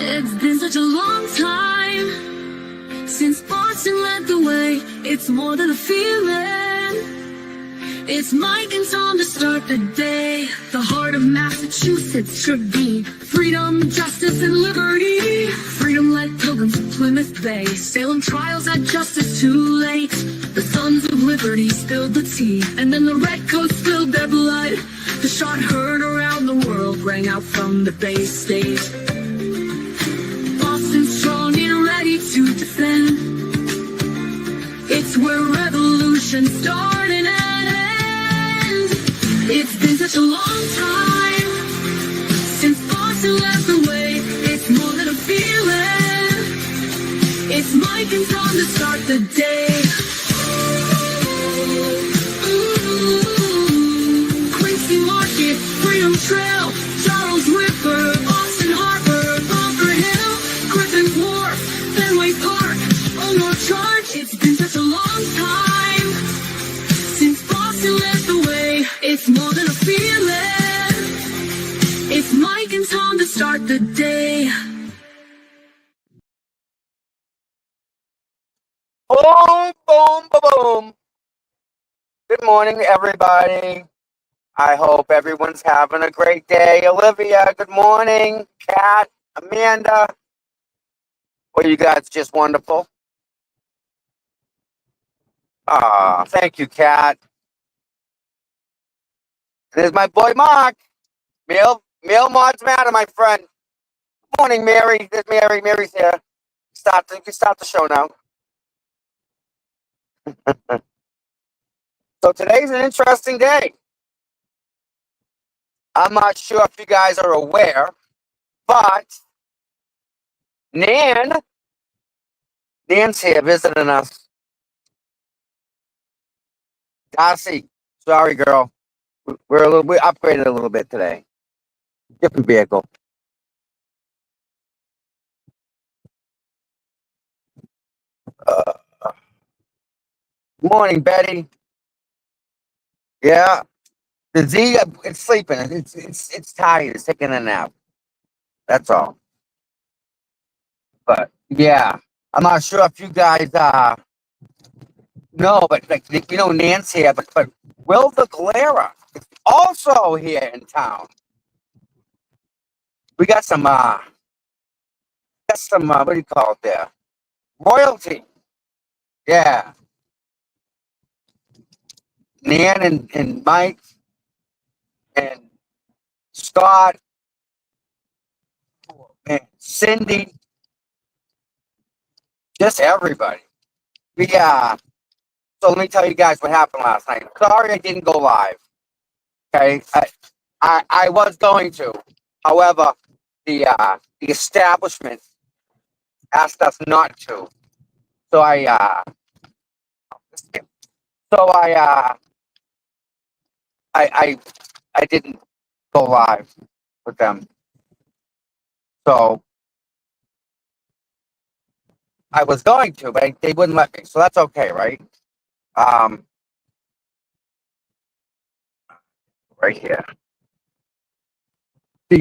It's been such a long time since Boston led the way. It's more than a feeling. It's Mike and Tom to start the day. The heart of Massachusetts should be freedom, justice, and liberty. Freedom-led pilgrims of Plymouth Bay. Salem trials had justice too late. The sons of liberty spilled the tea, and then the redcoats spilled their blood. The shot heard around the world rang out from the Bay State. Boston strong and ready to defend. It's where revolution started and ends. It's been such a long time since Boston led the way. It's more than a feeling. It's Mike and Tom to start the day. Quincy Market, Freedom Trail, Charles River, Boston Harbor, Bunker Hill, Griffin Wharf, Fenway Park, North Charge. It's been such a long time since Boston led the way. It's more than a feeling. It's Mike and Tom to start the day. Boom, boom, boom, boom. Good morning, everybody. I hope everyone's having a great day. Olivia, good morning. Kat, Amanda. Well, you guys just wonderful. Thank you, Kat. There's my boy Mark. Male mods matter, my friend. Good morning, Mary. There's Mary. Mary's here. You can start the show now. So today's an interesting day. I'm not sure if you guys are aware, but Nan's here visiting us. Darcy, sorry, girl. We upgraded a little bit today. Different vehicle. Good morning, Betty. Yeah, the Z, it's sleeping. It's tired. It's taking a nap. That's all. But yeah, I'm not sure if you guys know, but Nan's here, but Will the Galera is also here in town. We got some what do you call it there? Royalty. Yeah. Nan and Mike and Scott and Cindy. Just everybody. So let me tell you guys what happened last night. Sorry I didn't go live. Okay. I was going to. However, the establishment asked us not to. So I didn't go live with them. So I was going to, but they wouldn't let me. So that's okay, right? Right here. So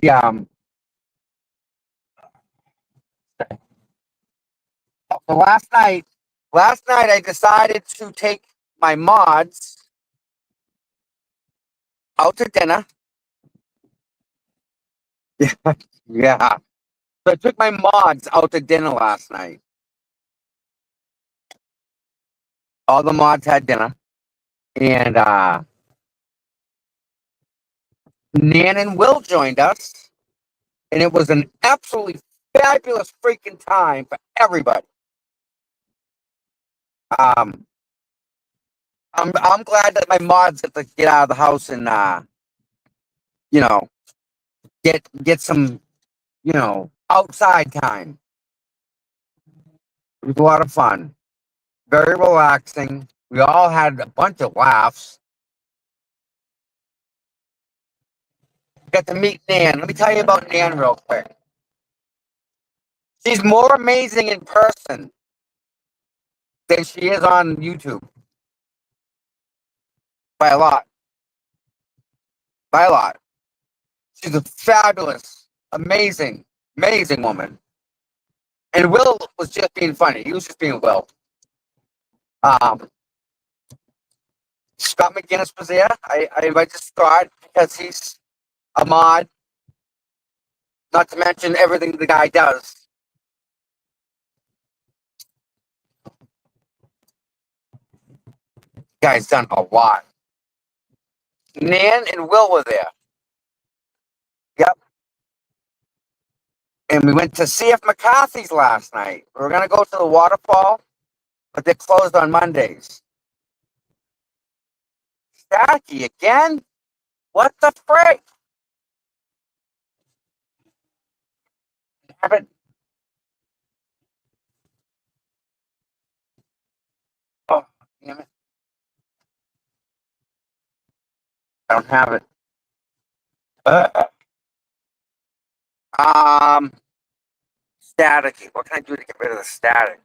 last night I decided to take my mods out to dinner. Yeah. So I took my mods out to dinner last night. All the mods had dinner. And Nan and Will joined us. And it was an absolutely fabulous freaking time for everybody. I'm glad that my mods get to get out of the house and get some outside time. It was a lot of fun. Very relaxing. We all had a bunch of laughs. Got to meet Nan. Let me tell you about Nan real quick. She's more amazing in person than she is on YouTube. By a lot. She's a fabulous, amazing woman. And Will was just being funny. He was just being Will. Um, Scott McGinnis was there. I invited Scott because he's a mod, not to mention everything the guy does. Guy's done a lot. Nan and Will were there. Yep. And we went to C.F. McCarthy's last night. We were going to go to the waterfall, but they're closed on Mondays. Staticky again? What the frick? Have it. Oh, damn it. I don't have it. Staticky. What can I do to get rid of the static?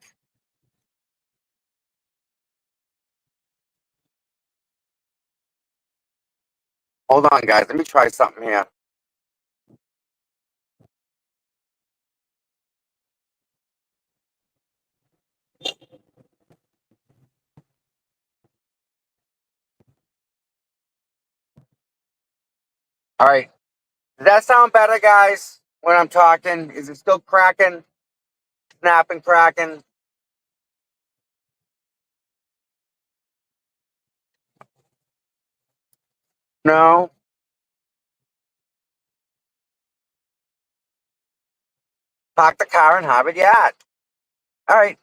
Hold on, guys. Let me try something here. All right. Does that sound better, guys, when I'm talking? Is it still cracking? Snapping, cracking? No? Park the car in Harvard Yard. All right.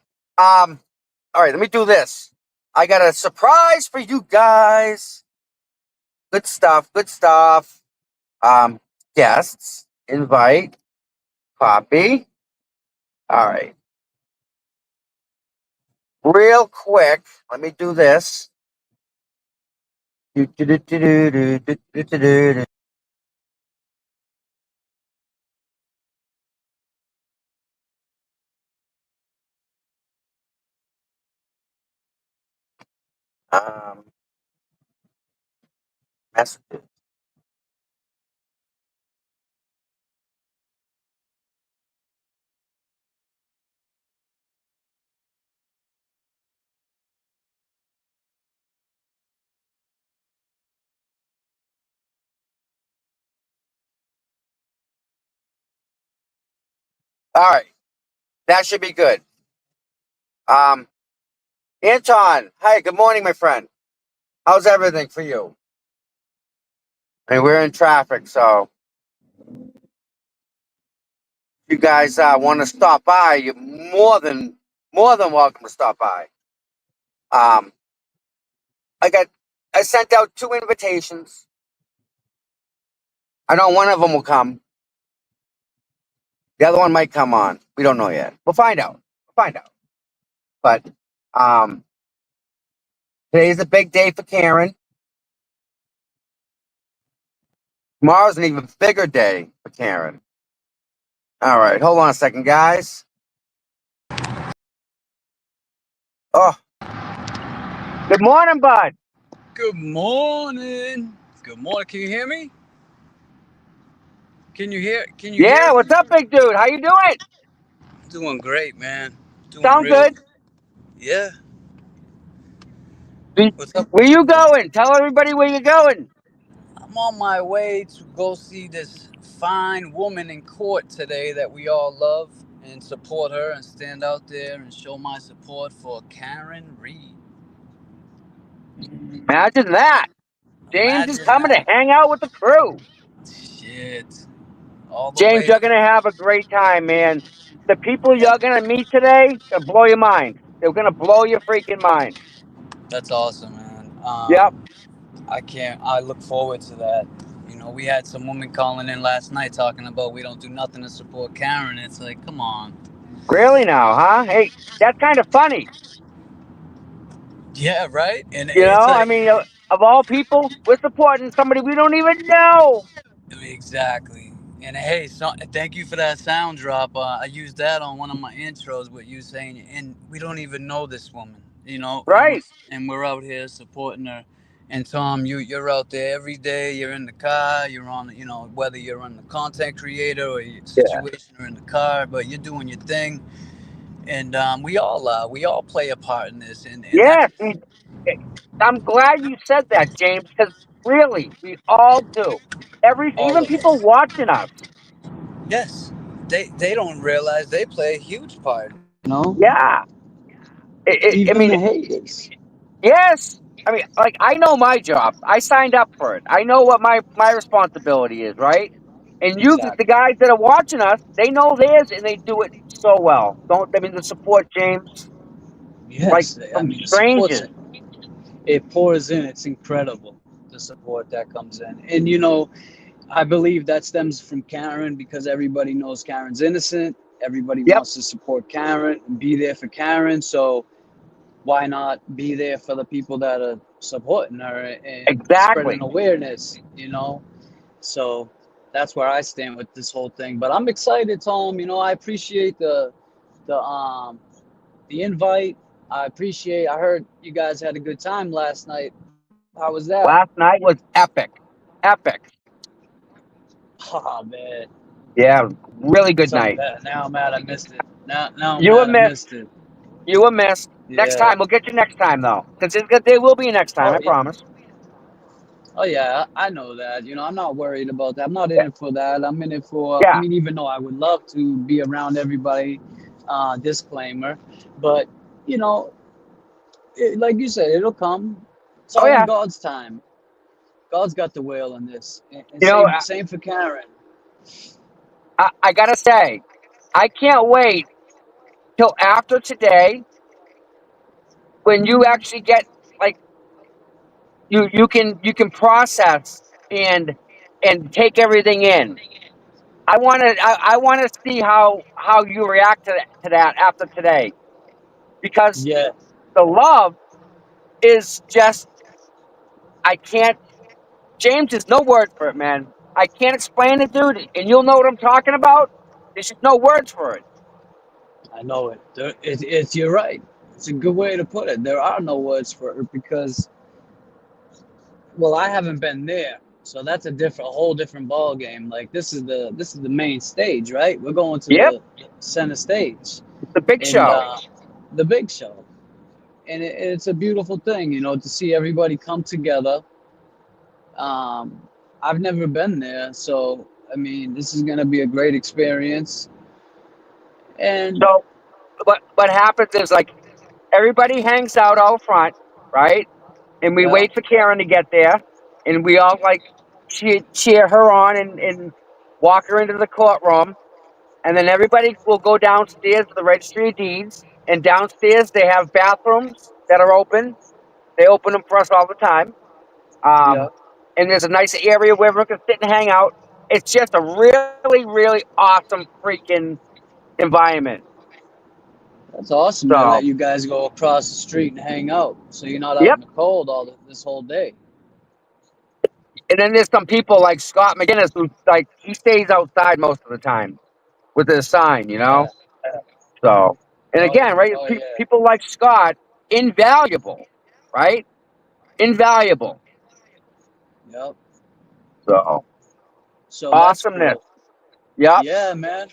All right, let me do this. I got a surprise for you guys. Good stuff, good stuff. Guests, invite, copy. All right. Real quick, let me do this. Messages. All right, that should be good. Anton, hi, good morning, my friend. How's everything for you? I mean, we're in traffic, so if you guys want to stop by, you're more than welcome to stop by. Um, I sent out 2 invitations. I know one of them will come. The other one might come on. We don't know yet. We'll find out. But today's a big day for Karen. Tomorrow's an even bigger day for Karen. All right, hold on a second, guys. Oh, good morning, bud. Good morning. Good morning. Can you hear me? Can you hear Yeah, me? what's up, big dude? How you doing? Doing great, man. Doing Sound real good? good. Yeah. What's up? Where you going? Tell everybody where you're going. I'm on my way to go see this fine woman in court today that we all love and support her and stand out there and show my support for Karen Reed. Imagine that. James is Imagine coming to that. hang out with the crew. Shit. All the James, way. you're gonna have a great time, man. The people you're gonna meet today gonna blow your mind. They're gonna blow your freaking mind. That's awesome, man. Yep. I look forward to that. You know, we had some woman calling in last night talking about we don't do nothing to support Karen. It's like, come on. Really now, huh? Hey, that's kind of funny. Yeah, right? And You it's know, I like, mean, of all people, we're supporting somebody we don't even know. exactly. And hey, so, thank you for that sound drop. I used that on one of my intros with you saying, and we don't even know this woman, you know, Right. and we're out here supporting her. And Tom, you're out there every day. You're in the car. You're on, you know, whether you're on the content creator or your Yeah. situation or in the car, but you're doing your thing. And we all play a part in this, and that's Yes, I'm glad you said that, James, because really, we all do. all Even of people us. watching us. Yes, they don't realize they play a huge part. You know, Yeah. I even mean, the haters. yes. I mean, like, I know my job. I signed up for it. I know what my responsibility is, right? And the Exactly. guys that are watching us, they know theirs, and they do it so well. Don't I mean the support, James? Like Yes, I from mean the support's strangers. it pours in. It's incredible the support that comes in, and you know I believe that stems from Karen because everybody knows Karen's innocent. Everybody Yep, wants to support Karen and be there for Karen. So why not be there for the people that are supporting her and spreading exactly. awareness? You know, so that's where I stand with this whole thing. But I'm excited, Tom. You know, I appreciate the um the invite. I appreciate. I heard you guys had a good time last night. How was that? Last night was epic, epic. Oh man, Yeah, really good so night. bad. Now I'm mad I missed it. Now I'm You were mad I missed. missed it. You were missed. Next Yeah. time, we'll get you next time though, because there will be a next time. Oh I yeah. promise. Oh yeah. I know that. You know, I'm not worried about that. I'm not in Yeah, it for that. I'm in it for. I yeah, mean, even though I would love to be around everybody, disclaimer, but you know, like you said, it'll come. It's oh all in yeah. God's time. God's got the wheel in this, and You know, same for Karen. I gotta say, I can't wait till after today when you actually get like you can process and take everything in. I want to see how you react to that after today, because Yeah, the love is just, I can't, James, there's no words for it, man. I can't explain it, dude, and you'll know what I'm talking about. There's just no words for it. I know it. It's you're right. It's a good way to put it. There are no words for it because, well, I haven't been there, so that's a whole different ball game. Like this is the main stage, right? We're going to Yep, the center stage, it's the big and show. the big show, and it's a beautiful thing, you know, to see everybody come together. Um, I've never been there, so I mean, this is gonna be a great experience. And So what happens is, like, everybody hangs out out front, right? And we yeah, wait for Karen to get there, and we all, like, cheer her on and walk her into the courtroom, and then everybody will go downstairs to the registry of deeds, and downstairs they have bathrooms that are open. They open them for us all the time. yeah, Um, and there's a nice area where everyone can sit and hang out. It's just a really, really awesome freaking environment. that's awesome. They So, let you guys go across the street and hang out, so you're not out yep. in the cold this whole day. And then there's some people like Scott McGinnis who, like, he stays outside most of the time with his sign, you know? Yeah. So, and Oh, again, right, oh yeah. people like Scott, invaluable, right? Invaluable. Yep. So, So that's awesomeness. cool. Yep. Yeah, man.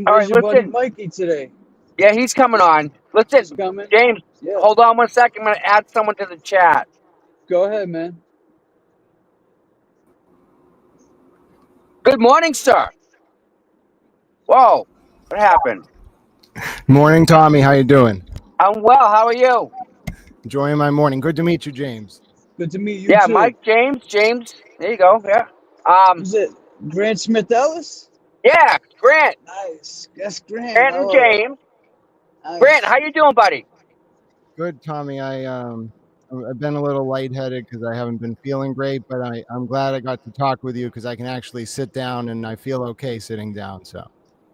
All Where's right, your buddy listen. Mikey today? Yeah, he's coming on. He's Listen, coming. James, Yeah. hold on one second. I'm going to add someone to the chat. Go ahead, man. Good morning, sir. Whoa, what happened? Morning, Tommy. How you doing? I'm well. How are you? Enjoying my morning. Good to meet you, James. Good to meet you Yeah, too. Mike, James. There you go. Yeah. Um, Is it Grant Smith Ellis? yeah, Grant. Nice. That's Grant. Grant I and love it. James. Grant, Nice. how you doing, buddy? Good, Tommy. I've been a little lightheaded because I haven't been feeling great, but I'm glad I got to talk with you because I can actually sit down and I feel okay sitting down. So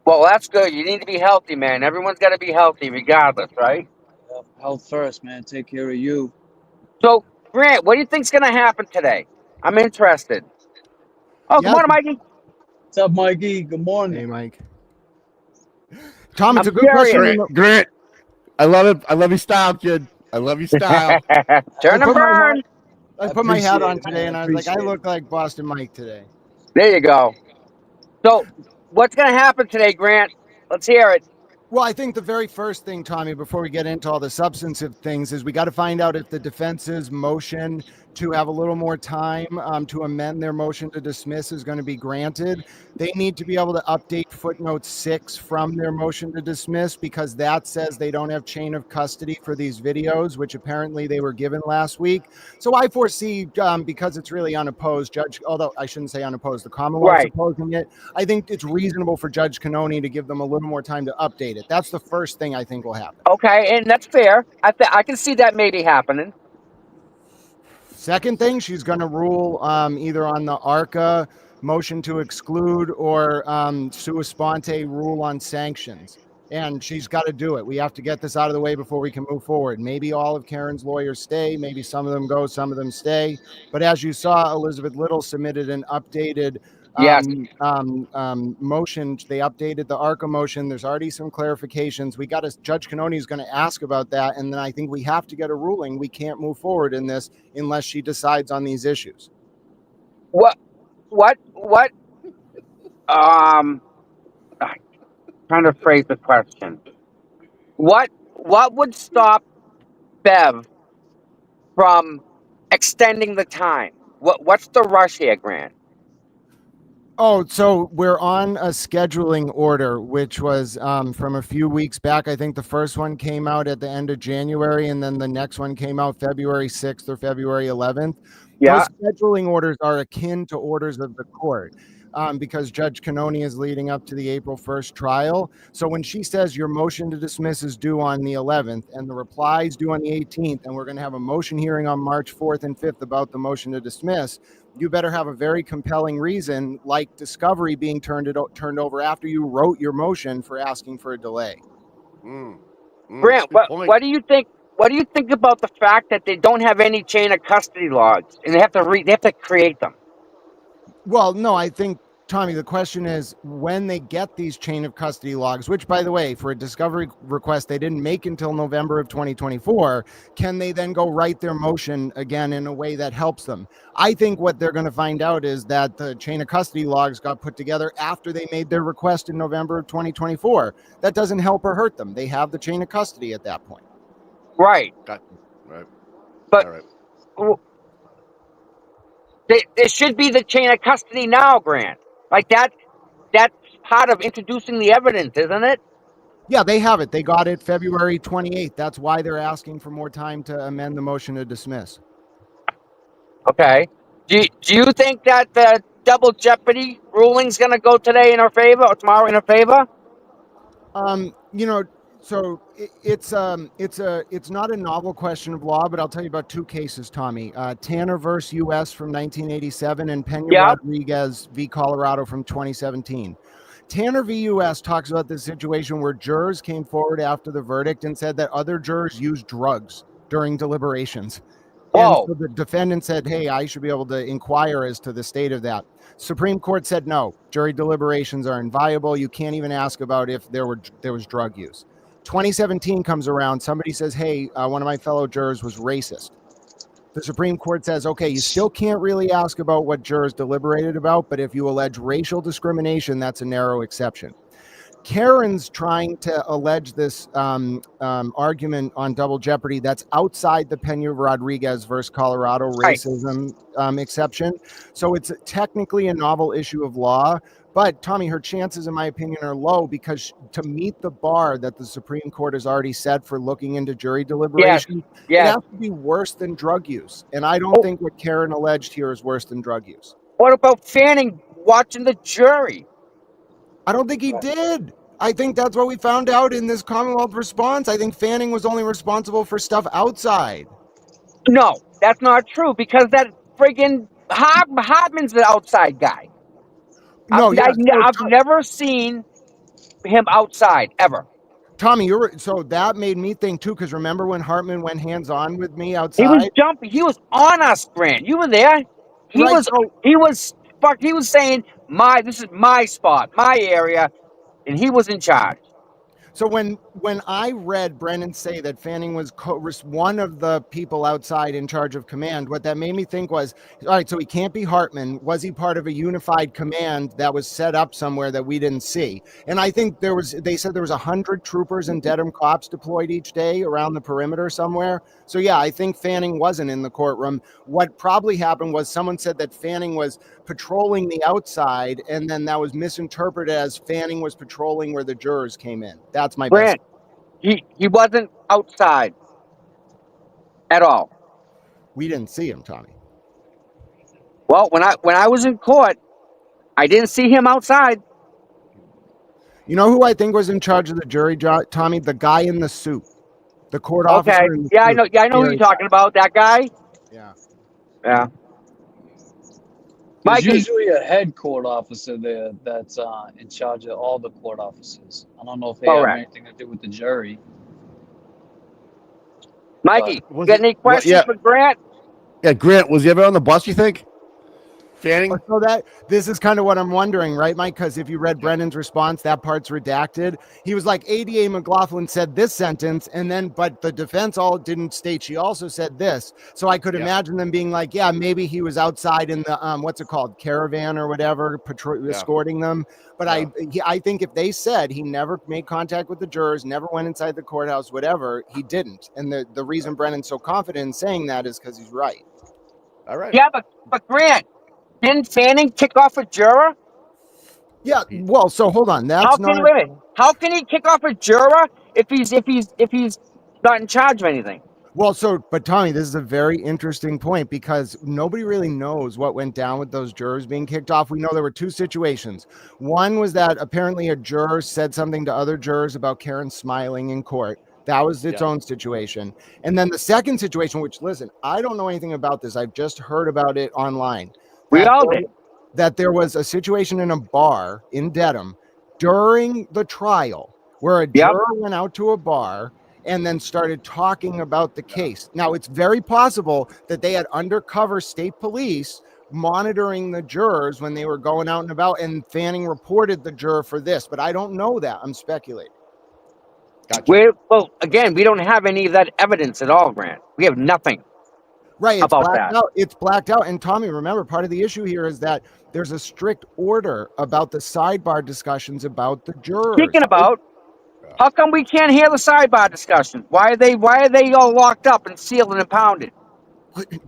Well, that's good. You need to be healthy, man. Everyone's got to be healthy regardless, right? Yep. Health first, man. Take care of you. So, Grant, what do you think's going to happen today? I'm interested. Oh, good yeah, morning, Mikey. What's up, Mikey? Good morning. hey, Mike. Tom, it's I'm a good question. curious. Grant, I love it. I love your style, kid. I love your style. I Turn and put my hat. burn. I I put my hat appreciate on it, today, man. and I was like, I Appreciate it. look like Boston Mike today. There you go. So, what's going to happen today, Grant? Let's hear it. Well, I think the very first thing, Tommy, before we get into all the substantive things, is we got to find out if the defense's motion to have a little more time to amend their motion to dismiss is going to be granted. They need to be able to update footnote 6 from their motion to dismiss, because that says they don't have chain of custody for these videos, which apparently they were given last week. So I foresee, because it's really unopposed, although I shouldn't say unopposed, the Commonwealth's Right. opposing it, I think it's reasonable for Judge Cannoni to give them a little more time to update it. That's the first thing I think will happen. Okay, and that's fair. I can see that maybe happening. Second thing, she's going to rule either on the ARCA motion to exclude or sua sponte rule on sanctions. And she's got to do it. We have to get this out of the way before we can move forward. Maybe all of Karen's lawyers stay. Maybe some of them go, some of them stay. But as you saw, Elizabeth Little submitted an updated Yes. motion. They updated the ARCA motion. There's already some clarifications. Judge Cannoni is going to ask about that. And then I think we have to get a ruling. We can't move forward in this unless she decides on these issues. What? Trying to phrase the question. What would stop Bev from extending the time? What's the rush here, Grant? Oh, so we're on a scheduling order, which was from a few weeks back. I think the first one came out at the end of January, and then the next one came out February 6th or February 11th. Yeah. Those scheduling orders are akin to orders of the court. Because Judge Cannoni is leading up to the April 1st trial. So when she says your motion to dismiss is due on the 11th and the reply is due on the 18th, and we're going to have a motion hearing on March 4th and 5th about the motion to dismiss, you better have a very compelling reason, like discovery being turned over after you wrote your motion, for asking for a delay. Grant, what do you think? What do you think about the fact that they don't have any chain of custody logs and they have to create them? Well, no, I think, Tommy, the question is when they get these chain of custody logs, which, by the way, for a discovery request they didn't make until November of 2024, can they then go write their motion again in a way that helps them? I think what they're going to find out is that the chain of custody logs got put together after they made their request in November of 2024. That doesn't help or hurt them. They have the chain of custody at that point. Right. Right. But all right. There should be the chain of custody now, Grant. Like that's part of introducing the evidence, isn't it? Yeah, they have it. They got it February 28th. That's why they're asking for more time to amend the motion to dismiss. Okay. Do you think that the double jeopardy ruling's going to go today in our favor or tomorrow in our favor? So it's not a novel question of law, but I'll tell you about two cases, Tommy. Tanner versus U.S. from 1987 and Peña-Rodriguez v. Colorado from 2017. Tanner v. U.S. talks about this situation where jurors came forward after the verdict and said that other jurors used drugs during deliberations. Whoa. And so the defendant said, hey, I should be able to inquire as to the state of that. Supreme Court said, no, jury deliberations are inviolable. You can't even ask about if there was drug use. 2017 comes around. Somebody says, hey, one of my fellow jurors was racist. The Supreme Court says, okay, you still can't really ask about what jurors deliberated about, but if you allege racial discrimination, that's a narrow exception. Karen's trying to allege this argument on double jeopardy that's outside the Peña-Rodriguez versus Colorado racism exception. So it's technically a novel issue of law. But, Tommy, her chances, in my opinion, are low because to meet the bar that the Supreme Court has already set for looking into jury deliberation, it has to be worse than drug use. And I don't think what Karen alleged here is worse than drug use. What about Fanning watching the jury? I don't think he did. I think that's what we found out in this Commonwealth response. I think Fanning was only responsible for stuff outside. No, that's not true because that friggin' Hartman's the outside guy. No, I've never seen him outside ever. Tommy, so that made me think too, because remember when Hartman went hands-on with me outside? He was jumping. He was on us, Grant. You were there. He was saying, this is my spot, my area, and he was in charge. So when I read Brennan say that Fanning was one of the people outside in charge of command, what that made me think was, all right, so he can't be Hartman. Was he part of a unified command that was set up somewhere that we didn't see? And I think they said there was 100 troopers and Dedham cops deployed each day around the perimeter somewhere. So yeah, I think Fanning wasn't in the courtroom. What probably happened was someone said that Fanning was patrolling the outside, and then that was misinterpreted as Fanning was patrolling where the jurors came in. That's my Grant, best. he wasn't outside at all. We didn't see him, Tommy. Well, when I was in court, I didn't see him outside. You know who I think was in charge of the jury, Tommy? The guy in the suit, the court officer. Okay, yeah, I know who you're talking about. That guy. Yeah. Yeah. There's Mikey. usually a head court officer there that's in charge of all the court officers. I don't know if they have anything to do with the jury. Mikey, you got any questions for Grant? Yeah, Grant, was he ever on the bus, you think? Fanning? So this is kind of what I'm wondering, right, Mike? Because if you read Brennan's response, that part's redacted. He was like, ADA McLaughlin said this sentence, and then, but the defense all didn't state she also said this. So I could imagine them being like, yeah, maybe he was outside in the, what's it called, caravan or whatever, escorting them. But I think if they said he never made contact with the jurors, never went inside the courthouse, whatever, he didn't. And the reason Brennan's so confident in saying that is because he's right. All right. Yeah, but Grant, didn't Fanning kick off a juror? Yeah, well, so hold on. How can he kick off a juror if he's not in charge of anything? Well, but Tommy, this is a very interesting point because nobody really knows what went down with those jurors being kicked off. We know there were two situations. One was that apparently a juror said something to other jurors about Karen smiling in court. That was its own situation. And then the second situation, which, listen, I don't know anything about this. I've just heard about it online. We all did. That there was a situation in a bar in Dedham during the trial where a juror went out to a bar and then started talking about the case. Now, it's very possible that they had undercover state police monitoring the jurors when they were going out and about, and Fanning reported the juror for this, but I don't know that. I'm speculating. Gotcha. Well, again, we don't have any of that evidence at all, Grant. We have nothing. Right, it's about blacked that. out. It's blacked out. And Tommy, remember, part of the issue here is that there's a strict order about the sidebar discussions about the jurors. Speaking about, how come we can't hear the sidebar discussion? Why are they all locked up and sealed and impounded?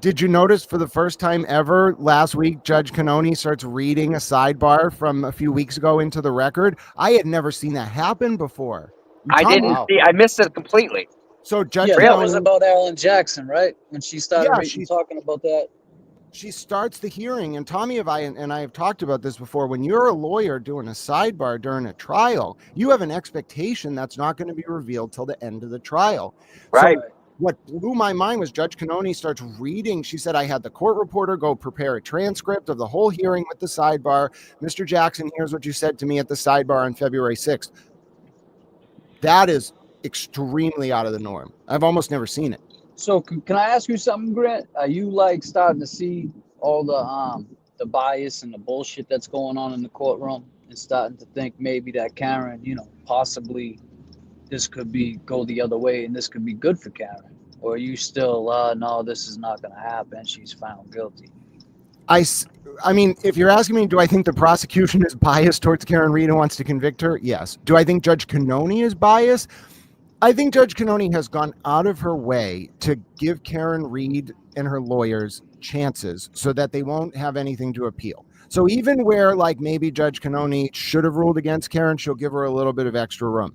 Did you notice for the first time ever last week, Judge Cannoni starts reading a sidebar from a few weeks ago into the record? I had never seen that happen before. I missed it completely. So Judge that was about Alan Jackson, right? When she started talking about that. She starts the hearing, and Tommy and I have talked about this before. When you're a lawyer doing a sidebar during a trial, you have an expectation that's not going to be revealed till the end of the trial. Right. So what blew my mind was Judge Cannoni starts reading. She said, I had the court reporter go prepare a transcript of the whole hearing with the sidebar. Mr. Jackson, here's what you said to me at the sidebar on February 6th. That is extremely out of the norm. I've almost never seen it. So can I ask you something, Grant? Are you starting to see all the bias and the bullshit that's going on in the courtroom and starting to think maybe that Karen, possibly this could go the other way and this could be good for Karen? Or are you still, no, this is not going to happen. She's found guilty. I mean, if you're asking me, do I think the prosecution is biased towards Karen Reed and wants to convict her? Yes. Do I think Judge Cannoni is biased? I think Judge Cannoni has gone out of her way to give Karen Reed and her lawyers chances so that they won't have anything to appeal. So even where maybe Judge Cannoni should have ruled against Karen, she'll give her a little bit of extra room.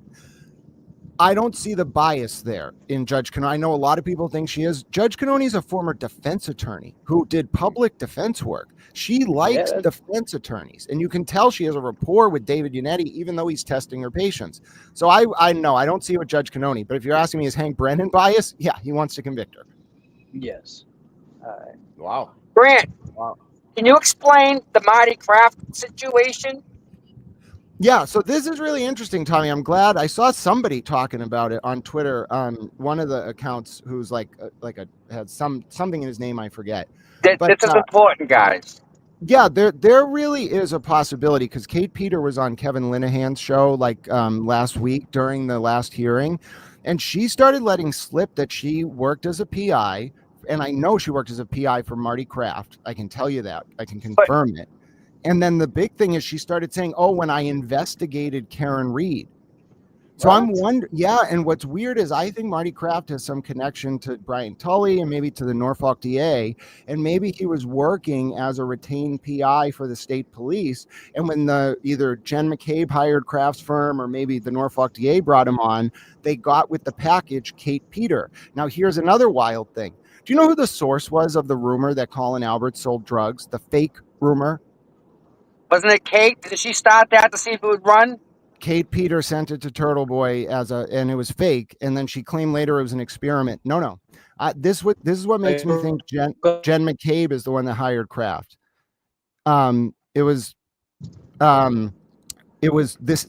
I don't see the bias there in Judge Cannoni. I know a lot of people think she is. Judge Cannoni is a former defense attorney who did public defense work. She likes defense attorneys, and you can tell she has a rapport with David Yannetti, even though he's testing her patience. So I know I don't see it with Judge Cannoni, but if you're asking me, is Hank Brennan biased? Yeah, he wants to convict her. Yes. All right. Wow. Grant, can you explain the Marty Kraft situation? Yeah, so this is really interesting, Tommy. I'm glad I saw somebody talking about it on Twitter. One of the accounts who's had something in his name I forget. This is important, guys. Yeah, there really is a possibility because Kate Peter was on Kevin Linehan's show like last week during the last hearing, and she started letting slip that she worked as a PI, and I know she worked as a PI for Marty Kraft. I can tell you that. I can But confirm it. And then the big thing is she started saying, "Oh, when I investigated Karen Reed." So I'm wondering, yeah. And what's weird is I think Marty Kraft has some connection to Brian Tully and maybe to the Norfolk DA, and maybe he was working as a retained PI for the state police. And when the either Jen McCabe hired Kraft's firm or maybe the Norfolk DA brought him on, they got with the package Kate Peter. Now here's another wild thing. Do you know who the source was of the rumor that Colin Alberts sold drugs? The fake rumor. wasn't it Kate? Did she start that to see if it would run? Kate Peter sent it to Turtle Boy and it was fake, and then she claimed later it was an experiment. No. This is what makes me think Jen McCabe is the one that hired Kraft. It was this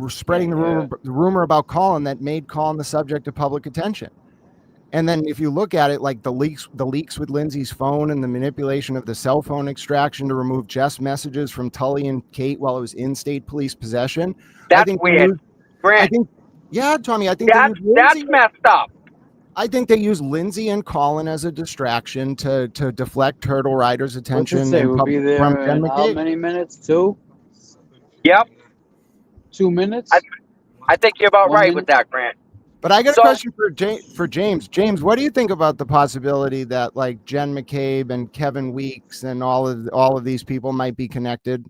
spreading the rumor about Colin that made Colin the subject of public attention. And then if you look at it, like the leaks with Lindsay's phone and the manipulation of the cell phone extraction to remove Jeff's messages from Tully and Kate while it was in state police possession. That's weird. I think, yeah, Tommy, I think that's messed up. I think they use Lindsay and Colin as a distraction to deflect Turtle Rider's attention. What's it say? We'll be there in how many minutes? 2? Yep. 2 minutes? I think you're about 1 right minute? with that, Grant. But I got a question for James. James, what do you think about the possibility that like Jen McCabe and Kevin Weeks and all of these people might be connected?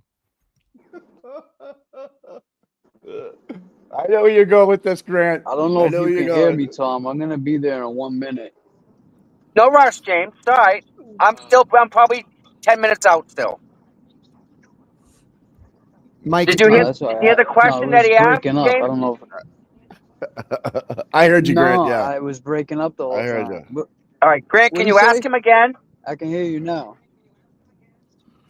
I know where you're going with this, Grant. I don't know if you can hear me, Tom. I'm gonna be there in 1 minute. No rush, James. It's all right. I'm probably 10 minutes out still. Mike, did you hear the question that he asked? Breaking up. I don't know if I heard you, Grant. Yeah, I was breaking up the whole time. I heard you. All right, Grant, can you ask him again? I can hear you now.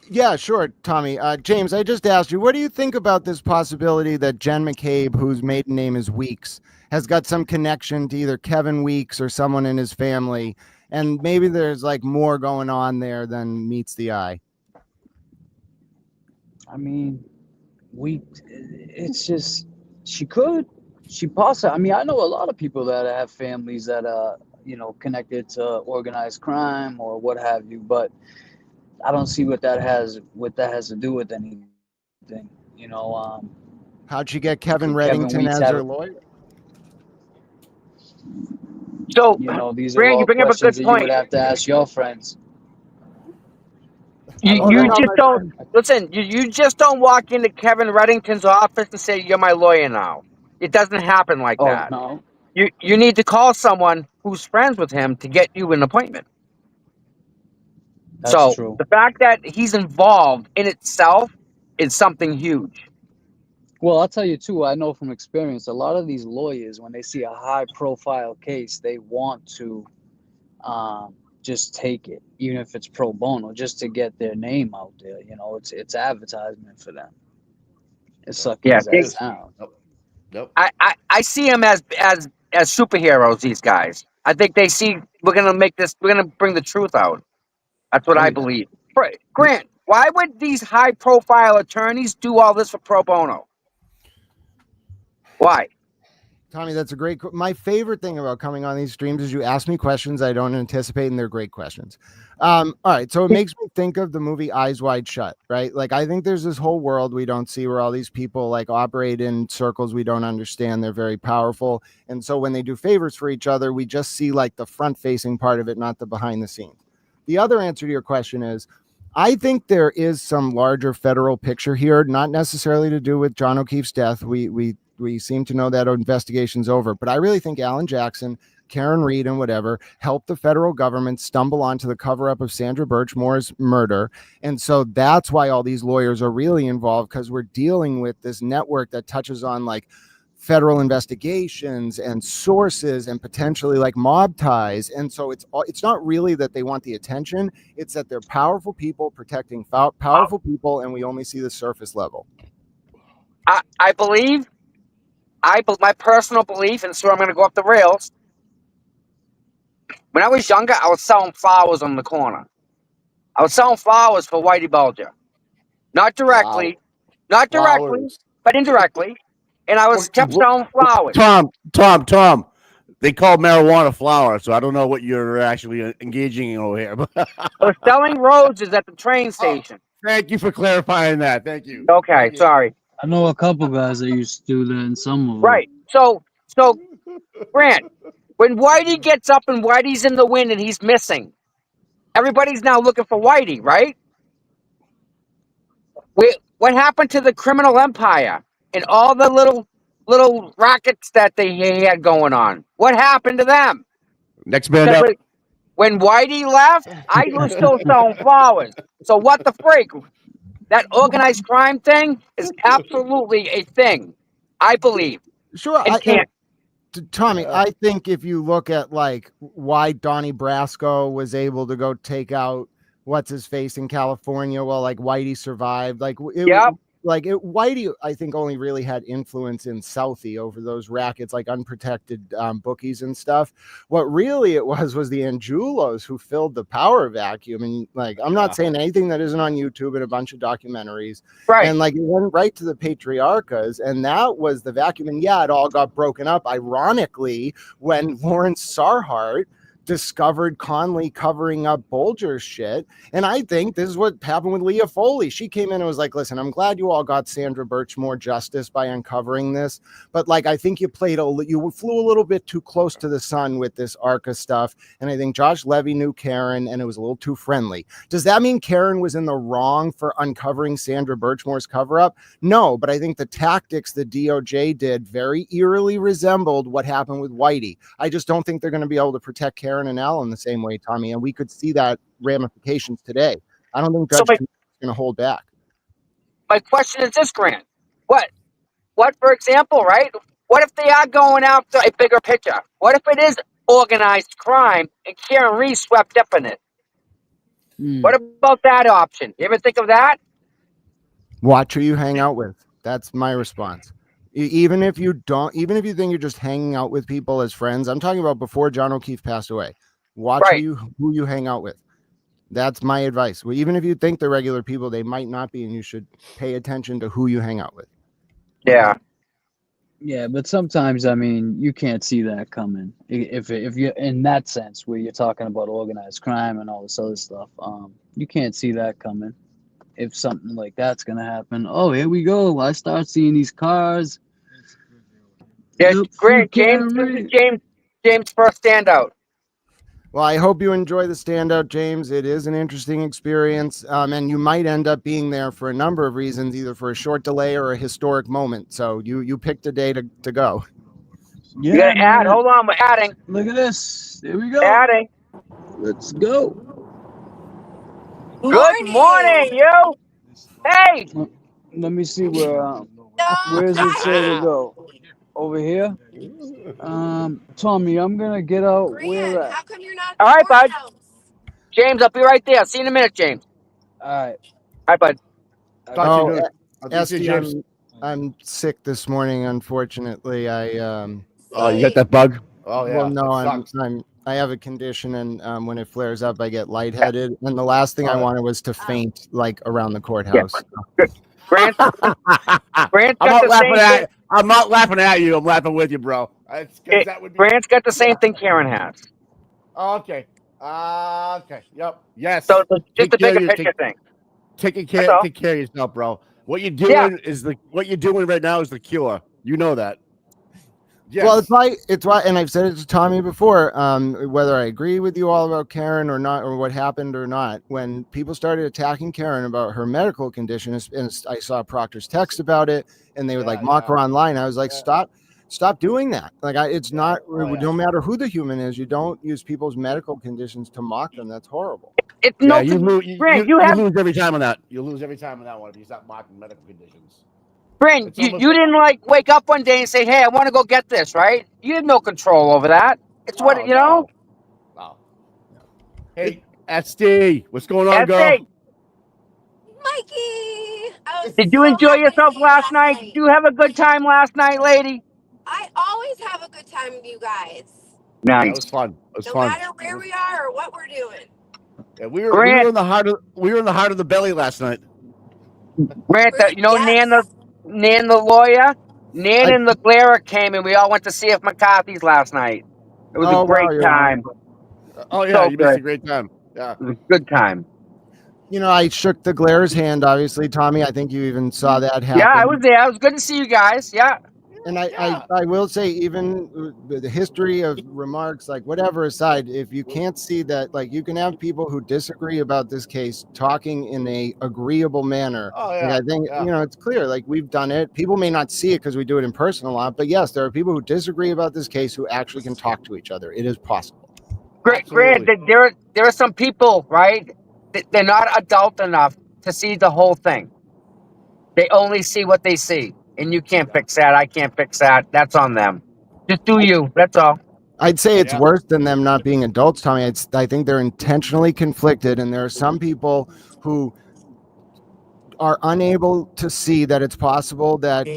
Yeah, sure, Tommy. James, I just asked you, what do you think about this possibility that Jen McCabe, whose maiden name is Weeks, has got some connection to either Kevin Weeks or someone in his family, and maybe there's like more going on there than meets the eye? I mean, it's just, she possibly, I mean, I know a lot of people that have families that are, connected to organized crime or what have you, but I don't see what that has to do with anything, How'd she get Kevin Reddington as her lawyer? So, these are all questions that you would have to ask your friends. You just don't listen. You just don't walk into Kevin Reddington's office and say, "You're my lawyer now." It doesn't happen like that. No. You need to call someone who's friends with him to get you an appointment. That's true. The fact that he's involved in itself is something huge. Well, I'll tell you too, I know from experience, a lot of these lawyers, when they see a high-profile case, they want to just take it, even if it's pro bono, just to get their name out there. It's advertisement for them. It's sucky as that sounds. Nope. I see them as superheroes. These guys. I think they see we're gonna bring the truth out. That's what I believe. Grant, why would these high-profile attorneys do all this for pro bono? Why? Tommy, that's a great. My favorite thing about coming on these streams is you ask me questions I don't anticipate, and they're great questions. All right, so it makes me think of the movie Eyes Wide Shut, right? Like, I think there's this whole world we don't see where all these people like operate in circles we don't understand. They're very powerful, and so when they do favors for each other, we just see like the front-facing part of it, not the behind the scenes. The other answer to your question is, I think there is some larger federal picture here, not necessarily to do with John O'Keefe's death. We seem to know that investigation's over, but I really think Alan Jackson, Karen Reed, and whatever helped the federal government stumble onto the cover-up of Sandra Birchmore's murder. And so that's why all these lawyers are really involved, because we're dealing with this network that touches on like federal investigations and sources and potentially like mob ties. And so it's not really that they want the attention. It's that they're powerful people protecting powerful people, and we only see the surface level. I believe my personal belief, and so I'm going to go off the rails. When I was younger, I was selling flowers on the corner. I was selling flowers for Whitey Bulger. Not directly, not directly, Flowers. but indirectly. And I was kept selling flowers. Tom. They call marijuana flower, so I don't know what you're actually engaging in over here. I was selling roses at the train station. Thank you for clarifying that. Thank you. Okay, Thank you. sorry. I know a couple guys that used to do that, and some of them. Right. So, Grant, when Whitey gets up and Whitey's in the wind and he's missing, everybody's now looking for Whitey, right? What happened to the criminal empire and all the little rackets that he had going on? What happened to them? Next man up. When Whitey left, I was still selling flowers. So what the freak? That organized crime thing is absolutely a thing, I believe. Sure, It can't. Tommy, I think if you look at like why Donnie Brasco was able to go take out what's his face in California, well, like Whitey survived. Like Whitey, I think only really had influence in Southie over those rackets, like unprotected bookies and stuff. What really it was the Angelos who filled the power vacuum. And like, I'm not saying anything that isn't on YouTube and a bunch of documentaries. Right. And like, it went right to the patriarchas, and that was the vacuum. And yeah, it all got broken up, ironically, when Lawrence Sarhart discovered Conley covering up Bulger's shit. And I think this is what happened with Leah Foley. She came in and was like, listen, I'm glad you all got Sandra Birch more justice by uncovering this, but like, I think you flew a little bit too close to the sun with this ARCA stuff. And I think Josh Levy knew Karen and it was a little too friendly. Does that mean Karen was in the wrong for uncovering Sandra Birchmore's cover up? No, but I think the tactics the DOJ did very eerily resembled what happened with Whitey. I just don't think they're going to be able to protect Karen and Alan the same way, Tommy, and we could see that ramifications today. I don't think Judge is going to hold back. My question is this, Grant. What, for example, right? What if they are going after a bigger picture? What if it is organized crime and Karen Reese swept up in it? What about that option? You ever think of that? Watch who you hang out with. That's my response. Even if you think you're just hanging out with people as friends, I'm talking about before John O'Keefe passed away. Watch who you hang out with. That's my advice. Well, even if you think they're regular people, they might not be, and you should pay attention to who you hang out with. Yeah. Yeah, but sometimes, I mean, you can't see that coming. If you're in that sense where you're talking about organized crime and all this other stuff, you can't see that coming. If something like that's gonna happen, oh, here we go. I start seeing these cars. Yes, great. James first standout. Well, I hope you enjoy the standout, James. It is an interesting experience, and you might end up being there for a number of reasons, either for a short delay or a historic moment. So you picked a day to go. Yeah, you gotta add. Hold on, we're adding. Look at this. There we go. Adding. Let's go. Good morning, you. Hey. Let me see where does it say to go? Over here. Tommy, I'm gonna get out. Where at? How come you're not? All right, bud. James, I'll be right there. See you in a minute, James. All right. All right, Thought bud. I'm sick this morning. Unfortunately, you got that bug? Oh yeah. Well, no, I have a condition, and when it flares up, I get lightheaded. And the last thing I wanted was to faint, like around the courthouse. Yeah. Grant got I'm not laughing at you. I'm laughing with you, bro. Grant's got the same thing Karen has. Oh, okay. Okay. Yep. Yes. So it's just a bigger picture thing. Take care of yourself, bro. What you're doing what you're doing right now is the cure. You know that. Yes. Well, it's why, and I've said it to Tommy before, whether I agree with you all about Karen or not, or what happened or not, when people started attacking Karen about her medical condition, and I saw Proctor's text about it, and they would mock her online. I was like, stop doing that. Like, no matter who the human is, you don't use people's medical conditions to mock them. That's horrible. You lose every time on that. You lose every time on that one if you stop mocking medical conditions. Brent, you didn't wake up one day and say, hey, I want to go get this, right? You had no control over that. It's know? No. Hey, SD, what's going on, girl? Mikey! Did you enjoy yourself last night? Did you have a good time last night, lady? I always have a good time with you guys. Nice. That was fun. No matter where we are or what we're doing. Yeah, we were Grant, in the heart of the belly last night. Grant, Rude, you know yes. Nan the lawyer, Nan I, and the Glera came, and we all went to see if McCarthy's last night. It was a oh wow, great time, Oh yeah, so you missed good. a great time. Yeah. It was a good time. I shook the Glare's hand. Obviously, Tommy. I think you even saw that Yeah, I happen. was there. It was good to see you guys. Yeah, And I will say, even the history of remarks, like whatever aside, if you can't see that, like you can have people who disagree about this case talking in a agreeable manner. Oh Like yeah. I think, Yeah. it's clear, like we've done it. People may not see it because we do it in person a lot, but yes, there are people who disagree about this case who actually can talk to each other. It is possible. Grant, Absolutely. there are some people, right? They're not adult enough to see the whole thing. They only see what they see, and you can't fix that. I can't fix that. That's on them. Just do you. That's all. I'd say it's Yeah. worse than them not being adults, Tommy. I think they're intentionally conflicted, and there are some people who are unable to see that it's possible that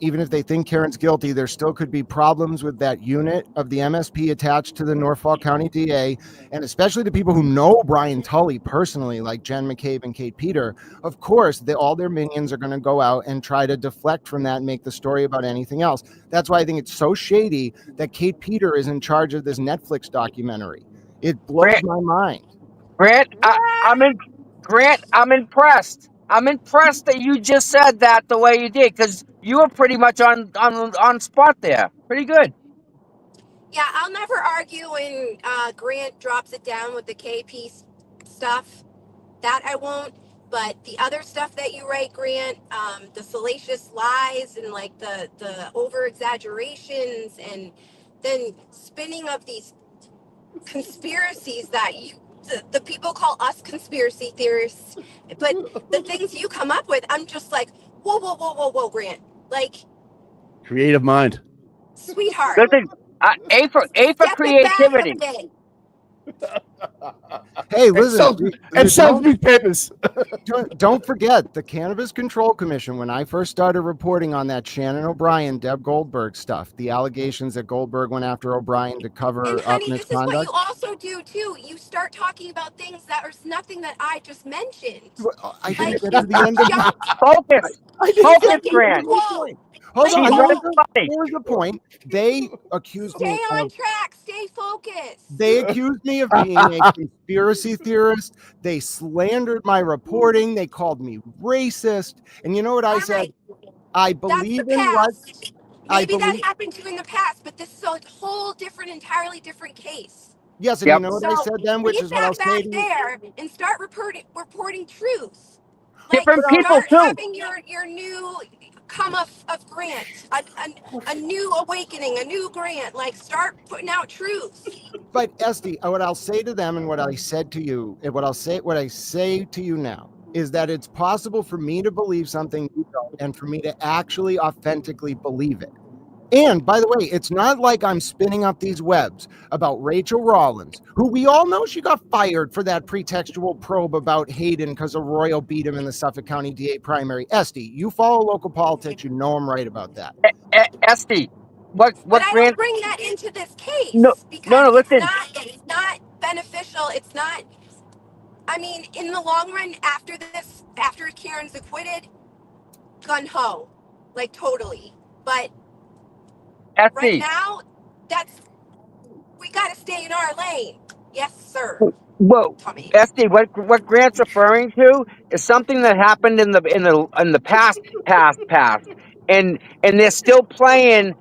even if they think Karen's guilty, there still could be problems with that unit of the MSP attached to the Norfolk County DA, and especially the people who know Brian Tully personally, like Jen McCabe and Kate Peter. Of course, all their minions are going to go out and try to deflect from that and make the story about anything else. That's why I think it's so shady that Kate Peter is in charge of this Netflix documentary. It blows Grant, my mind. Grant, Grant, I'm impressed. I'm impressed that you just said that the way you did, because you were pretty much on spot there. Pretty good. Yeah, I'll never argue when Grant drops it down with the KP stuff. That I won't. But the other stuff that you write, Grant, the salacious lies and like the over exaggerations and then spinning of these conspiracies that the people call us conspiracy theorists, but the things you come up with, I'm just like, whoa, whoa, whoa, whoa, whoa, Grant, like, Creative mind. sweetheart, Listen, A for step it back a creativity. bit. Hey, And listen, sells newspapers. don't forget the Cannabis Control Commission. When I first started reporting on that Shannon O'Brien, Deb Goldberg stuff, the allegations that Goldberg went after O'Brien to And cover up honey, this is what misconduct. you also do too. You start talking about things that are nothing that I just mentioned. I didn't Like get you to the end of jump, Focus. I didn't it's get Focus, like to a the end Grant. of the quote. point. Hold Like on. He's you very don't funny. Here's the point. They accused stay me on of track, stay focused. They accused me of being a conspiracy theorist. They slandered my reporting. They called me racist. And you know what I All said? right, I that's the believe in what past. I Maybe that believe. happened to you in the past, but this is a whole different, entirely different case. Yes, and you Yep. know what I So said then, which leave is what I'll that say back to you. there and start reporting truth. Like Different people start too. having your new come of Grant, a new awakening, a new Grant. Like start putting out truth. But Esty, what I'll say to them and what I said to you, and what I say to you now is that it's possible for me to believe something you don't, and for me to actually authentically believe it. And by the way, it's not like I'm spinning up these webs about Rachel Rollins, who we all know she got fired for that pretextual probe about Hayden because Arroyo beat him in the Suffolk County DA primary. Esty, you follow local politics, you know I'm right about that. Esty, But what I don't Grant? bring that into this No, case no, because no. Listen, it's not beneficial. It's not. I mean, in the long run, after Karen's acquitted, gun ho, like totally. But right Esty. now, we got to stay in our lane. Yes, sir, Well, Tommy. Esty, what Grant's referring to is something that happened in the past, and they're still playing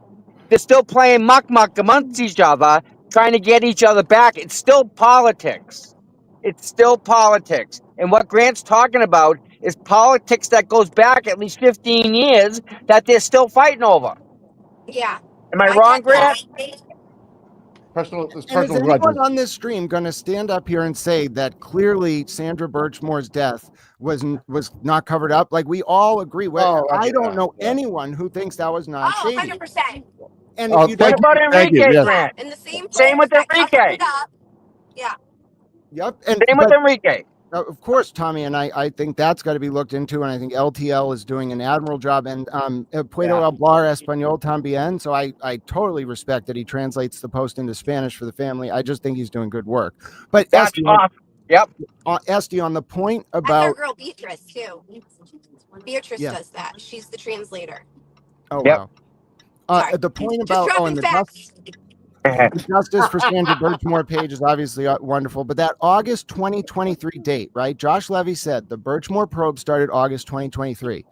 muck amongst each other, trying to get each other back. It's still politics. It's still politics. And what Grant's talking about is politics that goes back at least 15 years that they're still fighting over. Yeah, Am I I wrong, get Grant? that. And is Personal anyone grudges. on this stream going to stand up here and say that clearly Sandra Birchmore's death was not covered up? Like we all agree. I don't know anyone who thinks that was not Oh, shady. 100%. And Oh, if you What don't, about thank you. Enrique, Yes. Yeah, Grant? and the same Same folks with that covered Enrique. it up. Yeah. yep. And Same with but Enrique. of course, Tommy, and I think that's got to be looked into, and I think LTL is doing an admirable job. And Puedo hablar español también, so I totally respect that he translates the post into Spanish for the family. I just think he's doing good work. But That's Esty, awesome. Yep. Esty, on the point That's our about girl Beatrice too. Beatrice yeah. does that. She's the translator. Oh Yep. wow. Sorry, The point just about dropping and facts. the justice for Sandra Birchmore page is obviously wonderful, but that August 2023 date, right? Josh Levy said the Birchmore probe started August 2023.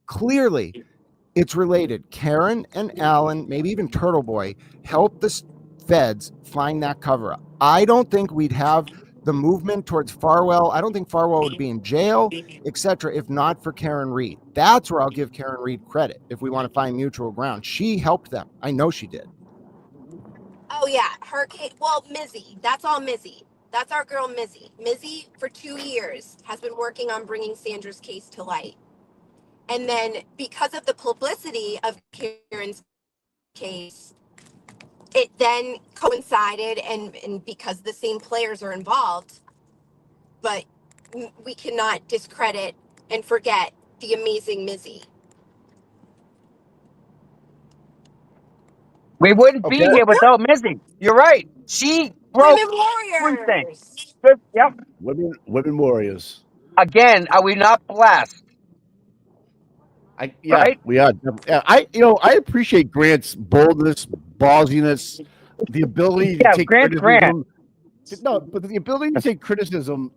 Clearly, it's related. Karen and Alan, maybe even Turtle Boy, helped the feds find that cover up. I don't think we'd have the movement towards Farwell. I don't think Farwell would be in jail, etc., if not for Karen Reed. That's where I'll give Karen Reed credit if we want to find mutual ground. She helped them. I know she did. Oh yeah, her case. Well, Mizzy. That's all Mizzy. That's our girl Mizzy. Mizzy for 2 years has been working on bringing Sandra's case to light. And then because of the publicity of Karen's case, it then coincided and because the same players are involved, but we cannot discredit and forget the amazing Mizzy. We wouldn't be Okay. here without Missy. You're right. She broke Women everything. warriors. Yep. Women warriors. Again, are we not blessed? Yeah, Right? we are. Yeah, I appreciate Grant's boldness, ballsiness, the ability to Yeah, take Grant. criticism. No, but the ability to take criticism,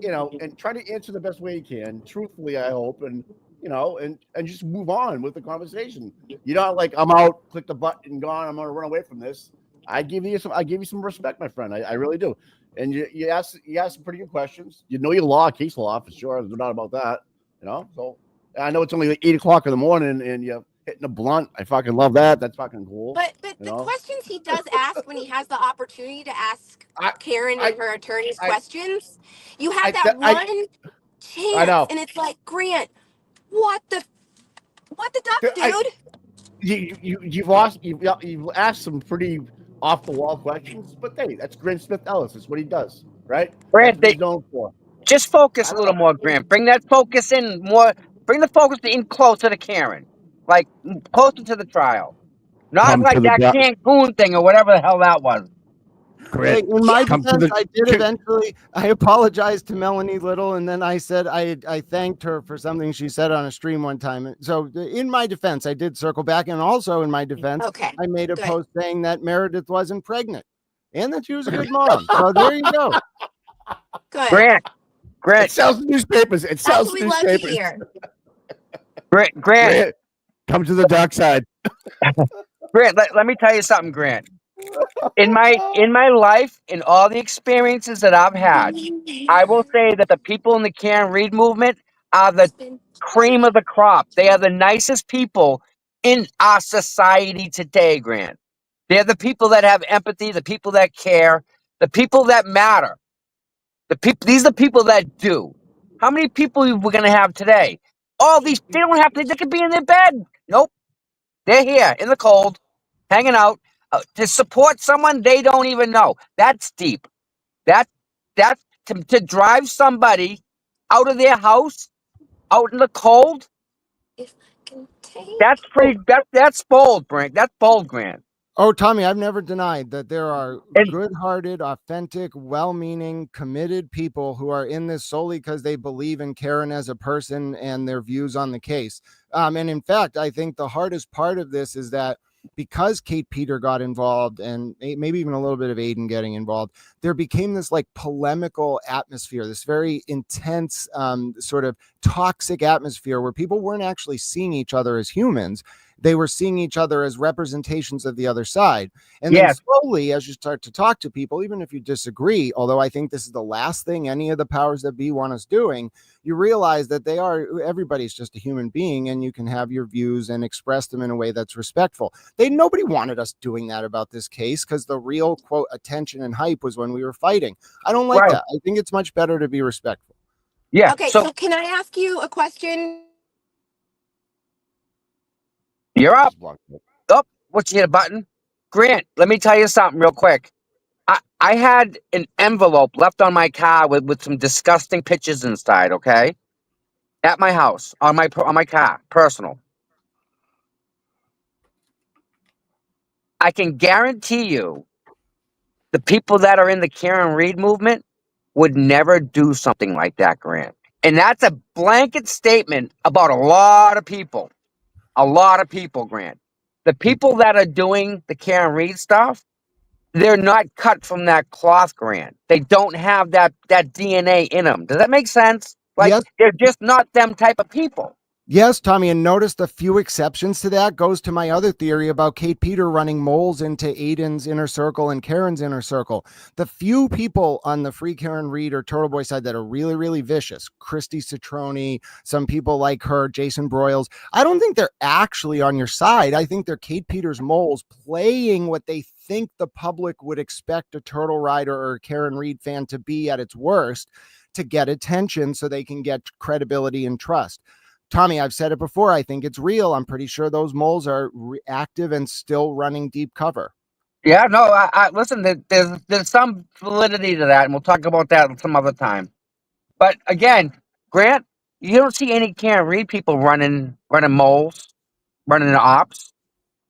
and try to answer the best way you can, truthfully, I hope, and just move on with the conversation. You're not like, I'm out, click the button, and gone. I'm gonna run away from this. I give you some respect, my friend. I really do. And you ask some pretty good questions. You know your law, case law for sure. There's no doubt about that. So I know it's only like 8 o'clock in the morning, and you're hitting a blunt. I fucking love that. That's fucking cool. But the questions he does ask when he has the opportunity to ask Karen and her attorneys questions, you have that one chance, I know. and it's like, Grant, what the duck, dude? You've asked some pretty off the wall questions, but hey, that's Grant Smith Ellis. That's what he does, right? Grant, That's what he's known for. just focus I a don't little know. more, Grant. Bring that focus in more. Bring the focus in closer to Karen. Like, closer to the trial. Not Come to like the that Cancun thing or whatever the hell that was. Hey, Grant. in my Come to defense, the. I did eventually. I apologized to Melanie Little, and then I said I thanked her for something she said on a stream one time. So, in my defense, I did circle back, and also in my defense, Okay, I made a good. post saying that Meredith wasn't pregnant and that she was a good mom. So there you go. Good. Grant. It sells the newspapers. It That's sells what the we love to newspapers. hear. Grant. Grant, come to the dark side. Grant, let me tell you something, Grant. In my life, in all the experiences that I've had, I will say that the people in the Karen Reed movement are the cream of the crop. They are the nicest people in our society today, Grant. They're the people that have empathy, the people that care, the people that matter. These are the people that do. How many people we're gonna have today? All these, they don't have to, they could be in their bed. Nope. They're here in the cold, hanging out to support someone they don't even know. That's deep. That that's to drive somebody out of their house, out in the cold. If I can take. That's pretty. That's bold, Brink. That's bold, Grant. Oh, Tommy, I've never denied that there are And good-hearted, authentic, well-meaning, committed people who are in this solely because they believe in Karen as a person and their views on the case. And in fact, I think the hardest part of this is that because Kate Peter got involved and maybe even a little bit of Aiden getting involved, there became this like polemical atmosphere, this very intense sort of toxic atmosphere where people weren't actually seeing each other as humans. They were seeing each other as representations of the other side. And then slowly, as you start to talk to people, even if you disagree, although I think this is the last thing any of the powers that be want us doing, you realize that everybody's just a human being and you can have your views and express them in a way that's respectful. Nobody wanted us doing that about this case because the real, quote, attention and hype was when we were fighting. I don't like that. I think it's much better to be respectful. Yeah. Okay, so can I ask you a question? You're up. Oh, what's you hit a button? Grant, let me tell you something real quick. I had an envelope left on my car with some disgusting pictures inside, okay? At my house, on my car, personal. I can guarantee you the people that are in the Karen Reed movement would never do something like that, Grant. And that's a blanket statement about a lot of people. A lot of people, Grant. The people that are doing the Karen Reed stuff, they're not cut from that cloth, Grant. They don't have that DNA in them. Does that make sense? Like, Yes. they're just not them type of people. Yes, Tommy, and notice the few exceptions to that goes to my other theory about Kate Peter running moles into Aiden's inner circle and Karen's inner circle. The few people on the Free Karen Reed or Turtle Boy side that are really, really vicious, Christy Citroni, some people like her, Jason Broyles, I don't think they're actually on your side. I think they're Kate Peter's moles playing what they think the public would expect a Turtle Rider or Karen Reed fan to be at its worst to get attention so they can get credibility and trust. Tommy, I've said it before. I think it's real. I'm pretty sure those moles are active and still running deep cover. Yeah, no, I listen, there's some validity to that, and we'll talk about that some other time. But again, Grant, you don't see any Karen Reed people running moles, running ops.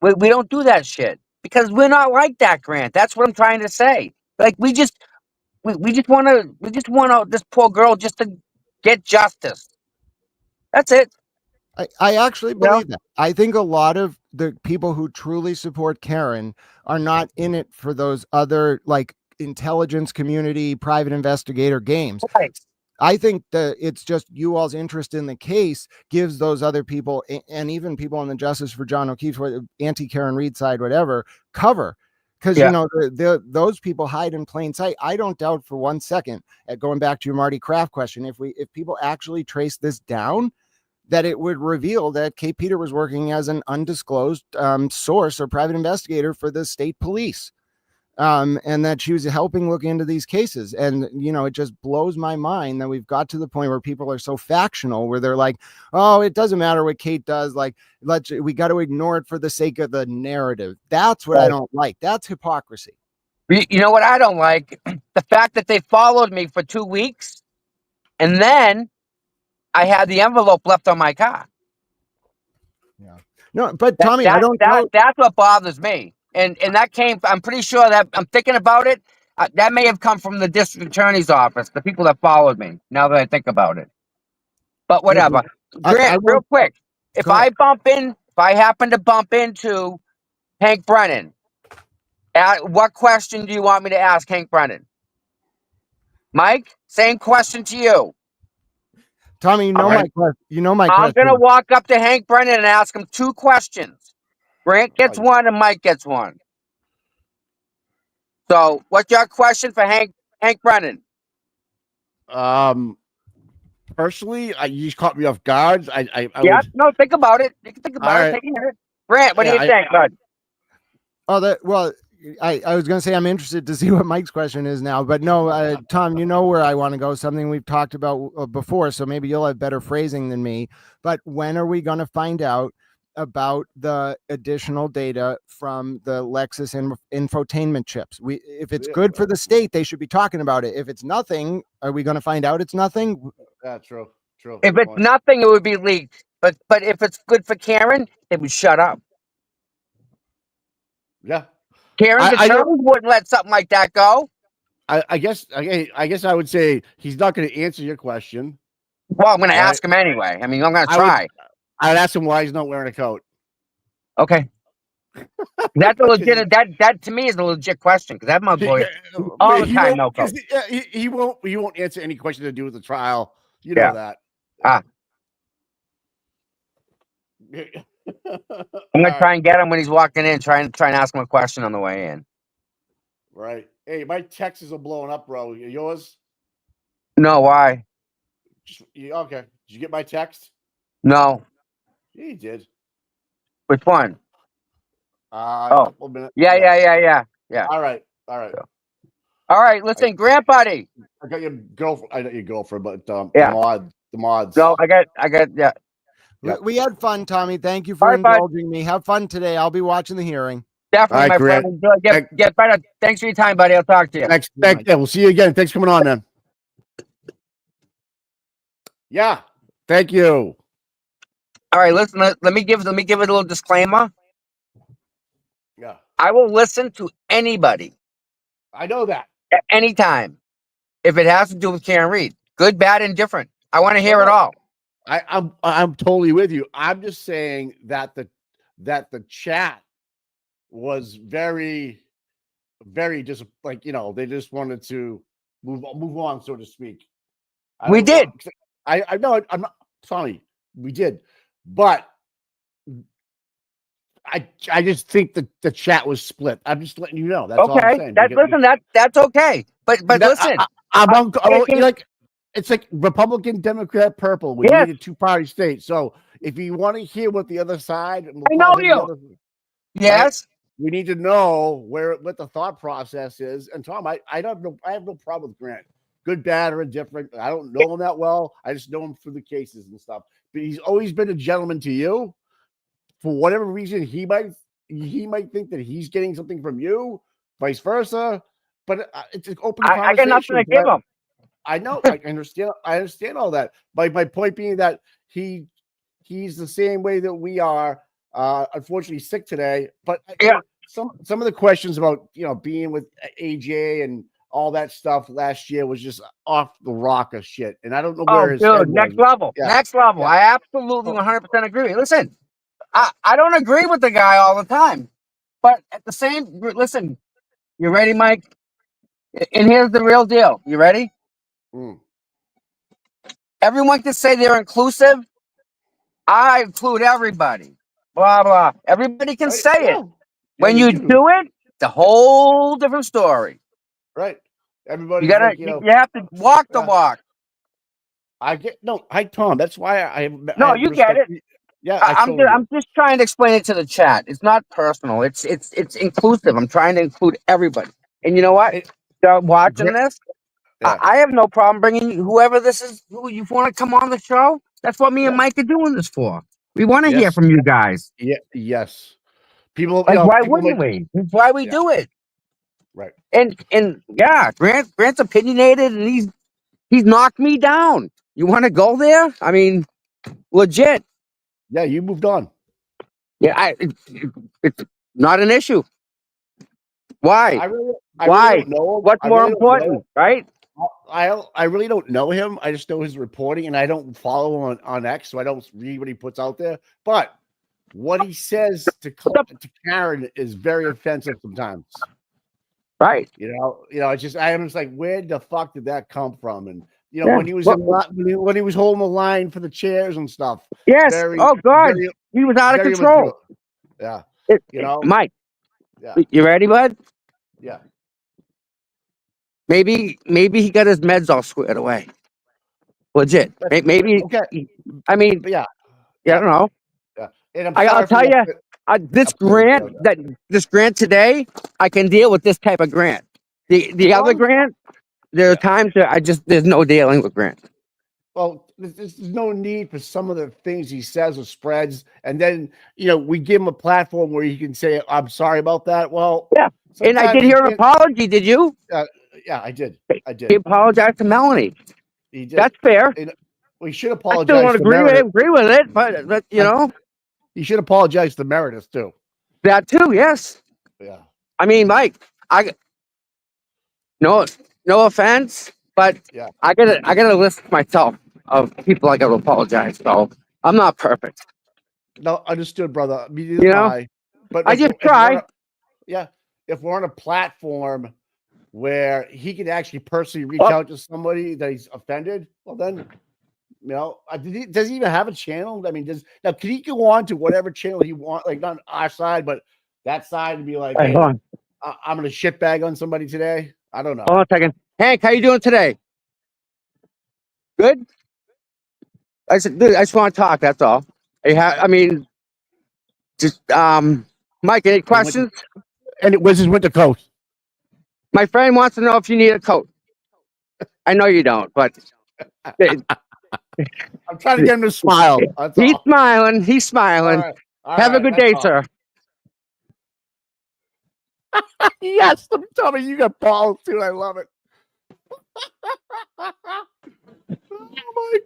We don't do that shit because we're not like that, Grant. That's what I'm trying to say. Like we just want this poor girl just to get justice. That's it. I actually You know? believe that. I think a lot of the people who truly support Karen are not in it for those other like intelligence community, private investigator games. Right. I think that it's just you all's interest in the case gives those other people and even people on the Justice for John O'Keefe, anti-Karen Reed side, whatever, cover. Because, Yeah. you know, those people hide in plain sight. I don't doubt for 1 second, at going back to your Marty Kraft question, if people actually trace this down, that it would reveal that Kate Peter was working as an undisclosed source or private investigator for the state police. And that she was helping look into these cases. And, you know, it just blows my mind that we've got to the point where people are so factional, where they're like, oh, it doesn't matter what Kate does. Like, we got to ignore it for the sake of the narrative. That's what I don't like. That's hypocrisy. You know what I don't like? The fact that they followed me for 2 weeks and then I had the envelope left on my car. Yeah. No, but Tommy, I don't know. That's what bothers me. And that came, I'm pretty sure that I'm thinking about it. That may have come from the district attorney's office, the people that followed me, now that I think about it. But whatever. Grant, real quick, if I happen to bump into Hank Brennan, what question do you want me to ask Hank Brennan? Mike, same question to you. Tommy, my question. I'm going to walk up to Hank Brennan and ask him 2 questions. Grant gets 1 and Mike gets 1. So, what's your question for Hank Brennan? Personally, you just caught me off guard. No, think about it. You can think about it. Take a minute. Grant, what do you think, bud? I was going to say I'm interested to see what Mike's question is now, but no, Tom, you know where I want to go, something we've talked about before, so maybe you'll have better phrasing than me, but when are we going to find out about the additional data from the Lexus infotainment chips? If it's good for the state, they should be talking about it. If it's nothing, are we going to find out it's nothing? Yeah, true. If it's nothing, it would be leaked. But if it's good for Karen, it would shut up. Yeah. Karen's attorney wouldn't let something like that go. I guess I would say he's not going to answer your question. Well, I'm going to ask him anyway. I mean, I'm going to try. I'd ask him why he's not wearing a coat. Okay. That's a legit. That to me is a legit question because that motherfucker all the time no coat. He won't answer any question to do with the trial. You know that. I'm gonna try and get him when he's walking in. Try and ask him a question on the way in. Right. Hey, my texts are blowing up, bro. Yours? No, why? Okay. Did you get my text? No. Yeah, you did. Which one? A couple minutes. Yeah. All right. All right. Listen, Grandbuddy. I got your girlfriend. I got your girlfriend, but the mods. No, I got. Yeah. We had fun, Tommy. Thank you for indulging me. Have fun today. I'll be watching the hearing. Definitely, my friend. Get better. Thanks for your time, buddy. I'll talk to you. Thanks. Yeah, we'll see you again. Thanks for coming on, man. Yeah. Thank you. All right, listen. Let me give it a little disclaimer. Yeah. I will listen to anybody. I know that. At any time. if it has to do with Karen Reed. Good, bad, and different. I want to hear it all. I'm totally with you. I'm just saying that the chat was very, very just like, they just wanted to move on, so to speak. We did. I know I'm not sorry. We did, but I just think that the chat was split. I'm just letting you know. That's all I'm Okay. saying. That's okay. But listen, it's like Republican, Democrat, purple. We yes, need a two-party state. So if you want to hear what the other side, and we'll I call know him the you. other, Yes. we need to know what the thought process is. And Tom, I have no problem with Grant. Good, bad, or indifferent. I don't know him that well. I just know him through the cases and stuff. But he's always been a gentleman to you. For whatever reason, he might think that he's getting something from you, vice versa. But it's an open conversation. I got nothing to give him. I know. I understand. I understand all that. My point being that he's the same way that we are. Unfortunately, sick today. But some of the questions about being with AJ and all that stuff last year was just off the rock of shit. And I don't know where his head was. Next level. Yeah. Next level. Yeah. I absolutely 100% agree. Listen, I don't agree with the guy all the time, but at the same, listen, you ready, Mike? And here's the real deal. You ready? Everyone can say they're inclusive. I include everybody. Blah, blah. Everybody can say it. When you do it, it's a whole different story. Right. Everybody, you have to walk the walk. Hi Tom. That's why I you get it. Yeah, I'm just trying to explain it to the chat. It's not personal. It's inclusive. I'm trying to include everybody. And you know what? Watching this, I have no problem bringing whoever this is. Who you want to come on the show? That's what me and Mike are doing this for. We want to hear from you guys. Yeah. Yes. People. Why wouldn't we? That's why we do it. Right. And yeah, Grant's opinionated, and he's knocked me down. You want to go there? I mean, legit. Yeah, you moved on. Yeah, it's not an issue. Why? Why? Really don't know him. What's more important, right? I really don't know him. I just know his reporting, and I don't follow him on X, so I don't read what he puts out there. But what he says to Karen is very offensive sometimes. Right. It's just I'm just like, where the fuck did that come from? And when he was when he was holding the line for the chairs and stuff. Yes. God, he was out of control. Yeah. Mike. Yeah. You ready, bud? Yeah. Maybe he got his meds all squared away. Legit. Maybe. Okay. I mean, yeah. I don't know. Yeah. And I'll tell you, this grant today, I can deal with this type of grant. The other grant, there are times that there's no dealing with grant. Well, there's no need for some of the things he says or spreads, and then we give him a platform where he can say, "I'm sorry about that." Well, yeah, and I did hear an apology. Did you? Yeah, I did. He apologized to Melanie. He did. That's fair. We should apologize. I still don't agree with it, but you should apologize to Meredith too. That too, yes. Yeah. I mean, Mike, no offense, but I gotta list myself of people I gotta apologize. So I'm not perfect. No, understood, brother. But I just try. If we're on a platform where he can actually personally reach out to somebody that he's offended, well then, does he even have a channel? I mean, can he go on to whatever channel he wants, like not our side, but that side, and be like, hey, I'm gonna shitbag on somebody today? I don't know. Hold on a second. Hank, how you doing today? Good? I said, dude, I just want to talk, that's all. I mean, just Mike, any questions? And it was his winter coat. My friend wants to know if you need a coat. I know you don't, but I'm trying to get him to smile. He's smiling. He's smiling. All Have a good day, sir. Yes, tell me you got balls too. I love it. Oh my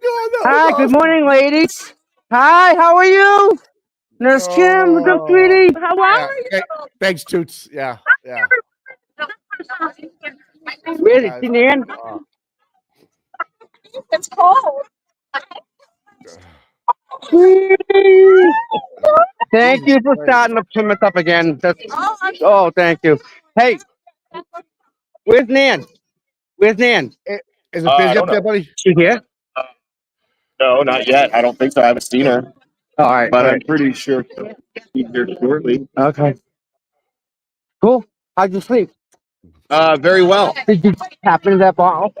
God! Hi, good morning, ladies. Hi, how are you, Nurse Kim? What's up, sweetie? How are you? Thanks, Toots. Yeah. Where's Nan? It's cold. Thank you for starting the Plymouth up again. Oh, thank you. Hey, where's Nan? Where's Nan? Is it busy up there, buddy? She here? No, not yet. I don't think so. I haven't seen her, All right, but all I'm right. pretty sure she'll be here shortly. Okay. Cool. How'd you sleep? Very well. Did you tap into that bottle?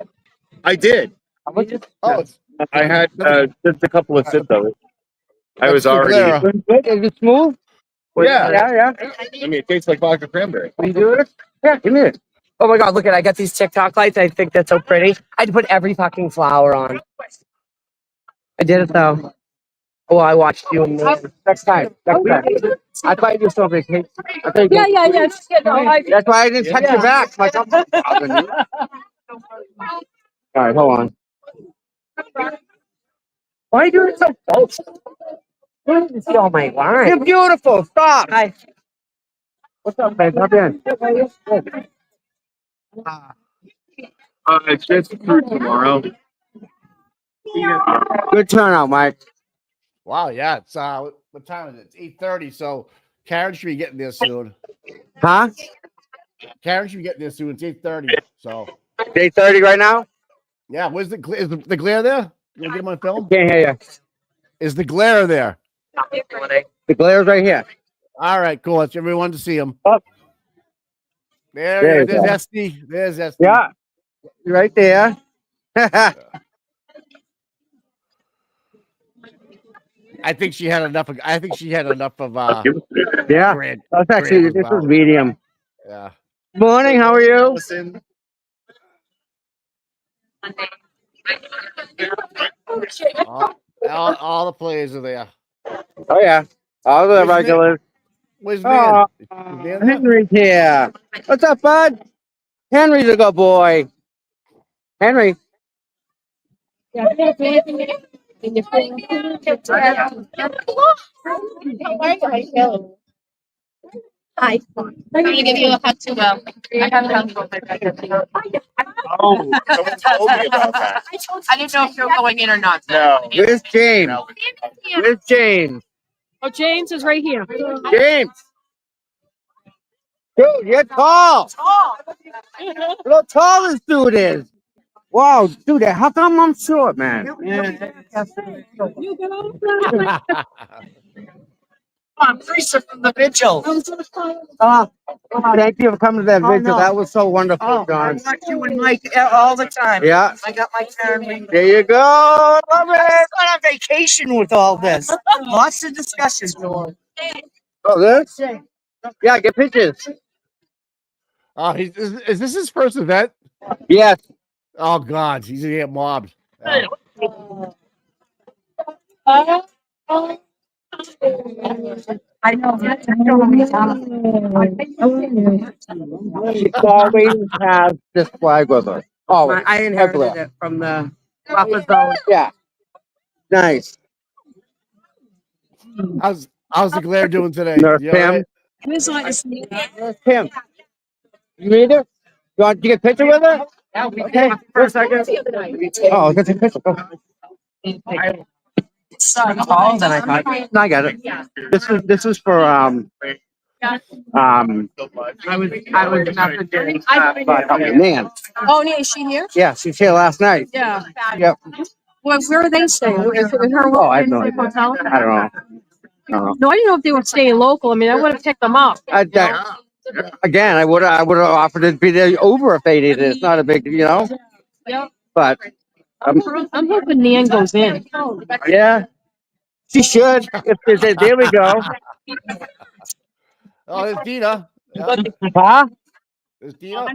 I did. How much? Oh, it's I had just a couple of sips of it. I that's was the already. Glera. Is it smooth? Yeah. Yeah. I mean, it tastes like vodka cranberry. Will you do it? Yeah, give me it. Oh my god, look at I got these TikTok lights. I think that's so pretty. I had to put every fucking flower on. I did it though. Oh, I watched you and me. Next time. Next time. I thought you were still on vacation. Yeah. Just get That's why I didn't touch your back. Like, I'm not bothering you. All right, hold on. Why are you doing it so close? I don't even see all my lines. You're beautiful. Stop. Hi. What's up, man? Come in. It's just for tomorrow. Good turnout, Mike. Wow, yeah. It's what time is it? It's 8:30. So Karen should be getting there soon. Huh? Karen should be getting there soon. It's 8:30. So 8:30 right now? yeah, where's the is the glare there? You want to get him on film? Can't hear you. Is the glare there? The glare's right here. All right, cool. That's everyone to see him. Oh. There's you go. Esty. There's Esty. Yeah. You're right there. I think she had enough of. Yeah. Grant. That's actually, Grant as this well. is medium. Yeah. Morning, how are you? All the players are there. Oh, yeah. All the Where's Nick? regulars. Where's Van? Oh, Is Van there? Henry's here. What's up, bud? Henry's a good boy. Henry. Hi. I'm gonna give you a hug too. I have a hug. Oh, someone told me about that. I didn't know if you were going in or not. No. Where's James? Where's James? Oh, James is right here. James. Dude, you're tall. Look how tall this dude is. Wow, dude, how come I'm short, man? I'm Teresa from the Vigil. Thank you for coming to that vigil. no. That was so wonderful, John. I watch you and Mike all the time. Yeah. I got my Karen Reed. There you go. Love it. I'm on vacation with all this. Lots of discussions going. Oh, this? Yeah, get pictures. Oh, is this his first event? Yes. Oh God, he's gonna get mobbed. Yeah. I know. She always has this flag with her. Always. I inherited Everywhere. it from the buffer zone. Yeah. Nice. How's the glare doing today? Nurse You all Pam. right? Nurse Pam. You need her? You want to get a picture with her? Okay. For a second. Oh, get a picture. Go. It's taller than I thought. No, I got it. This is for I was messaging. man. Oh, yeah, is she here? Yeah, she was here last night. Yeah. Yep. Well, where are they staying? Is it her Oh, I have no same idea. hotel? I don't know. No, I didn't know if they were staying local. I mean, I would have picked them up. Again, I would have offered to be there over if they needed it. It's not a big, Yep. But I'm hoping Nan goes in. yeah, she should. There we go. Oh, there's Dina. Yeah. Huh? There's Dina.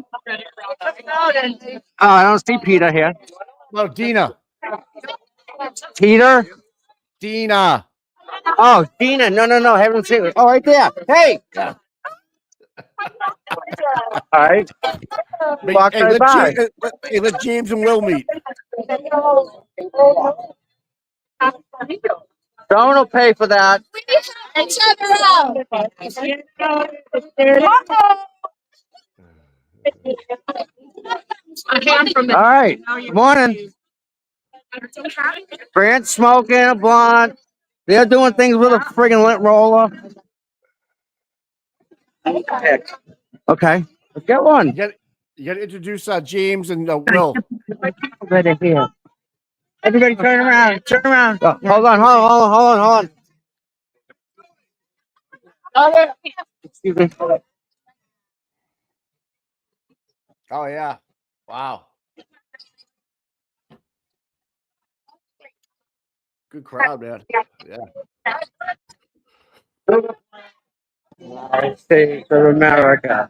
Oh, I don't see Peter here. No, Dina. Peter? Dina. Oh, Dina. No. Haven't seen her. Oh, right there. Hey. All right. Walk Hey, right by. let James and Will meet. Someone will pay for that. Each other out. All right. Good morning. Grant's smoking a blunt. They're doing things with a friggin' lint roller. Okay, let's get one. You got to introduce James and Will. Right here. Everybody turn around. Turn around. Oh, hold on. Excuse me. Oh yeah, wow, good crowd, man. Yeah. United States of America,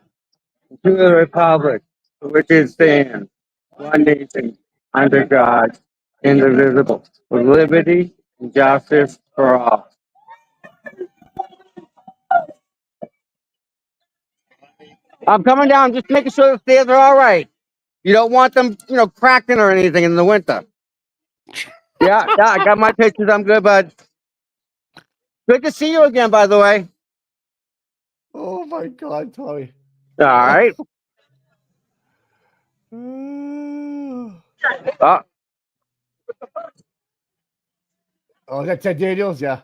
to the republic, for which it stands, one nation, under God, indivisible, with liberty and justice for all. I'm coming down, just making sure the stairs are all right. You don't want them, cracking or anything in the winter. Yeah, I got my pictures. I'm good, bud. Good to see you again, by the way. Oh my God, Tommy. All right. Oh, Oh, is that Ted Daniels? Yeah.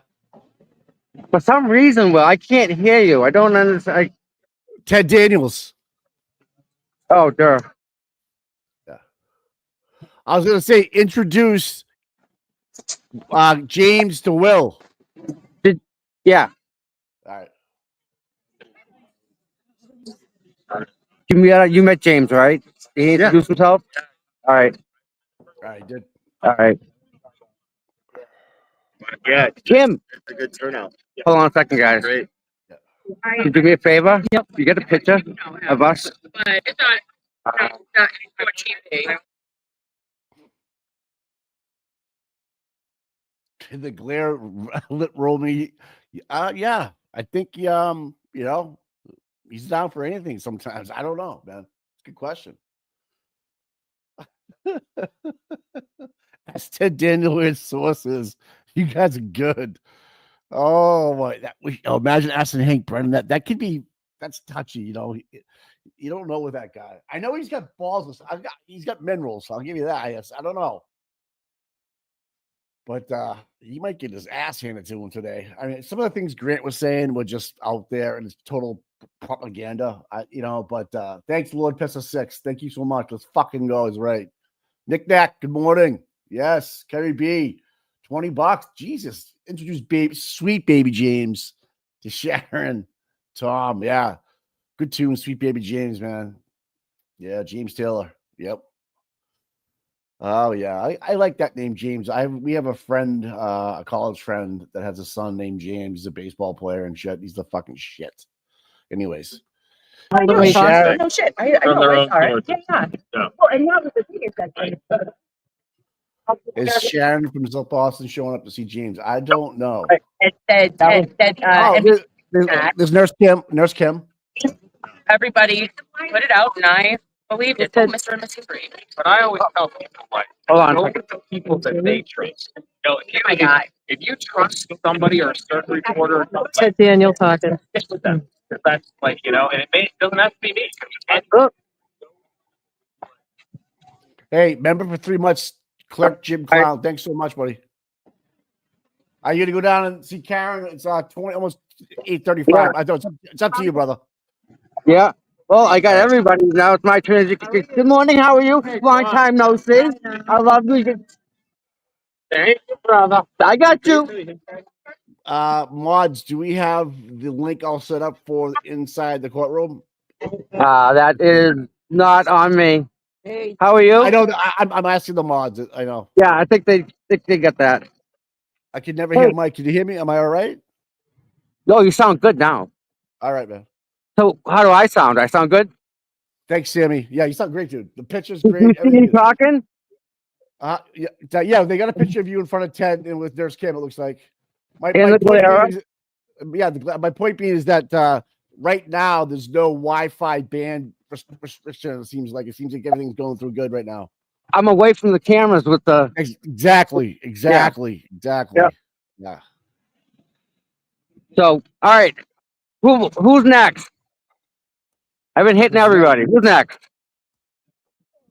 for some reason, Will, I can't hear you. I don't understand. Ted Daniels. Oh, duh. Yeah. I was gonna say introduce James to Will. Yeah. All right. You met James, right? He introduced himself? All right. All right, did. All right. Yeah, Kim, it's a good turnout. hold on a second, guys. Great. Can you do me a favor? Yep. You get a picture of us? The glare lit roll me. Yeah, I think he's down for anything sometimes. I don't know, man. It's a good question. That's Ted Daniels sources. You guys are good. Oh my! Imagine asking Hank Brennan that could be. That's touchy. You don't know with that guy. I know he's got balls. He's got minerals. So I'll give you that. I don't know. But he might get his ass handed to him today. I mean, some of the things Grant was saying were just out there and it's total propaganda. But thanks, Lord Pessa 6. Thank you so much. Let's fucking go. Is right. Nick Nack, good morning. Yes, Kerry B, $20. Jesus. Introduce sweet baby James to Sharon. Tom, yeah. Good tune, sweet baby James, man. Yeah, James Taylor. Yep. Oh yeah, I like that name, James. We have a friend, a college friend that has a son named James. He's a baseball player and shit. He's the fucking shit. Anyways, Sharon. No shit. I know. Their Sorry. own Yeah. Yeah. Well, and now with the thing is that is Sharon from South Boston showing up to see James? I don't know. it said There's Nurse Kim. Nurse Kim. everybody put it out, and I believed it. Mr. and Mrs. Green. But I always tell people, like, Hold on. go with the people that they trust. If you trust somebody or a certain reporter or something, Ted Daniel talking. stick with them. 'Cause that's like, and it doesn't have to be me. Hey, member for 3 months, Clerk Jim Clown. Thanks so much, buddy. Are you gonna go down and see Karen? It's 20, almost 8:35. I thought it's up to you, brother. Yeah. Well, I got everybody now. It's my turn. Good morning. How are you? Long time no see. I love you. Thank you, brother. I got you. Mods, do we have the link all set up for inside the courtroom? That is not on me. How are you? I know. I'm asking the mods. I know. Yeah, I think they got that. I can never hear Mike. Can you hear me? Am I all right? No, you sound good now. All right, man. So how do I sound? I sound good? Thanks, Sammy. Yeah, you sound great, dude. The picture's You great. see me talking? Yeah, they got a picture of you in front of Ted and with Nurse Kim, it looks like. My point being is that right now there's no Wi-Fi ban restriction. It seems like everything's going through good right now. I'm away from the cameras with the exactly. Yeah. So all right. Who's next? I've been hitting everybody. Who's next?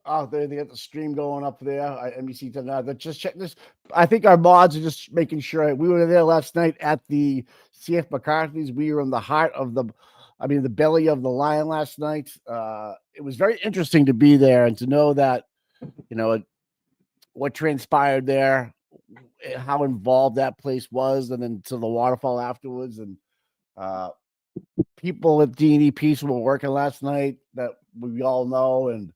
out there. They got the stream going up there. NBC tonight. But just check this. I think our mods are just making sure. We were there last night at the CF McCarthy's. We were in the heart of the belly of the lion last night. It was very interesting to be there and to know that, what transpired there, how involved that place was, and then to the waterfall afterwards. And people at D&E Peace were working last night that we all know, and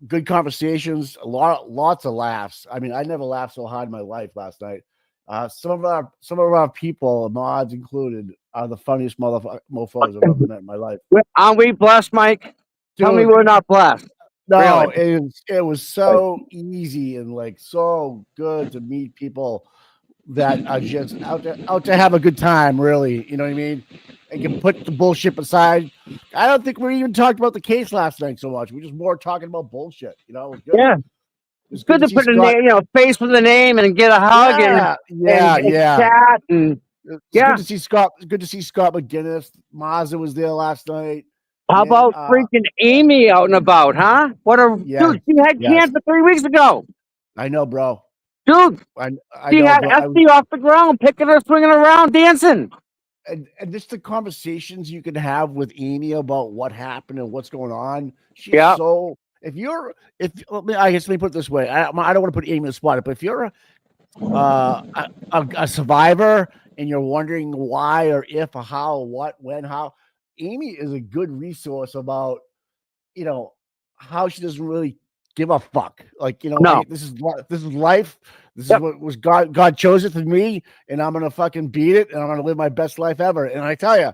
good conversations, lots of laughs. I mean, I never laughed so hard in my life last night. Some of our people, mods included, are the funniest mofos I've ever met in my life. Aren't we blessed, Mike? Tell me Dude, we're not blessed. no, Really? it was so easy and like so good to meet people that are just out to have a good time, really. You know what I mean? And can put the bullshit aside. I don't think we even talked about the case last night so much. We just more talking about bullshit. It was good. Yeah. It's Good to see put a Scott. name, face with a name and get a hug and Yeah. chat and It's good to see Scott. Good to see Scott McGinnis. Mazda was there last night. how about freaking Amy out and about, huh? Dude, she had cancer 3 weeks ago. I know, bro. Dude, I she know, had bro. Esty off the ground, picking her, swinging around, dancing. And just the conversations you can have with Amy about what happened and what's going on. She's so. I guess let me put it this way. I don't want to put Amy in the spot, but if you're a survivor and you're wondering why or if or how or what, when, how, Amy is a good resource about, how she doesn't really give a fuck. Like, No. this is life. This is what was God chose it for me, and I'm gonna fucking beat it, and I'm gonna live my best life ever. And I tell you,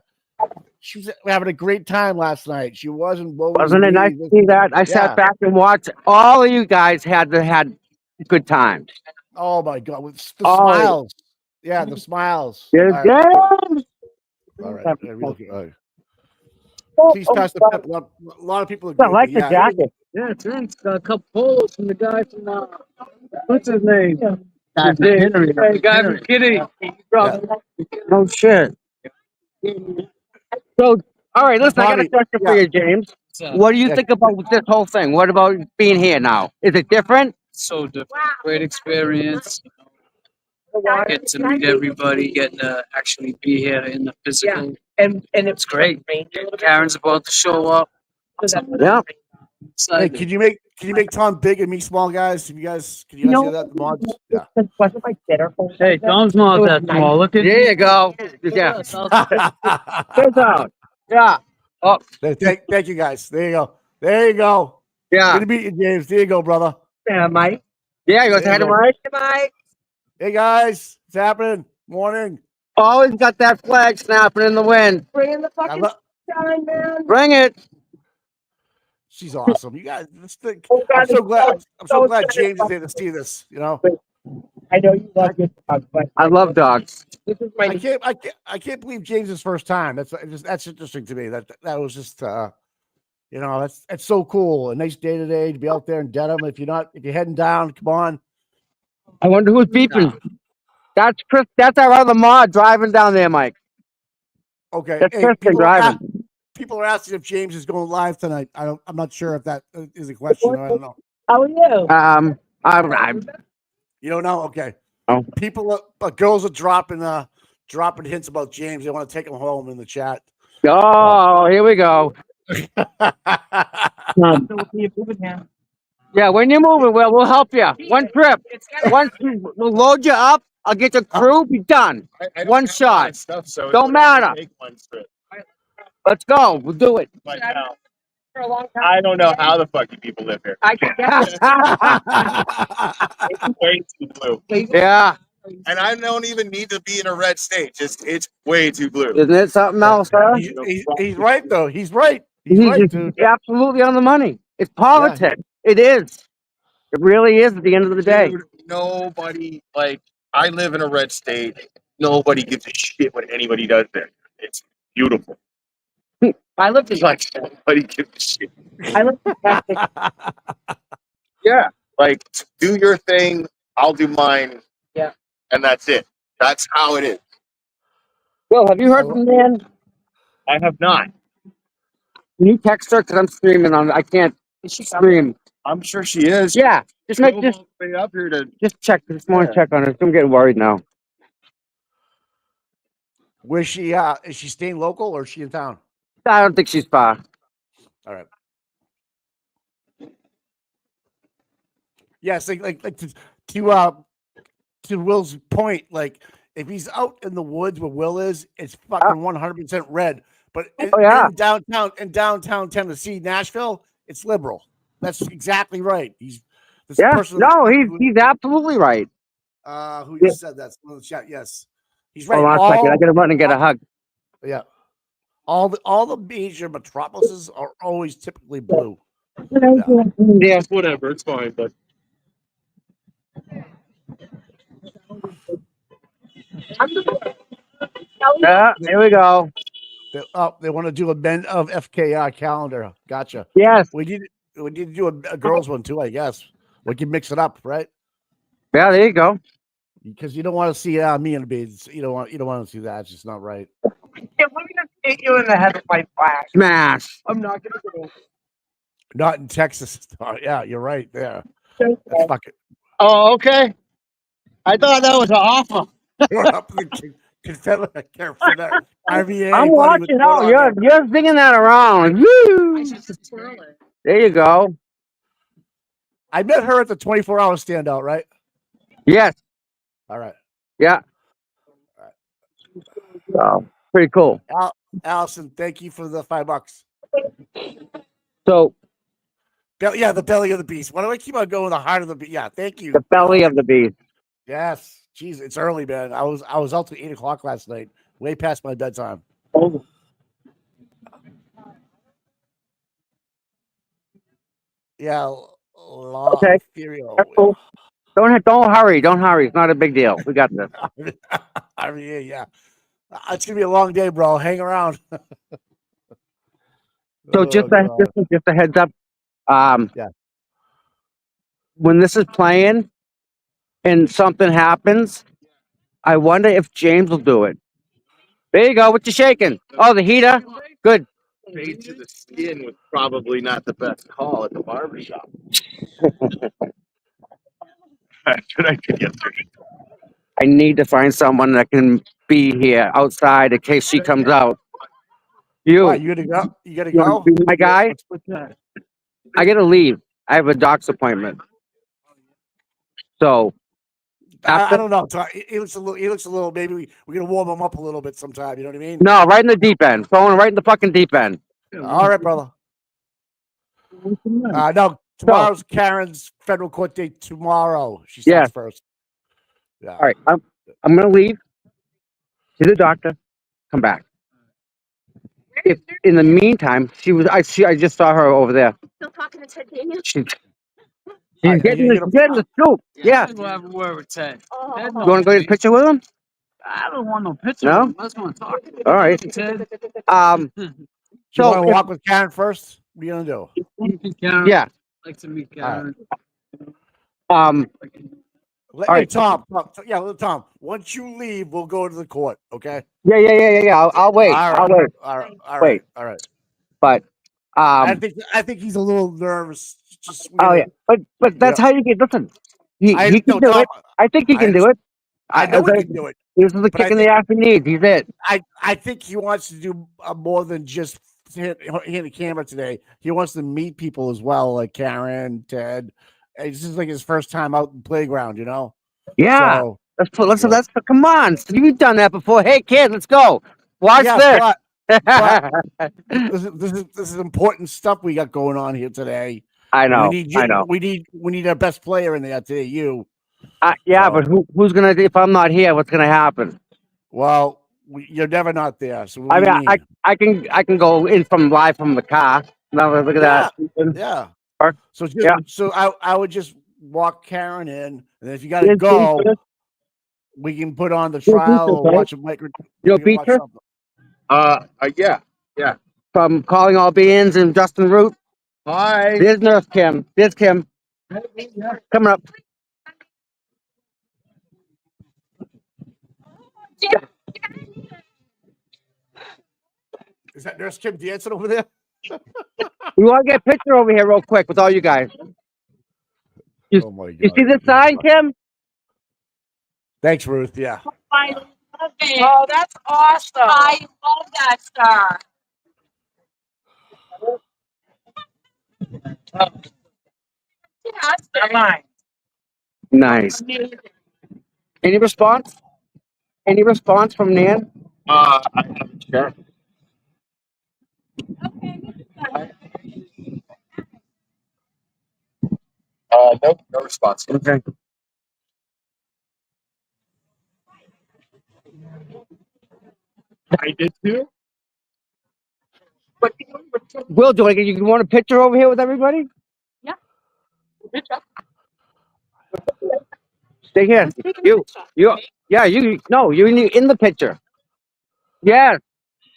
she was having a great time last night. She wasn't. Wasn't it nice to see that? I sat back and watched. All of you guys had good times. Oh my God, with the smiles. Yeah, the smiles. All right. Please pass the pep. A lot of people I like the jacket. Yeah, it's got a couple polos from the guy from what's his name? Hey, guy from Kitty. Oh shit. So, all right, listen, I got a question for you, James. What do you think about this whole thing? What about being here now? Is it different? So different. Great experience. Get to meet everybody, getting to actually be here in the physical. And it's great. Karen's about to show up. Yeah. Hey, can you make Tom big and me small, guys? Can you guys hear that? The mods? Yeah. Hey, Tom's not that small. Look at There you go. Yeah. Cheers out. Yeah. Oh, Thank you, guys. There you go. yeah. Good to meet you, James. There you go, brother. Yeah, Mike. Yeah, you go say hi to Mike. Mike. Hey, guys. What's happening? Morning. Always got that flag snapping in the wind. Bring in the fucking shine, man. Bring it. She's awesome. You guys, I'm so glad. I'm so glad James is there to see this. I know you love your dog, but I love dogs. this is my I can't believe James's first time. That's interesting to me. That was just that's so cool. A nice day today to be out there in Dedham. If you're heading down, come on. I wonder who's beeping. That's Chris. That's our other mod driving down there, Mike. Okay. That's Kristen driving. People are asking if James is going live tonight. I'm not sure if that is a question. I don't know. How are you? I'm You don't know? Okay. Oh. Girls are dropping hints about James. They want to take him home in the chat. Oh, here we go. Yeah, when you're moving, we'll help you. One trip. We'll load you up. I'll get the crew. Be done. One shot. Don't matter. Let's go. We'll do it. I don't know how the fuck you people live here. It's way too blue. Yeah. And I don't even need to be in a red state. It's way too blue. Isn't it something else, huh? He's right, though. He's right. He's right, dude. absolutely on the money. It's politics. Yeah. It is. It really is at the end of the day. Dude, nobody, I live in a red state. Nobody gives a shit what anybody does there. It's beautiful. I lived in Nobody gives a shit. I lived in Yeah. Do your thing. I'll do mine. Yeah. And that's it. That's how it is. Well, have you heard from Nan? I have not. Can you text her? Because I'm streaming on. I can't She screamed. I'm sure she is. Yeah, just make Drove all the way up here to. just check. Just want to check on her. I'm getting worried now. Where's she? Is she staying local or is she in town? I don't think she's far. All right. Yes, like to Will's point, like if he's out in the woods where Will is, it's fucking 100% red. But Oh yeah, in downtown Tennessee, Nashville, it's liberal. That's exactly right. He's this yeah. person. No, he's absolutely right. Who Yeah. just said that? Someone in the chat. Yes, he's right. Hold on a second. I gotta run and get a hug. Yeah, all the major metropolises are always typically blue. Yeah. Whatever, it's fine. But Yeah. Here we go. They want to do a men of FKR calendar. Gotcha. Yes. We need to do a girls one too. I guess we can mix it up, right? Yeah. There you go. Because you don't want to see me in the beads. You don't want to see that. It's just not right. Yeah, we're gonna hit you in the head with my flash. Smash. I'm not gonna go. Not in Texas. Oh, yeah, you're right there. That's fucking. Oh, okay. I thought that was an offer. We're up in the Confederate. RVA. I'm buddy, watching. what's Oh, going on there? you're singing that around. Woo! There you go. I met her at the 24-hour standout, right? Yes. All right. Yeah. Oh, pretty cool. Allison, thank you for the $5. So Yeah, the belly of the beast. Why do I keep on going the heart of the beast? Yeah, thank you. the belly of the beast. Yes. Jeez, it's early, man. I was out till 8:00 last night, way past my bedtime. Oh. Yeah. Okay. That's cool. Don't hurry. Don't hurry. It's not a big deal. We got this. RVA, yeah. It's gonna be a long day, bro. Hang around. So just a heads up. Yeah. When this is playing and something happens, I wonder if James will do it. There you go. What you shaking? Oh, the heater. Good. fade to the skin was probably not the best call at the barbershop. Should I get yesterday? I need to find someone that can be here outside in case she comes out. Why, you gotta go? You gotta You go? want to be my guy? What's that? I gotta leave. I have a doc's appointment. So I don't know. He looks a little. Maybe we're gonna warm him up a little bit sometime. You know what I mean? no, right in the deep end. Throwing right in the fucking deep end. All right, brother. No, tomorrow's Karen's federal court date. Tomorrow, she starts first. Yeah. All right. I'm gonna leave. See the doctor. Come back. If in the meantime, I just saw her over there. Still talking to Ted Daniels? She's Right, getting the scoop. Yeah. We'll have a word with Ted. Ted You want to go get a picture with him? I don't want no picture. No? I just want to talk. All right. Ted. You want to So walk with Karen first? What are you gonna do? Karen. yeah. Like to meet Karen. Hey, right. Tom. Tom. Once you leave, we'll go to the court. Okay. Yeah. I'll wait. I'll wait. All Wait. right. But I think he's a little nervous. Just oh yeah. But that's how you get. Listen, he can do it. I think he can do it. I know he can do it. This is the kick in the ass he needs. He's it. I think he wants to do more than just hit the camera today. He wants to meet people as well, like Karen, Ted. This is like his first time out in the playground, you know? Yeah. So, Let's come on. You've done that before. Hey kid, let's go. Watch this. But this is important stuff we got going on here today. I know. I know. We need our best player in there today. You. Yeah, but who's gonna? If I'm not here, what's gonna happen? Well, you're never not there. So I mean, I can go in live from the car. Now look at that. Yeah. Or, so I would just walk Karen in, and if you got to go, we can put on the trial or watch a micro. You'll beat her. Yeah. From Calling All Beings and Justin Root. Hi. There's Nurse Kim. There's Kim. Coming up. Is that Nurse Kim dancing over there? We want to get a picture over here real quick with all you guys. Oh my God. You see the sign, Kim? Thanks, Ruth. Yeah. I love it. Oh, that's awesome. I love that star. Yes, they're mine. Nice. Amazing. Any response? Any response from Nan? I haven't sure. Nope, no response. Okay. I did too. Will, you want a picture over here with everybody? Yeah. Stay here. Yeah, you're in the picture. Yes,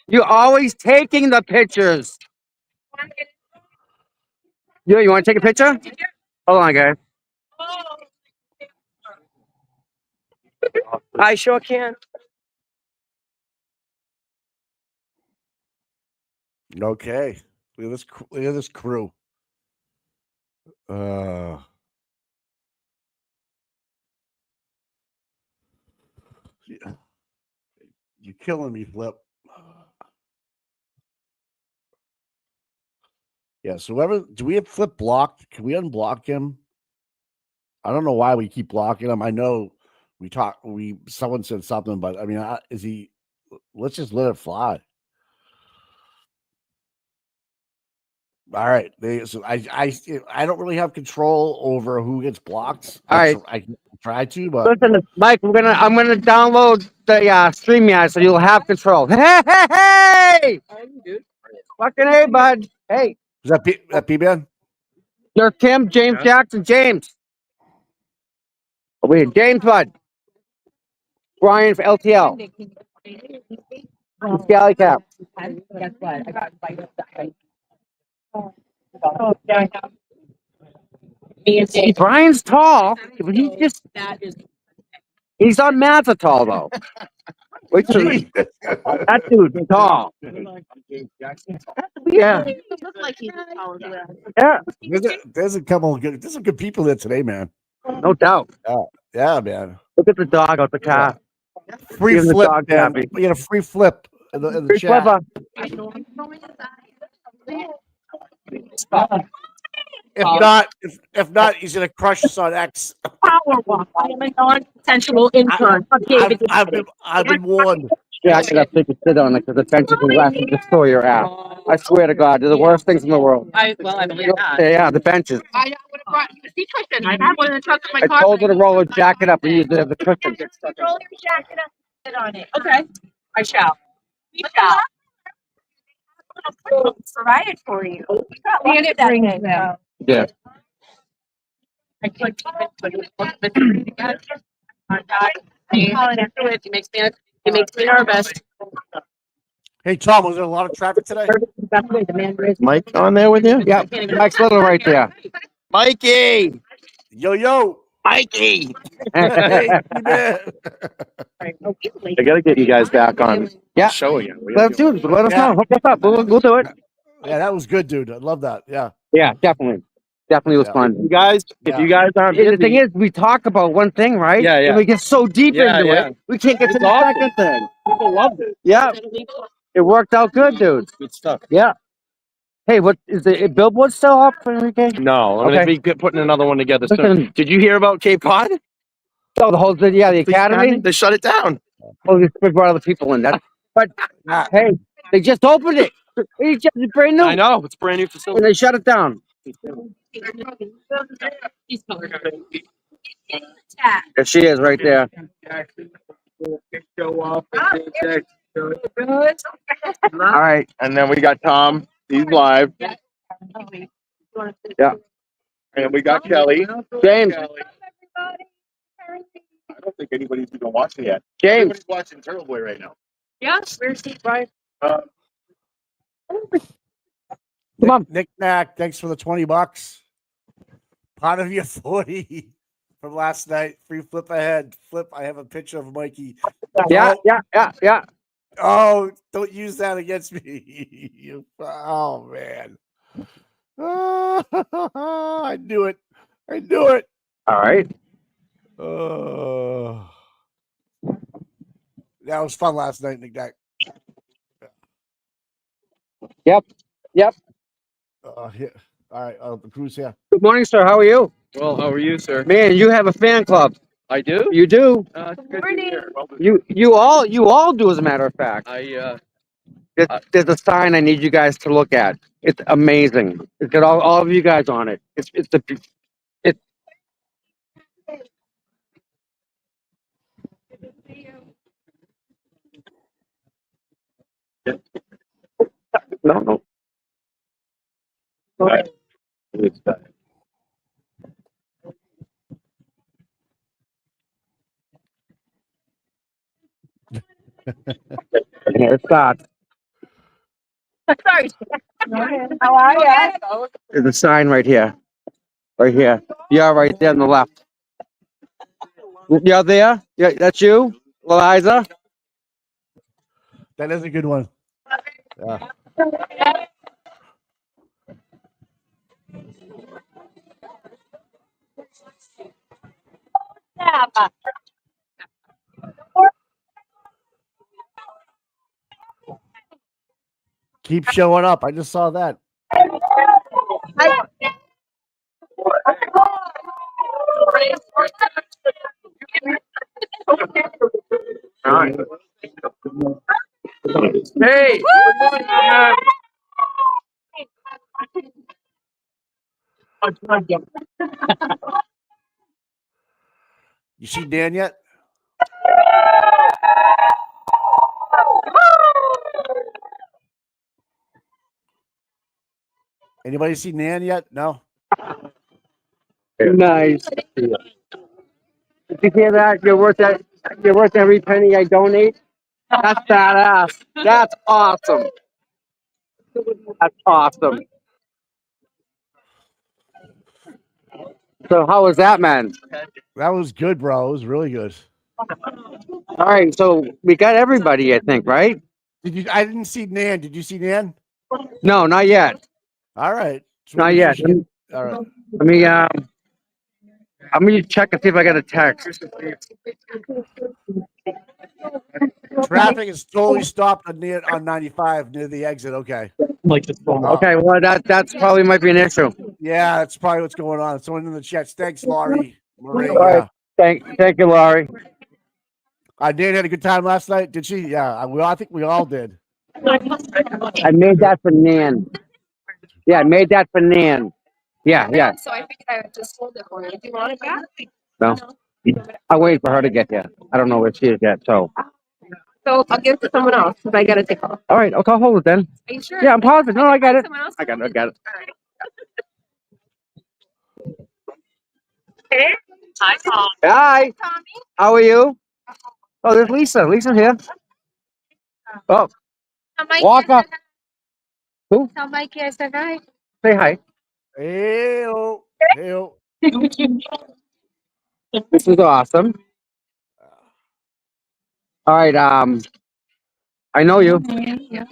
you're always taking the pictures. You want to take a picture? Hold on, guys. I sure can. Okay. Look at this crew. Yeah. You're killing me, Flip. Yeah. So whoever, do we have Flip blocked? Can we unblock him? I don't know why we keep blocking him. I know someone said something, but I mean, is he? Let's just let it fly. All right. So I don't really have control over who gets blocked. All right. I try to, but Listen, Mike, I'm gonna download the StreamYard so you'll have control. Hey! Fucking hey, bud. Hey, is that P-Man? you're Kim, James Jackson, James. Wait, James, bud. Brian for LTL. Scally Cap. Guess what? I got invited. See, Brian's tall, but That is he's not massive tall though. Wait till that dude's tall. Yeah. He looked like he was taller than Yeah, There's some good people there today, man. no doubt. Yeah, man. Look at the dog out the car. Free Give the flip, dog man. happy. We get a free flip in the Free chat. flipper. If not, he's gonna crush us on X. power walk. I am a non-consensual intern of David. I've been warned. Jack it up so you can sit on it because the benches will laugh and destroy your ass. I swear to God, they're the worst things in the world. I believe that. Yeah, the benches. I would have brought you a seat cushion. I have one in the trunk of my I car. told her to roll her jacket up and use it as a cushion. Roll your jacket up and sit on it. Okay, I shall. We shall. Provided for you. And it brings them. Yeah. I clicked it together. It makes me nervous. Hey Tom, was there a lot of traffic today? Mike on there with you? Yeah, Mike's little right there. Mikey! Yo. Mikey! Hey, man. I gotta get you guys back on Yeah. show again. Let us know. Hook us up. We'll do it. Yeah, that was good, dude. I love that. Yeah. Yeah, definitely. Definitely was Yeah. fun. You guys, if you guys aren't The thing busy, is, we talk about one thing, right? Yeah, yeah. And we get so deep Yeah, into yeah. it, we can't get to it's the awesome. second thing. People loved it. Yeah, it worked out good, dude. Good stuff. Yeah. Hey, what is the billboard still up, Enrique? No, I'm Okay. gonna be putting another one together soon. Listen. Did you hear about Cape Cod? Oh, the academy. They shut it down. Oh, they brought other people in that. But hey, they just opened it. It's just brand new. I know, it's a brand new facility. And they shut it down. There she is, right there. All right. And then we got Tom, he's live. Yeah. And we got Kelly. James. I don't think anybody's even watching yet. James. Everybody's watching Turtle Boy right now. Yes, where's Steve Brian? Come on. Nick Knack, thanks for the $20. Part of your 40 from last night. Free flip ahead. Flip. I have a picture of Mikey. Yeah. Oh, don't use that against me. Oh man. I knew it. I knew it. All right. That was fun last night, Nick. That. Yep. Yeah. All right. The crew's here. Good morning, sir. How are you? Well, how are you, sir? Man, you have a fan club. I do. You do. Good to hear. Well, You all do, as a matter of fact. There's a sign I need you guys to look at. It's amazing. It's got all of you guys on it. It's no. Here it starts. Sorry. How are you? There's a sign right here. Right here. Yeah, right there on the left. You're there? Yeah, that's you, Eliza? That is a good one. Yeah. Keep showing up. I just saw that. Hey! You see Dan yet? Anybody see Nan yet? No. Nice. Did you hear that? You're worth that. You're worth every penny I donate. That's badass. That's awesome. That's awesome. So how was that, man? That was good, bro. It was really good. All right, so we got everybody, I think, right? Did you? I didn't see Nan. Did you see Nan? No, not yet. All right. So Not yet. All right. Let me I'm gonna check and see if I got a text. Traffic is totally stopped on 95 near the exit. Okay. Okay, well that's probably might be an issue. Yeah, that's probably what's going on. Someone in the chat. Thanks, Laurie. Marie. All right. Thank you, Laurie. Dan had a good time last night. Did she? Yeah. I think we all did. I made that for Nan. Yeah, I made that for Nan. Yeah. So I figured I would just hold it for you. Do you want it back? No. I'm waiting for her to get here. I don't know where she is yet, so. So I'll give it to someone else because I got to take off. All right, okay, I'll hold it then. Are you sure? Yeah, I'm positive. No, I got it. Someone else? I got it. Hey. Hi, Tom. Hi. Tommy. How are you? Oh, there's Lisa. Lisa's here. Oh, Tell Mike Walker. Who? Tell Mike I said hi. Say hi. Hey-o. Hey-o. This is awesome. All right, I know you. Yeah.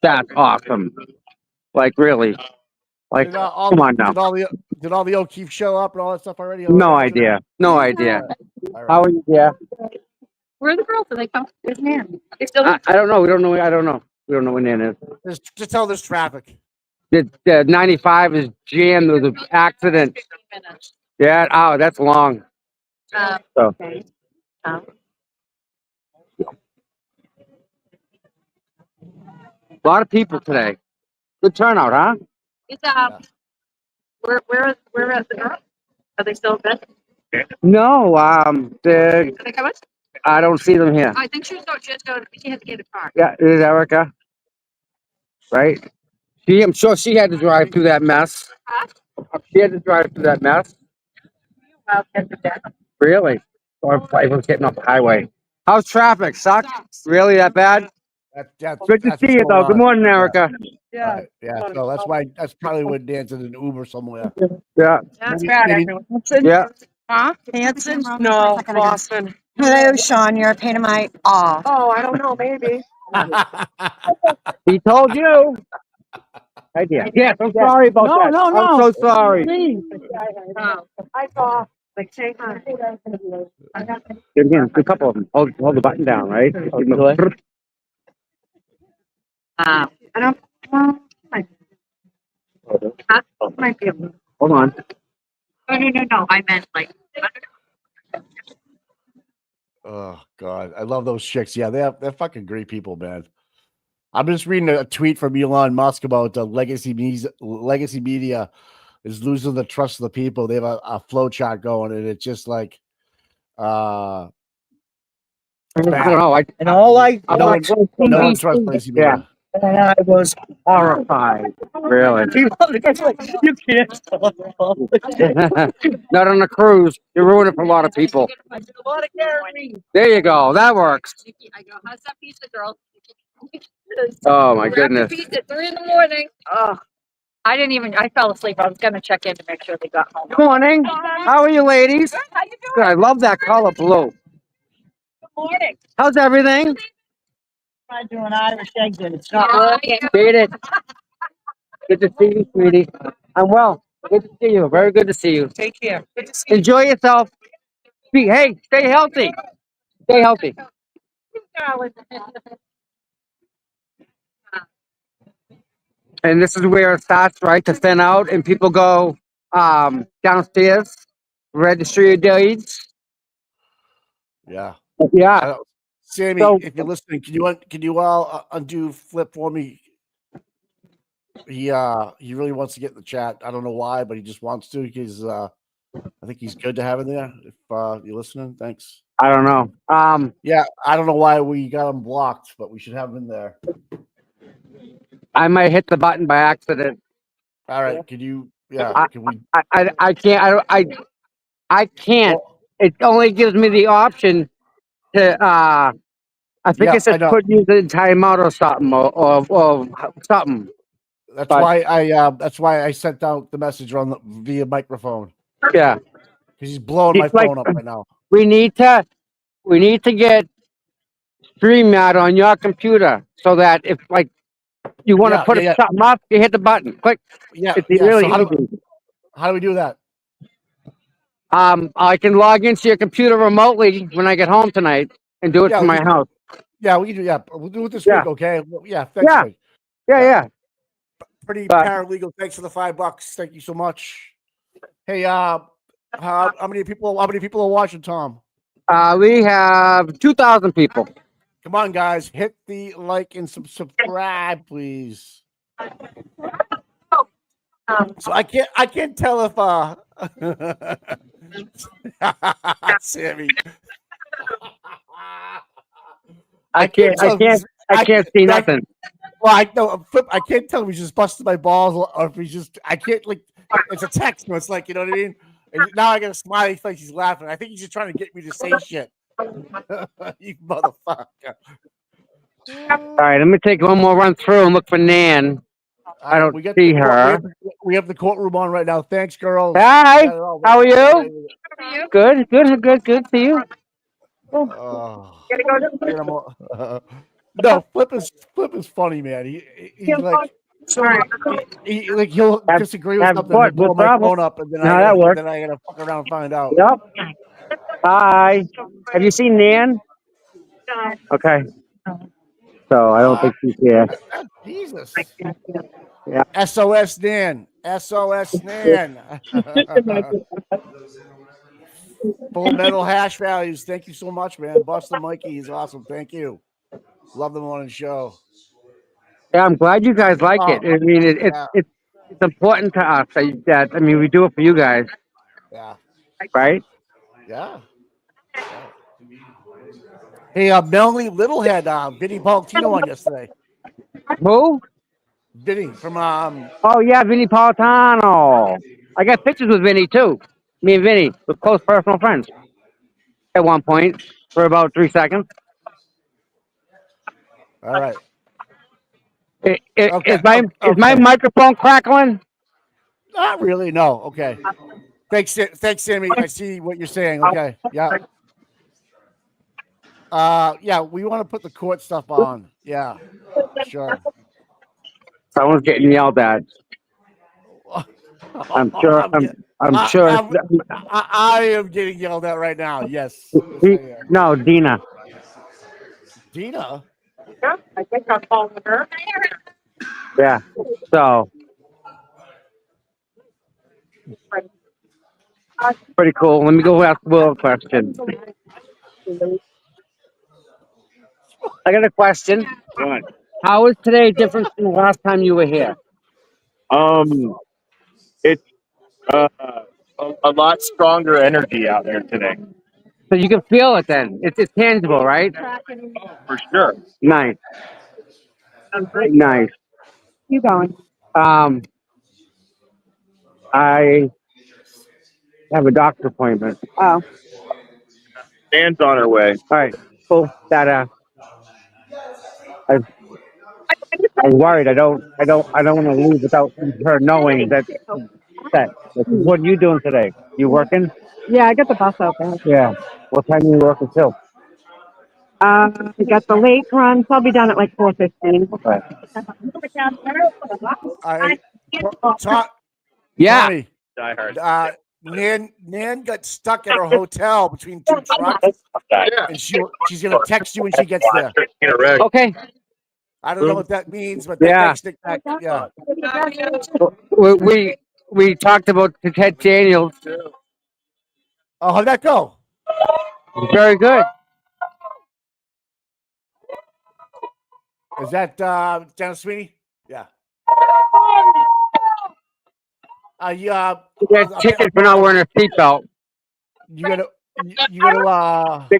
That's awesome. Like, really. Like, Did, come on now. Did all the O'Keefe show up and all that stuff already? No idea. No idea. All right. How are you? Yeah. Where are the girls? Are they come? There's Nan. They still. I don't know. We don't know. I don't know. We don't know when Nan is. Just tell there's traffic. The 95 is jammed. There was an accident. Yeah. Oh, that's long. So. Okay. A lot of people today. Good turnout, huh? It's where are the girls? Are they still in bed? No. Are they coming? I don't see them here. I think she had to get a car. Yeah, it is Erica. Right? I'm sure she had to drive through that mess. Huh? She had to drive through that mess. Well, get the deck. Really? Or everyone's getting off the highway. How's traffic? Sucks? Really that bad? Good to see you though. Good morning, Erica. Yeah. Right. Yeah. So that's probably what Dan's in an Uber somewhere. Yeah. That's bad, everyone. Yeah. Huh? Hanson? No, Boston. Hello, Sean. You're a pain in my ass. Oh, I don't know, maybe. He told you. I did. Yes, I'm sorry about that. No, I'm so sorry. I saw, like, say hi. Again, a couple of them. Hold the button down, right? I don't, well, might be able. Hold on. No. I meant like. Oh God, I love those chicks. Yeah, they're fucking great people, man. I'm just reading a tweet from Elon Musk about legacy media is losing the trust of the people. They have a flow chart going, and it's just like, I don't know. And all I no one trusts legacy Yeah. media. and I was horrified. Really? You can't tell. Not on a cruise. You ruin it for a lot of people. There you go. That works. I go, how's that pizza, girl? Oh my goodness. Pizza at 3 a.m. Oh, I fell asleep. I was gonna check in to make sure they got home. Good morning. How are you, ladies? How you Good. I love that color blue. Good morning. How's everything? I do an Irish exit. It's not working. Beat it. Good to see you, sweetie. I'm well. Good to see you. Very good to see you. Take care. Good to see you. Enjoy yourself. Hey, stay healthy. Stay healthy. And this is where it starts, right, to thin out, and people go downstairs, registry of deeds. Yeah, Yeah. Sammy, So if you're listening, can you all undo flip for me? He really wants to get in the chat. I don't know why, but he just wants to because I think he's good to have in there. If you're listening, thanks. I don't know. Yeah, I don't know why we got him blocked, but we should have him in there. I might hit the button by accident. All right, can you? Yeah, can we? I can't. I can't. Well, It only gives me the option to. I think yeah, it says I know. put you in timeout or something or something. That's But why I sent out the message via microphone yeah, because he's blowing my like phone up right now. we need to get StreamYard on your computer so that if like you want to Yeah, put yeah, yeah, something up, you hit the button. Click. yeah, It's yeah. really So easy. how do we do that? I can log into your computer remotely when I get home tonight and do it Yeah, from my house. we can do. Yeah, we'll do it this Yeah, week. Okay. Well, yeah. Thanks, yeah, Mike. yeah, Yeah. yeah. Pretty But paralegal. Thanks for the $5. Thank you so much. Hey, how many people are watching, Tom? we have 2,000 people. Come on, guys, hit the like and subscribe, please. So I can't tell if Sammy. I can't see nothing. Well, I know. I can't tell if he's just busting my balls or if he's just. I can't like. It's a text, so it's like you know what I mean. And now I got a smiley face. He's laughing. I think he's just trying to get me to say shit. You motherfucker. All right, let me take one more run through and look for Nan. I don't see her. We have the courtroom on right now. Thanks, girls. Hi, how are you? Good. See you. No, Flip is funny, man. He's like he'll disagree with something. He'll blow my phone up, and then I gotta fuck around and find out. Yep. Hi. Have you seen Nan? Okay. So I don't think she's here. Jesus. Yeah. SOS Nan. SOS Nan. Full metal hash values. Thank you so much, man. Boston Mikey is awesome. Thank you. Love them on the show. Yeah, I'm glad you guys like it. I mean, it's important to us that I mean we do it for you guys. Yeah. Right? Yeah. Hey, Melanie Little had Vinny Palatino on yesterday. Who? Vinny from Oh yeah, Vinny Palatano. I got pictures with Vinny too. Me and Vinny were close personal friends at one point for about 3 seconds. All right. Is my microphone crackling? Not really. No. Okay. Thanks, Sammy. I see what you're saying. Okay. Yeah. Yeah. We want to put the court stuff on. Yeah, sure. Someone's getting yelled at. I'm sure. I'm get, I'm sure. I am getting yelled at right now. Yes, yes, I He, am. no, Dina. Dina. Yeah, I think I'll call her. Yeah. So pretty cool. Let me go ask Will a question. I got a question. Right. How is today different from the last time you were here? It's a lot stronger energy out there today. So you can feel it then. It's tangible, right? For sure. Nice. Nice. You going? Um, I have a doctor appointment. Oh. Dan's on her way. All right. Cool. That I I'm worried. I don't want to leave without her knowing that. What are you doing today? You working? Yeah, I got the bus open. Yeah. What time are you working till? I got the late run, so I'll be done at like 4:15. Okay. I Yeah. Tommy. Die hard. Nan got stuck at her hotel between two trucks, and she's gonna text you when she gets there. Okay. I don't know what that means, but Yeah. thanks, Nick. Yeah. We talked about Ted Daniels. Oh, how'd that go? Very good. Is that Dennis Sweeney? Yeah. Yeah. You get a ticket for not wearing a seatbelt. You gotta. You gotta.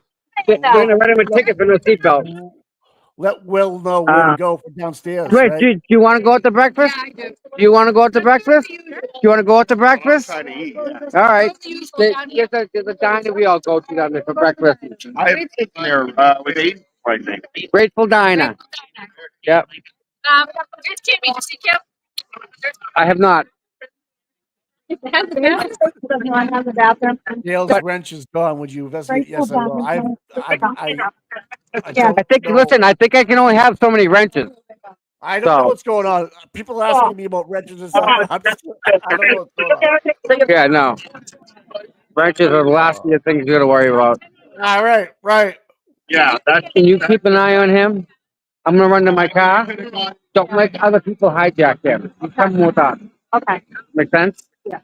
They're gonna write him a ticket for no seatbelt. Let Will know where to go for downstairs. Wait, Right? do you want to go out to breakfast? Do you want to go out to breakfast? Do you want to go out to breakfast? All right. There's a diner we all go to down there for breakfast. I've taken there with Aiden, I think. Grateful Diner. Yep. I have not. Dale's wrench is gone. Would you investigate? Yes, I will. I I think. Listen, I think I can only have so many wrenches. I don't know what's going on. People are asking me about wrenches and stuff. I don't know what's going on. Yeah, no. Wrenches are the last of the things you got to worry about. All right, right. Yeah, Can you keep an eye on him? I'm gonna run to my car. Don't let other people hijack him. You come with us. Okay. Make sense? Yeah.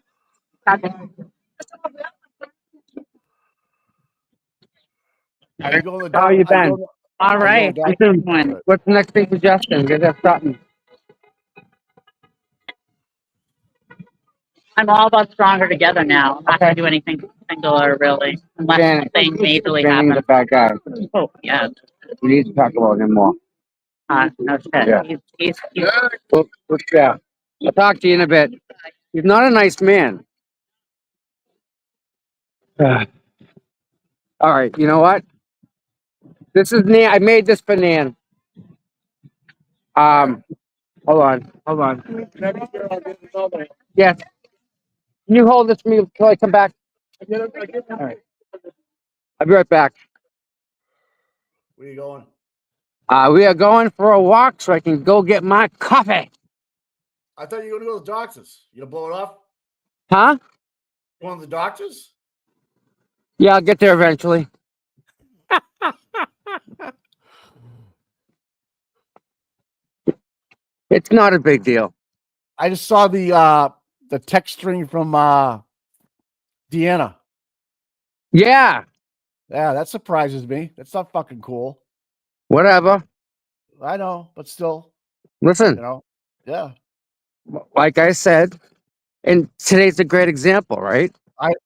Okay. How you been? All right. Listen, what's the next big suggestion? Get that something. I'm all about stronger together now. I'm not going to do anything singular, really, unless something majorly Janning's a happens. bad guy. Oh, yeah. We need to talk about him more. No shit. Yeah. He's Yeah. I'll talk to you in a bit. He's not a nice man. All right, you know what? This is Nan. I made this for Nan. Hold on. Yes. Can you hold this for me until I come back? All right. I'll be right back. Where you going? We are going for a walk so I can go get my coffee. I thought you were gonna go to the doctors. You gonna blow it off? Huh? Going to the doctors? Yeah, I'll get there eventually. It's not a big deal. I just saw the text string from Deanna. Yeah. Yeah, that surprises me. That's not fucking cool. Whatever. I know, but still, Listen, yeah. like I said, and today's a great example, right?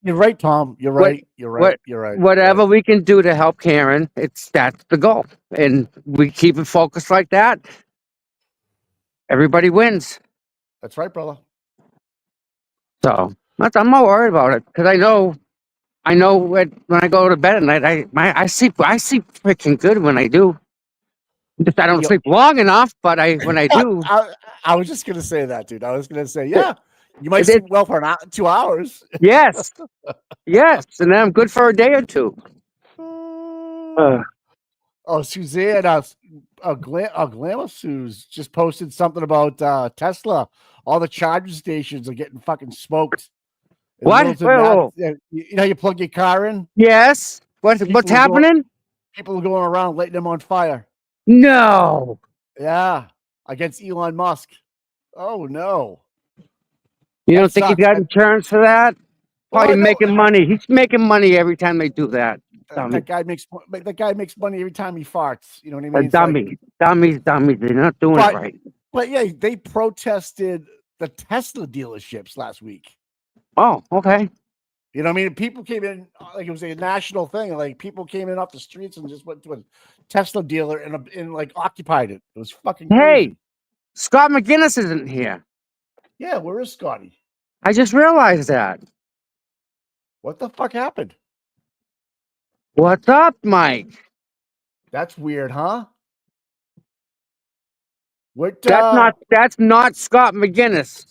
You're right, Tom. You're right. You're right. Whatever we can do to help Karen, that's the goal. And we keep it focused like that. Everybody wins. That's right, brother. So I'm not worried about it because I know when I go to bed at night, I sleep freaking good when I do. Just I don't sleep long enough, but when I do, I was just gonna say that, dude. I was gonna say, yeah, you might sleep well for 2 hours. Yes, yes, and then I'm good for a day or two. Oh, Suzanne, Glamour Suze just posted something about Tesla. All the charging stations are getting fucking smoked. In What? Littleton, Whoa, Mass. whoa. You know, you plug your car in. Yes. What's People are going. happening? People are going around lighting them on fire. No. Yeah, against Elon Musk. Oh no, You that don't think he's sucks. got insurance for that? Well, Probably I know making money. He's making money every time they do that. Dummy. that guy makes money every time he farts. You know what I mean? It's like, Dummies. They're not doing it but right. but yeah, they protested the Tesla dealerships last week. Oh, okay. You know what I mean? People came in like it was a national thing. Like people came in off the streets and just went to a Tesla dealer and like occupied it. It was fucking crazy. Hey, Scott McGinnis isn't here. Yeah, where is Scotty? I just realized that. What the fuck happened? What's up, Mike? That's weird, huh? What? That's not Scott McGinnis.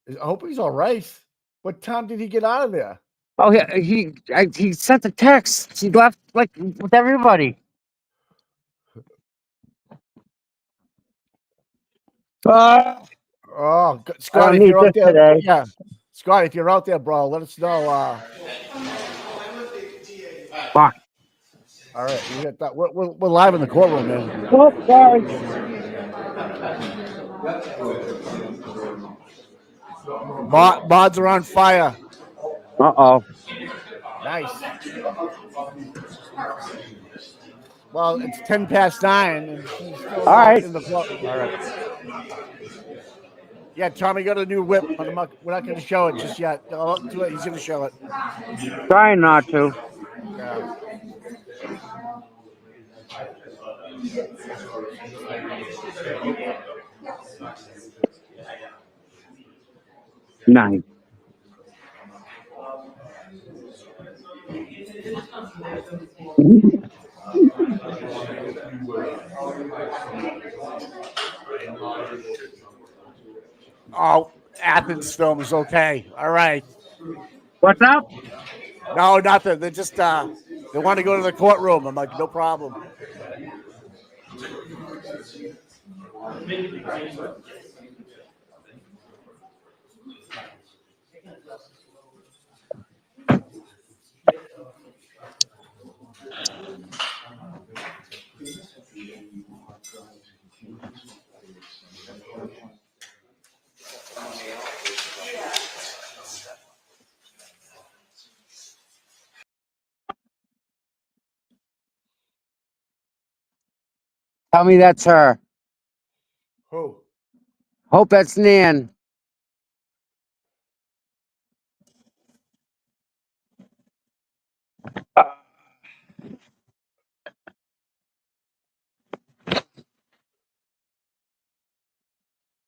I hope he's all right. What time did he get out of there? Oh, he sent the text. He left like with everybody. Oh, Scotty, if need you're out this there, today. yeah, Scotty, if you're out there, bro, let us know. Fuck. All right, we got that. We're live in the courtroom, man. Oh, sorry. Mods are on fire. Uh-oh. Nice. Well, it's 9:10, and she's still All right. in the court. All right. Yeah, Tommy got a new whip, but we're not going to show it just yet. He's going to show it. Trying not to. Yeah. Nice. Oh, Athens film is okay. All right. What's up? No, nothing. They just they want to go to the courtroom. I'm like, no problem. Tell me that's her. Who? Hope that's Nan.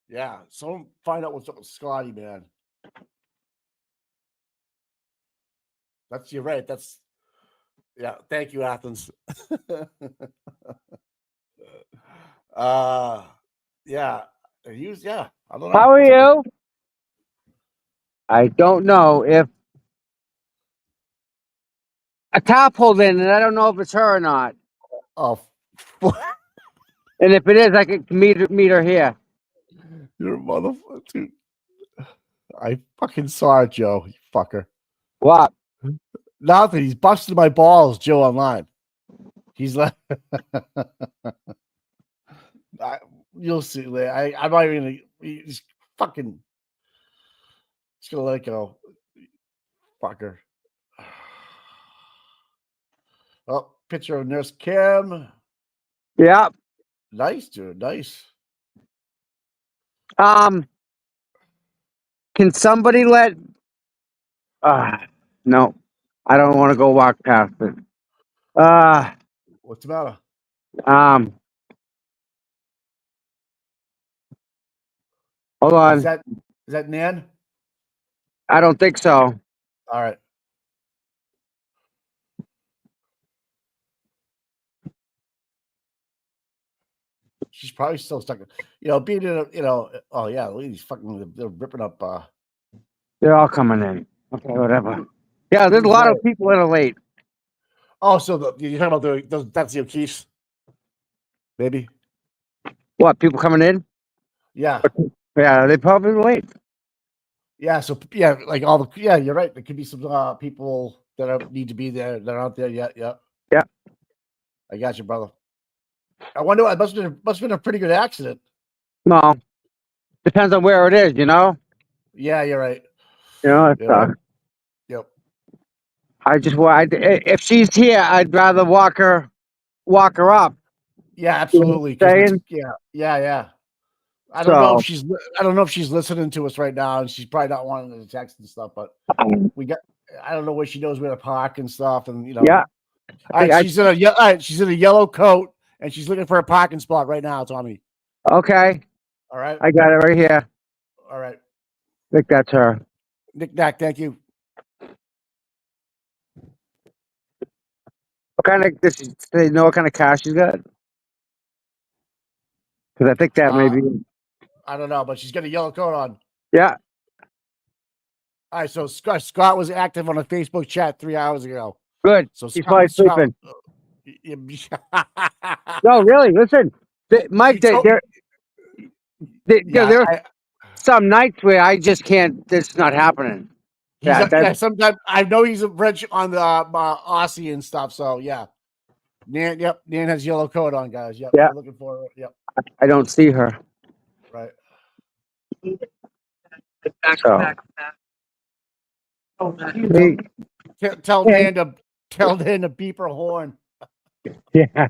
Yeah. Someone find out what's up with Scotty, man. You're right. Yeah. Thank you, Athens. Yeah. Yeah. I don't know. How are you? I don't know if a car pulled in, and I don't know if it's her or not. Oh, And if it is, I can meet her here. you're a motherfucker, dude. I fucking saw it, Joe. You fucker. What? Nothing. He's busted my balls, Joe, online. He's like, you'll see. I'm not even gonna. He's fucking. Just gonna let it go, fucker. Oh, picture of Nurse Kim. Yeah. Nice, dude. Nice. Can somebody let? No, I don't want to go walk past it. What's the matter? Hold on. Is that Nan? I don't think so. All right. She's probably still stuck. Being in oh yeah, look at these fucking, they're ripping up. They're all coming in. Okay, whatever. Yeah, there's a lot of people that are late. Oh, so you're talking about that's the O'Keefe's? Maybe. What, people coming in? Yeah. Yeah, they probably late. Yeah. So yeah, like all the yeah, you're right. There could be some people that need to be there that aren't there yet. Yeah. Yeah. I got you, brother. I wonder. It must have been a pretty good accident. Well, depends on where it is, you know? Yeah, you're right. You know, it You're right. sucks. Yep. If she's here, I'd rather walk her up. Yeah, You know what absolutely. I'm Because it's saying? yeah. I don't know if So, she's listening to us right now, and she's probably not wanting to text and stuff. But we got. I don't know where she knows where to park and stuff, and yeah. All right, she's in a yellow coat, and she's looking for a parking spot right now, Tommy. Okay. All right, I got it right here. all right. I think that's her. Nick Nack, thank you. What kind of, does they know what kind of car she's got? Because I think that may be. I don't know, but she's got a yellow coat on. Yeah. All right, so Scott was active on a Facebook chat 3 hours ago. Good. So He's probably sleeping. Scott, No, really. Listen, Mike, there yeah, are some nights where I just can't. It's not happening. sometimes I know he's a wrench on the Aussie and stuff. So yeah, Nan has yellow coat on, guys. Yep, Yeah. we're looking for it. Yep, I don't see her. right. So. Tell Dan to beep her horn. Yeah.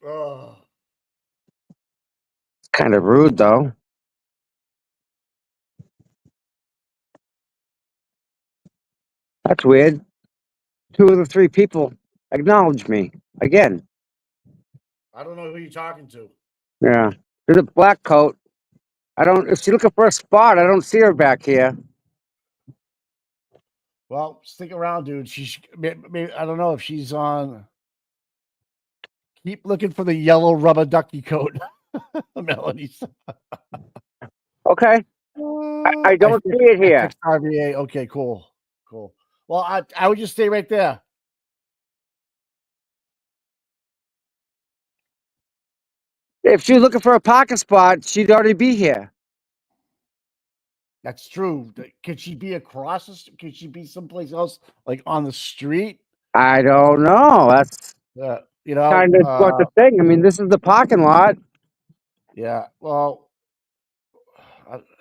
Oh. It's kind of rude, though. That's weird. 2 of the 3 people acknowledge me again. I don't know who you're talking to. Yeah. There's a black coat. If she's looking for a spot, I don't see her back here. Well, stick around, dude. Maybe, I don't know if she's on. Keep looking for the yellow rubber ducky coat, Melanie. Okay. I don't see it here. Text RVA. Okay, cool. Well, I would just stay right there. If she's looking for a parking spot, she'd already be here. That's true. Could she be across? Could she be someplace else, like on the street? I don't know. That's kind of what the thing. I mean, this is the parking lot. Yeah. Well,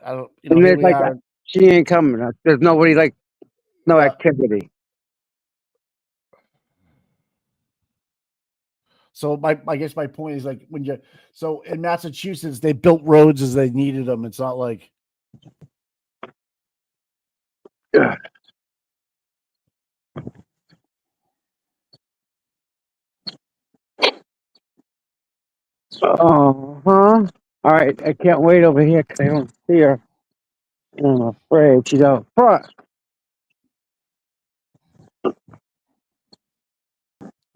I don't. And it's she ain't coming. There's nobody no activity. So I guess my point is so in Massachusetts they built roads as they needed them. It's not like. All right, I can't wait over here because I don't see her. I'm afraid she's out front.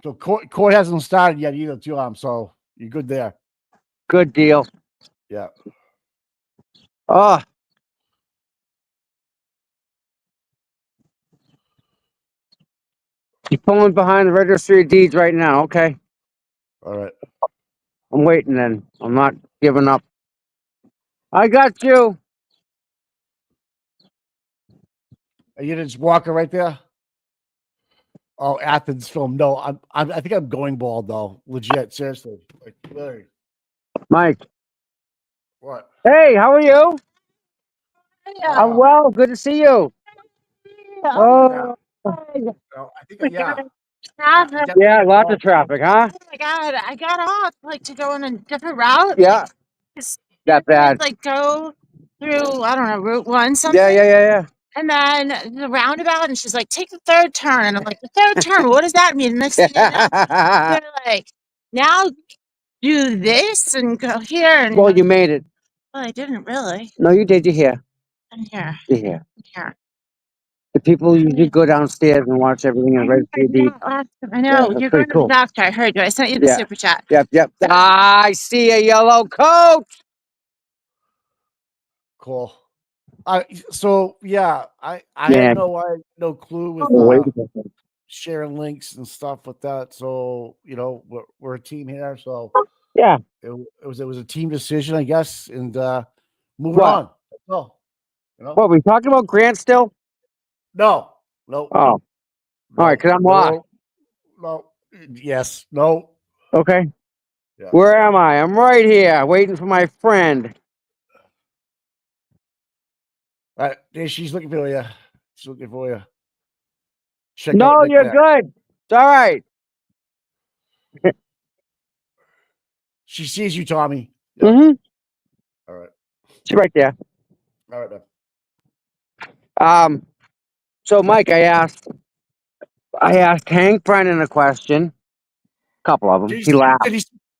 So court hasn't started yet either, too. So you're good there. Good deal. Yeah. Oh. She's pulling behind the registry of deeds right now. Okay. All right. I'm waiting then. I'm not giving up. I got you. Are you just walking right there? Oh, Athens film. No, I think I'm going bald though. Legit, seriously. Like, really. Mike. What? Hey, how are you? Yeah. I'm well. Good to see you. Oh. No, I think Yeah, lots of traffic, huh? Oh my god, I got off to go on a different route. Yeah. That bad. Go through, I don't know, Route 1 something. Yeah. And then the roundabout, and she's like, take the third turn. And I'm like, the third turn, what does that mean? Next thing you know, they're like, now do this and go here. And Well, you made it. well, I didn't really. No, you did. You're here. I'm here. You're here. Here. The people usually go downstairs and watch everything in registry of deeds. I know. Yeah, You're pretty going to cool. the doctor. I heard you. I sent you the super chat. Yep. I see a yellow coat. Cool. So yeah, I had no clue with sharing links and stuff with that. So we're a team here. So Yeah. it was a team decision, I guess, and moving What? on. Well, What, we talking about Grant still? no, Oh, all right, because I'm lost. no, yes, no. Okay. Yeah. Where am I? I'm right here, waiting for my friend. She's looking for you. She's looking for you. Check out No, Nick you're Mack. good. It's all right. She sees you, Tommy. Yep. Mm-hmm. All right. She's right there. All right, man. So Mike, I asked Hank Brennan a question. A couple of them. He laughed.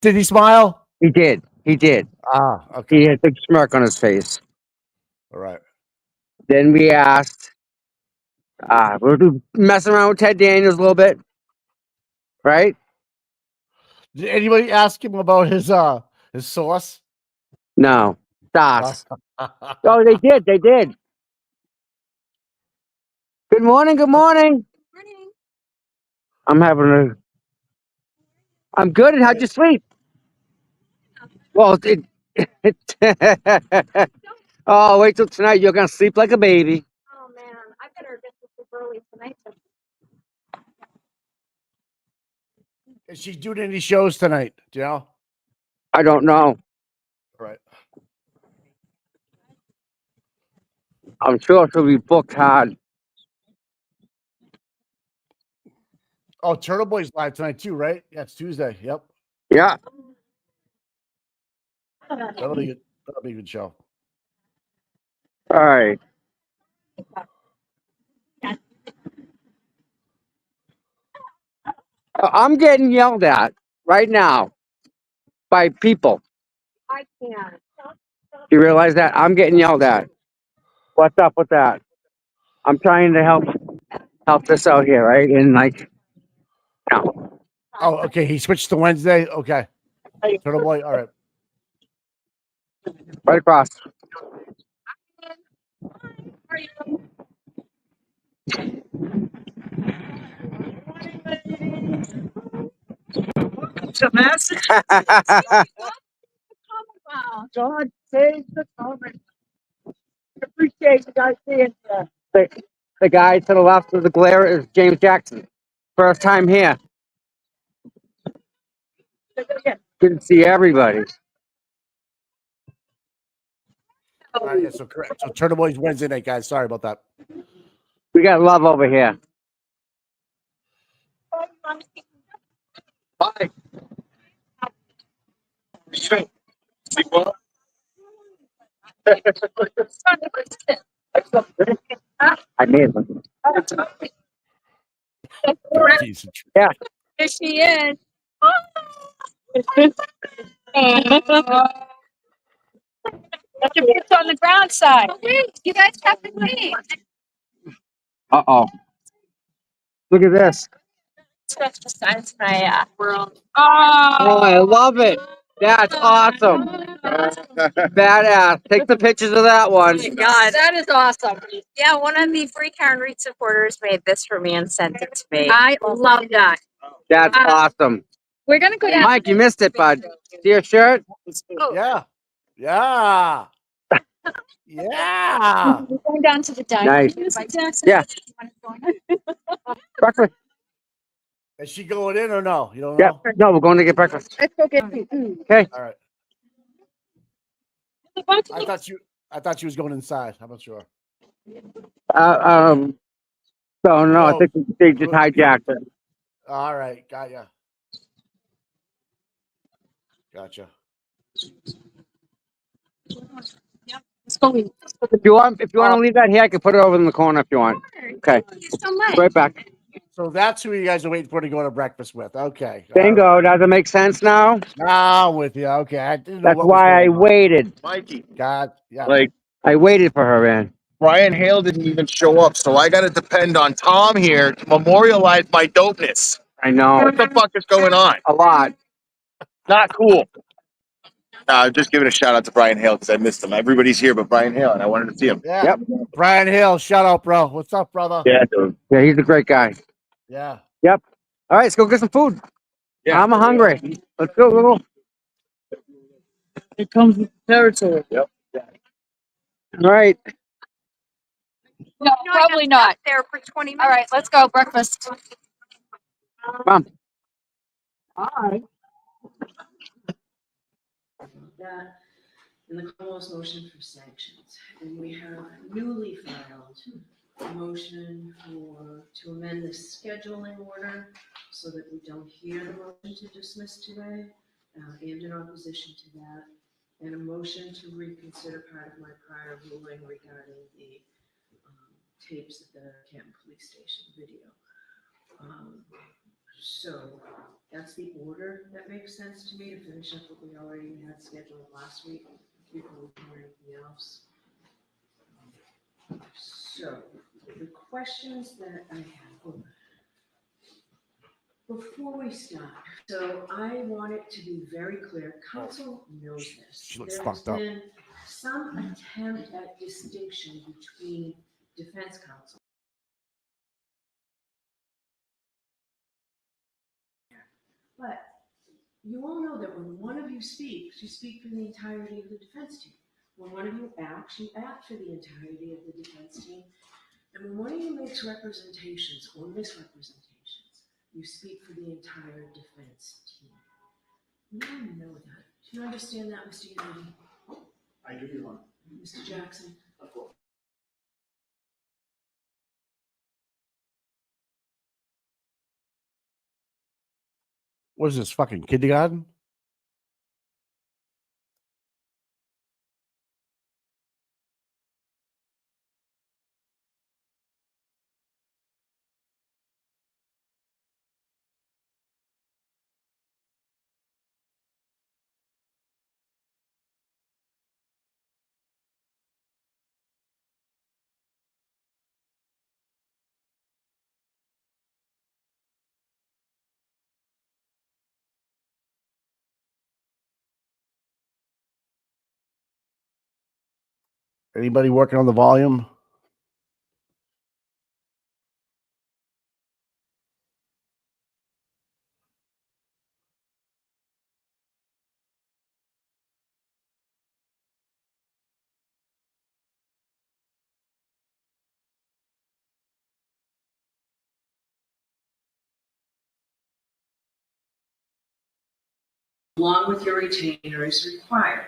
Did he smile? He did. He did. Ah, He okay. had a big smirk on his face. All right. Then we asked, we're messing around with Ted Daniels a little bit, right? Did anybody ask him about his sauce? No. Das. Oh, they did. They did. Good morning. Good morning. I'm good. And how'd you sleep? Well, oh, wait till tonight. You're going to sleep like a baby. Oh man, I better get to sleep early tonight. Is she doing any shows tonight? Do you know? I don't know. All right. I'm sure she'll be booked hard. Oh, Turtle Boy's live tonight too, right? Yeah, it's Tuesday. Yep. Yeah. That'll be good. That'll be a good show. All right. I'm getting yelled at right now by people. I can't. You realize that? I'm getting yelled at. What's up with that? I'm trying to help this out here, right? And no. Oh, okay. He switched to Wednesday. Okay. Turtle Boy. All right. Right across. God save the comment. Appreciate you guys seeing that. The guy to the left of the glare is James Jackson. First time here. Couldn't see everybody. All right. Yeah. So correct. So Turtle Boy's Wednesday night, guys. Sorry about that. We got love over here. Hi. I made one. Yeah. There she is. Got your boots on the ground side. Wait, you guys have to wait. Uh-oh. Look at this. That's besides my world. Oh, I love it. That's awesome. Badass. Take the pictures of that one. Oh my God, that is awesome. Yeah, one of the Free Karen Reed supporters made this for me and sent it to me. I love that. That's awesome. We're gonna go down. Mike, you missed it, bud. See your shirt? Yeah. Yeah. Yeah. We're going down to the diner. Nice. Yeah. Breakfast. Is she going in or no? You don't Yeah. know? No, we're going to get breakfast. Let's go get food. Okay. All right. I thought she was going inside. I'm not sure. So no, I think they just hijacked it. All right. Got ya. Gotcha. Let's go. If you want to leave that here, I can put it over in the corner if you want. Okay. Thank you so much. Right back. So that's who you guys are waiting for to go to breakfast with. Okay. Bingo. All right. Does it make sense now? Now I'm with you. Okay. I didn't know That's what was why I going on. waited. Mikey, God. Yeah. like I waited for her, man. Brian Hale didn't even show up, so I got to depend on Tom here to memorialize my dopeness. I know. What the fuck is going on? A lot. Not cool. Just giving a shout out to Brian Hale because I missed him. Everybody's here but Brian Hale, and I wanted to see him. Yeah. Yep. Brian Hill. Shout out, bro. What's up, brother? Yeah, dude. Yeah, he's a great guy. Yeah. Yep. All right, let's go get some food. Yeah. I'm hungry. Let's go, little. It comes with territory. Yep. All right. No, probably not. There for 20 minutes. All right, let's go. Breakfast. Come That and the Commonwealth's motion for sanctions. And we have newly filed a motion to amend the scheduling order so that we don't hear the motion to dismiss today, and in opposition to that, and a motion to reconsider part of my prior ruling regarding the tapes at the Canton Police Station video. So that's the order that makes sense to me to finish up what we already had scheduled last week before we do anything else. So the questions that I have, before we start, so I want it to be very clear, council knows this. She looks There fucked up. has been some attempt at distinction between defense counsel. But you all know that when one of you speaks, you speak for the entirety of the defense team. When one of you acts, you act for the entirety of the defense team. And when one of you makes representations or misrepresentations, you speak for the entire defense team. You all know that. Do you understand that, Mr. Unity? I do, Your Honor. Mr. Jackson? Of course. What is this, fucking kindergarten? Anybody working on the volume? Along with your retainer is required.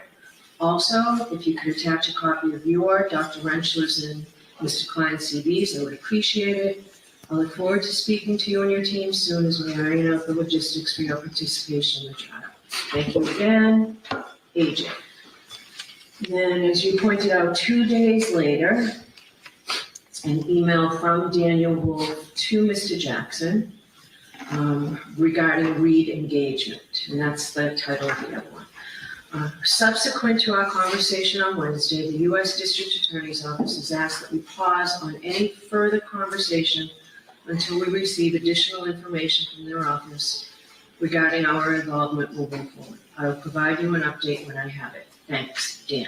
Also, if you could attach a copy of your Dr. Rentschler's and Mr. Klein's CVs, I would appreciate it. I look forward to speaking to you and your team soon as we iron out the logistics for your participation in the trial. Thank you again, AJ. Then, as you pointed out, 2 days later, an email from Daniel Wolf to Mr. Jackson regarding Reed engagement, and that's the title of the other one. Subsequent to our conversation on Wednesday, the U.S. District Attorney's Office has asked that we pause on any further conversation until we receive additional information from their office regarding our involvement moving forward. I will provide you an update when I have it. Thanks, Dan.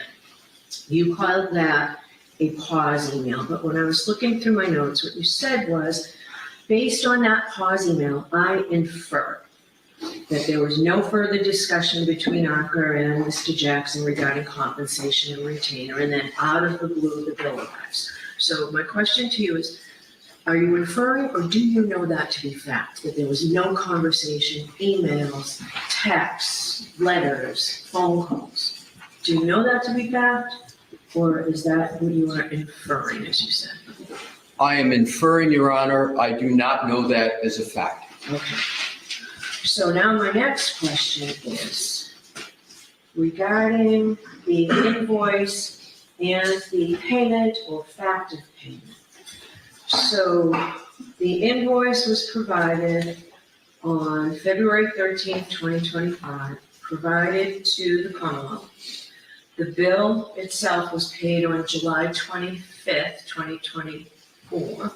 You called that a pause email, but when I was looking through my notes, what you said was, based on that pause email, I infer that there was no further discussion between ARCA and Mr. Jackson regarding compensation and retainer, and then out of the blue, the bill arrives. So my question to you is, are you inferring or do you know that to be fact, that there was no conversation, emails, texts, letters, phone calls? Do you know that to be fact, or is that what you are inferring, as you said? I am inferring, Your Honor. I do not know that as a fact. Okay. So now my next question is regarding the invoice and the payment or fact of payment. So the invoice was provided on February 13th, 2025, provided to the Commonwealth. The bill itself was paid on July 25th, 2024.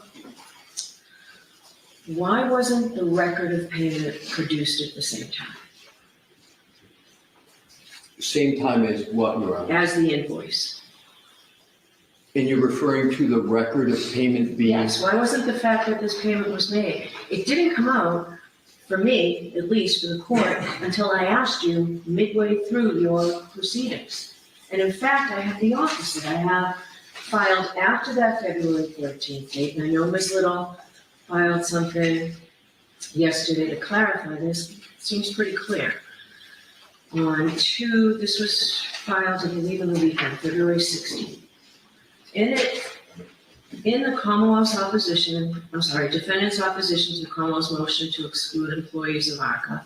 Why wasn't the record of payment produced at the same time Same time as what, Your Honor? as the invoice? And you're referring to the record of payment being? Yes, why wasn't the fact that this payment was made? It didn't come out, for me, at least for the court, until I asked you midway through your proceedings. And in fact, I have the opposite. I have filed after that February 13th date, and I know Ms. Little filed something yesterday to clarify this. It seems pretty clear. This was filed, I believe, in the weekend, February 16th. In the Commonwealth's defendant's opposition to the Commonwealth's motion to exclude employees of ARCA,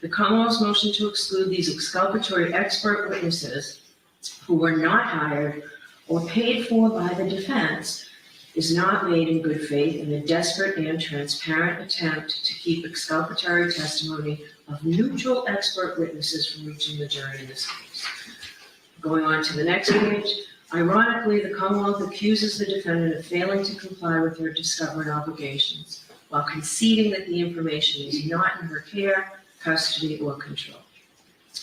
the Commonwealth's motion to exclude these exculpatory expert witnesses who were not hired or paid for by the defense is not made in good faith in a desperate and transparent attempt to keep exculpatory testimony of neutral expert witnesses from reaching the jury in this case. Going on to the next page. Ironically, the Commonwealth accuses the defendant of failing to comply with her discovery obligations while conceding that the information is not in her care, custody, or control.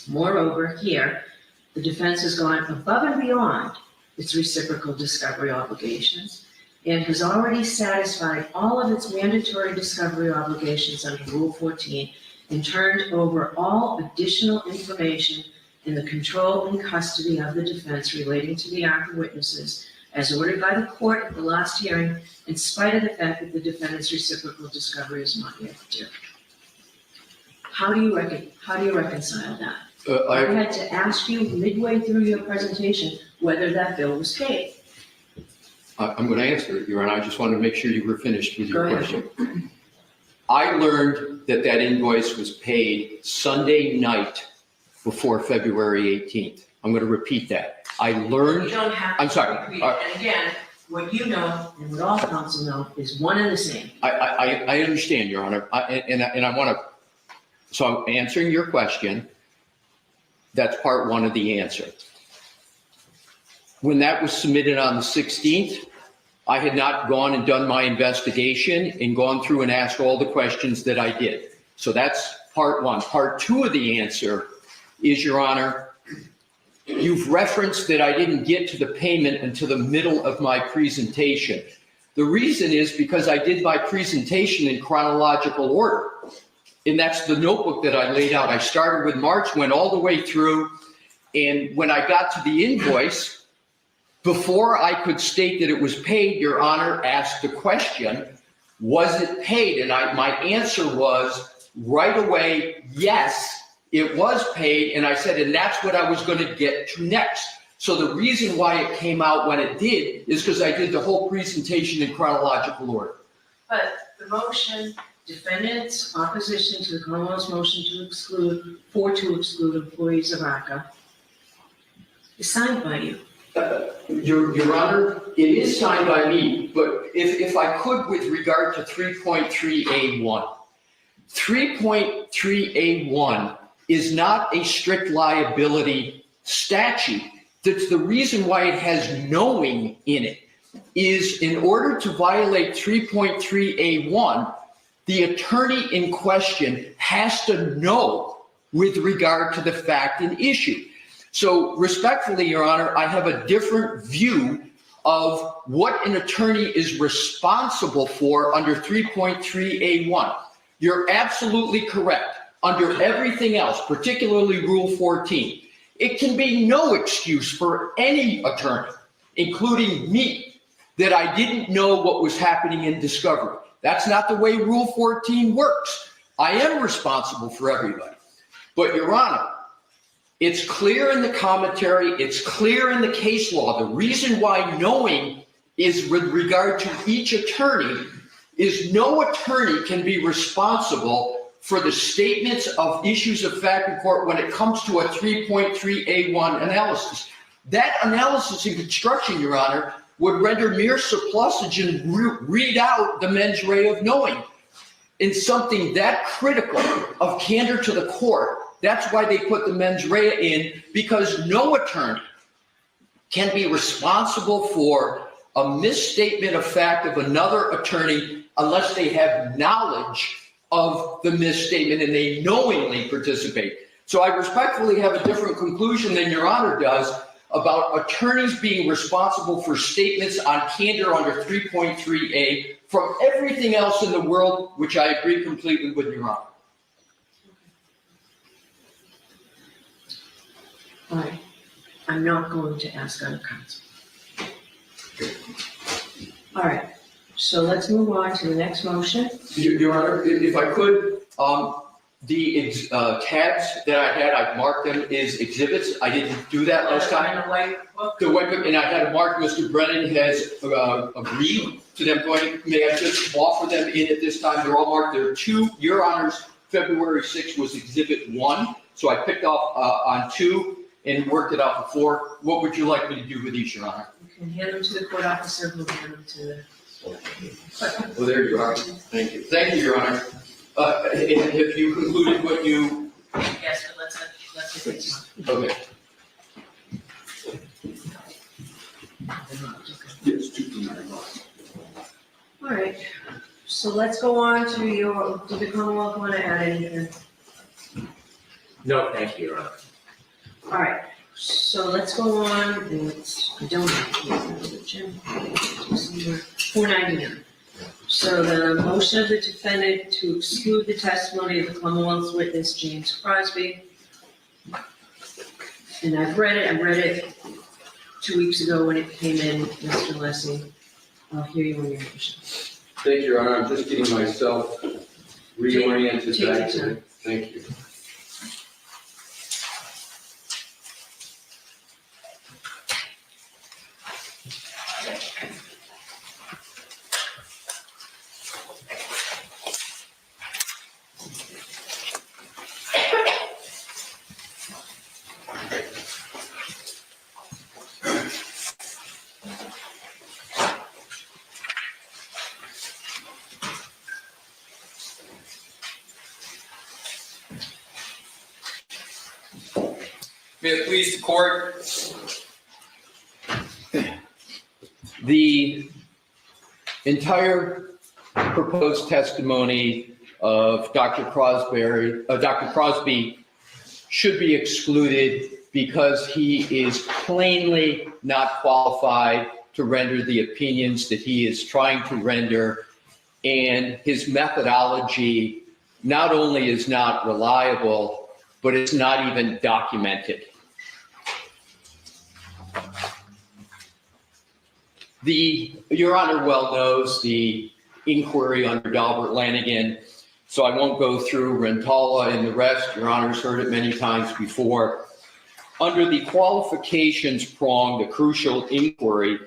Moreover, here, the defense has gone above and beyond its reciprocal discovery obligations and has already satisfied all of its mandatory discovery obligations under Rule 14 and turned over all additional information in the control and custody of the defense relating to the ARCA witnesses as ordered by the court at the last hearing, in spite of the fact that the defendant's reciprocal discovery is not yet due. How do you reconcile that? I had to ask you midway through your presentation whether that bill was paid. I'm going to answer it, Your Honor. I just wanted to make sure you were finished with your Go question. ahead. I learned that invoice was paid Sunday night before February 18th. I'm going to repeat that. I learned. You don't have to. I'm sorry. Repeat it. And again, what you know and what all counsel know is one and the same. I understand, Your Honor. And I want to, so I'm answering your question. That's part one of the answer. When that was submitted on the 16th, I had not gone and done my investigation and gone through and asked all the questions that I did. So that's part one. Part two of the answer is, Your Honor, you've referenced that I didn't get to the payment until the middle of my presentation. The reason is because I did my presentation in chronological order. And that's the notebook that I laid out. I started with March, went all the way through. And when I got to the invoice, before I could state that it was paid, Your Honor asked the question, was it paid? And my answer was right away, yes, it was paid. And I said, and that's what I was going to get to next. So the reason why it came out when it did is because I did the whole presentation in chronological order. But the motion, defendant's opposition to the Commonwealth's motion to exclude employees of ARCA is signed by you. Your Honor, it is signed by me, but if I could, with regard to 3.3A1, 3.3A1 is not a strict liability statute. That's the reason why it has knowing in it, is in order to violate 3.3A1, the attorney in question has to know with regard to the fact and issue. So respectfully, Your Honor, I have a different view of what an attorney is responsible for under 3.3A1. You're absolutely correct. Under everything else, particularly Rule 14, it can be no excuse for any attorney, including me, that I didn't know what was happening in discovery. That's not the way Rule 14 works. I am responsible for everybody. But Your Honor, it's clear in the commentary, it's clear in the case law. The reason why knowing is with regard to each attorney is no attorney can be responsible for the statements of issues of fact in court when it comes to a 3.3A1 analysis. That analysis in construction, Your Honor, would render mere surplusage and read out the mens rea of knowing. In something that critical of candor to the court, that's why they put the mens rea in, because no attorney can be responsible for a misstatement of fact of another attorney unless they have knowledge of the misstatement and they knowingly participate. So I respectfully have a different conclusion than Your Honor does about attorneys being responsible for statements on candor under 3.3A from everything else in the world, which I agree completely with, Your Honor. All right, I'm not going to ask other counsel. All right, so let's move on to the next motion. Your Honor, if I could, the tabs that I had, I marked them as exhibits. I didn't do that last time. In the white book? The white book, and I had to mark, Mr. Brennan has agreed to them going. May I just offer them in at this time? They're all marked. There are two. Your Honor's February 6th was exhibit 1, so I picked off on 2 and worked it out before. What would you like me to do with these, Your Honor? You can hand them to the court officer, who will hand them to the. Well, there you are. Thank you. Thank you, Your Honor. And have you concluded what you? Yes, but let's get this Okay. Yes, 2 All right, so let's go on to your, did the Commonwealth want to add anything? No, thank you, Your Honor. All right, so let's go on, and I don't have, Jim, 499. So the motion of the defendant to exclude the testimony of the Commonwealth's witness, James Crosby. And I read it 2 weeks ago when it came in, Mr. Leslie. I'll hear you on your motion. Thank you, Your Honor. I'm just getting myself reoriented Take back your to time. it. Thank you. May it please the court. The entire proposed testimony of Dr. Crosby should be excluded because he is plainly not qualified to render the opinions that he is trying to render, and his methodology not only is not reliable, but it's not even documented. Your Honor well knows the inquiry under Dalbert Lanigan, so I won't go through Rentala and the rest. Your Honor's heard it many times before. Under the qualifications prong, the crucial inquiry,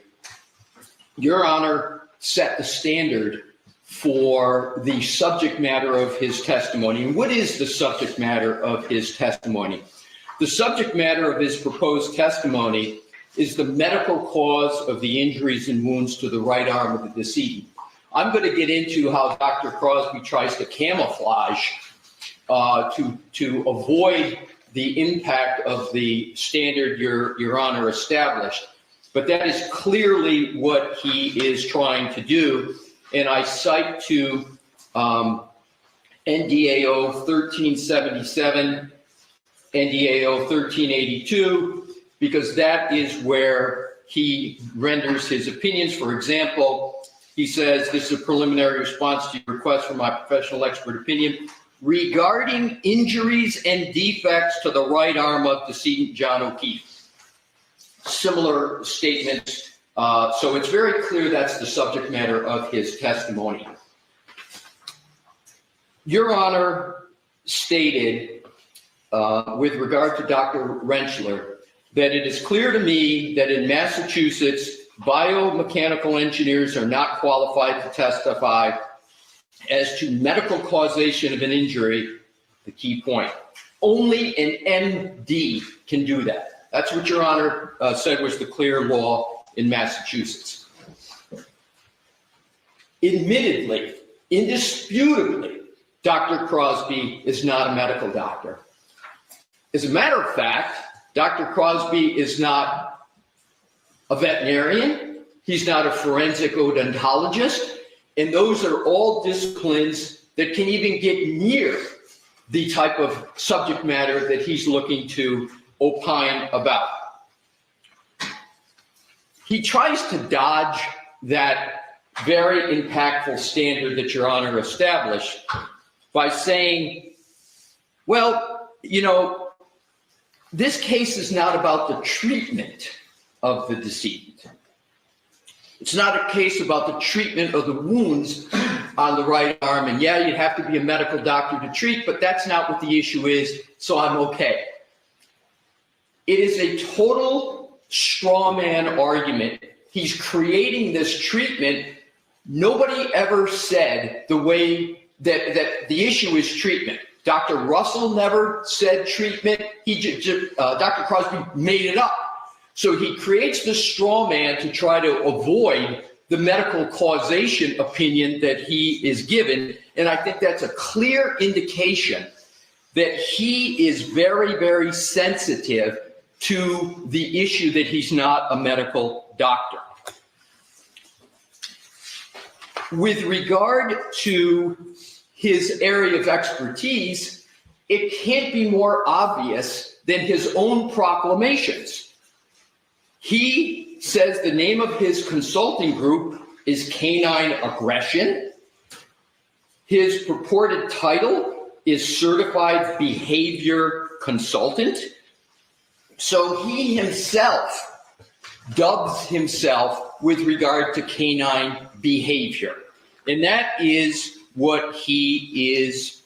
Your Honor set the standard for the subject matter of his testimony. And what is the subject matter of his testimony? The subject matter of his proposed testimony is the medical cause of the injuries and wounds to the right arm of the decedent. I'm going to get into how Dr. Crosby tries to camouflage to avoid the impact of the standard Your Honor established. But that is clearly what he is trying to do. And I cite to NDAO 1377, NDAO 1382, because that is where he renders his opinions. For example, he says, this is a preliminary response to your request for my professional expert opinion regarding injuries and defects to the right arm of decedent John O'Keefe. Similar statements. So it's very clear that's the subject matter of his testimony. Your Honor stated with regard to Dr. Rentschler that it is clear to me that in Massachusetts, biomechanical engineers are not qualified to testify as to medical causation of an injury, the key point. Only an MD can do that. That's what Your Honor said was the clear law in Massachusetts. Admittedly, indisputably, Dr. Crosby is not a medical doctor. As a matter of fact, Dr. Crosby is not a veterinarian. He's not a forensic odontologist. And those are all disciplines that can even get near the type of subject matter that he's looking to opine about. he tries to dodge that very impactful standard that Your Honor established by saying, well, you know, this case is not about the treatment of the decedent. It's not a case about the treatment of the wounds on the right arm. And yeah, you'd have to be a medical doctor to treat, but that's not what the issue is, so I'm okay. It is a total straw man argument. He's creating this treatment. Nobody ever said the way that the issue is treatment. Dr. Russell never said treatment. Dr. Crosby made it up. So he creates this straw man to try to avoid the medical causation opinion that he is given. And I think that's a clear indication that he is very, very sensitive to the issue that he's not a medical doctor. With regard to his area of expertise, it can't be more obvious than his own proclamations. He says the name of his consulting group is Canine Aggression. His purported title is Certified Behavior Consultant. So he himself dubs himself with regard to canine behavior. And that is what he is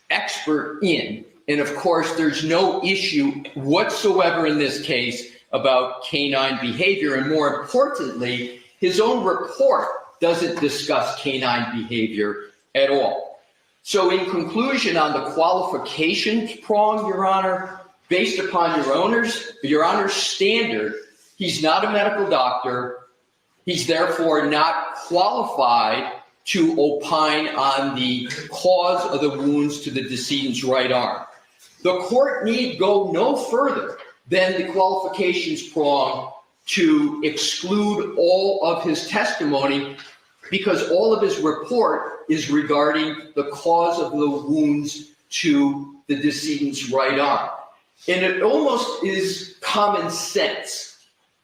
expert in. And of course, there's no issue whatsoever in this case about canine behavior. And more importantly, his own report doesn't discuss canine behavior at all. So in conclusion, on the qualifications prong, Your Honor, based upon Your Honor's standard, he's not a medical doctor. He's therefore not qualified to opine on the cause of the wounds to the decedent's right arm. The court need go no further than the qualifications prong to exclude all of his testimony, because all of his report is regarding the cause of the wounds to the decedent's right arm. And it almost is common sense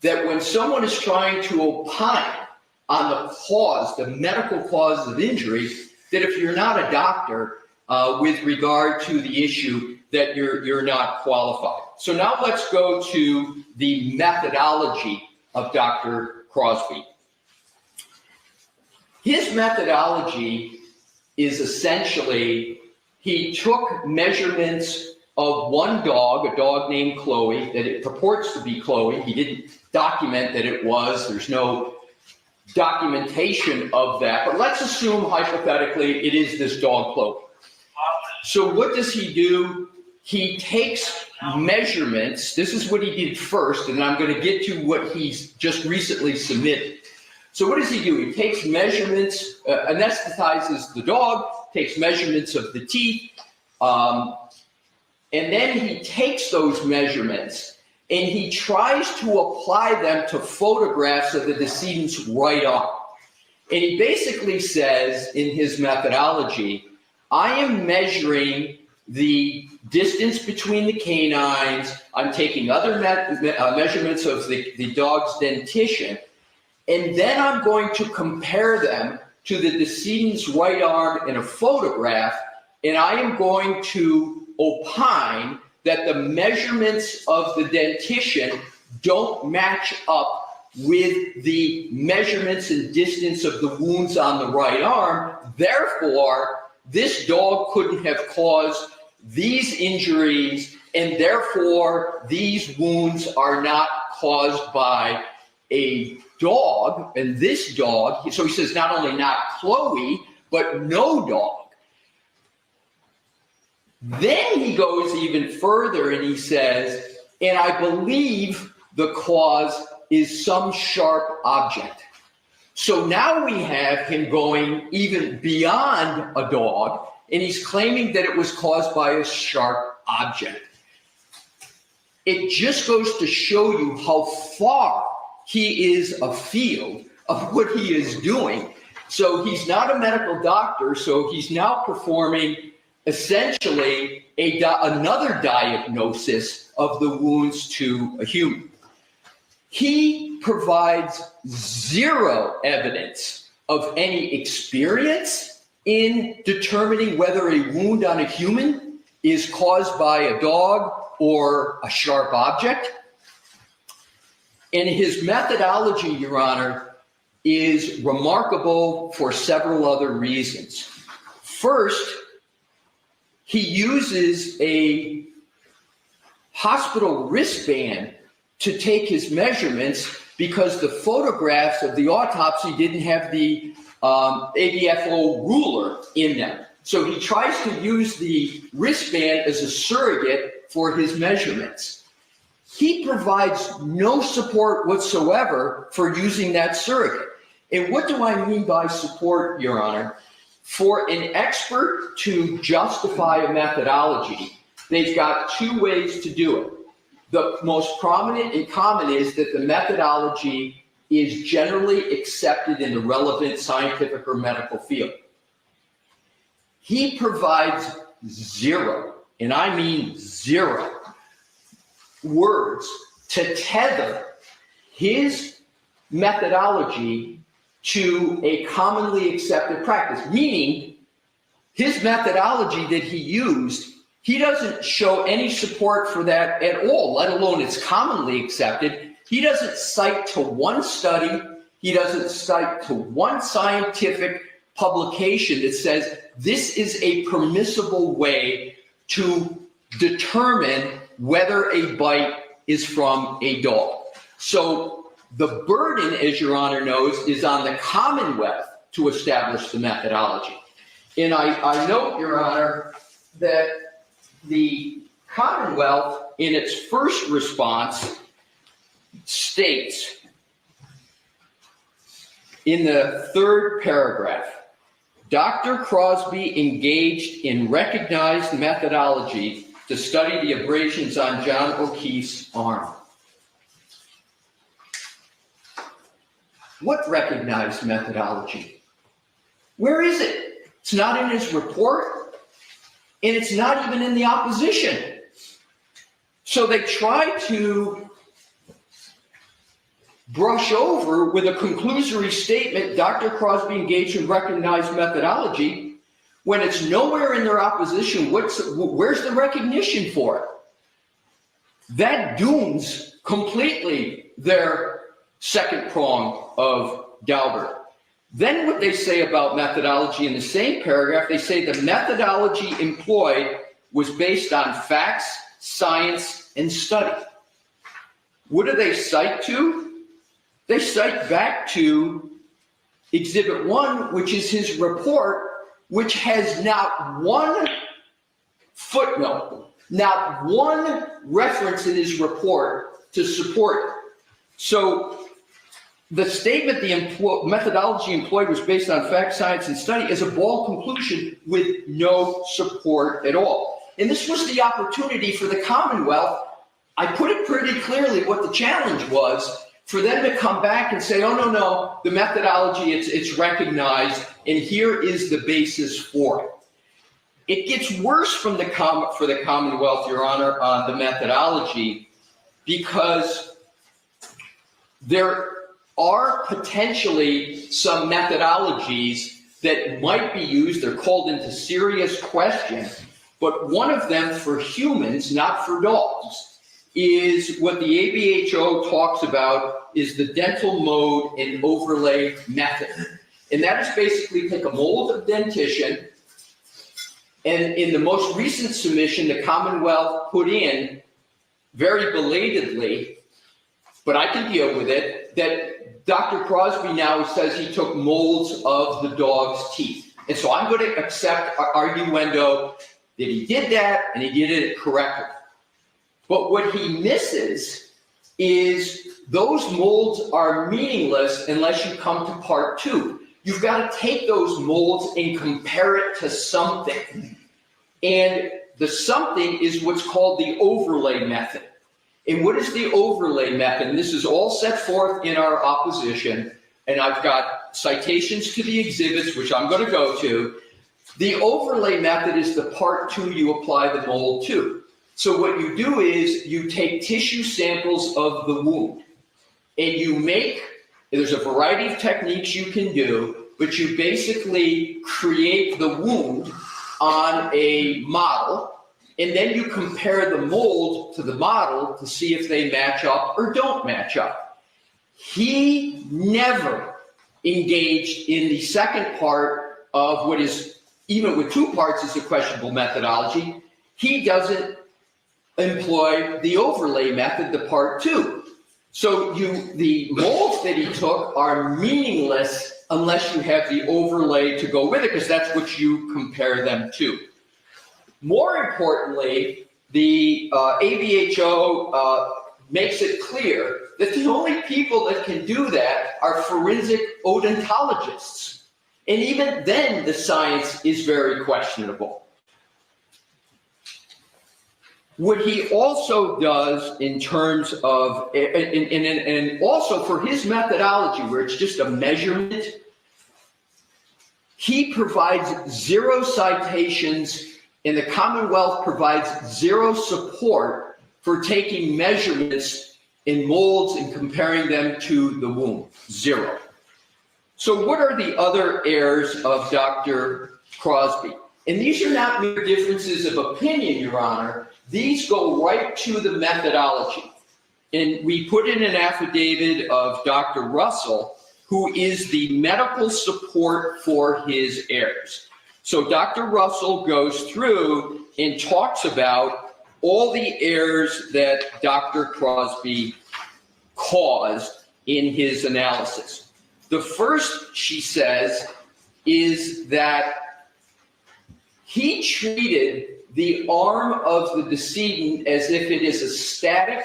that when someone is trying to opine on the cause, the medical cause of injury, that if you're not a doctor with regard to the issue, that you're not qualified. So now let's go to the methodology of Dr. Crosby. His methodology is essentially, he took measurements of one dog, a dog named Chloe, that it purports to be Chloe. He didn't document that it was. There's no documentation of that. But let's assume hypothetically it is this dog Chloe. So what does he do? He takes measurements. This is what he did first, and I'm going to get to what he's just recently submitted. So what does he do? He takes measurements, anesthetizes the dog, takes measurements of the teeth, and then he takes those measurements and he tries to apply them to photographs of the decedent's right arm. And he basically says in his methodology, I am measuring the distance between the canines, I'm taking other measurements of the dog's dentition, and then I'm going to compare them to the decedent's right arm in a photograph, and I am going to opine that the measurements of the dentition don't match up with the measurements and distance of the wounds on the right arm. Therefore, this dog couldn't have caused these injuries, and therefore these wounds are not caused by a dog. And this dog, so he says not only not Chloe, but no dog. Then he goes even further and he says, and I believe the cause is some sharp object. So now we have him going even beyond a dog, and he's claiming that it was caused by a sharp object. It just goes to show you how far he is afield of what he is doing. So he's not a medical doctor, so he's now performing essentially another diagnosis of the wounds to a human. He provides zero evidence of any experience in determining whether a wound on a human is caused by a dog or a sharp object. And his methodology, Your Honor, is remarkable for several other reasons. First, he uses a hospital wristband to take his measurements because the photographs of the autopsy didn't have the ABFO ruler in them. So he tries to use the wristband as a surrogate for his measurements. He provides no support whatsoever for using that surrogate. And what do I mean by support, Your Honor? For an expert to justify a methodology, they've got two ways to do it. The most prominent and common is that the methodology is generally accepted in the relevant scientific or medical field. He provides zero, and I mean zero, words to tether his methodology to a commonly accepted practice, meaning his methodology that he used, he doesn't show any support for that at all, let alone it's commonly accepted. He doesn't cite to one study, he doesn't cite to one scientific publication that says this is a permissible way to determine whether a bite is from a dog. So the burden, as Your Honor knows, is on the Commonwealth to establish the methodology. And I note, Your Honor, that the Commonwealth, in its first response, states in the third paragraph, Dr. Crosby engaged in recognized methodology to study the abrasions on John O'Keefe's arm. What recognized methodology? Where is it? It's not in his report, and it's not even in the opposition. So they try to brush over with a conclusory statement, Dr. Crosby engaged in recognized methodology, when it's nowhere in their opposition. Where's the recognition for it? That dooms completely their second prong of Daubert. Then what they say about methodology in the same paragraph, they say the methodology employed was based on facts, science, and study. What do they cite to? They cite back to Exhibit 1, which is his report, which has not one footnote, not one reference in his report to support it. So the statement the methodology employed was based on fact, science, and study is a bald conclusion with no support at all. And this was the opportunity for the Commonwealth. I put it pretty clearly what the challenge was, for them to come back and say, oh, no, the methodology, it's recognized, and here is the basis for it. It gets worse for the Commonwealth, Your Honor, on the methodology, because there are potentially some methodologies that might be used. They're called into serious question, but one of them for humans, not for dogs, is what the ABHO talks about is the dental mode and overlay method. And that is basically take a mold of dentition, and in the most recent submission, the Commonwealth put in, very belatedly, but I can deal with it, that Dr. Crosby now says he took molds of the dog's teeth. And so I'm going to accept arguendo that he did that and he did it correctly. But what he misses is those molds are meaningless unless you come to part 2. You've got to take those molds and compare it to something. And the something is what's called the overlay method. And what is the overlay method? And this is all set forth in our opposition. And I've got citations to the exhibits, which I'm going to go to. The overlay method is the part 2 you apply the mold to. So what you do is you take tissue samples of the wound. and there's a variety of techniques you can do, but you basically create the wound on a model, and then you compare the mold to the model to see if they match up or don't match up. He never engaged in the second part of what is, even with two parts, is a questionable methodology. He doesn't employ the overlay method, the part two. So the molds that he took are meaningless unless you have the overlay to go with it, because that's what you compare them to. More importantly, the ABHO makes it clear that the only people that can do that are forensic odontologists. And even then, the science is very questionable. What he also does in terms of, and also for his methodology, where it's just a measurement, he provides zero citations, and the Commonwealth provides zero support for taking measurements in molds and comparing them to the womb. Zero. So what are the other errors of Dr. Crosby? And these are not mere differences of opinion, Your Honor. These go right to the methodology. And we put in an affidavit of Dr. Russell, who is the medical support for his errors. So Dr. Russell goes through and talks about all the errors that Dr. Crosby caused in his analysis. The first, she says, is that he treated the arm of the decedent as if it is a static,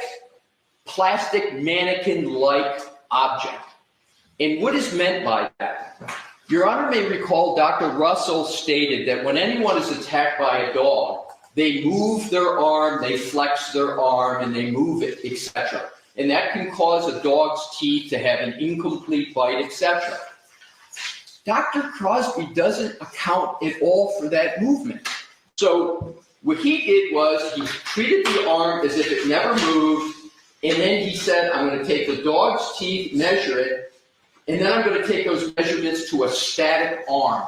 plastic mannequin-like object. And what is meant by that? Your Honor may recall Dr. Russell stated that when anyone is attacked by a dog, they move their arm, they flex their arm, and they move it, etc. And that can cause a dog's teeth to have an incomplete bite, etc. Dr. Crosby doesn't account at all for that movement. So what he did was he treated the arm as if it never moved, and then he said, I'm going to take the dog's teeth, measure it, and then I'm going to take those measurements to a static arm.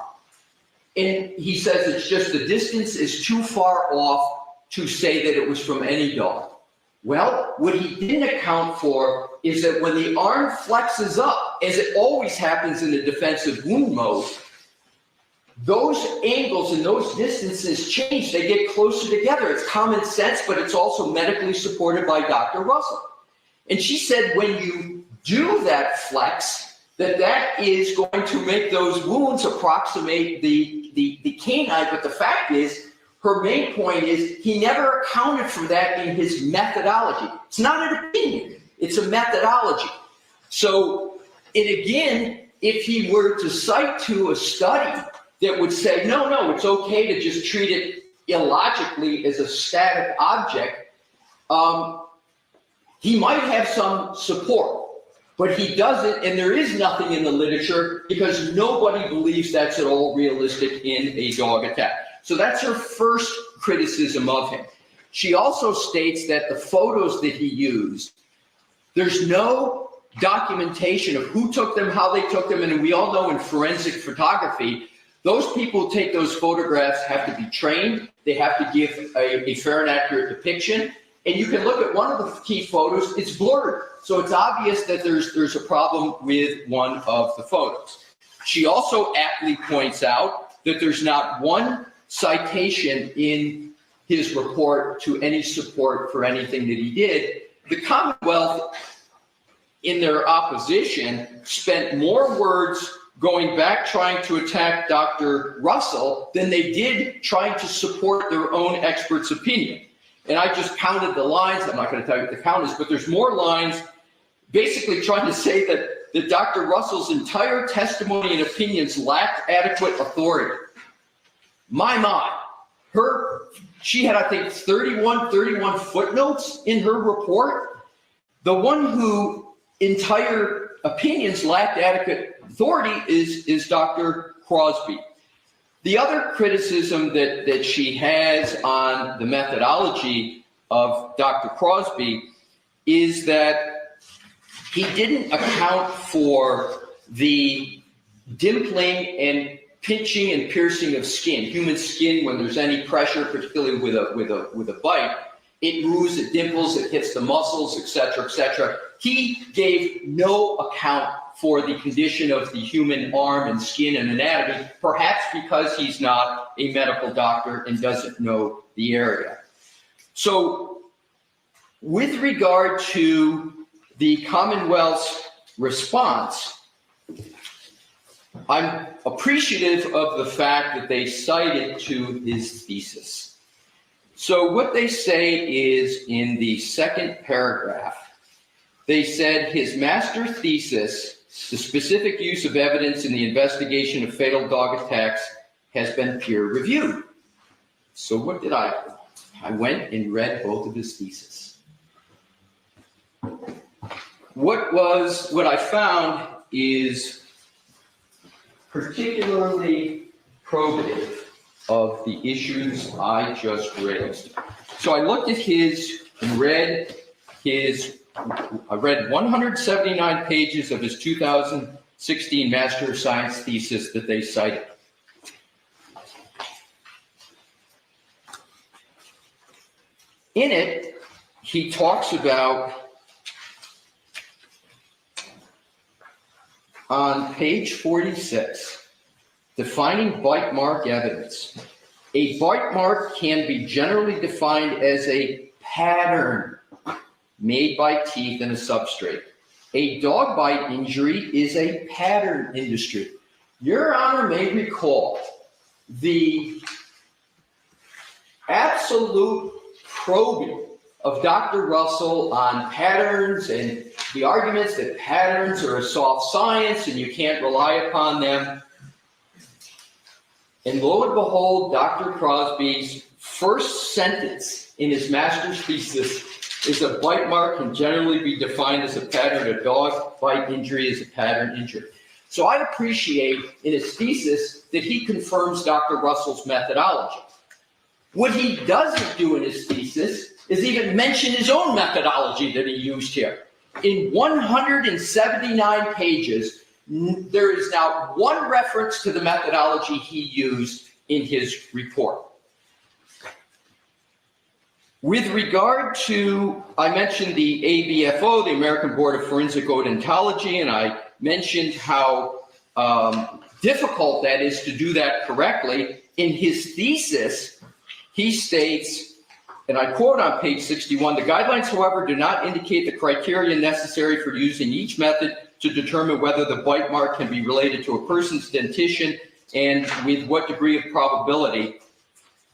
And he says it's just the distance is too far off to say that it was from any dog. Well, what he didn't account for is that when the arm flexes up, as it always happens in the defensive wound mode, those angles and those distances change. They get closer together. It's common sense, but it's also medically supported by Dr. Russell. And she said when you do that flex, that is going to make those wounds approximate the canine. But the fact is, her main point is he never accounted for that in his methodology. It's not an opinion. It's a methodology. So, and again, if he were to cite to a study that would say, no, it's okay to just treat it illogically as a static object, he might have some support. But he doesn't, and there is nothing in the literature because nobody believes that's at all realistic in a dog attack. So that's her first criticism of him. She also states that the photos that he used, there's no documentation of who took them, how they took them, and we all know in forensic photography, those people who take those photographs have to be trained, they have to give a fair and accurate depiction, and you can look at one of the key photos, it's blurred. So it's obvious that there's a problem with one of the photos. She also aptly points out that there's not one citation in his report to any support for anything that he did. The Commonwealth, in their opposition, spent more words going back trying to attack Dr. Russell than they did trying to support their own expert's opinion. And I just counted the lines. I'm not going to tell you what the count is, but there's more lines basically trying to say that Dr. Russell's entire testimony and opinions lacked adequate authority. She had, I think, 31 footnotes in her report. The one who entire opinions lacked adequate authority is Dr. Crosby. The other criticism that she has on the methodology of Dr. Crosby is that he didn't account for the dimpling and pinching and piercing of skin. Human skin, when there's any pressure, particularly with a bite, it moves, it dimples, it hits the muscles, etc., etc. He gave no account for the condition of the human arm and skin and anatomy, perhaps because he's not a medical doctor and doesn't know the area. So with regard to the Commonwealth's response, I'm appreciative of the fact that they cited to his thesis. So what they say is in the second paragraph, they said his master thesis, the specific use of evidence in the investigation of fatal dog attacks, has been peer reviewed. So what did I do? I went and read both of his theses. What I found is particularly probative of the issues I just raised. So I looked at his and read I read 179 pages of his 2016 Master of Science thesis that they cited. In it, he talks about, on page 46, defining bite mark evidence. A bite mark can be generally defined as a pattern made by teeth in a substrate. A dog bite injury is a pattern industry. Your Honor may recall the absolute probing of Dr. Russell on patterns and the arguments that patterns are a soft science and you can't rely upon them. And lo and behold, Dr. Crosby's first sentence in his master's thesis is a bite mark can generally be defined as a pattern. A dog bite injury is a pattern injury. So I appreciate in his thesis that he confirms Dr. Russell's methodology. What he doesn't do in his thesis is even mention his own methodology that he used here. In 179 pages, there is now one reference to the methodology he used in his report. With regard to, I mentioned the ABFO, the American Board of Forensic Odontology, and I mentioned how difficult that is to do that correctly. In his thesis, he states, and I quote on page 61, the guidelines, however, do not indicate the criteria necessary for using each method to determine whether the bite mark can be related to a person's dentition and with what degree of probability.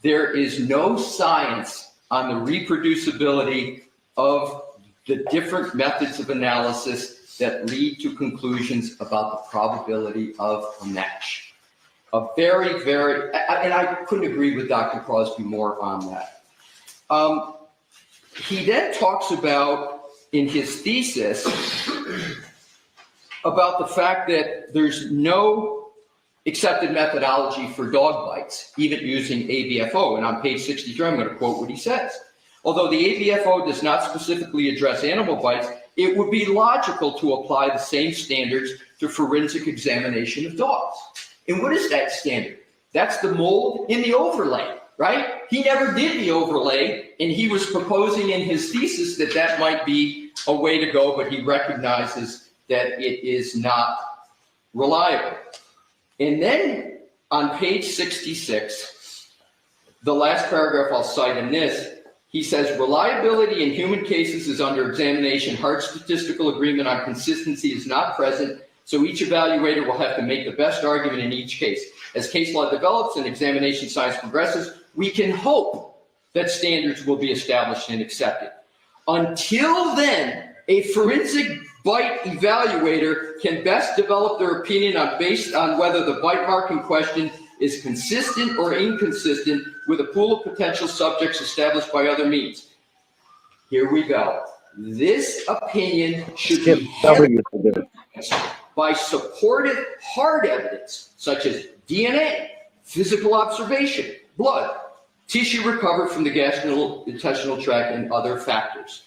There is no science on the reproducibility of the different methods of analysis that lead to conclusions about the probability of a match. A very, very, and I couldn't agree with Dr. Crosby more on that. He then talks about, in his thesis, about the fact that there's no accepted methodology for dog bites, even using ABFO. And on page 63, I'm going to quote what he says. Although the ABFO does not specifically address animal bites, it would be logical to apply the same standards to forensic examination of dogs. And what is that standard? That's the mold in the overlay, right? He never did the overlay, and he was proposing in his thesis that that might be a way to go, but he recognizes that it is not reliable. And then on page 66, the last paragraph I'll cite in this, he says, reliability in human cases is under examination. Hard statistical agreement on consistency is not present, so each evaluator will have to make the best argument in each case. As case law develops and examination science progresses, we can hope that standards will be established and accepted. Until then, a forensic bite evaluator can best develop their opinion based on whether the bite mark in question is consistent or inconsistent with a pool of potential subjects established by other means. Here we go. This opinion should be held by supportive hard evidence, such as DNA, physical observation, blood, tissue recovered from the gastrointestinal tract, and other factors.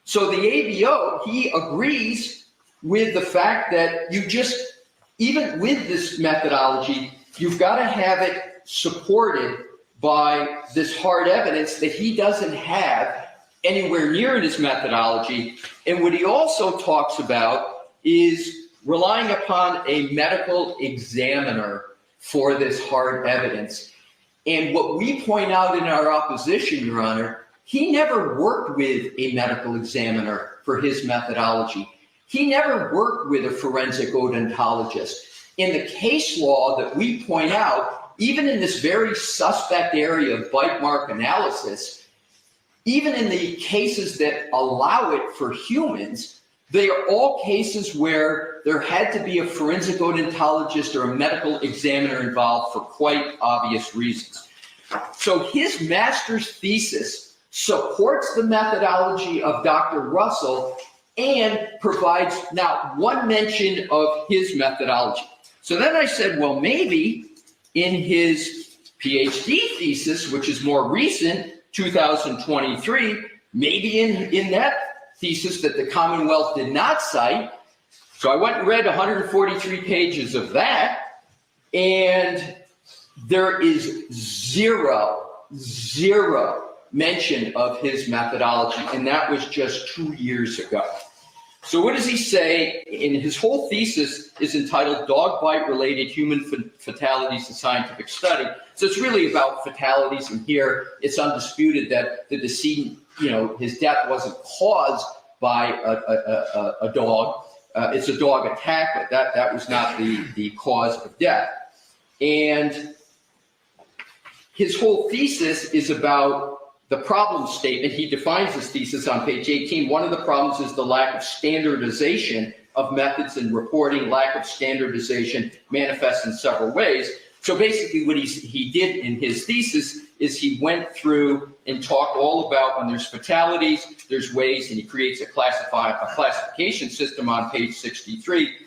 So the ABO, he agrees with the fact that you just, even with this methodology, you've got to have it supported by this hard evidence that he doesn't have anywhere near in his methodology. And what he also talks about is relying upon a medical examiner for this hard evidence. And what we point out in our opposition, Your Honor, he never worked with a medical examiner for his methodology. He never worked with a forensic odontologist. In the case law that we point out, even in this very suspect area of bite mark analysis, even in the cases that allow it for humans, they are all cases where there had to be a forensic odontologist or a medical examiner involved for quite obvious reasons. So his master's thesis supports the methodology of Dr. Russell and provides not one mention of his methodology. So then I said, well, maybe in his PhD thesis, which is more recent, 2023, maybe in that thesis that the Commonwealth did not cite. So I went and read 143 pages of that, and there is zero mention of his methodology, and that was just 2 years ago. So what does he say? In his whole thesis is entitled Dog Bite Related Human Fatalities in Scientific Study. So it's really about fatalities, and here it's undisputed that the decedent, his death wasn't caused by a dog. It's a dog attack, but that was not the cause of death. And his whole thesis is about the problem statement. He defines his thesis on page 18. One of the problems is the lack of standardization of methods in reporting. Lack of standardization manifests in several ways. So basically what he did in his thesis is he went through and talked all about when there's fatalities, there's ways, and he creates a classification system on page 63.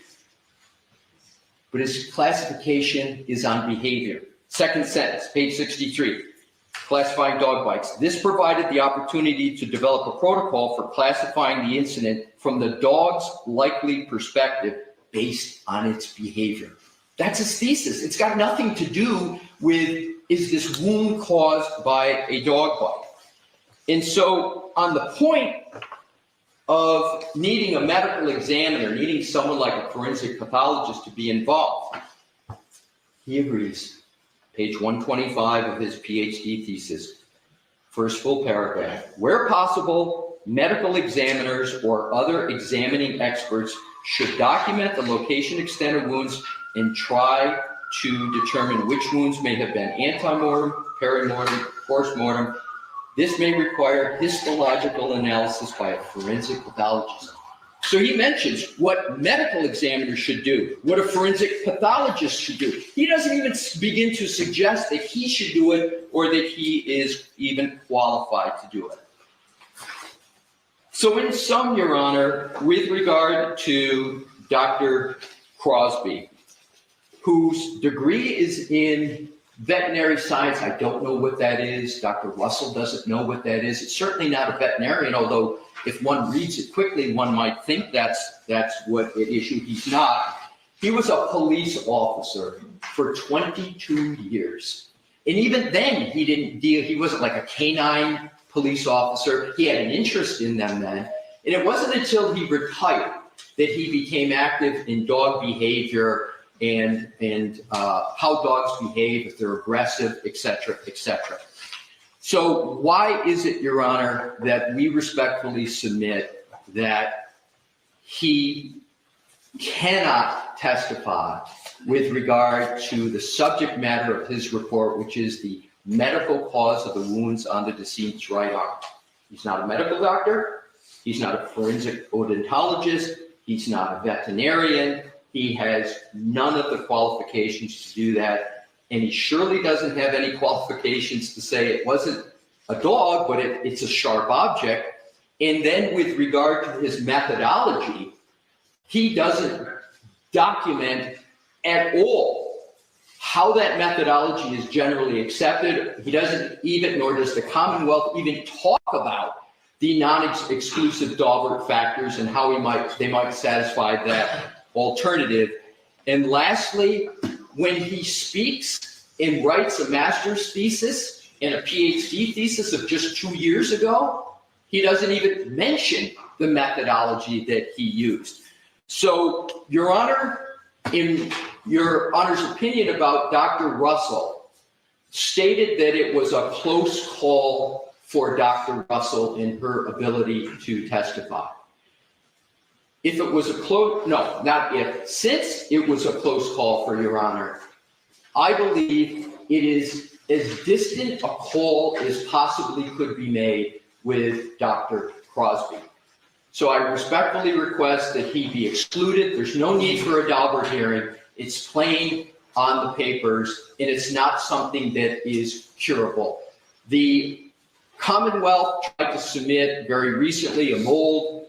But his classification is on behavior. Second sentence, page 63. Classifying dog bites. This provided the opportunity to develop a protocol for classifying the incident from the dog's likely perspective based on its behavior. That's his thesis. It's got nothing to do with, is this wound caused by a dog bite? And so on the point of needing a medical examiner, needing someone like a forensic pathologist to be involved, he agrees. Page 125 of his PhD thesis, first full paragraph. Where possible, medical examiners or other examining experts should document the location, extent of wounds, and try to determine which wounds may have been antemortem, perimortem, postmortem. This may require histological analysis by a forensic pathologist. So he mentions what medical examiners should do, what a forensic pathologist should do. He doesn't even begin to suggest that he should do it or that he is even qualified to do it. So in sum, Your Honor, with regard to Dr. Crosby, whose degree is in veterinary science, I don't know what that is. Dr. Russell doesn't know what that is. It's certainly not a veterinarian, although if one reads it quickly, one might think that's what it issued. He's not. He was a police officer for 22 years. And even then, he wasn't like a canine police officer. He had an interest in them then. And it wasn't until he retired that he became active in dog behavior and how dogs behave, if they're aggressive, et cetera, et cetera. So why is it, Your Honor, that we respectfully submit that he cannot testify with regard to the subject matter of his report, which is the medical cause of the wounds on the decedent's right arm? He's not a medical doctor. He's not a forensic odontologist. He's not a veterinarian. He has none of the qualifications to do that. And he surely doesn't have any qualifications to say it wasn't a dog, but it's a sharp object. And then with regard to his methodology, he doesn't document at all how that methodology is generally accepted. He doesn't even, nor does the Commonwealth even talk about the non-exclusive Daubert factors and how they might satisfy that alternative. And lastly, when he speaks and writes a master's thesis and a PhD thesis of just 2 years ago, he doesn't even mention the methodology that he used. So, Your Honor, in Your Honor's opinion about Dr. Russell, stated that it was a close call for Dr. Russell in her ability to testify. If it was a close, no, not if, since it was a close call for Your Honor, I believe it is as distant a call as possibly could be made with Dr. Crosby. So I respectfully request that he be excluded. There's no need for a Daubert hearing. It's plain on the papers, and it's not something that is curable. The Commonwealth tried to submit very recently a mold.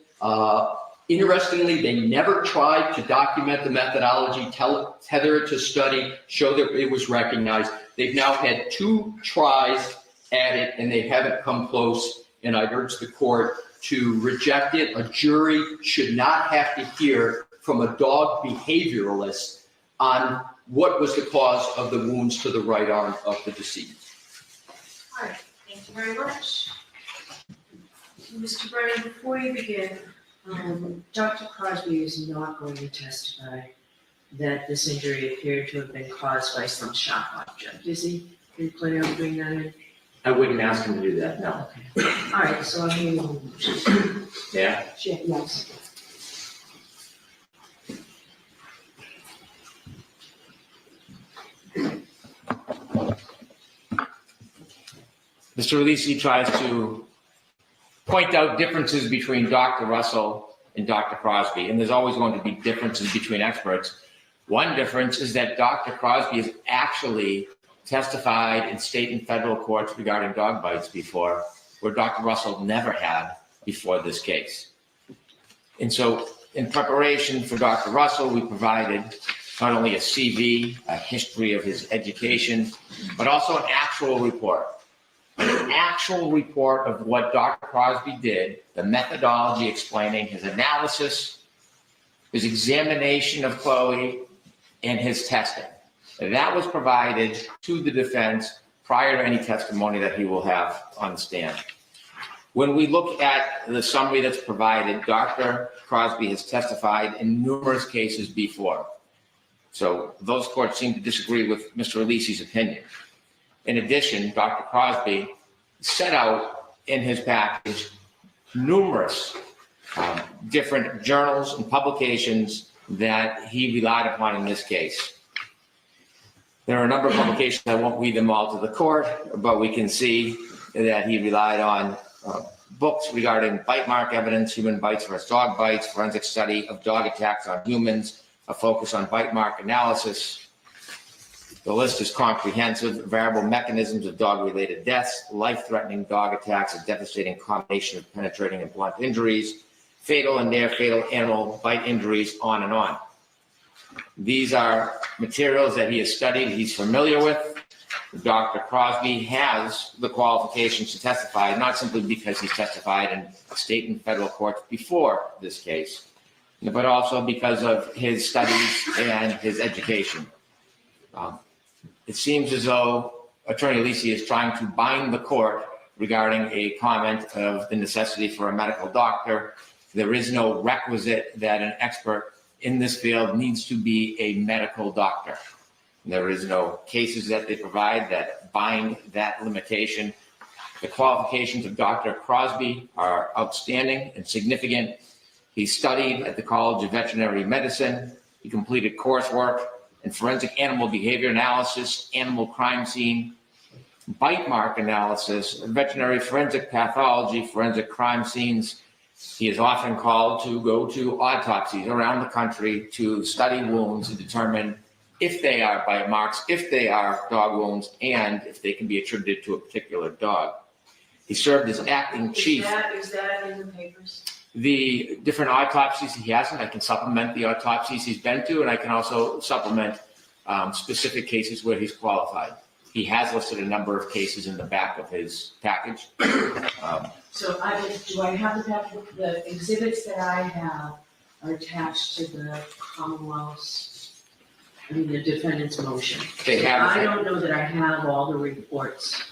Interestingly, they never tried to document the methodology, tether it to study, show that it was recognized. They've now had 2 tries at it, and they haven't come close, and I urge the court to reject it. A jury should not have to hear from a dog behavioralist on what was the cause of the wounds to the right arm of the decedent. All right, thank you very much. Mr. Brennan, before you begin, Dr. Crosby is not going to testify that this injury appeared to have been caused by some sharp object, is he? Are you planning on bringing that in? I wouldn't ask him to do that, no. Okay. All right, so I'm going to. Yeah. Yes. Mr. Releasy tries to point out differences between Dr. Russell and Dr. Crosby, and there's always going to be differences between experts. One difference is that Dr. Crosby has actually testified in state and federal courts regarding dog bites before, where Dr. Russell never had before this case. And so in preparation for Dr. Russell, we provided not only a CV, a history of his education, but also an actual report. An actual report of what Dr. Crosby did, the methodology explaining his analysis, his examination of Chloe, and his testing. That was provided to the defense prior to any testimony that he will have on the stand. When we look at the summary that's provided, Dr. Crosby has testified in numerous cases before. So those courts seem to disagree with Mr. Releasy's opinion. In addition, Dr. Crosby set out in his package numerous different journals and publications that he relied upon in this case. There are a number of publications, I won't read them all to the court, but we can see that he relied on books regarding bite mark evidence, human bites versus dog bites, forensic study of dog attacks on humans, a focus on bite mark analysis. The list is comprehensive. Variable mechanisms of dog-related deaths, life-threatening dog attacks, a devastating combination of penetrating and blunt injuries, fatal and near-fatal animal bite injuries, on and on. These are materials that he has studied, he's familiar with. Dr. Crosby has the qualifications to testify, not simply because he's testified in state and federal courts before this case, but also because of his studies and his education. It seems as though Attorney Lisi is trying to bind the court regarding a comment of the necessity for a medical doctor. There is no requisite that an expert in this field needs to be a medical doctor. There is no cases that they provide that bind that limitation. The qualifications of Dr. Crosby are outstanding and significant. He studied at the College of Veterinary Medicine. He completed coursework in forensic animal behavior analysis, animal crime scene, bite mark analysis, veterinary forensic pathology, forensic crime scenes. He is often called to go to autopsies around the country to study wounds and determine if they are bite marks, if they are dog wounds, and if they can be attributed to a particular dog. He served as acting chief. Is that in the papers? The different autopsies he has, and I can supplement the autopsies he's been to, and I can also supplement specific cases where he's qualified. He has listed a number of cases in the back of his package. So do I have the exhibits that I have are attached to the Commonwealth's, the defendant's motion. They have. I don't know that I have all the reports.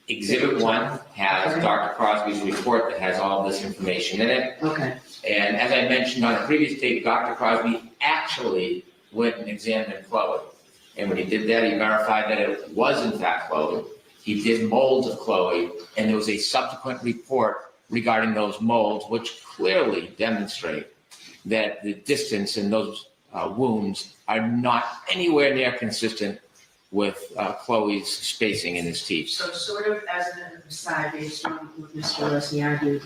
Exhibit 1 has Dr. Crosby's report that has all this information in it. Okay. And as I mentioned on a previous tape, Dr. Crosby actually went and examined Chloe. And when he did that, he verified that it was in fact Chloe. He did molds of Chloe, and there was a subsequent report regarding those molds, which clearly demonstrate that the distance in those wounds are not anywhere near consistent with Chloe's spacing in his teeth. So sort of as an aside, based on what Mr. Leslie argued,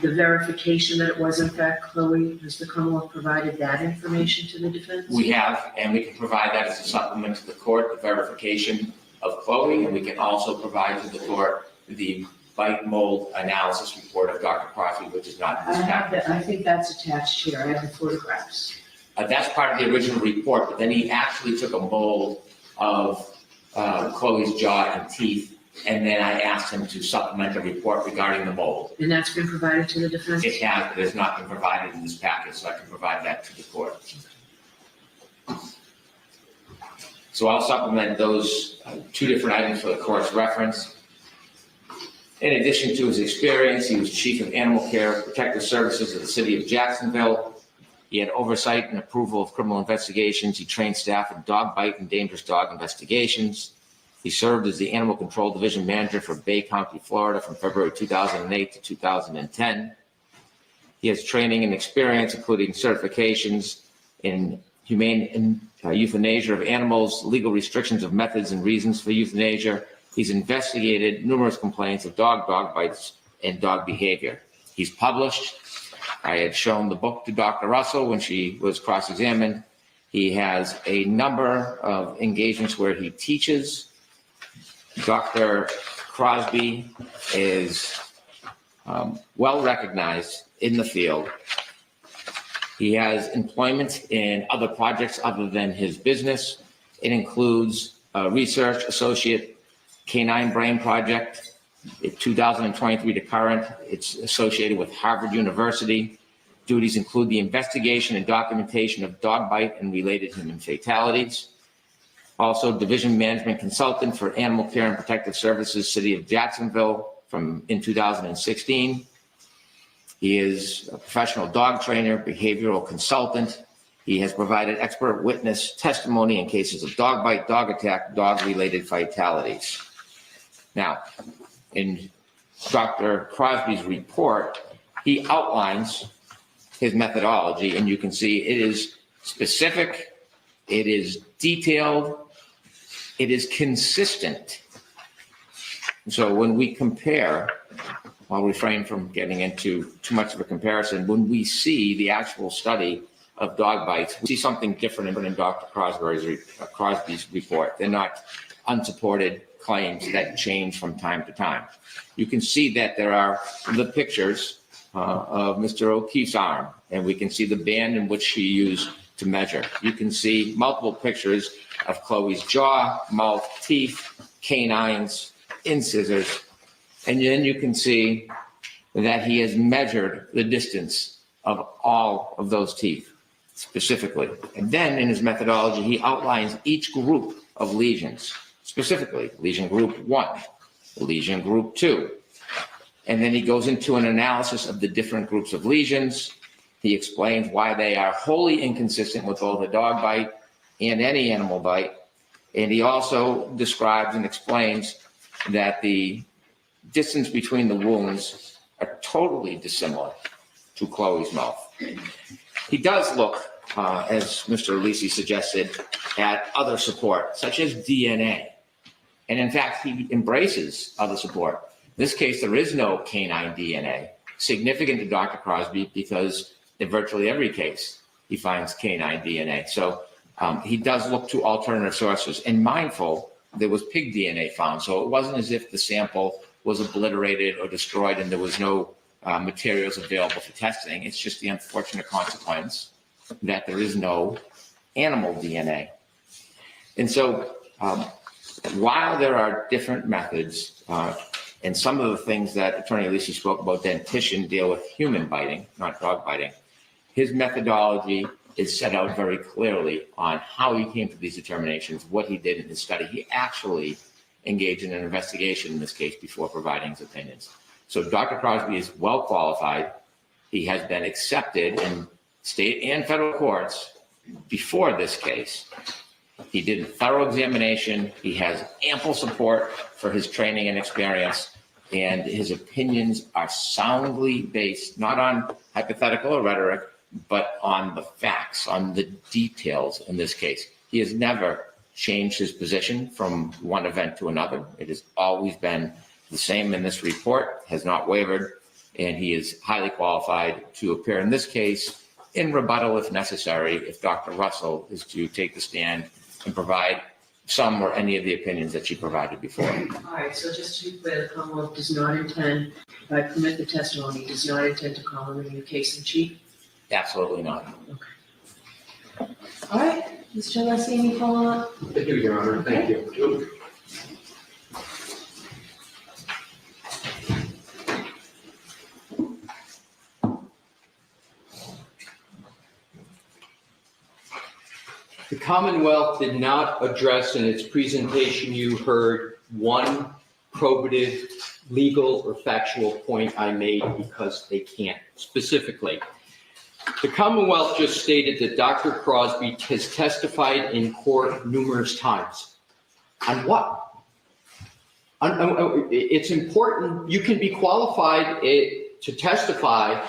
the verification that it was in fact Chloe, has the Commonwealth provided that information to the defense? We have, and we can provide that as a supplement to the court, the verification of Chloe, and we can also provide to the court the bite mold analysis report of Dr. Crosby, which is not in this package. I think that's attached here. I have the photographs. That's part of the original report, but then he actually took a mold of Chloe's jaw and teeth, and then I asked him to supplement a report regarding the mold. And that's been provided to the defense? It has, but it has not been provided in this package, so I can provide that to the court. So I'll supplement those two different items for the court's reference. In addition to his experience, he was chief of animal care protective services of the city of Jacksonville. He had oversight and approval of criminal investigations. He trained staff in dog bite and dangerous dog investigations. He served as the Animal Control Division Manager for Bay County, Florida from February 2008 to 2010. He has training and experience, including certifications in humane euthanasia of animals, legal restrictions of methods and reasons for euthanasia. He's investigated numerous complaints of dog bites, and dog behavior. He's published. I had shown the book to Dr. Russell when she was cross-examined. He has a number of engagements where he teaches. Dr. Crosby is well recognized in the field. He has employment in other projects other than his business. It includes a research associate canine brain project. In 2023 to current, it's associated with Harvard University. Duties include the investigation and documentation of dog bite and related human fatalities. Also, division management consultant for animal care and protective services, city of Jacksonville in 2016. He is a professional dog trainer, behavioral consultant. He has provided expert witness testimony in cases of dog bite, dog attack, dog-related fatalities. Now, in Dr. Crosby's report, he outlines his methodology, and you can see it is specific, it is detailed, it is consistent. So when we compare, I'll refrain from getting into too much of a comparison, when we see the actual study of dog bites, we see something different in Dr. Crosby's report. They're not unsupported claims that change from time to time. You can see that there are the pictures of Mr. O'Keefe's arm, and we can see the band in which he used to measure. You can see multiple pictures of Chloe's jaw, mouth, teeth, canines, incisors, and then you can see that he has measured the distance of all of those teeth specifically. And then in his methodology, he outlines each group of lesions, specifically lesion group 1, lesion group 2. And then he goes into an analysis of the different groups of lesions. He explains why they are wholly inconsistent with both a dog bite and any animal bite. And he also describes and explains that the distance between the wounds are totally dissimilar to Chloe's mouth. He does look, as Mr. Alisi suggested, at other support, such as DNA. And in fact, he embraces other support. In this case, there is no canine DNA, significant to Dr. Crosby because in virtually every case, he finds canine DNA. So he does look to alternative sources, and mindful, there was pig DNA found. So it wasn't as if the sample was obliterated or destroyed and there was no materials available for testing. It's just the unfortunate consequence that there is no animal DNA. And so while there are different methods, And some of the things that Attorney Lisi spoke about, dentition, deal with human biting, not dog biting. His methodology is set out very clearly on how he came to these determinations, what he did in his study. He actually engaged in an investigation in this case before providing his opinions. So Dr. Crosby is well qualified. He has been accepted in state and federal courts before this case. He did a thorough examination. He has ample support for his training and experience, and his opinions are soundly based, not on hypothetical or rhetoric, but on the facts, on the details in this case. He has never changed his position from one event to another. It has always been the same in this report, has not wavered, and he is highly qualified to appear in this case in rebuttal if necessary, if Dr. Russell is to take the stand and provide some or any of the opinions that she provided before. All right, so just to be clear, the Commonwealth does not intend, if I permit the testimony, does not intend to call him in your case in chief? Absolutely not. Okay. All right, Mr. Leslie, any follow-up? Thank you, Your Honor. Thank you. The Commonwealth did not address in its presentation, you heard, one probative, legal or factual point I made because they can't specifically. The Commonwealth just stated that Dr. Crosby has testified in court numerous times. On what? It's important. You can be qualified to testify,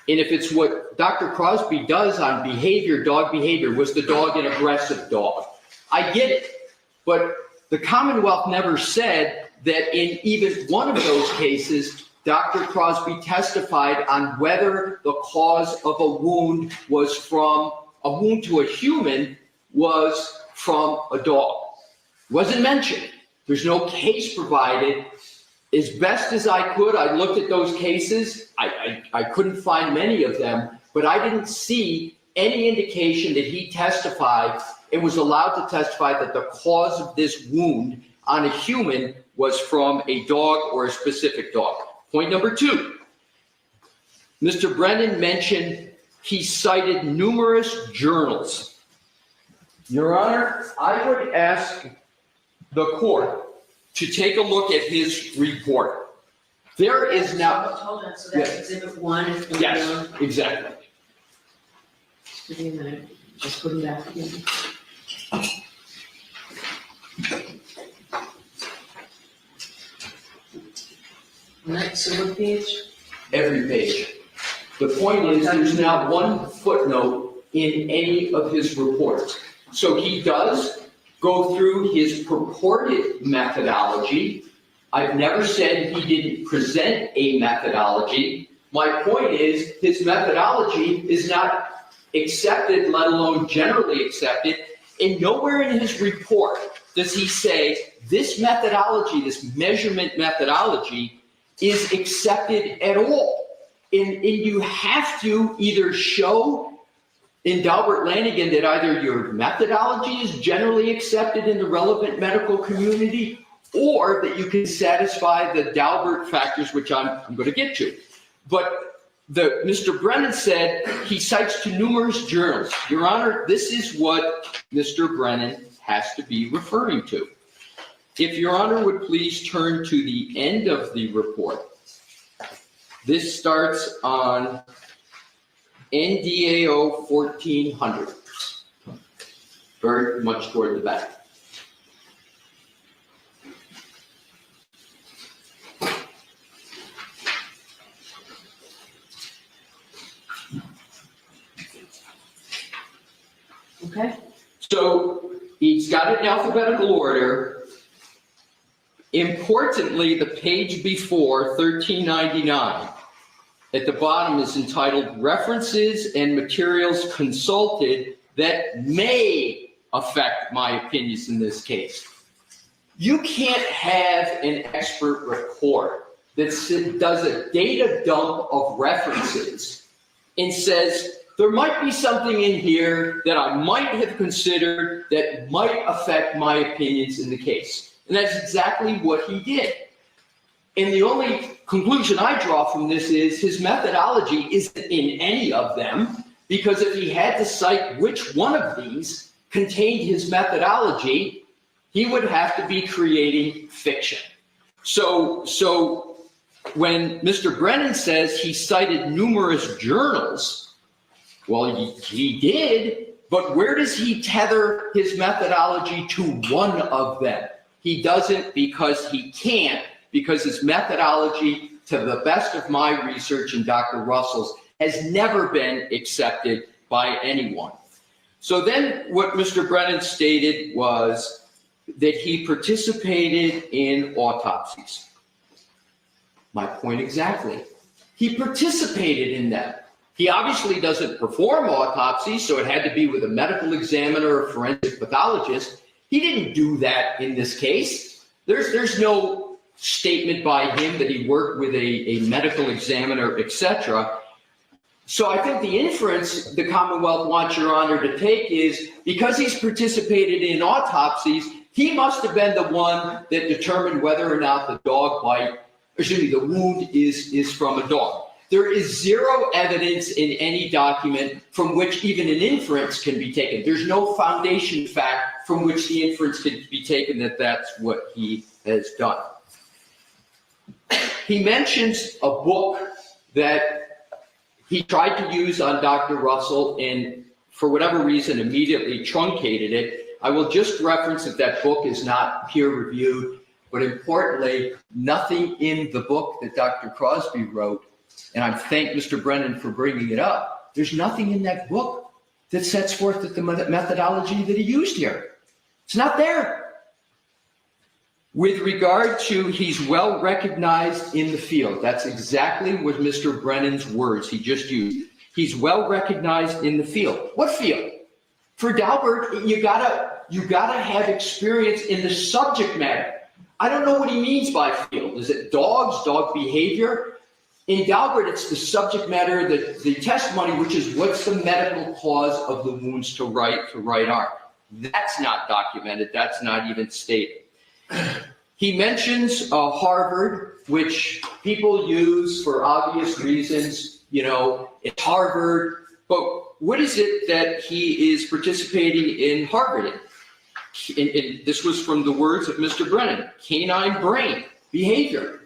and if it's what Dr. Crosby does on behavior, dog behavior, was the dog an aggressive dog? I get it, but the Commonwealth never said that in even one of those cases, Dr. Crosby testified on whether the cause of a wound was from a wound to a human was from a dog. Wasn't mentioned. There's no case provided. As best as I could, I looked at those cases. I couldn't find many of them, but I didn't see any indication that he testified and was allowed to testify that the cause of this wound on a human was from a dog or a specific dog. Point number two, Mr. Brennan mentioned he cited numerous journals. Your Honor, I would ask the court to take a look at his report. There is now. Hold on, so that's exhibit one. Yes, exactly. Just give me a minute. Just put it back again. All right, so what page? Every page. The point is, there's not one footnote in any of his reports. So he does go through his purported methodology. I've never said he didn't present a methodology. My point is, his methodology is not accepted, let alone generally accepted. And nowhere in his report does he say this methodology, this measurement methodology, is accepted at all. And you have to either show in Dalbert Lanigan that either your methodology is generally accepted in the relevant medical community, or that you can satisfy the Dalbert factors, which I'm going to get to. But Mr. Brennan said he cites to numerous journals. Your Honor, this is what Mr. Brennan has to be referring to. If Your Honor would please turn to the end of the report. This starts on NDAO 1400, very much toward the back. Okay. So he's got it in alphabetical order. Importantly, the page before 1399 at the bottom is entitled References and Materials Consulted That May Affect My Opinions in This Case. You can't have an expert report that does a data dump of references and says, there might be something in here that I might have considered that might affect my opinions in the case. And that's exactly what he did. And the only conclusion I draw from this is his methodology isn't in any of them, because if he had to cite which one of these contained his methodology, he would have to be creating fiction. So when Mr. Brennan says he cited numerous journals, well, he did, but where does he tether his methodology to one of them? He doesn't, because he can't, because his methodology, to the best of my research and Dr. Russell's, has never been accepted by anyone. So then what Mr. Brennan stated was that he participated in autopsies. My point exactly. He participated in them. He obviously doesn't perform autopsies, so it had to be with a medical examiner or forensic pathologist. He didn't do that in this case. There's no statement by him that he worked with a medical examiner, etc. So I think the inference the Commonwealth wants Your Honor to take is, because he's participated in autopsies, he must have been the one that determined whether or not the dog bite, the wound is from a dog. There is zero evidence in any document from which even an inference can be taken. There's no foundation fact from which the inference can be taken that that's what he has done. He mentions a book that he tried to use on Dr. Russell and for whatever reason immediately truncated it. I will just reference that book is not peer reviewed, but importantly, nothing in the book that Dr. Crosby wrote, and I thank Mr. Brennan for bringing it up, there's nothing in that book that sets forth the methodology that he used here. It's not there. With regard to he's well recognized in the field, that's exactly what Mr. Brennan's words he just used. He's well recognized in the field. What field? For Daubert, you gotta have experience in the subject matter. I don't know what he means by field. Is it dogs, dog behavior? In Daubert, it's the subject matter, the testimony, which is what's the medical cause of the wounds to right arm. That's not documented. That's not even stated. He mentions Harvard, which people use for obvious reasons. You know, it's Harvard, but what is it that he is participating in Harvard in? This was from the words of Mr. Brennan, canine brain behavior.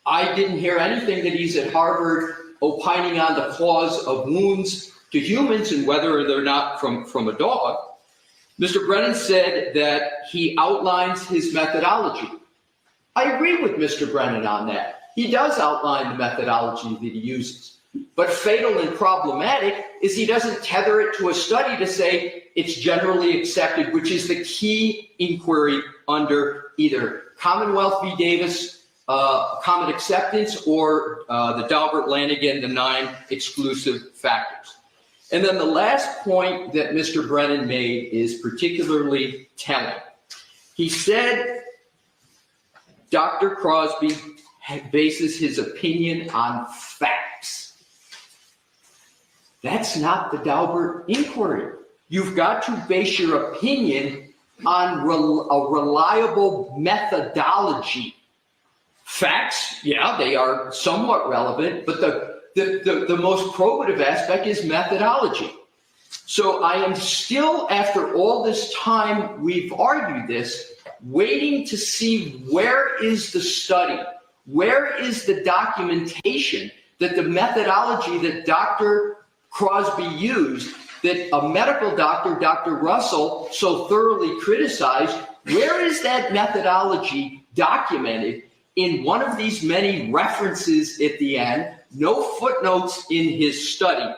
I didn't hear anything that he's at Harvard opining on the cause of wounds to humans and whether they're not from a dog. Mr. Brennan said that he outlines his methodology. I agree with Mr. Brennan on that. He does outline the methodology that he uses. But fatal and problematic is he doesn't tether it to a study to say it's generally accepted, which is the key inquiry under either Commonwealth v. Davis, common acceptance, or the Daubert-Lanigan, the 9 exclusive factors. And then the last point that Mr. Brennan made is particularly telling. He said Dr. Crosby bases his opinion on facts. That's not the Daubert inquiry. You've got to base your opinion on a reliable methodology. Facts, yeah, they are somewhat relevant, but the most probative aspect is methodology. So I am still, after all this time we've argued this, waiting to see where is the study, where is the documentation that the methodology that Dr. Crosby used, that a medical doctor, Dr. Russell, so thoroughly criticized, where is that methodology documented in one of these many references at the end, no footnotes in his study?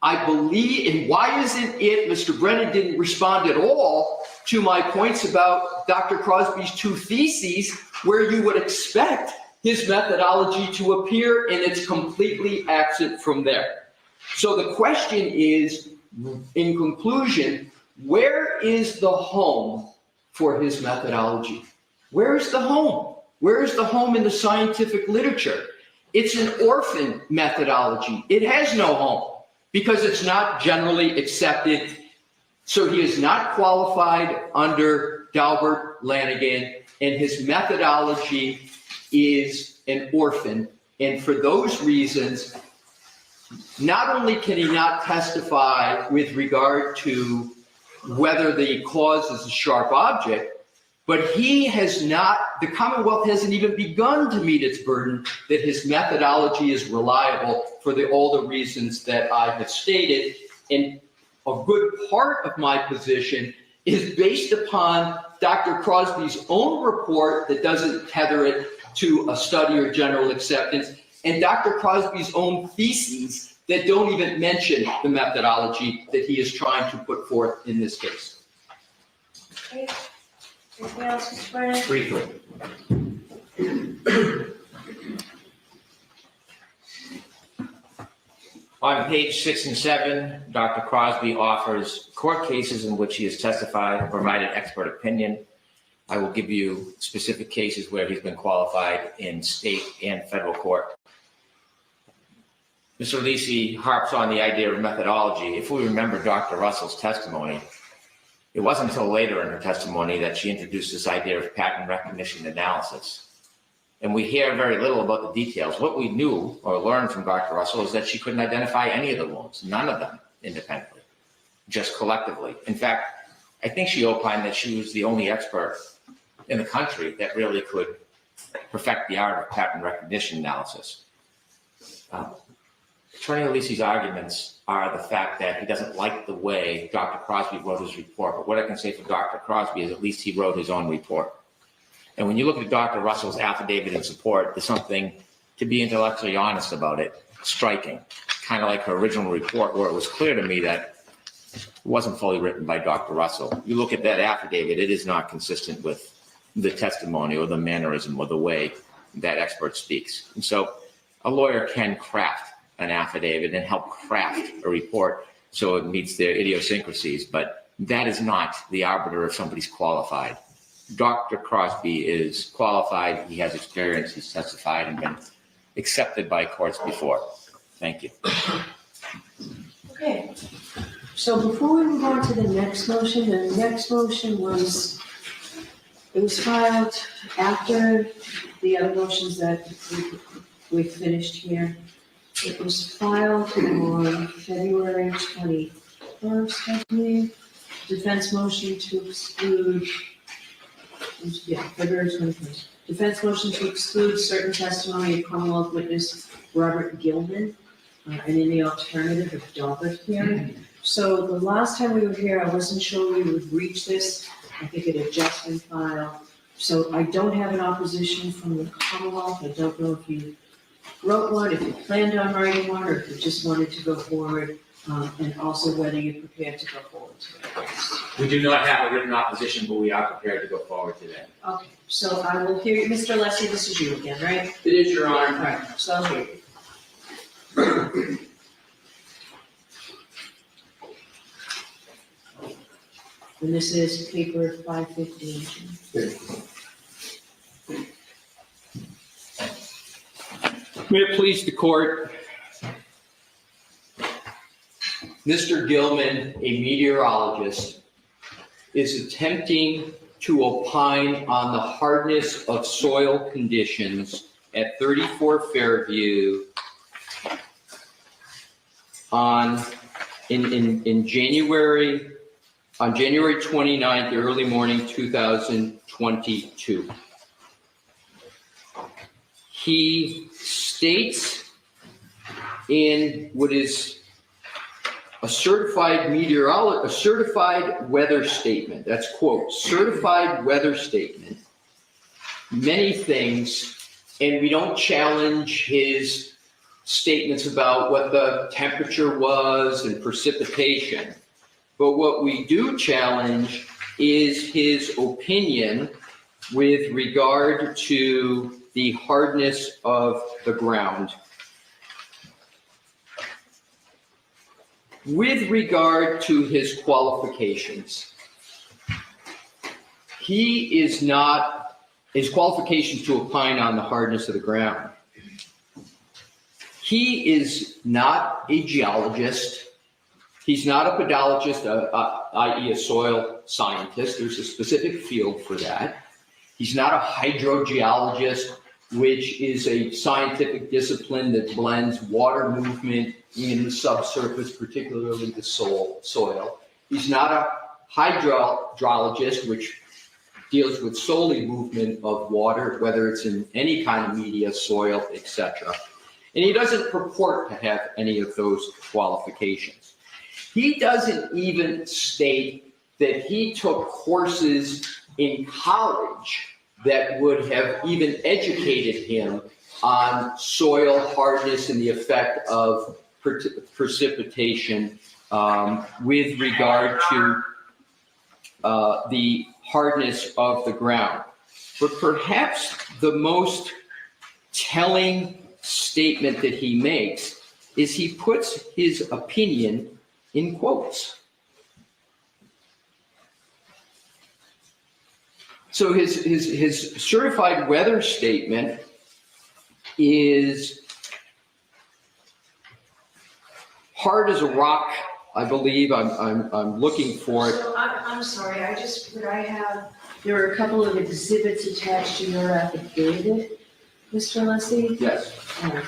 I believe, and why isn't it, Mr. Brennan didn't respond at all to my points about Dr. Crosby's 2 theses, where you would expect his methodology to appear, and it's completely absent from there. So the question is, in conclusion, where is the home for his methodology? Where is the home? Where is the home in the scientific literature? It's an orphan methodology. It has no home because it's not generally accepted. So he is not qualified under Daubert-Lanigan, and his methodology is an orphan. And for those reasons, not only can he not testify with regard to whether the cause is a sharp object, but the Commonwealth hasn't even begun to meet its burden that his methodology is reliable for all the reasons that I have stated. And a good part of my position is based upon Dr. Crosby's own report that doesn't tether it to a study or general acceptance, and Dr. Crosby's own theses that don't even mention the methodology that he is trying to put forth in this case. Okay. Anything else, Mr. Brennan? Briefly. On page 6 and 7, Dr. Crosby offers court cases in which he has testified and provided expert opinion. I will give you specific cases where he's been qualified in state and federal court. Mr. Lisi harps on the idea of methodology. If we remember Dr. Russell's testimony, it wasn't until later in her testimony that she introduced this idea of pattern recognition analysis. And we hear very little about the details. What we knew or learned from Dr. Russell is that she couldn't identify any of the wounds, none of them independently, just collectively. In fact, I think she opined that she was the only expert in the country that really could perfect the art of pattern recognition analysis. Attorney Lisi's arguments are the fact that he doesn't like the way Dr. Crosby wrote his report. But what I can say for Dr. Crosby is at least he wrote his own report. And when you look at Dr. Russell's affidavit in support, there's something, to be intellectually honest about it, striking. Kind of like her original report, where it was clear to me that it wasn't fully written by Dr. Russell. You look at that affidavit, it is not consistent with the testimony or the mannerism or the way that expert speaks. And so a lawyer can craft an affidavit and help craft a report so it meets their idiosyncrasies, but that is not the arbiter if somebody's qualified. Dr. Crosby is qualified, he has experience, he's testified and been accepted by courts before. Thank you. Okay, so before we move on to the next motion was, it was filed after the other motions that we finished here. It was filed on February 21st, I believe. Defense motion to exclude, February 21st. Defense motion to exclude certain testimony of Commonwealth witness Robert Gilman, and in the alternative of Daubert hearing. So the last time we were here, I wasn't sure we would reach this. I think it had just been filed. So I don't have an opposition from the Commonwealth. I don't know if you wrote one, if you planned on writing one, or if you just wanted to go forward, and also whether you're prepared to go forward today. We do not have a written opposition, but we are prepared to go forward today. Okay, so I will hear you. Mr. Leslie, this is you again, right? It is, Your Honor. All right, so I'll hear you. And this is paper 515. May it please the court, Mr. Gilman, a meteorologist, is attempting to opine on the hardness of soil conditions at 34 Fairview on January 29th, early morning 2022. He states in what is a certified weather statement, that's quote, certified weather statement, many things, and we don't challenge his statements about what the temperature was and precipitation. But what we do challenge is his opinion with regard to the hardness of the ground. With regard to his qualifications, his qualifications to opine on the hardness of the ground. He is not a geologist. He's not a pedologist, i.e. a soil scientist. There's a specific field for that. He's not a hydrogeologist which is a scientific discipline that blends water movement in the subsurface, particularly the soil. He's not a hydrologist, which deals with solely movement of water, whether it's in any kind of media, soil, etc. And he doesn't purport to have any of those qualifications. He doesn't even state that he took courses in college that would have even educated him on soil hardness and the effect of precipitation with regard to the hardness of the ground. But perhaps the most telling statement that he makes is he puts his opinion in quotes. So his certified weather statement is hard as a rock, I believe. I'm looking for it. So I'm sorry, there are a couple of exhibits attached to your affidavit, Mr. Leslie? Yes.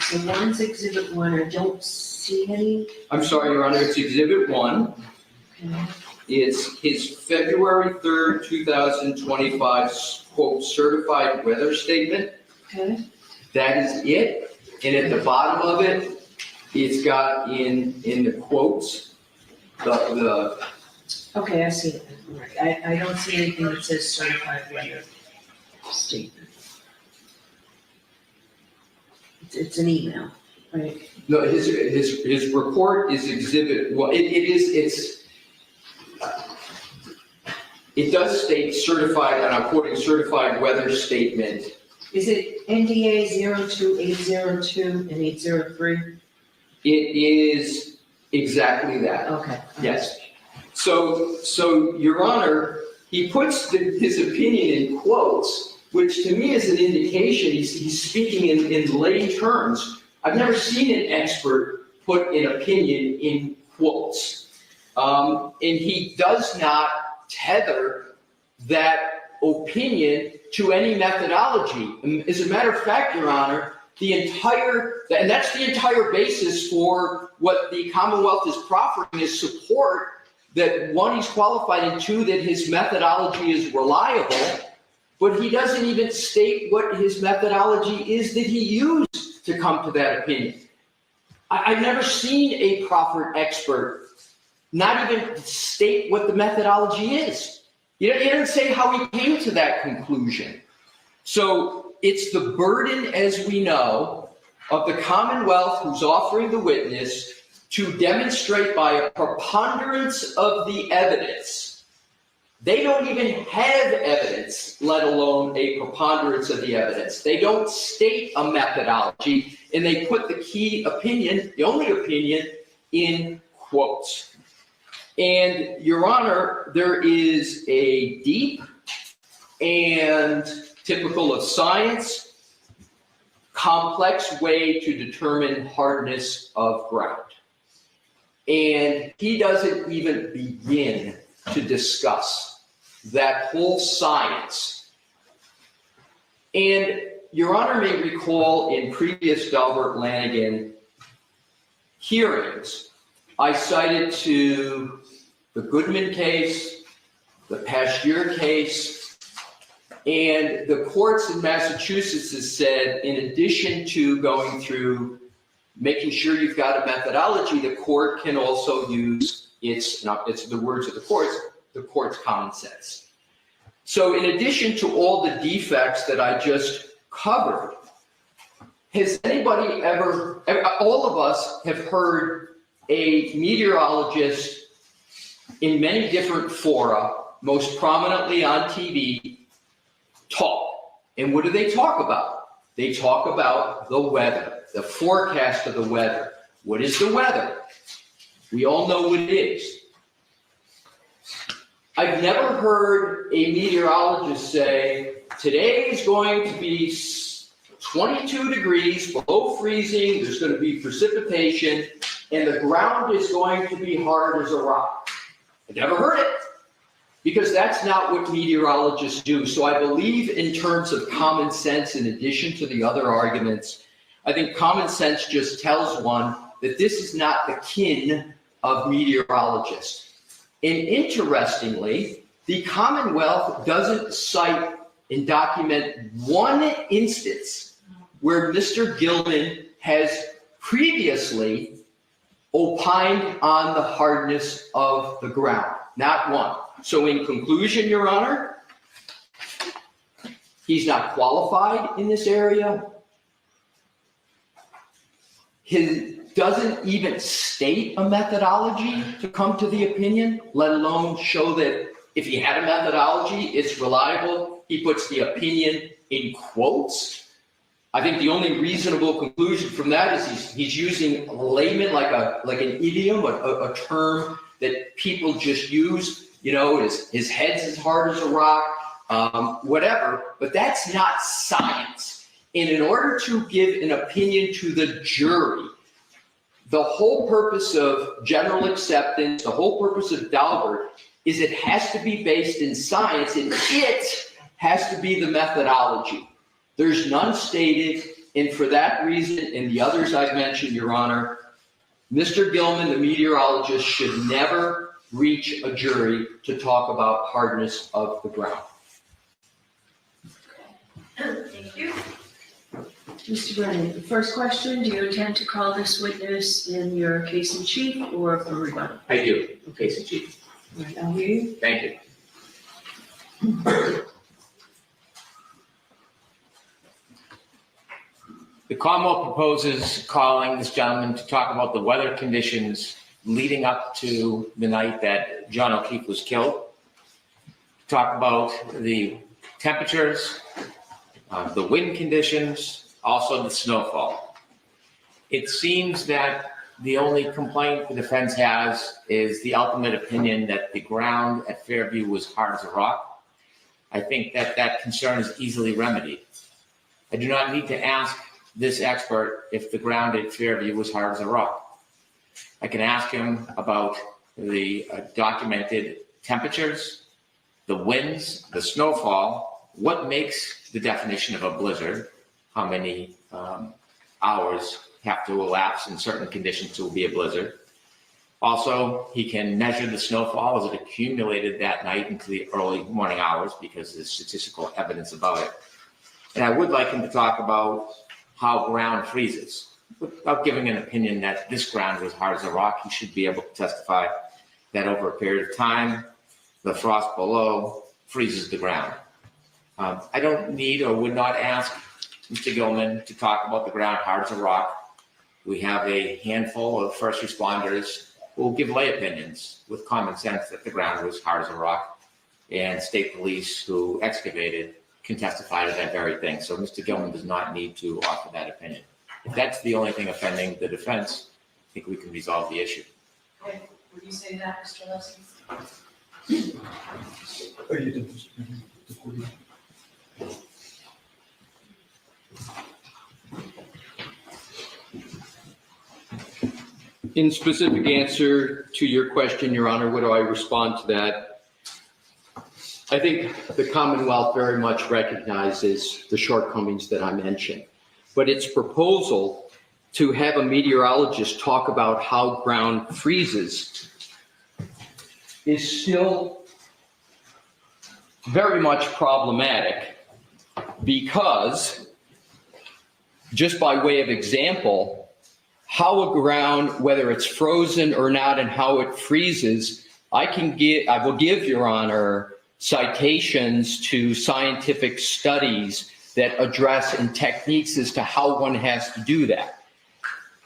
So one's exhibit 1, I don't see any. I'm sorry, Your Honor, it's exhibit 1. Okay. It's his February 3rd, 2025, quote, certified weather statement. Okay. That is it. And at the bottom of it, it's got in the quotes, the Okay, I see it. Right. I don't see anything that says certified weather statement. It's an email, right? no, his report is exhibit, well, it does state certified, and I'm quoting certified weather statement. Is it NDA 02802 and 803? It is exactly that. Okay. Yes. So Your Honor, he puts his opinion in quotes, which to me is an indication he's speaking in lay terms. I've never seen an expert put an opinion in quotes. And he does not tether that opinion to any methodology. And as a matter of fact, Your Honor, and that's the entire basis for what the Commonwealth is proffering is support that 1, he's qualified, and 2, that his methodology is reliable, but he doesn't even state what his methodology is that he used to come to that opinion. I've never seen a proffered expert not even state what the methodology is. He doesn't say how he came to that conclusion. So it's the burden, as we know, of the Commonwealth who's offering the witness to demonstrate by a preponderance of the evidence. They don't even have evidence, let alone a preponderance of the evidence. They don't state a methodology, and they put the key opinion, the only opinion, in quotes. And Your Honor, there is a deep and typical of science, complex way to determine hardness of ground. And he doesn't even begin to discuss that whole science. And Your Honor may recall in previous Delbert Lanigan hearings, I cited to the Goodman case, the Pasteur case, and the courts in Massachusetts has said, in addition to going through making sure you've got a methodology, the court can also use it's the words of the court's common sense. So in addition to all the defects that I just covered, has anybody ever, all of us have heard a meteorologist in many different fora, most prominently on TV, talk. And what do they talk about? They talk about the weather, the forecast of the weather. What is the weather? We all know what it is. I've never heard a meteorologist say, today is going to be 22 degrees below freezing, there's going to be precipitation, and the ground is going to be hard as a rock. I've never heard it. because that's not what meteorologists do. So I believe in terms of common sense, in addition to the other arguments, I think common sense just tells one that this is not the kin of meteorologists. And interestingly, the Commonwealth doesn't cite and document one instance where Mr. Gilman has previously opined on the hardness of the ground. Not one. So in conclusion, Your Honor, he's not qualified in this area. He doesn't even state a methodology to come to the opinion, let alone show that if he had a methodology, it's reliable. He puts the opinion in quotes. I think the only reasonable conclusion from that is he's using layman like an idiom, a term that people just use. You know, his head's as hard as a rock, whatever. But that's not science. And in order to give an opinion to the jury, the whole purpose of general acceptance, the whole purpose of Daubert is it has to be based in science, and it has to be the methodology. There's none stated, and for that reason and the others I've mentioned, Your Honor, Mr. Gilman, the meteorologist, should never reach a jury to talk about hardness of the ground. Thank you. Mr. Brennan, the first question, do you intend to call this witness in your case in chief or for rebuttal? I do, case in chief. All right, I'll hear you. Thank you. The Commonwealth proposes calling this gentleman to talk about the weather conditions leading up to the night that John O'Keefe was killed, talk about the temperatures, the wind conditions, also the snowfall. It seems that the only complaint the defense has is the ultimate opinion that the ground at Fairview was hard as a rock. I think that concern is easily remedied. I do not need to ask this expert if the ground at Fairview was hard as a rock. I can ask him about the documented temperatures, the winds, the snowfall, what makes the definition of a blizzard, how many hours have to elapse in certain conditions to be a blizzard. Also, he can measure the snowfall as it accumulated that night into the early morning hours because there's statistical evidence about it. And I would like him to talk about how ground freezes. Without giving an opinion that this ground was hard as a rock, he should be able to testify that over a period of time, the frost below freezes the ground. I don't need or would not ask Mr. Gilman to talk about the ground hard as a rock. We have a handful of first responders who will give lay opinions with common sense that the ground was hard as a rock, and state police who excavated can testify to that very thing. So Mr. Gilman does not need to offer that opinion. If that's the only thing offending the defense, I think we can resolve the issue. Okay, would you say that, Mr. Lessing? In specific answer to your question, Your Honor, what do I respond to that? I think the Commonwealth very much recognizes the shortcomings that I mentioned, but its proposal to have a meteorologist talk about how ground freezes is still very much problematic because, just by way of example, how a ground, whether it's frozen or not, and how it freezes, I will give, Your Honor, citations to scientific studies that address and techniques as to how one has to do that.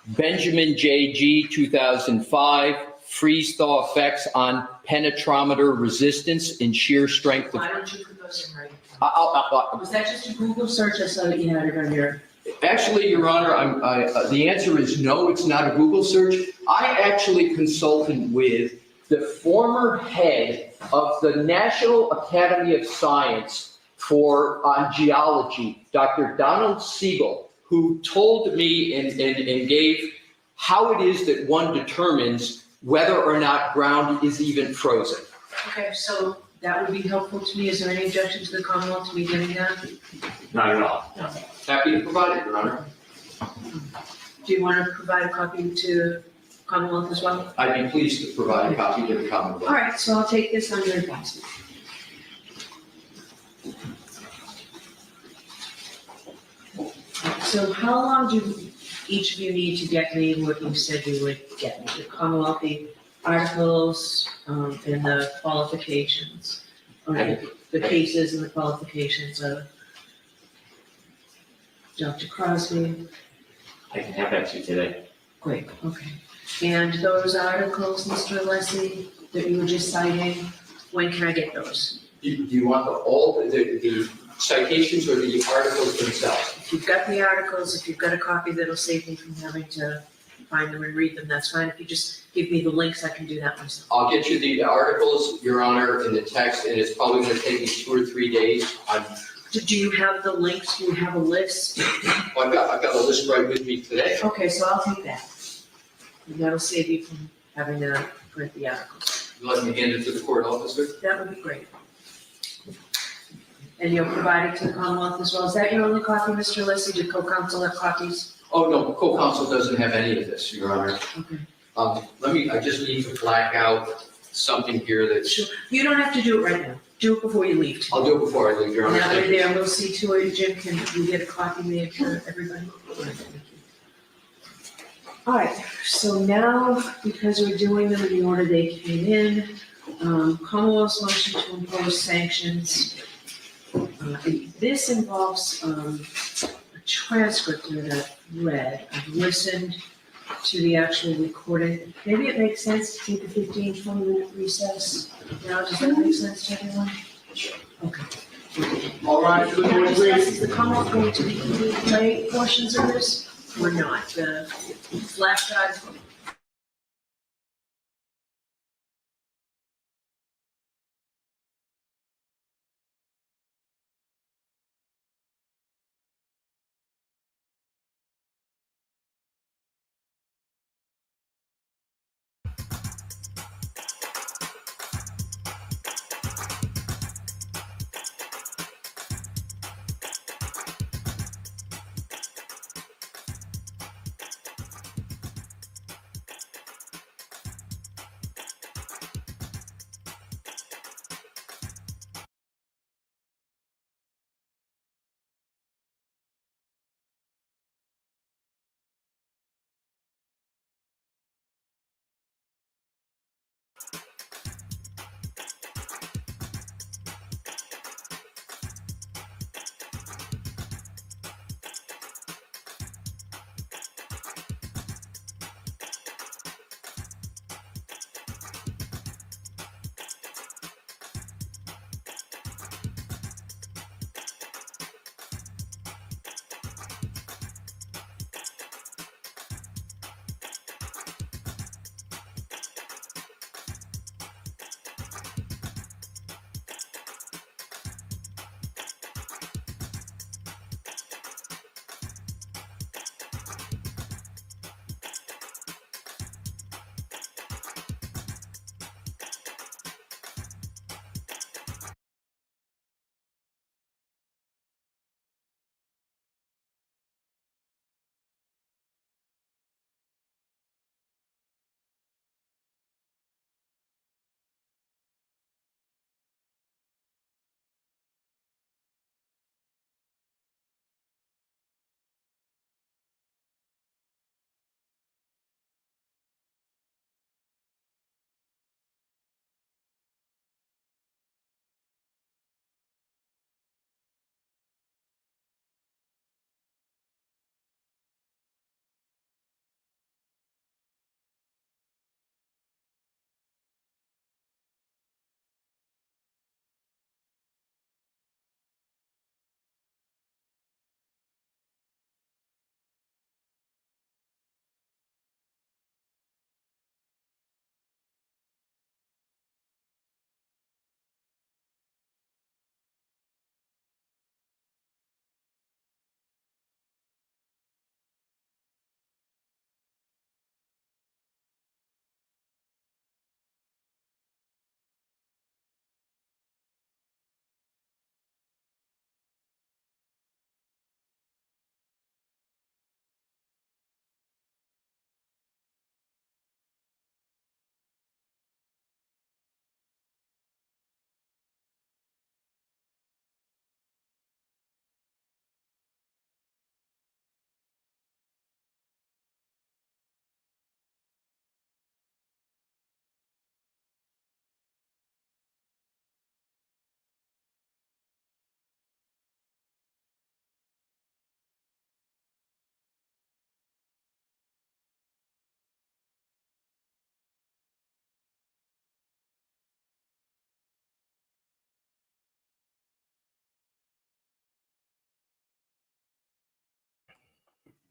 Benjamin J.G., 2005, freeze-thaw effects on penetrometer resistance and shear strength. Why don't you put those in writing? Was that just a Google search? I saw that you had it on your... Actually, Your Honor, the answer is no, it's not a Google search. I actually consulted with the former head of the National Academy of Science on geology, Dr. Donald Siegel, who told me and gave how it is that one determines whether or not ground is even frozen. Okay, so That would be helpful to me. Is there any objection to the Commonwealth to me getting that? Not at all. No. Happy to provide it, Your Honor. Do you want to provide a copy to Commonwealth as well? I'd be pleased to provide a copy to the All Commonwealth. right, so I'll take this under advisement. So how long do each of you need to get me what you said you would get me? The Commonwealth, the articles, and the qualifications, or the cases and the qualifications of Dr. Crosby? I can have that to you today. Great, okay. And those articles, Mr. Alessi, that you were just citing, when can I get those? Do you want the citations or the articles themselves? If you've got the articles, if you've got a copy that'll save me from having to find them and read them, that's fine. If you just give me the links, I can do that myself. I'll get you the articles, Your Honor, in the text, and it's probably going to take me 2 or 3 days. Do you have the links? Do you have a list? I've got a list right with me today. Okay, so I'll take that. And that'll save you from having to print the articles. You let me hand it to the court officer? That would be great. And you'll provide it to the Commonwealth as well. Is that your only copy, Mr. Alessi? Do co-counsel have copies? Oh, no, co-counsel doesn't have any of this, Your Honor. Okay. I just need to flag out something here that's. Sure. You don't have to do it right now. Do it before you leave. I'll do it before I leave, Your Honor. Now Thank we're you. there, we'll see to it. Jim, can we get a copy made for everybody? Thank you. All right, so now, because we're doing them in the order they came in, Commonwealth's motion to impose sanctions. This involves a transcript that I've read. I've listened to the actual recording. Maybe it makes sense to take a 15, 20-minute recess. Now, does that make sense to everyone? Okay. All right, good morning, Is the Commonwealth going to play portions of this or not? The flash drive.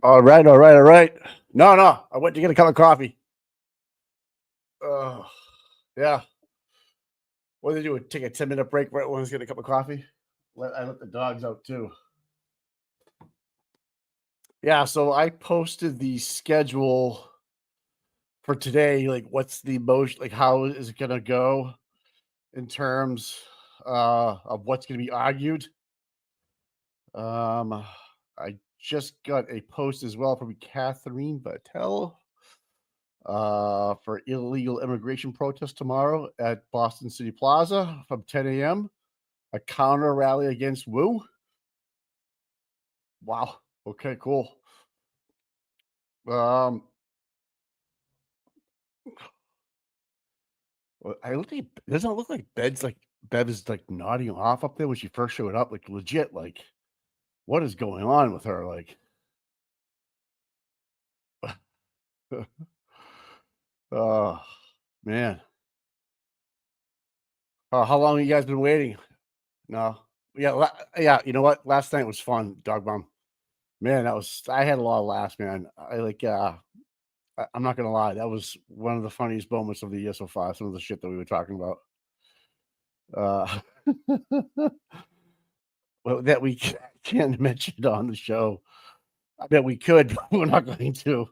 All right, all right, all right. No, I went to get a cup of coffee. Oh, yeah. What did they do? Take a 10-minute break right when I was getting a cup of coffee? I let the dogs out too. Yeah, so I posted the schedule for today. Like, what's the motion? Like, how is it gonna go in terms of what's gonna be argued? I just got a post as well from Catherine Battelle for illegal immigration protest tomorrow at Boston City Plaza from 10 a.m. A counter rally against Wu. Wow. Okay, cool. Well, I look at doesn't it look like Bev is like nodding off up there when she first showed up, like legit, like what is going on with her? Like oh man. How long have you guys been waiting? No. Yeah, you know what? Last night was fun, dog bomb. Man, I had a lot of laughs, man. I'm not gonna lie, that was one of the funniest moments of the year so far. Some of the shit that we were talking about. Uh well, that we can't mention it on the show. I bet we could, but we're not going to.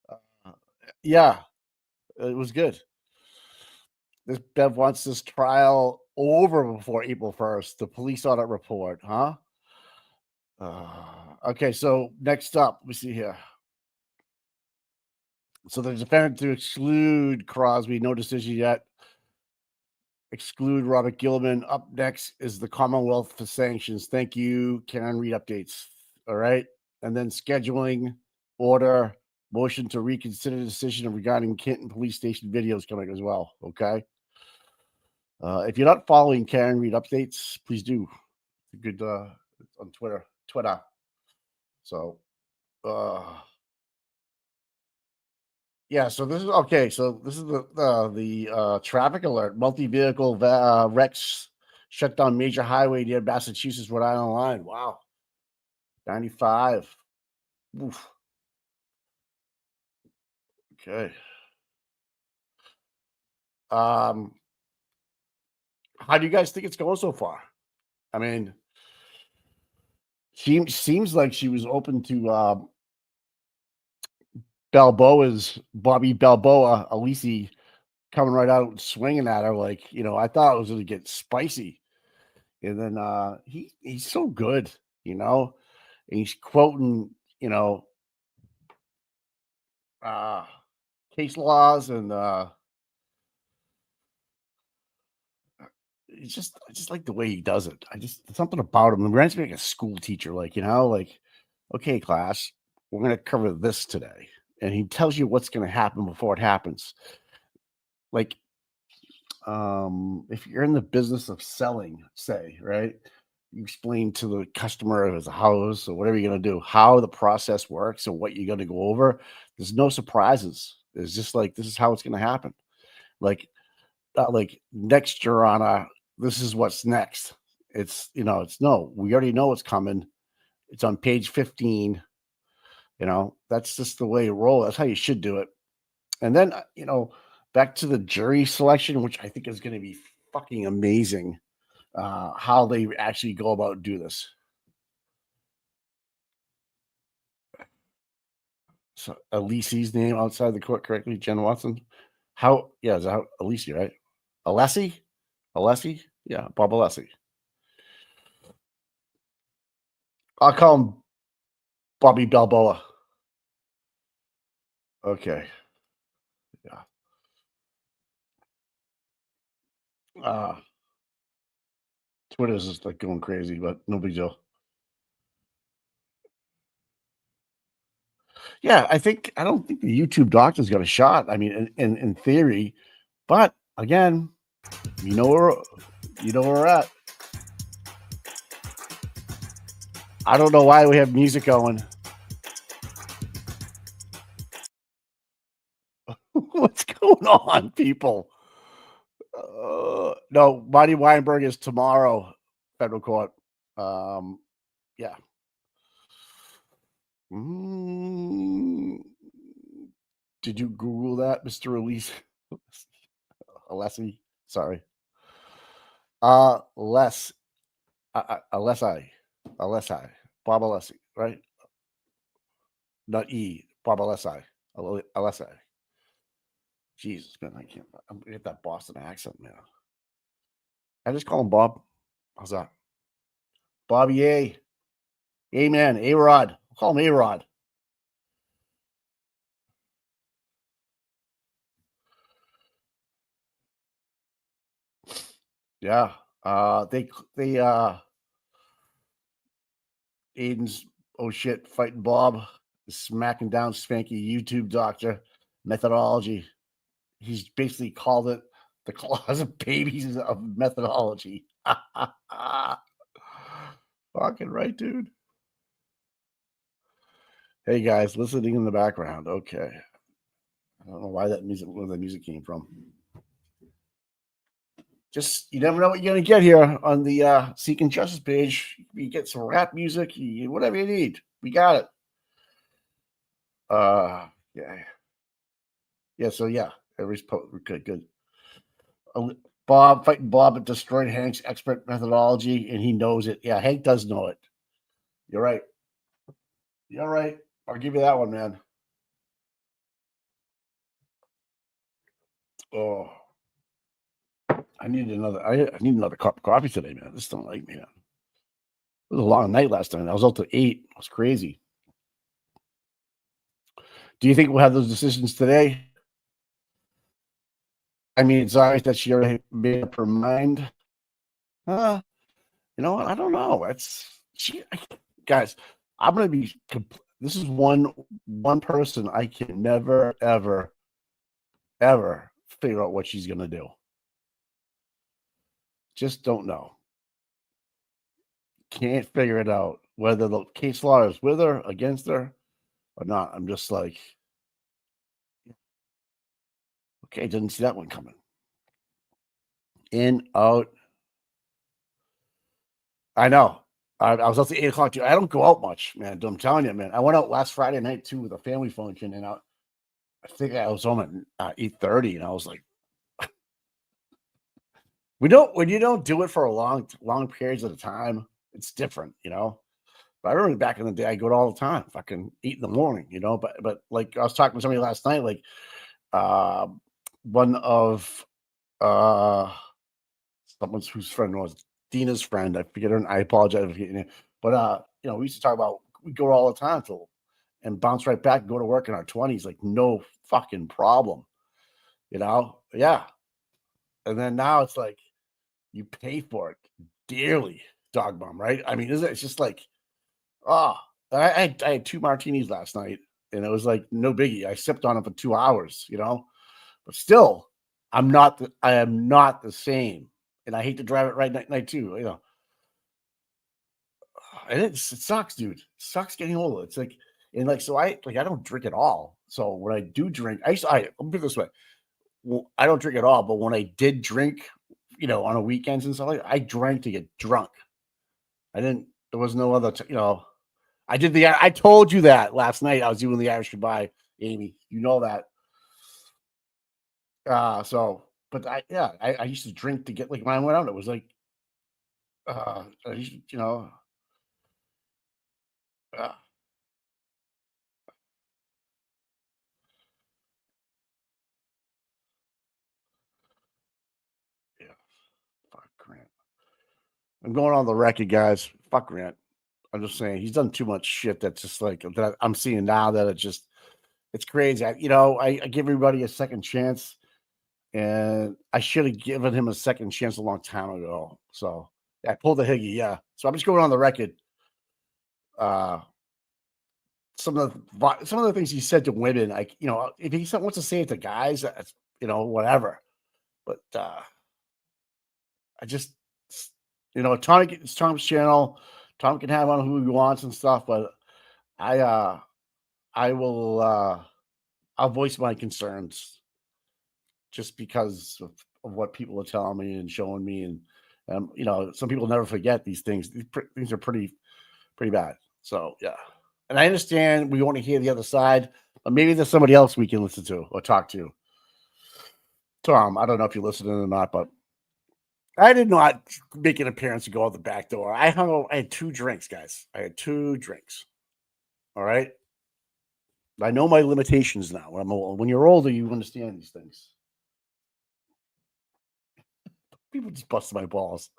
Uh, yeah, it was good. This Bev wants this trial over before April 1st. The police audit report, huh? Okay, so next up, we see here. So the defendant to exclude Crosby, no decision yet. Exclude Robert Gilman. Up next is the Commonwealth for sanctions. Thank you, Karen Read updates. All right. And then scheduling order, motion to reconsider decision regarding Kenton Police Station videos coming as well. Okay. If you're not following Karen Read updates, please do. Good on Twitter. So yeah, so this is okay. So this is the traffic alert. Multi-vehicle wrecks shut down major highway near Massachusetts, Rhode Island line. Wow, 95. Oof. Okay. How do you guys think it's going so far? I mean, seems like she was open to Bobby Balboa, Alisi coming right out swinging at her. Like, I thought it was going to get spicy. And then he's so good, and he's quoting, case laws and I just like the way he does it. Something about him. It reminds me like a school teacher, like, okay, class, we're gonna cover this today. And he tells you what's gonna happen before it happens. Like, if you're in the business of selling, say, right, you explain to the customer of his house or whatever you're going to do, how the process works and what you're going to go over. There's no surprises. It's just like, this is how it's going to happen. Like next, Your Honor, this is what's next. It's we already know what's coming. It's on page 15. That's just the way you roll. That's how you should do it. And then, back to the jury selection, which I think is going to be fucking amazing, how they actually go about do this. So Alisi's name outside the court correctly, Jen Watson. Is that Alisi, right? Alessi? Yeah, Bob Alessi. I'll call him Bobby Balboa. Okay. Yeah. Twitter's just like going crazy, but no big deal. Yeah, I don't think the YouTube doctor's got a shot. I mean, in theory, but again, you know where we're at. I don't know why we have music going. What's going on, people? No, Marty Weinberg is tomorrow, federal court. Yeah. Did you Google that, Mr. Elise? Alessi? Sorry. Alessi. Bob Alessi, right? Not E. Bob Alessi. Alessi. Jesus, man, I can't. I'm gonna get that Boston accent, man. I just call him Bob. How's that? Bobby A. Amen. A-Rod. I'll call him A-Rod. Yeah. They Aiden's fighting Bob, smacking down Spanky YouTube doctor methodology. He's basically called it the closet babies of methodology. Fucking right, dude. Hey guys, listening in the background. Okay. I don't know why where the music came from. Just you never know what you're gonna get here on the Seeking Justice page. You get some rap music, whatever you need. We got it. Yeah. So yeah, everybody's good. Bob fighting Bob at destroyed Hank's expert methodology, and he knows it. Yeah, Hank does know it. You're right. I'll give you that one, man. Oh, I need another cup of coffee today, man. This don't like me, man. It was a long night last night. I was out till 8. It was crazy. Do you think we'll have those decisions today? I mean, it's obvious that she already made up her mind. You know what? I don't know. Guys. I'm gonna be. This is one person I can never, ever figure out what she's gonna do. Just don't know. Can't figure it out whether the case law is with her, against her, or not. I'm just like, okay, didn't see that one coming. In, out. I know. I was out to 8 o'clock too. I don't go out much, man. I'm telling you, man. I went out last Friday night too with a family function, and I think I was home at 8:30, and I was like, when you don't do it for a long periods of time, it's different, you know. But I remember back in the day, I go out all the time, fucking 8 in the morning, you know. But like I was talking to somebody last night, like one of someone's whose friend was Dina's friend. I forget her, and I apologize if you, but you know, we used to talk about we go all the time and bounce right back and go to work in our 20s, like no fucking problem, you know. Yeah. And then now it's like you pay for it dearly, dog bomb, right? I mean, it's just like, I had 2 martinis last night, and it was like no biggie. I sipped on it for 2 hours, you know, but still, I am not the same, and I hate to drive it right night too, you know. And it sucks, dude. It sucks getting older. It's like, and like, so I don't drink at all. So when I do drink, let me put it this way. Well, I don't drink at all, but when I did drink, you know, on a weekends and stuff like that, I drank to get drunk. There was no other, you know, I told you that last night. I was doing the Irish goodbye, Amy. You know that. But I used to drink to get, like, when I went out, it was like, I used to, you know, yeah, fuck Grant. I'm going on the record, guys. Fuck Grant. I'm just saying he's done too much shit that's just like that I'm seeing now that it's crazy. I give everybody a second chance, and I should have given him a second chance a long time ago. So I pulled the Higgy, yeah. So I'm just going on the record. Some of the things he said to women, like, you know, if he wants to say it to guys, that's, you know, whatever. But I just, you know, it's Tom's channel. Tom can have on who he wants and stuff, but I will I'll voice my concerns just because of what people are telling me and showing me, and you know, some people never forget these things. These things are pretty bad. So yeah. and I understand we want to hear the other side, but maybe there's somebody else we can listen to or talk to. Tom, I don't know if you're listening or not, but I did not make an appearance to go out the back door. I had 2 drinks, guys. I had 2 drinks. All right. I know my limitations now. When you're older, you understand these things. People just busted my balls.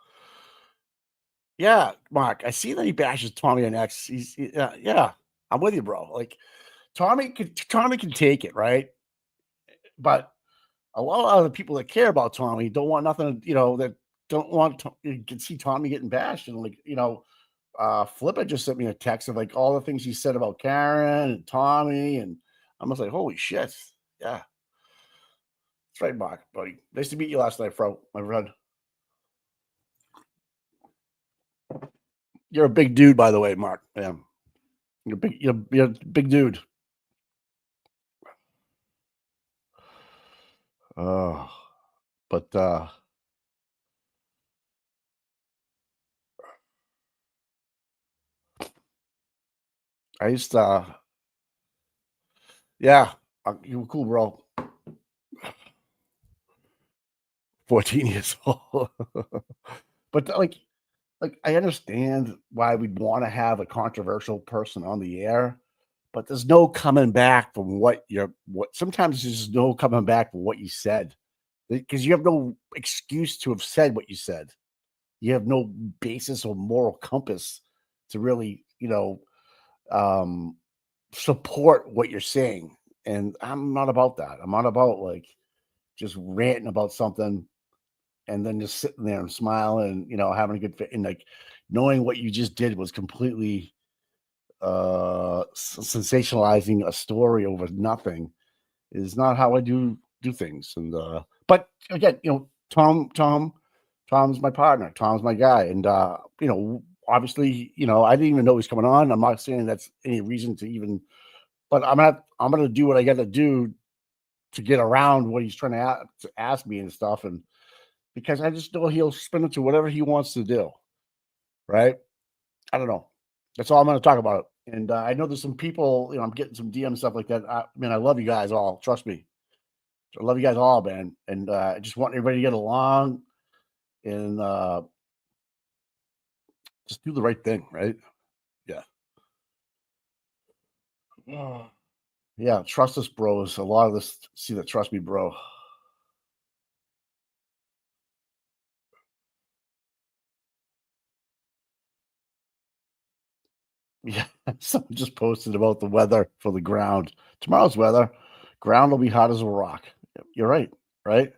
Yeah, Mark, I see that he bashes Tommy on X. Yeah, I'm with you, bro. Like Tommy can take it, right? But a lot of other people that care about Tommy don't want nothing, that don't want you can see Tommy getting bashed. And Flipper just sent me a text of like all the things he said about Karen and Tommy. And I'm just like, holy shit. Yeah. That's right, Mark, buddy. Nice to meet you last night, my friend. You're a big dude, by the way, Mark. Yeah. You're a big dude. But I used to, yeah, you were cool, bro. 14 years old. But like I understand why we'd want to have a controversial person on the air, but there's no coming back from what sometimes there's no coming back from what you said, because you have no excuse to have said what you said. You have no basis or moral compass to really, support what you're saying. And I'm not about that. I'm not about like just ranting about something and then just sitting there and smiling, having a good fit, and like knowing what you just did was completely sensationalizing a story over nothing is not how I do things. And but again, Tom's my partner. Tom's my guy. And obviously, I didn't even know he was coming on. I'm not saying that's any reason to even, but I'm gonna do what I gotta do to get around what he's trying to ask me and stuff. And because I just know he'll spin it to whatever he wants to do. Right? I don't know. That's all I'm going to talk about. And I know there's some people, I'm getting some DM stuff like that. I love you guys all. Trust me. I love you guys all, man. And I just want everybody to get along and just do the right thing. Right? Yeah. Yeah. Trust us, bros. A lot of this, see that trust me, bro. Yeah, someone just posted about the weather for the ground. Tomorrow's weather, ground will be hot as a rock. You're right, right?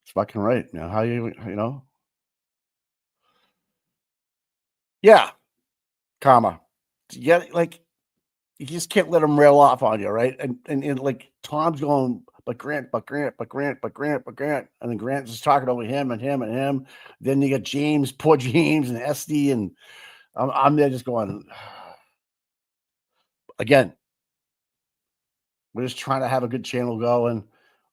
It's fucking right, man. How you know? Yeah, comma. Yeah, like you just can't let them rail off on you, right? And like Tom's going, but Grant, and then Grant's just talking over him and him and him. Then you got James, poor James, and Esty, and I'm there just going. Again, we're just trying to have a good channel going.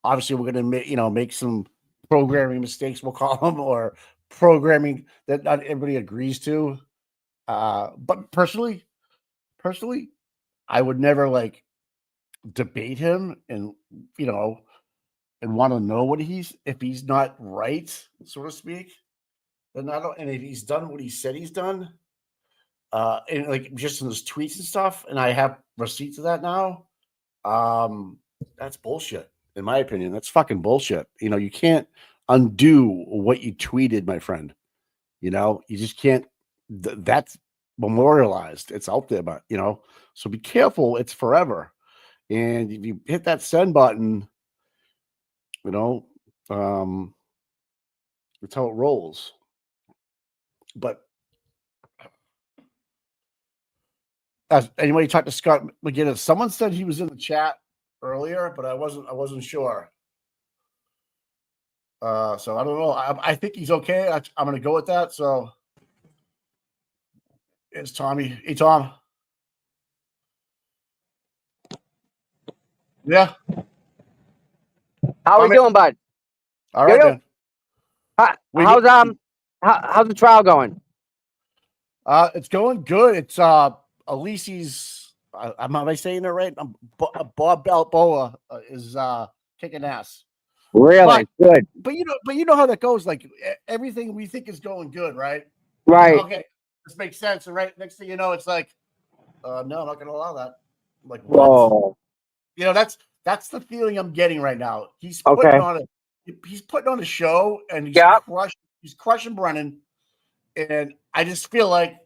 Obviously, we're going to make some programming mistakes, we'll call them, or programming that not everybody agrees to. But personally, I would never like debate him and and want to know what if he's not right, so to speak. Then and if he's done what he said he's done, and like just in his tweets and stuff, and I have receipts of that now. That's bullshit, in my opinion. That's fucking bullshit. You can't undo what you tweeted, my friend. You just can't. That's memorialized. It's out there, but so be careful. It's forever. And if you hit that send button, that's how it rolls. But as anybody talked to Scott McGinnis, someone said he was in the chat earlier, but I wasn't sure. So I don't know. I think he's okay. I'm going to go with that. So it's Tommy. Hey, Tom. Yeah. How we doing, bud? All right, man. How's the trial going? It's going good. It's Alisi's, am I saying it right? Bob Balboa is kicking ass. Really good. But you know how that goes. Like everything we think is going good, right? Right. Okay, this makes sense. And right next thing you know, it's like, no, I'm not going to allow that. I'm like, what? Whoa. You know, that's the feeling I'm getting right now. He's Okay. putting on a show, and Yeah. he's crushing Brennan, and I just feel like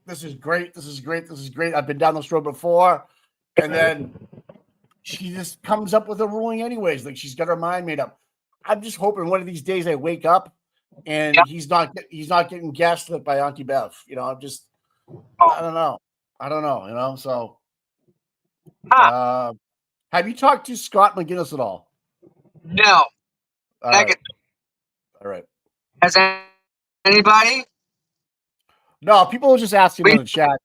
this is great. This is great. This is great. I've been down this road before, and then she just comes up with a ruling anyways. Like she's got her mind made up. I'm just hoping one of these days I wake up and he's not getting gaslit by Auntie Bev. You know, I don't know. You know, so have you talked to Scott McGinnis at all? No. All right. Has anybody? No, people were just asking in the chat.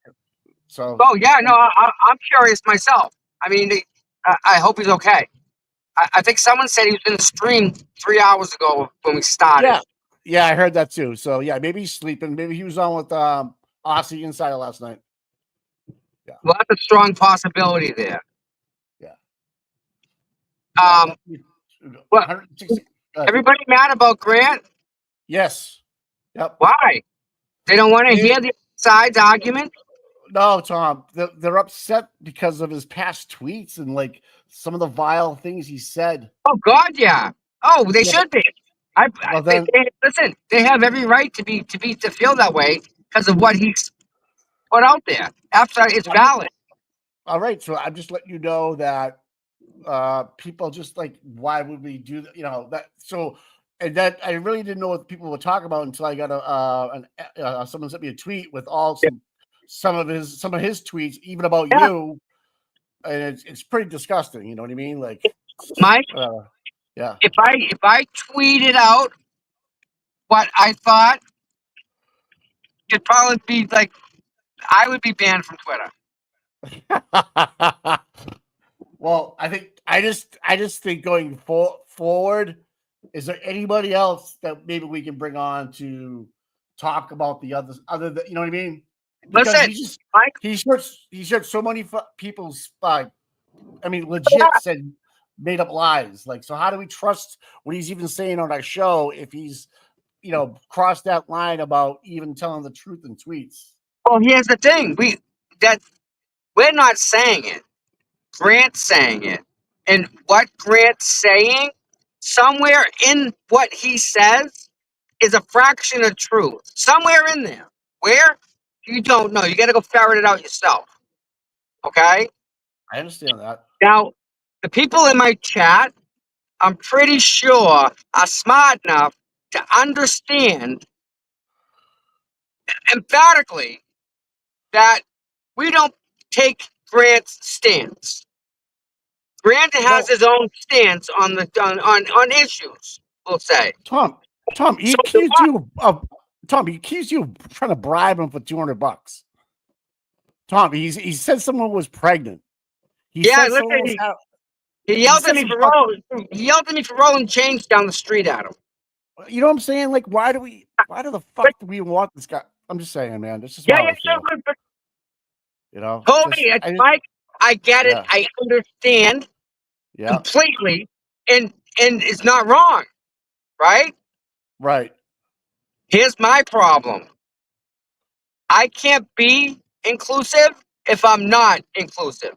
So. Oh yeah, no, I'm curious myself. I mean, I hope he's okay. I think someone said he was in the stream 3 hours ago when we started. Yeah, I heard that too. So yeah, maybe he's sleeping. Maybe he was on with Aussie Insider last night. Yeah. Well, that's a strong possibility there. Yeah. Well, everybody mad about Grant? Yes. Yep. Why? They don't want to hear the side's argument? No, Tom. They're upset because of his past tweets and like some of the vile things he said. Oh God, yeah. Oh, they should be. Listen, they have every right to feel that way because of what he's put out there. Absolutely, it's valid. All right, so I'm just letting you know that people just like, why would we do that? You know that. So, and that I really didn't know what people would talk about until I got someone sent me a tweet with some of his tweets, even about you, and it's pretty disgusting. You know what I mean? Like, Mike. Yeah. If I tweeted out what I thought, it'd probably be like I would be banned from Twitter. Well, I just think going forward, is there anybody else that maybe we can bring on to talk about the other than, you know what I mean? Because listen, he shared so many people's legit said made up lies. Like, so how do we trust what he's even saying on our show if he's, you know, crossed that line about even telling the truth in tweets? Well, here's the thing: we're not saying it. Grant's saying it, and what Grant's saying, somewhere in what he says, is a fraction of truth. Somewhere in there, where you don't know, you got to go ferret it out yourself. Okay. I understand that. Now, the people in my chat, I'm pretty sure, are smart enough to understand emphatically that we don't take Grant's stance. Grant has his own stance on issues. We'll say. Tom, he accused you of trying to bribe him for $200. Tom, he said someone was pregnant. He yelled at me for rolling change down the street at him. You know what I'm saying? Like, why do the fuck do we want this guy? I'm just saying, man. This is how I feel. You know, Mike, I get it. I understand completely, and it's not wrong, right? Right. Here's my problem. I can't be inclusive if I'm not inclusive.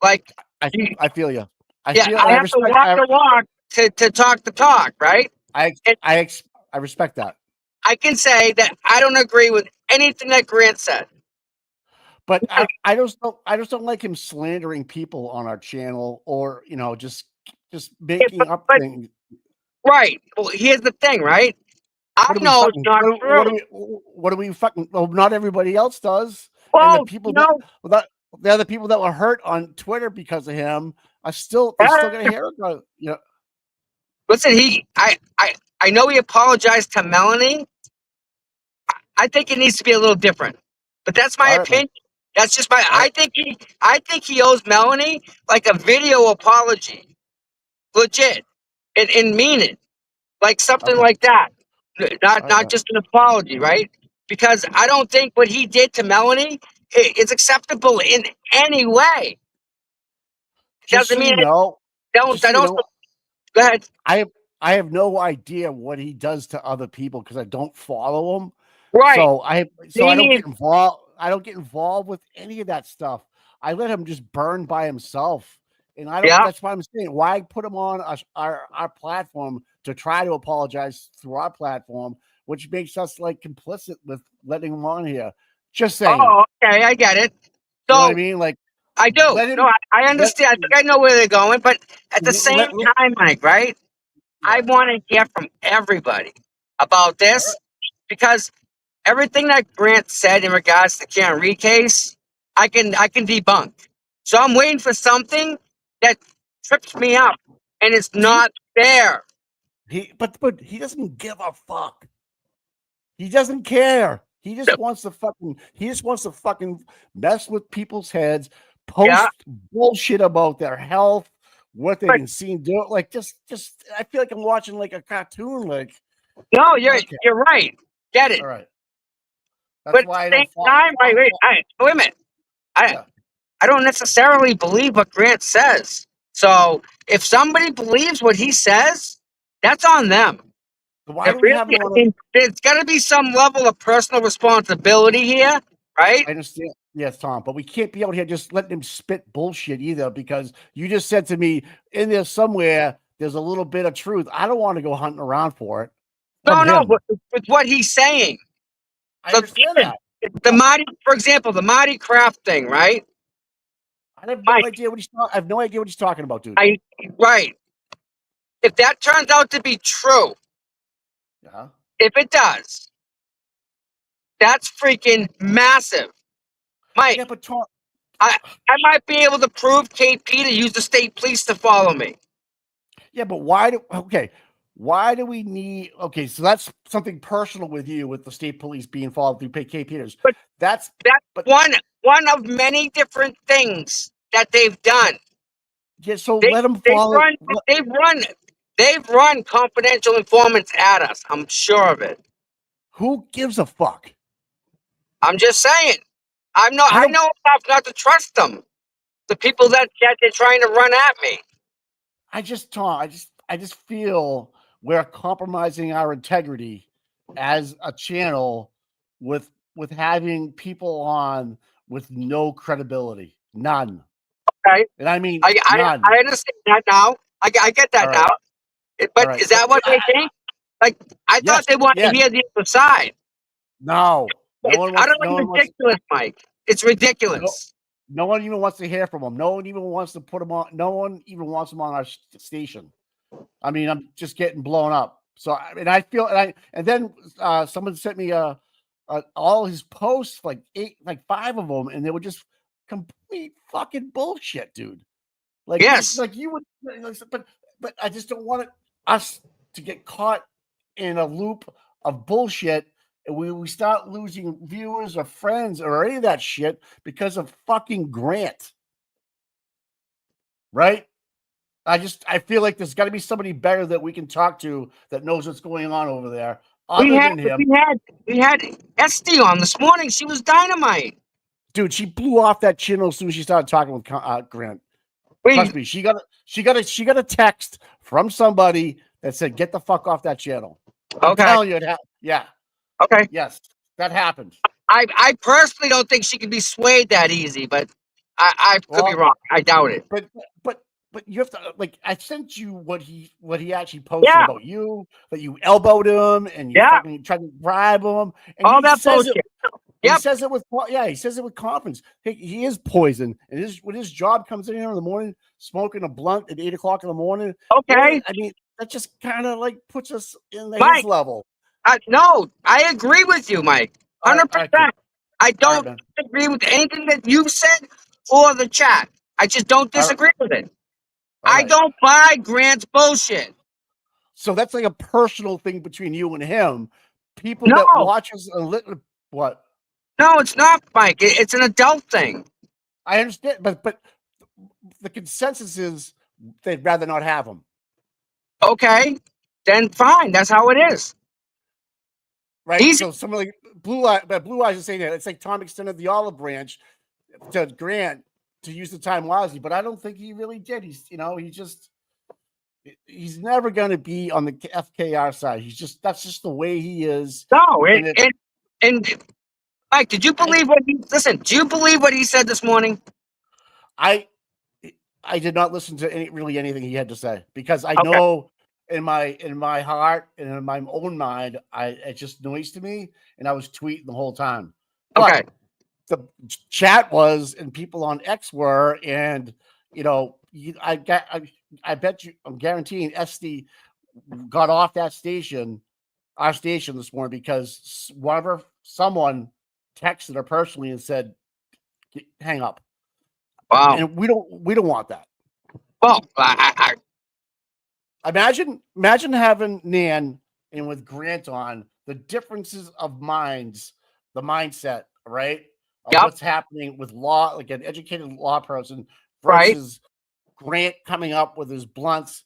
Like, I feel you. I have to walk the walk to talk the talk, right? I respect that. I can say that I don't agree with anything that Grant said. But I just don't like him slandering people on our channel, or, you know, just making up things. Right. Well, here's the thing, right? I know it's not true. What do we fucking? Well, not everybody else does. Well, and the people the other people that were hurt on Twitter because of him are still gonna hear about it. You know. Listen, I know he apologized to Melanie. I think it needs to be a little different, but that's my opinion. That's just my. I think he owes Melanie like a video apology, legit, and mean it, like something like that. Not just an apology, right? Because I don't think what he did to Melanie it's acceptable in any way. Just Doesn't so mean you know, I don't. Go ahead. I have no idea what he does to other people because I don't follow him. Right. So I Me don't neither. get involved. I don't get involved with any of that stuff. I let him just burn by himself. And I don't, Yeah. that's why I'm saying why put him on our platform to try to apologize through our platform, which makes us like complicit with letting him on here. Just saying. Oh, okay, I get it. You know what I So mean? Like, I do. let him, No, I understand. I think I know where they're going, but at the same let, time, Mike, right? I yeah. want to hear from everybody about this because everything that Grant said in regards to Karen Reed case, I can debunk. So I'm waiting for something that trips me up, and it's not there. But he doesn't give a fuck. He doesn't care. He just wants to fucking mess with people's heads, post bullshit about their health, what they've been seen do. Like just I feel like I'm watching like a cartoon. Like, no, you're right. Get it. All right. That's But at why I the same don't follow. time, wait a minute. I don't necessarily believe what Grant says. So if somebody believes what he says, that's on them. Why do we have him on? There's got to be some level of personal responsibility here, right? I understand. Yes, Tom, but we can't be out here just letting him spit bullshit either because you just said to me in there somewhere there's a little bit of truth. I don't want to go hunting around for it. No, with what he's saying. I understand that. The Marty, for example, the Marty Kraft thing, right? I have no idea what he's talking about, dude. Right. If that turns out to be true, if it does, that's freaking massive. Mike, yeah, but Tom, I might be able to prove KP to use the state police to follow me. Yeah, but why do we need? Okay, so that's something personal with you with the state police being followed through K. Peters. But that's one of many different things that they've done. Yeah, so let them follow. They've run confidential informants at us. I'm sure of it. Who gives a fuck? I'm just saying. I know enough not to trust them. The people that they're trying to run at me. I just feel we're compromising our integrity as a channel with having people on with no credibility, none. Okay, and I mean I understand that now. I get that now. But is that what they think? Like I thought they wanted to hear the other side. No, ridiculous, Mike. It's ridiculous. No one even wants to hear from him. No one even wants to put him on. No one even wants him on our station. I mean, I'm just getting blown up. So, I feel, and then someone sent me all his posts, like 5 of them, and they were just complete fucking bullshit, dude. Like, like you would, but I just don't want us to get caught in a loop of bullshit. And we start losing viewers or friends or any of that shit because of fucking Grant. Right? I feel like there's got to be somebody better that we can talk to that knows what's going on over there. We had Esty on this morning. She was dynamite. Dude, she blew off that channel as soon as she started talking with Grant. Trust me, she got a text from somebody that said, "Get the fuck off that channel." I'm telling you, it happened. Yeah. Okay. Yes, that happened. I personally don't think she can be swayed that easy, but I could be wrong. I doubt it. But you have to, like, I sent you what he actually posted about you, that you elbowed him and you fucking tried to bribe him. And all that bullshit. He says it with confidence. He is poison. And when his job comes in here in the morning, smoking a blunt at 8 o'clock in the morning. Okay. I mean, that just kind of like puts us in his Mike, level. No, I agree with you, Mike. 100%. I don't agree with anything that you've said or the chat. I just don't disagree with it. I don't buy Grant's bullshit. So that's like a personal thing between you and him. People that watch us what? No, it's not, Mike. It's an adult thing. I understand, but the consensus is they'd rather not have him. Okay, then fine. That's how it is. right? He's So some of the Blue Eyes is saying that it's like Tom extended the olive branch to Grant to use the time wisely, but I don't think he really did. He's never going to be on the FKR side. That's just the way he is. no, And Mike, did you believe what he listen? Do you believe what he said this morning? I did not listen to anything he had to say because I Okay. know in my heart and in my own mind, it just noise to me, and I was tweeting the whole time. But Okay. the chat was, and people on X were, and I bet you, I'm guaranteeing Esty got off that station, our station this morning, because someone texted her personally and said, "Hang up." Wow. And we don't want that. Well, Imagine having Nan and with Grant on, the differences of minds, the mindset, right? Of Yep. what's happening with law, like an educated law person Right. versus Grant coming up with his blunts,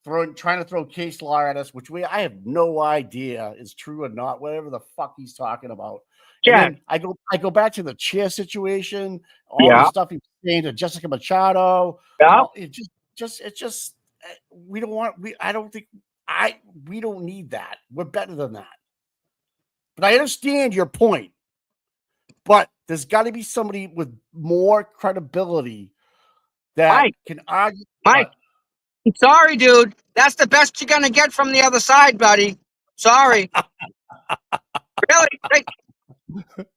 trying to throw case law at us, which I have no idea is true or not, whatever the fuck he's talking about. And Yeah. then I go back to the chair situation, all Yeah. the stuff he's saying to Jessica Machado. Yeah. It just we don't want we don't need that. We're better than that. But I understand your point. But there's got to be somebody with more credibility that Mike. can argue. Mike. Sorry, dude. That's the best you're gonna get from the other side, buddy. Sorry. Really? Like,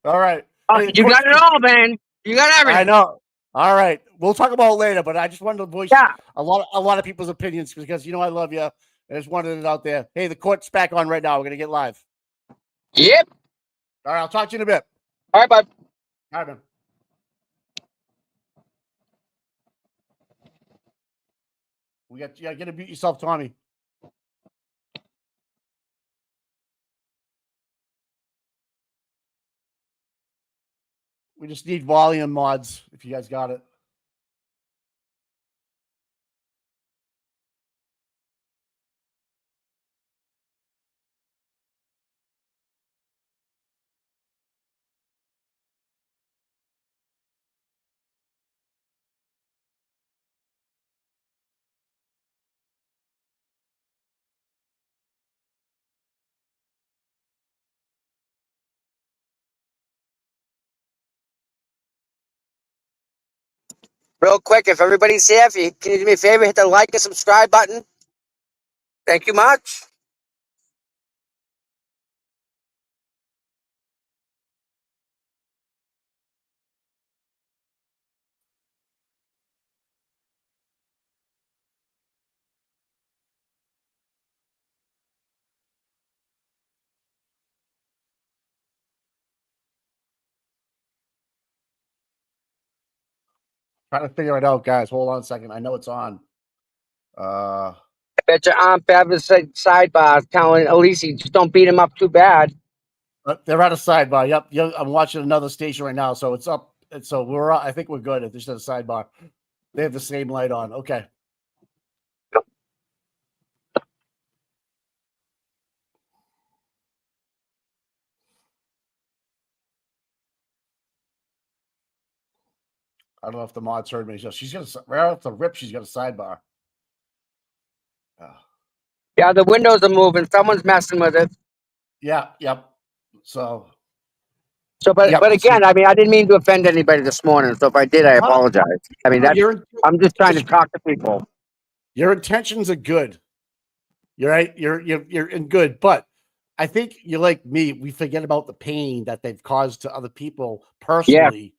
All right. Hey, the you court's got it all, man. You got I everything. know. All right. We'll talk about it later, but I just wanted to voice Yeah. a lot of people's opinions because I love you. I just wanted it out there. Hey, the court's back on right now. We're gonna get live. Yep. All right, I'll talk to you in a bit. All right, bud. All right, man. You got to mute yourself, Tommy. We just need volume mods if you guys got it. Real quick, if everybody's here, can you do me a favor, hit the like and subscribe button? Thank you much. Trying to figure it out, guys. Hold on a second. I know it's on. I bet your Aunt Bev is sidebar telling Elise, just don't beat him up too bad. They're at a sidebar. Yep. I'm watching another station right now, so it's up. And so I think we're good. If there's a sidebar, they have the same light on. Okay. I don't know if the mods heard me. She's got right off the rip. She's got a sidebar. Yeah, the windows are moving. Someone's messing with it. Yeah. Yep. So, but again, I mean, I didn't mean to offend anybody this morning. So if I did, I apologize. I mean, I'm just trying to talk to people. Your intentions are good. You're right. You're in good, but I think you're like me. We forget about the pain that they've caused to other people personally. Yeah.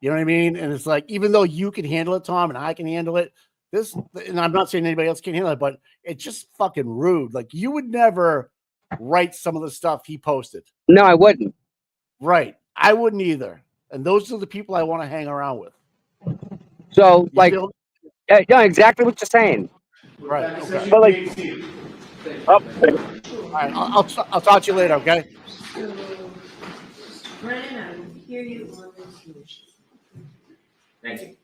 You know what I mean? And it's like, even though you can handle it, Tom, and I can handle it, and I'm not saying anybody else can handle it, but it's just fucking rude. Like, you would never write some of the stuff he posted. No, I wouldn't. Right. I wouldn't either. And those are the people I want to hang around with. So, yeah, exactly what you're saying. Right. Okay. But all right. I'll talk to you later. Okay. Brennan, I will hear you on this motion. Thank you.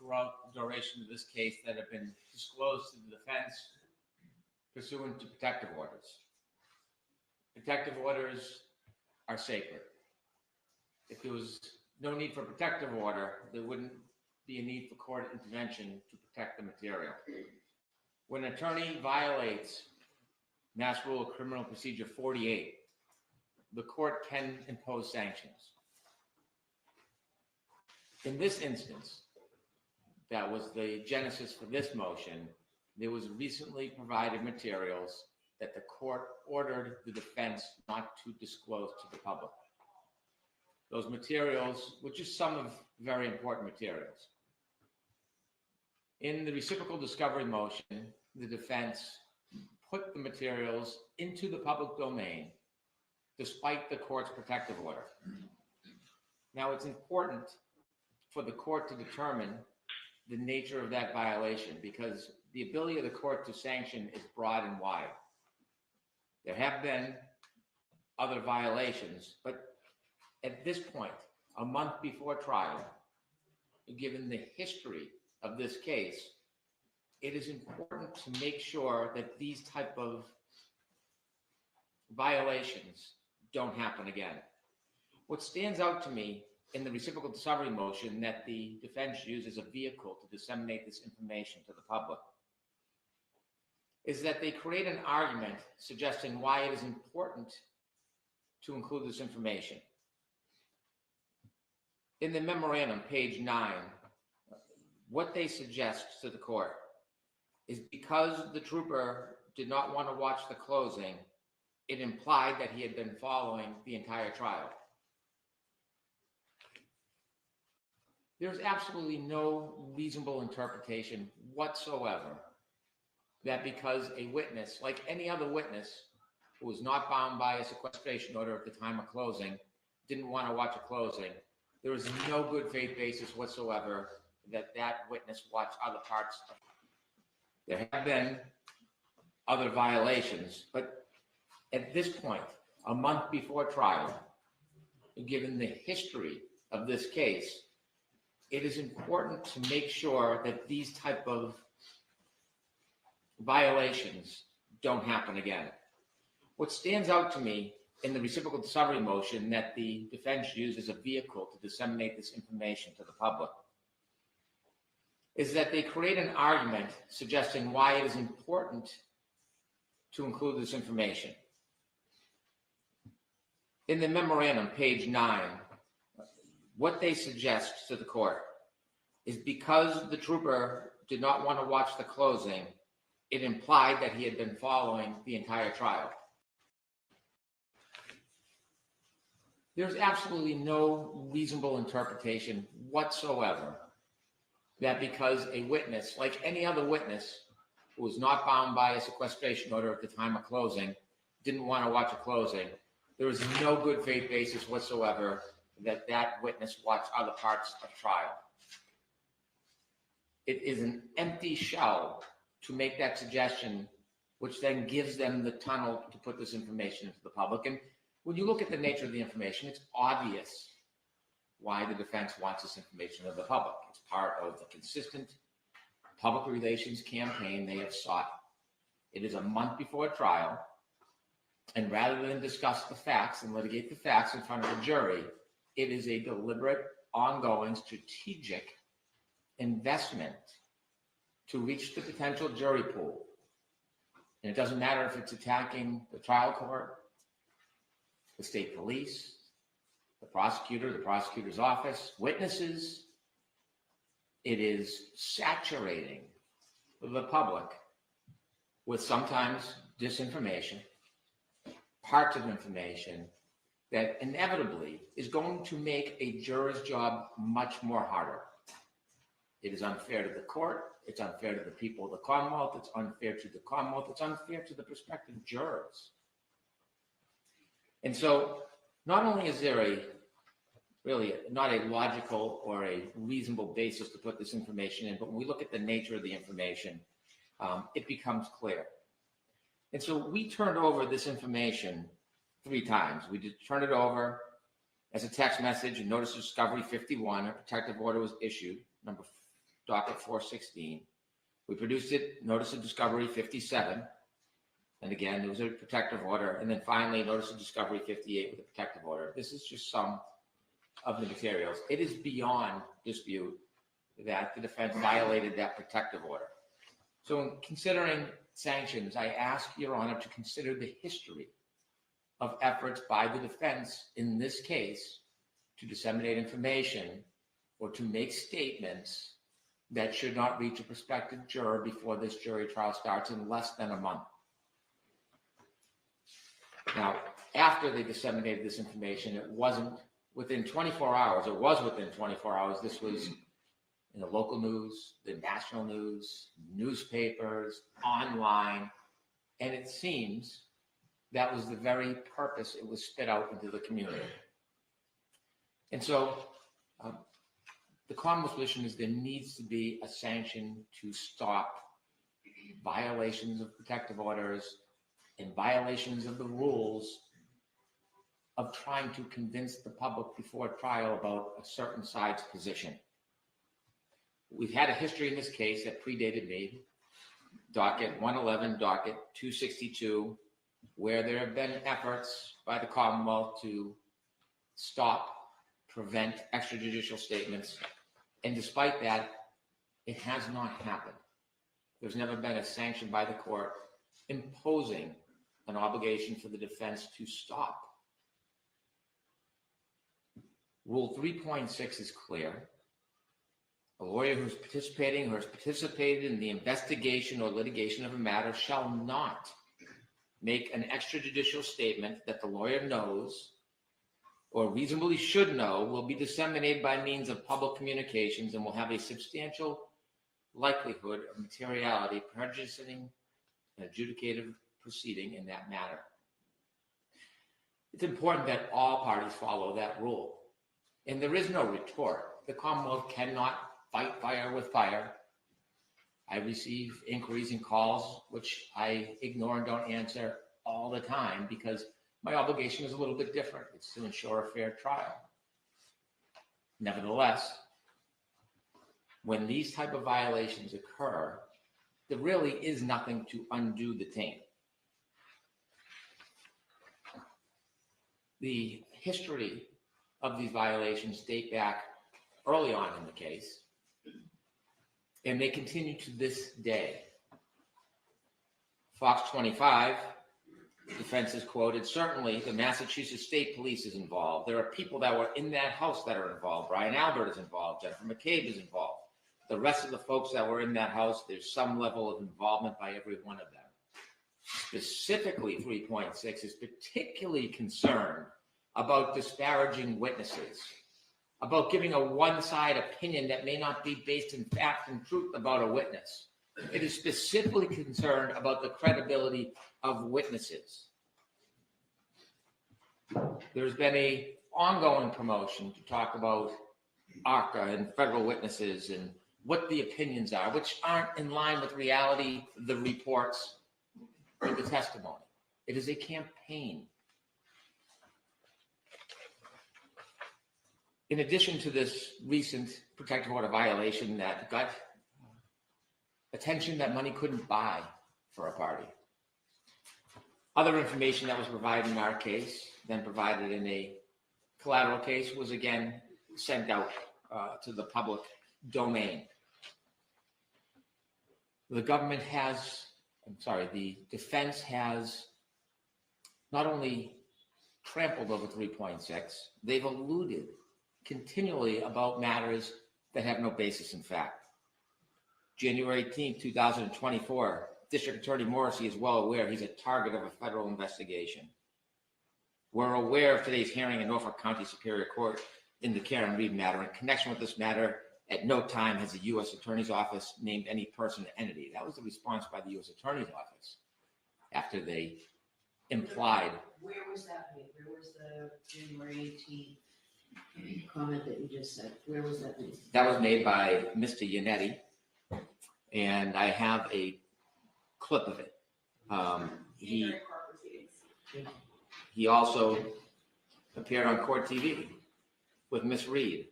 throughout the duration of this case that have been disclosed to the defense pursuant to protective orders. Protective orders are sacred. If there was no need for protective order, there wouldn't be a need for court intervention to protect the material. When an attorney violates Mass Rule of Criminal Procedure 48, the court can impose sanctions. In this instance, that was the genesis for this motion, there was recently provided materials that the court ordered the defense not to disclose to the public. Those materials, which is some of very important materials. In the reciprocal discovery motion, the defense put the materials into the public domain despite the court's protective order. Now, it's important for the court to determine the nature of that violation because the ability of the court to sanction is broad and wide. There have been other violations, but at this point, a month before trial, given the history of this case, it is important to make sure that these type of violations don't happen again. What stands out to me in the reciprocal discovery motion that the defense used as a vehicle to disseminate this information to the public is that they create an argument suggesting why it is important to include this information. In the memorandum, page 9, what they suggest to the court is because the trooper did not want to watch the closing, it implied that he had been following the entire trial. There's absolutely no reasonable interpretation whatsoever that because a witness, like any other witness who was not bound by a sequestration order at the time of closing, didn't want to watch a closing, there is no good faith basis whatsoever that that witness watched other parts. There have been other violations, but at this point, a month before trial, given the history of this case, it is important to make sure that these type of violations don't happen again. What stands out to me in the reciprocal discovery motion that the defense used as a vehicle to disseminate this information to the public is that they create an argument suggesting why it is important to include this information. In the memorandum, page 9, what they suggest to the court is because the trooper did not want to watch the closing, it implied that he had been following the entire trial. There's absolutely no reasonable interpretation whatsoever that because a witness, like any other witness who was not bound by a sequestration order at the time of closing, didn't want to watch a closing, there is no good faith basis whatsoever that that witness watched other parts of trial. It is an empty shell to make that suggestion, which then gives them the tunnel to put this information into the public. And when you look at the nature of the information, it's obvious why the defense wants this information to the public. It's part of the consistent public relations campaign they have sought. It is a month before trial, and rather than discuss the facts and litigate the facts in front of a jury, it is a deliberate, ongoing, strategic investment to reach the potential jury pool. And it doesn't matter if it's attacking the trial court, the state police, the prosecutor, the prosecutor's office, witnesses. It is saturating the public with sometimes disinformation, parts of information that inevitably is going to make a juror's job much more harder. It is unfair to the court. It's unfair to the people of the Commonwealth. It's unfair to the Commonwealth. It's unfair to the prospective jurors. And so not only is there really not a logical or a reasonable basis to put this information in, but when we look at the nature of the information, it becomes clear. And so we turned over this information 3 times. We did turn it over as a text message, and notice of discovery 51, a protective order was issued, number docket 416. We produced it, notice of discovery 57. And again, there was a protective order. And then finally, notice of discovery 58 with a protective order. This is just some of the materials. It is beyond dispute that the defense violated that protective order. So in considering sanctions, I ask Your Honor to consider the history of efforts by the defense in this case to disseminate information or to make statements that should not reach a prospective juror before this jury trial starts in less than a month. Now, after they disseminated this information, it wasn't within 24 hours. It was within 24 hours. This was in the local news, the national news, newspapers, online, and it seems that was the very purpose it was spit out into the community. And so the Commonwealth's position is there needs to be a sanction to stop violations of protective orders and violations of the rules of trying to convince the public before trial about a certain side's position. We've had a history in this case that predated me, docket 111, docket 262, where there have been efforts by the Commonwealth to stop, prevent extrajudicial statements. And despite that, it has not happened. There's never been a sanction by the court imposing an obligation for the defense to stop. Rule 3.6 is clear. A lawyer who's participating or has participated in the investigation or litigation of a matter shall not make an extrajudicial statement that the lawyer knows or reasonably should know will be disseminated by means of public communications and will have a substantial likelihood of materiality prejudicing an adjudicative proceeding in that matter. It's important that all parties follow that rule. And there is no retort. The Commonwealth cannot fight fire with fire. I receive inquiries and calls, which I ignore and don't answer all the time because my obligation is a little bit different. It's to ensure a fair trial. Nevertheless, when these type of violations occur, there really is nothing to undo the taint. The history of these violations date back early on in the case, and they continue to this day. Fox 25, defense is quoted, certainly the Massachusetts State Police is involved. There are people that were in that house that are involved. Brian Albert is involved. Jennifer McCabe is involved. The rest of the folks that were in that house, there's some level of involvement by every one of them. Specifically, 3.6 is particularly concerned about disparaging witnesses, about giving a one-side opinion that may not be based in fact and truth about a witness. It is specifically concerned about the credibility of witnesses. There's been an ongoing promotion to talk about ARCA and federal witnesses and what the opinions are, which aren't in line with reality, the reports, or the testimony. It is a campaign. In addition to this recent protective order violation that got attention that money couldn't buy for a party, other information that was provided in our case, then provided in a collateral case, was again sent out to the public domain. The defense has not only trampled over 3.6, they've alluded continually about matters that have no basis in fact. January 18, 2024, District Attorney Morrissey is well aware he's a target of a federal investigation. We're aware of today's hearing in Norfolk County Superior Court in the Karen Reed matter. In connection with this matter, at no time has the U.S. Attorney's Office named any person or entity. That was the response by the U.S. Attorney's Office after they implied. Where was that made? Where was the January 18th comment that you just said? Where was that made? That was made by Mr. Yannetti, and I have a clip of it. He also appeared on Court TV with Miss Reed.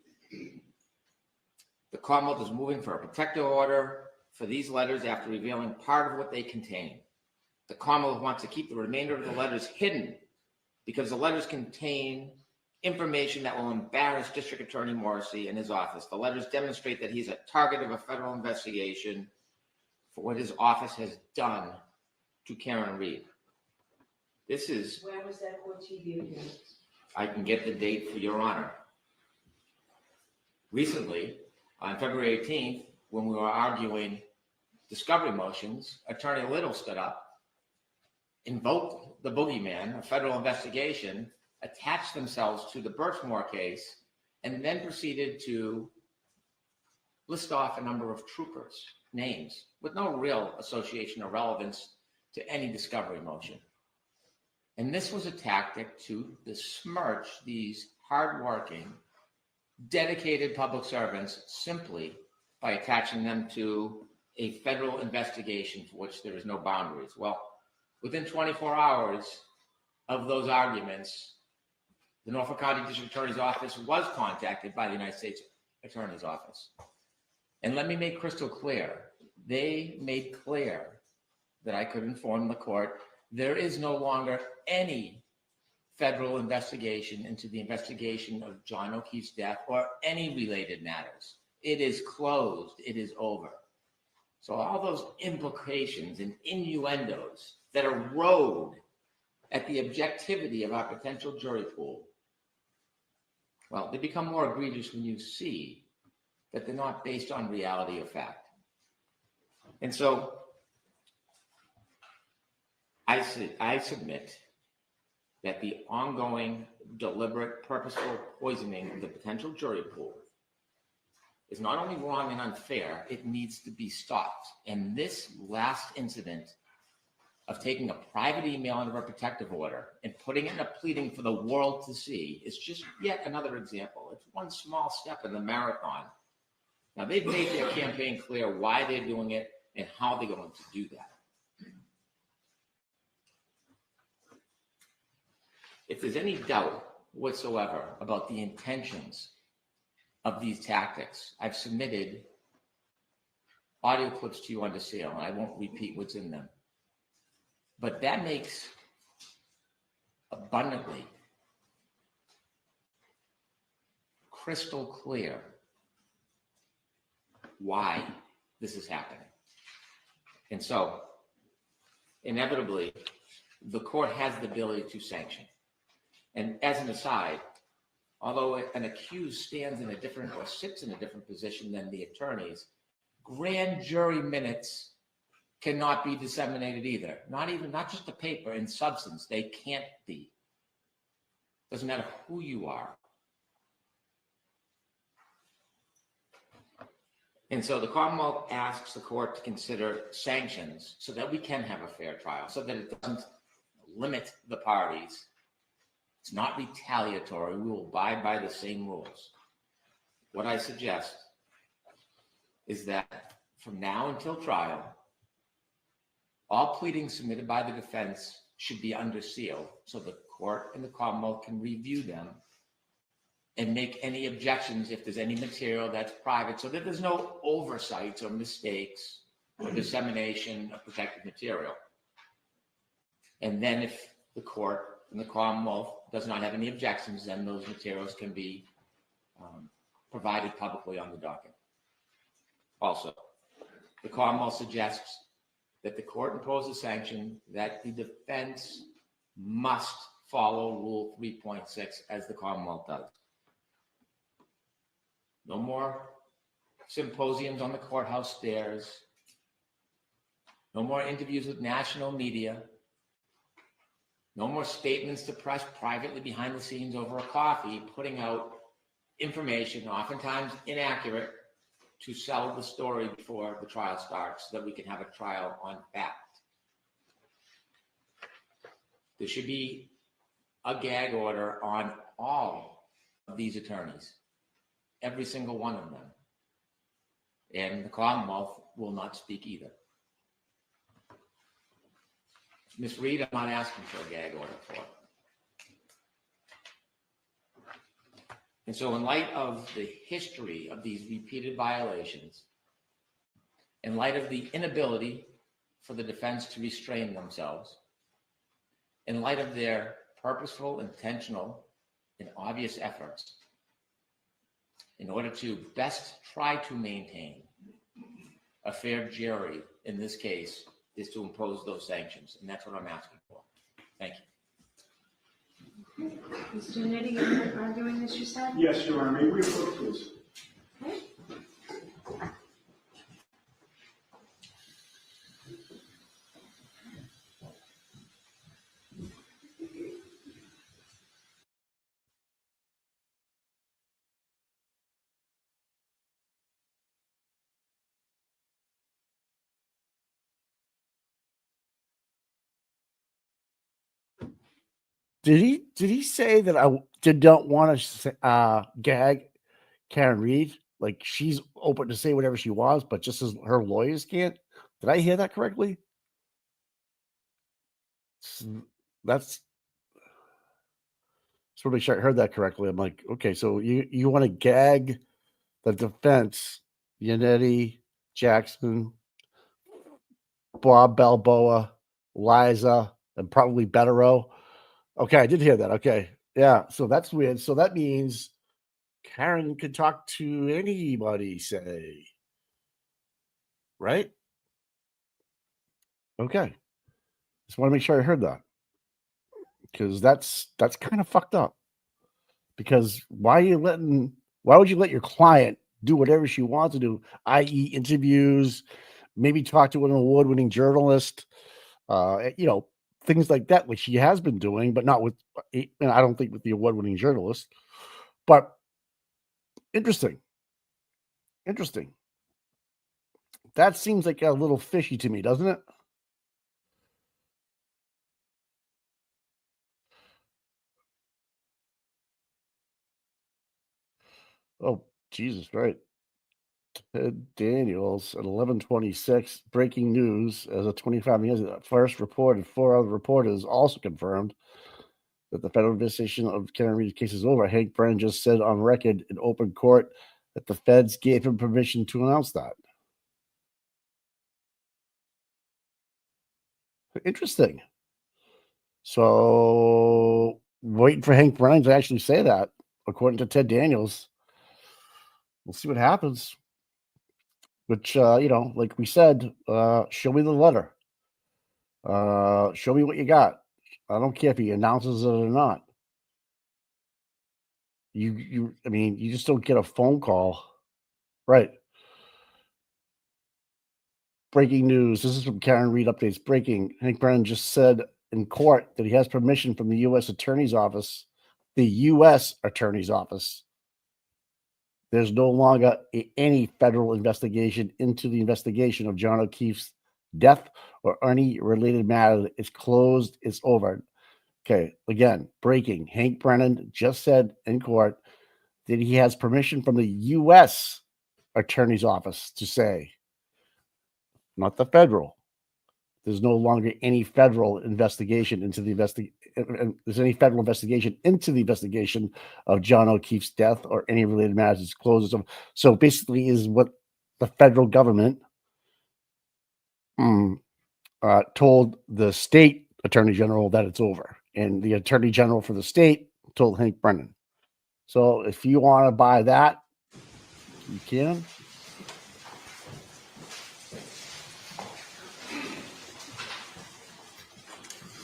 The Commonwealth is moving for a protective order for these letters after revealing part of what they contain. The Commonwealth wants to keep the remainder of the letters hidden because the letters contain information that will embarrass District Attorney Morrissey and his office. The letters demonstrate that he's a target of a federal investigation for what his office has done to Karen Reed. This is. When was that court TV again? I can get the date for your honor. Recently, on February 18th, when we were arguing discovery motions, Attorney Little stood up, invoked the boogeyman, a federal investigation, attached themselves to the Birchmore case, and then proceeded to list off a number of troopers' names with no real association or relevance to any discovery motion. And this was a tactic to besmirch these hardworking, dedicated public servants simply by attaching them to a federal investigation for which there is no boundaries. Well, within 24 hours of those arguments, the Norfolk County District Attorney's Office was contacted by the United States Attorney's Office. And let me make crystal clear, they made clear that I could inform the court there is no longer any federal investigation into the investigation of John O'Keefe's death or any related matters. It is closed. It is over. So all those implications and innuendos that erode at the objectivity of our potential jury pool, well, they become more egregious when you see that they're not based on reality or fact. And so I submit that the ongoing, deliberate, purposeful poisoning of the potential jury pool is not only wrong and unfair, it needs to be stopped. And this last incident of taking a private email under a protective order and putting it in a pleading for the world to see is just yet another example. It's one small step in the marathon. Now, they've made their campaign clear why they're doing it and how they're going to do that. If there's any doubt whatsoever about the intentions of these tactics, I've submitted audio clips to you under seal, and I won't repeat what's in them. But that makes abundantly crystal clear why this is happening. And so, inevitably, the court has the ability to sanction. And as an aside, although an accused stands in a different or sits in a different position than the attorneys, grand jury minutes cannot be disseminated either. Not just the paper, in substance, they can't be. Doesn't matter who you are. And so the Commonwealth asks the court to consider sanctions so that we can have a fair trial, so that it doesn't limit the parties. It's not retaliatory. We will abide by the same rules. What I suggest is that from now until trial, all pleadings submitted by the defense should be under seal so the court and the Commonwealth can review them and make any objections if there's any material that's private, so that there's no oversights or mistakes or dissemination of protected material. And then if the court and the Commonwealth does not have any objections, then those materials can be provided publicly on the docket. Also, the Commonwealth suggests that the court impose a sanction that the defense must follow Rule 3.6 as the Commonwealth does. No more symposiums on the courthouse stairs. No more interviews with national media. No more statements to press privately behind the scenes over a coffee, putting out information, oftentimes inaccurate, to sell the story before the trial starts so that we can have a trial on fact. There should be a gag order on all of these attorneys, every single one of them. And the Commonwealth will not speak either. Ms. Reed, I'm not asking for a gag order for. And so in light of the history of these repeated violations, in light of the inability for the defense to restrain themselves, in light of their purposeful, intentional, and obvious efforts, in order to best try to maintain a fair jury in this case, is to impose those sanctions. And that's what I'm asking for. Thank you. Mr. Nitty, you're arguing this, you said? Yes, Your Honor. May we approach this? Okay. Did he say that I did not want to gag Karen Reed? Like she's open to say whatever she wants, but just as her lawyers can't? Did I hear that correctly? That's just want to make sure I heard that correctly. I'm like, okay, so you want to gag the defense, Yannetti, Jackson, Bob Balboa, Liza, and probably Bettero. Okay, I did hear that. Okay. Yeah. So that's weird. So that means Karen could talk to anybody, say. Right? Okay. Just want to make sure I heard that. Because that's kind of fucked up. Because why would you let your client do whatever she wants to do, i.e. interviews, maybe talk to an award-winning journalist, things like that, which she has been doing, but not with, I don't think with the award-winning journalist. But interesting. That seems like a little fishy to me, doesn't it? Oh, Jesus, right. Ted Daniels at 11:26. Breaking news: as of 25 years, first reported, 4 other reporters also confirmed that the federal investigation of Karen Reed's case is over. Hank Brennan just said on record in open court that the feds gave him permission to announce that. Interesting. So, waiting for Hank Brennan to actually say that, according to Ted Daniels. We'll see what happens. Which, like we said, show me the letter. Show me what you got. I don't care if he announces it or not. You just don't get a phone call. Right. Breaking news. This is from Karen Reed Updates. Breaking. Hank Brennan just said in court that he has permission from the U.S. Attorney's Office. The U.S. Attorney's Office. There's no longer any federal investigation into the investigation of John O'Keefe's death or any related matter. It's closed. It's over. Okay. Again, breaking. Hank Brennan just said in court that he has permission from the U.S. Attorney's Office to say, not the federal. There's no longer any federal investigation into the there's any federal investigation into the investigation of John O'Keefe's death or any related matters. It's closed. So basically, is what the federal government told the state attorney general that it's over, and the attorney general for the state told Hank Brennan. So if you want to buy that, you can.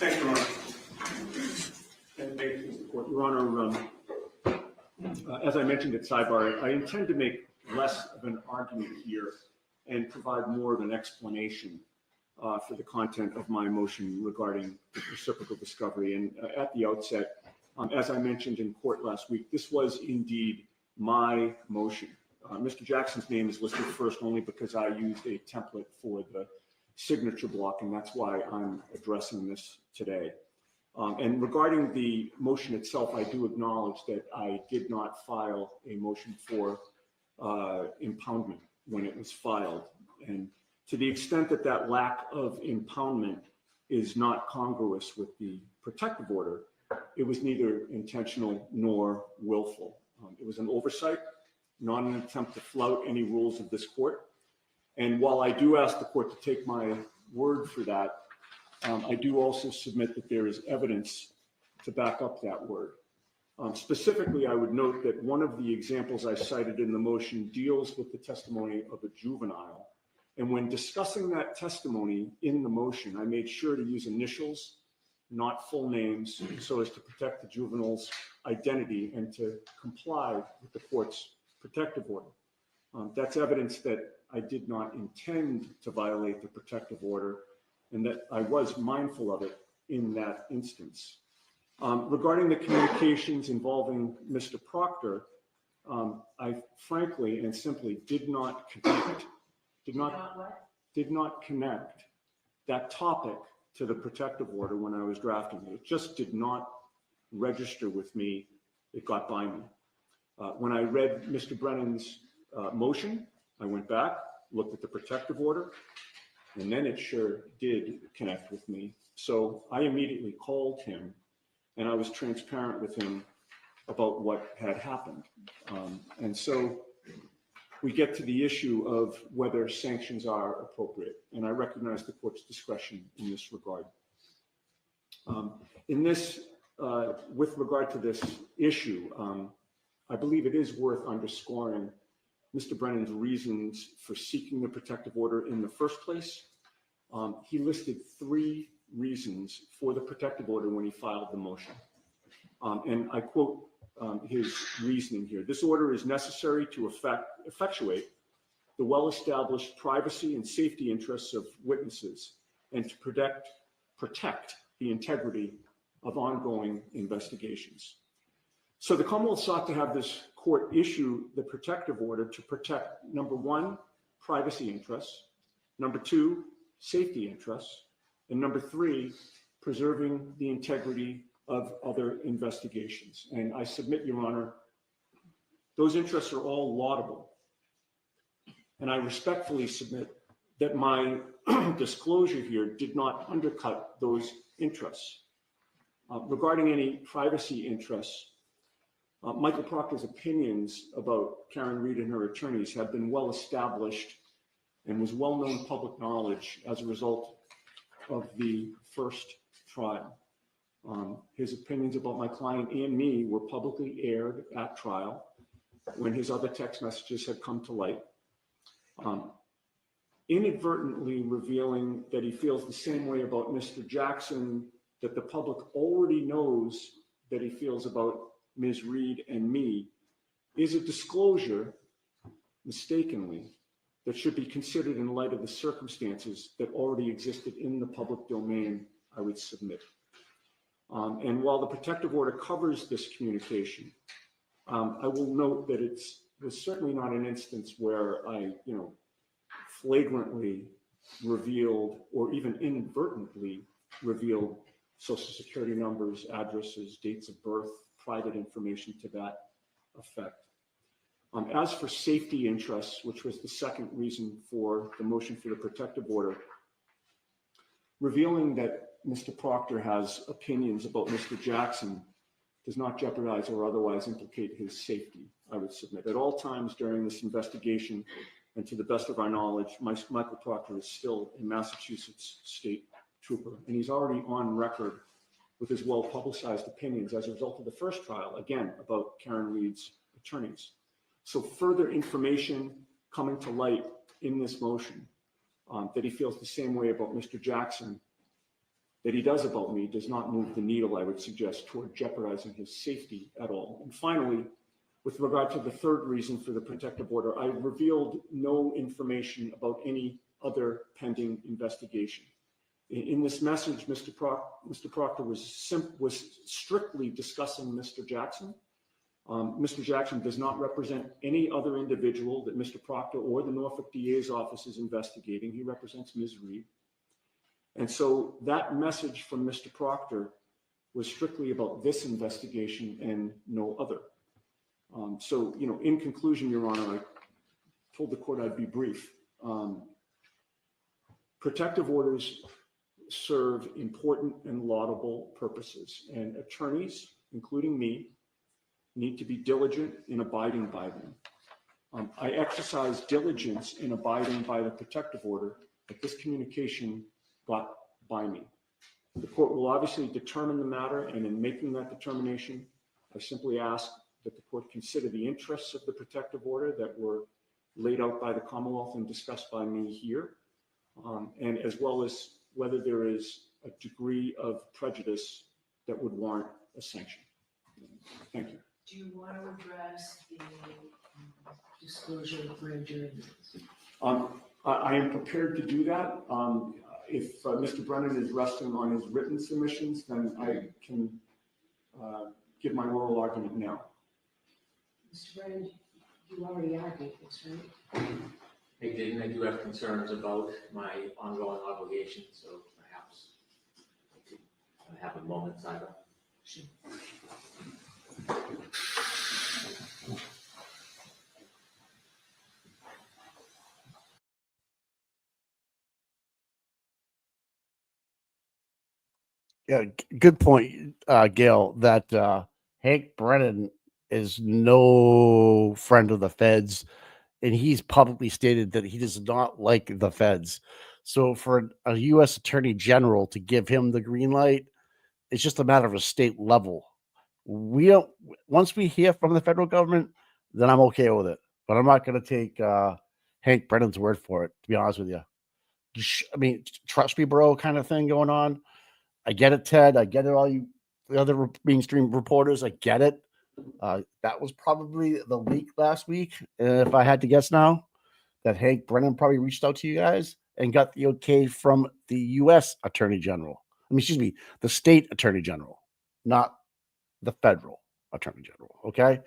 Thanks, Your Honor. And thank you, Mr. Court. Your Honor, as I mentioned at sidebar, I intend to make less of an argument here and provide more of an explanation for the content of my motion regarding reciprocal discovery. And at the outset, as I mentioned in court last week, this was indeed my motion. Mr. Jackson's name is listed first only because I used a template for the signature block, and that's why I'm addressing this today. And regarding the motion itself, I do acknowledge that I did not file a motion for impoundment when it was filed. And to the extent that that lack of impoundment is not congruous with the protective order, it was neither intentional nor willful. It was an oversight, not an attempt to flout any rules of this court. And while I do ask the court to take my word for that, I do also submit that there is evidence to back up that word. Specifically, I would note that one of the examples I cited in the motion deals with the testimony of a juvenile. And when discussing that testimony in the motion, I made sure to use initials, not full names, so as to protect the juvenile's identity and to comply with the court's protective order. That's evidence that I did not intend to violate the protective order and that I was mindful of it in that instance. Regarding the communications involving Mr. Proctor, I frankly and simply did not connect that topic to the protective order when I was drafting it. It just did not register with me. It got by me. When I read Mr. Brennan's motion, I went back, looked at the protective order, and then it sure did connect with me. So I immediately called him and I was transparent with him about what had happened. And so we get to the issue of whether sanctions are appropriate. And I recognize the court's discretion in this regard. With regard to this issue, I believe it is worth underscoring Mr. Brennan's reasons for seeking the protective order in the first place. He listed 3 reasons for the protective order when he filed the motion. And I quote his reasoning here. This order is necessary to effectuate the well-established privacy and safety interests of witnesses and to protect the integrity of ongoing investigations. So the Commonwealth sought to have this court issue the protective order to protect, number 1, privacy interests, number 2, safety interests, and number 3, preserving the integrity of other investigations. And I submit, Your Honor, those interests are all laudable. And I respectfully submit that my disclosure here did not undercut those interests. Regarding any privacy interests, Michael Proctor's opinions about Karen Reed and her attorneys have been well established and was well-known public knowledge as a result of the first trial. His opinions about my client and me were publicly aired at trial when his other text messages had come to light, inadvertently revealing that he feels the same way about Mr. Jackson that the public already knows that he feels about Ms. Reed and me is a disclosure, mistakenly, that should be considered in light of the circumstances that already existed in the public domain, I would submit. And while the protective order covers this communication, I will note that it was certainly not an instance where I, flagrantly revealed or even inadvertently revealed social security numbers, addresses, dates of birth, private information to that effect. As for safety interests, which was the second reason for the motion for the protective order, revealing that Mr. Proctor has opinions about Mr. Jackson does not jeopardize or otherwise implicate his safety, I would submit. At all times during this investigation, and to the best of our knowledge, Michael Proctor is still a Massachusetts state trooper, and he's already on record with his well-publicized opinions as a result of the first trial, again, about Karen Reed's attorneys. So further information coming to light in this motion that he feels the same way about Mr. Jackson that he does about me does not move the needle, I would suggest, toward jeopardizing his safety at all. And finally, with regard to the third reason for the protective order, I revealed no information about any other pending investigation. In this message, Mr. Proctor was strictly discussing Mr. Jackson. Mr. Jackson does not represent any other individual that Mr. Proctor or the Norfolk DA's office is investigating. He represents Ms. Reed. And so that message from Mr. Proctor was strictly about this investigation and no other. So, in conclusion, Your Honor, I told the court I'd be brief. Protective orders serve important and laudable purposes, and attorneys, including me, need to be diligent in abiding by them. I exercise diligence in abiding by the protective order that this communication got by me. The court will obviously determine the matter, and in making that determination, I simply ask that the court consider the interests of the protective order that were laid out by the Commonwealth and discussed by me here, and as well as whether there is a degree of prejudice that would warrant a sanction. Thank you. Do you want to address the disclosure of grand jury minutes? I am prepared to do that. If Mr. Brennan is resting on his written submissions, then I can give my oral argument now. Mr. Brennan, you already argued this, right? I didn't. I do have concerns about my ongoing obligations, so perhaps I could have a moment silent. Sure. Yeah, good point, Gail, that Hank Brennan is no friend of the feds, and he's publicly stated that he does not like the feds. So for a U.S. Attorney General to give him the green light, it's just a matter of a state level. We don't. Once we hear from the federal government, then I'm okay with it. But I'm not going to take Hank Brennan's word for it, to be honest with you. I mean, trust me, bro, kind of thing going on. I get it, Ted. I get it, all you the other mainstream reporters. I get it. That was probably the leak last week. If I had to guess now, that Hank Brennan probably reached out to you guys and got the okay from the U.S. Attorney General. I mean, excuse me, the state Attorney General, not the federal Attorney General. Okay.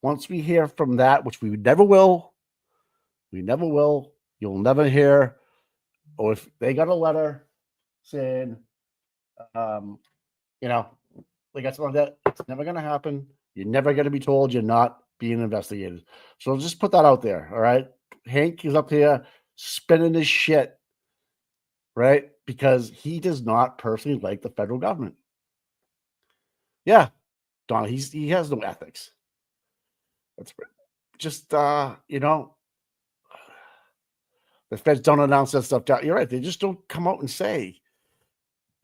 Once we hear from that, which we never will, you'll never hear, or if they got a letter saying, they got something like that, it's never going to happen. You're never going to be told you're not being investigated. So just put that out there. All right. Hank is up here spinning his shit, right? Because he does not personally like the federal government. Yeah. Don, he has no ethics. That's just, the feds don't announce that stuff. You're right. They just don't come out and say,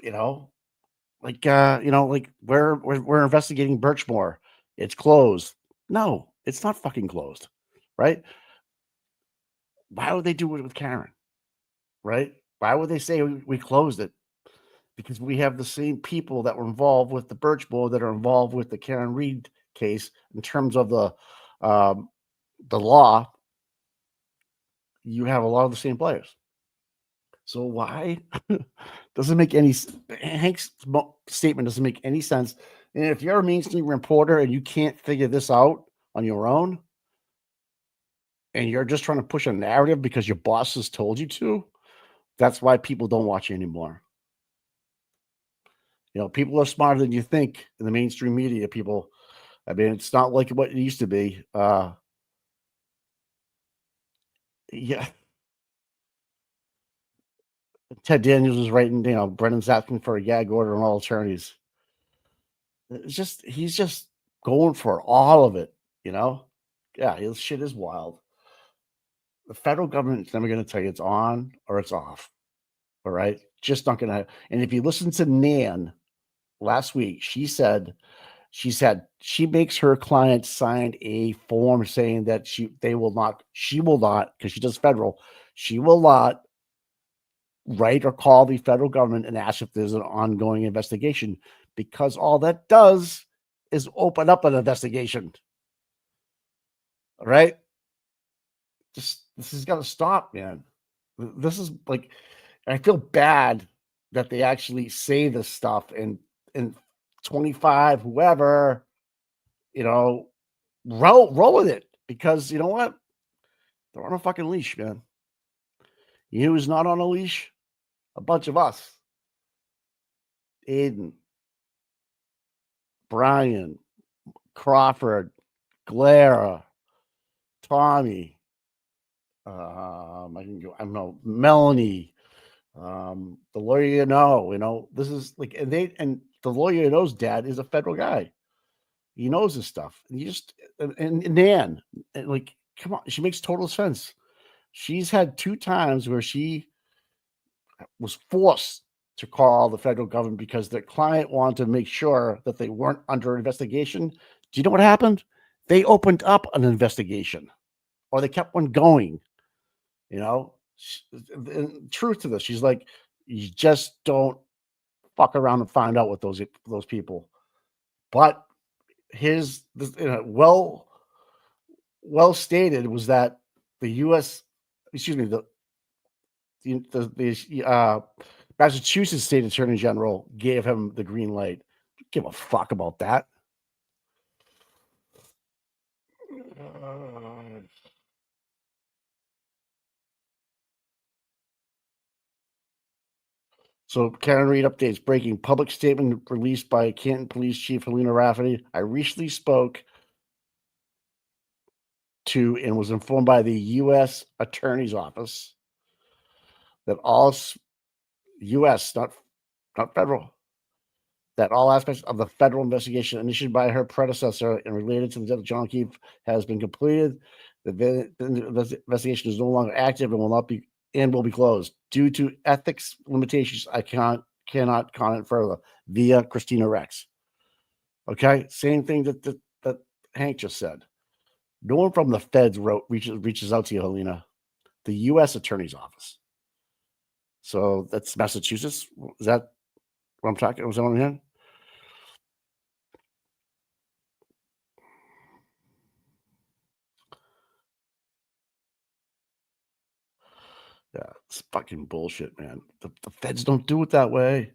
like we're investigating Birchmore. It's closed. No, it's not fucking closed, right? Why would they do it with Karen, right? Why would they say we closed it? Because we have the same people that were involved with the Birchmore that are involved with the Karen Reed case in terms of the law. You have a lot of the same players. So why doesn't make any Hank's statement doesn't make any sense. And if you're a mainstream reporter and you can't figure this out on your own, and you're just trying to push a narrative because your boss has told you to, that's why people don't watch you anymore. People are smarter than you think in the mainstream media. People, I mean, it's not like what it used to be. Yeah. Ted Daniels is writing, Brennan's asking for a gag order on all attorneys. He's just going for all of it, Yeah, his shit is wild. The federal government's never going to tell you it's on or it's off. All right. Just not going to. And if you listen to Nan last week, she said she makes her client sign a form saying that she will not, because she does federal, she will not write or call the federal government and ask if there's an ongoing investigation, because all that does is open up an investigation. All right. This has got to stop, man. This is like, I feel bad that they actually say this stuff and 25, whoever, roll with it, because you know what? They're on a fucking leash, man. You know who's not on a leash? A bunch of us. Aiden, Brian, Crawford, Glara, Tommy, I don't know, Melanie, the lawyer, this is like, and the lawyer knows dad is a federal guy. He knows this stuff. And you just and Nan, like, come on, she makes total sense. She's had 2 times where she was forced to call the federal government because their client wanted to make sure that they weren't under investigation. Do you know what happened? They opened up an investigation, or they kept one going. You know, and truth to this, she's like, you just don't fuck around and find out what those people. But well stated was that the U.S. excuse me the Massachusetts State Attorney General gave him the green light. Give a fuck about that. So Karen Reed updates breaking public statement released by Canton Police Chief Helena Rafferty. I recently spoke to and was informed by the U.S. Attorney's Office that all U.S. not federal, that all aspects of the federal investigation initiated by her predecessor and related to the death of John Keefe has been completed. The investigation is no longer active and will be closed due to ethics limitations. I cannot comment further via Christina Rex. Okay, same thing that Hank just said. No one from the feds reaches out to you, Helena. The U.S. Attorney's Office. So that's Massachusetts. Is that what I'm talking? Was that what I'm hearing? Yeah, it's fucking bullshit, man. The feds don't do it that way.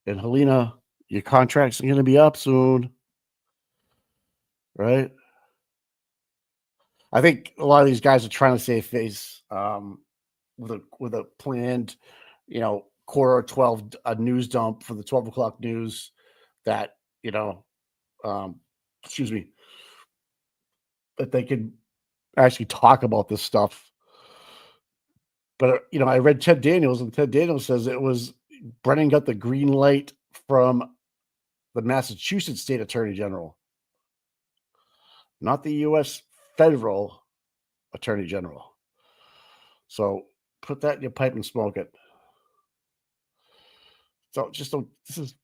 And Helena, your contract's going to be up soon, right? I think a lot of these guys are trying to save face with a planned, quarter 12 news dump for the 12 o'clock news that excuse me, that they could actually talk about this stuff. But I read Ted Daniels, and Ted Daniels says it was Brennan got the green light from the Massachusetts State Attorney General, not the U.S. Federal Attorney General. So put that in your pipe and smoke it. So just don't. This is,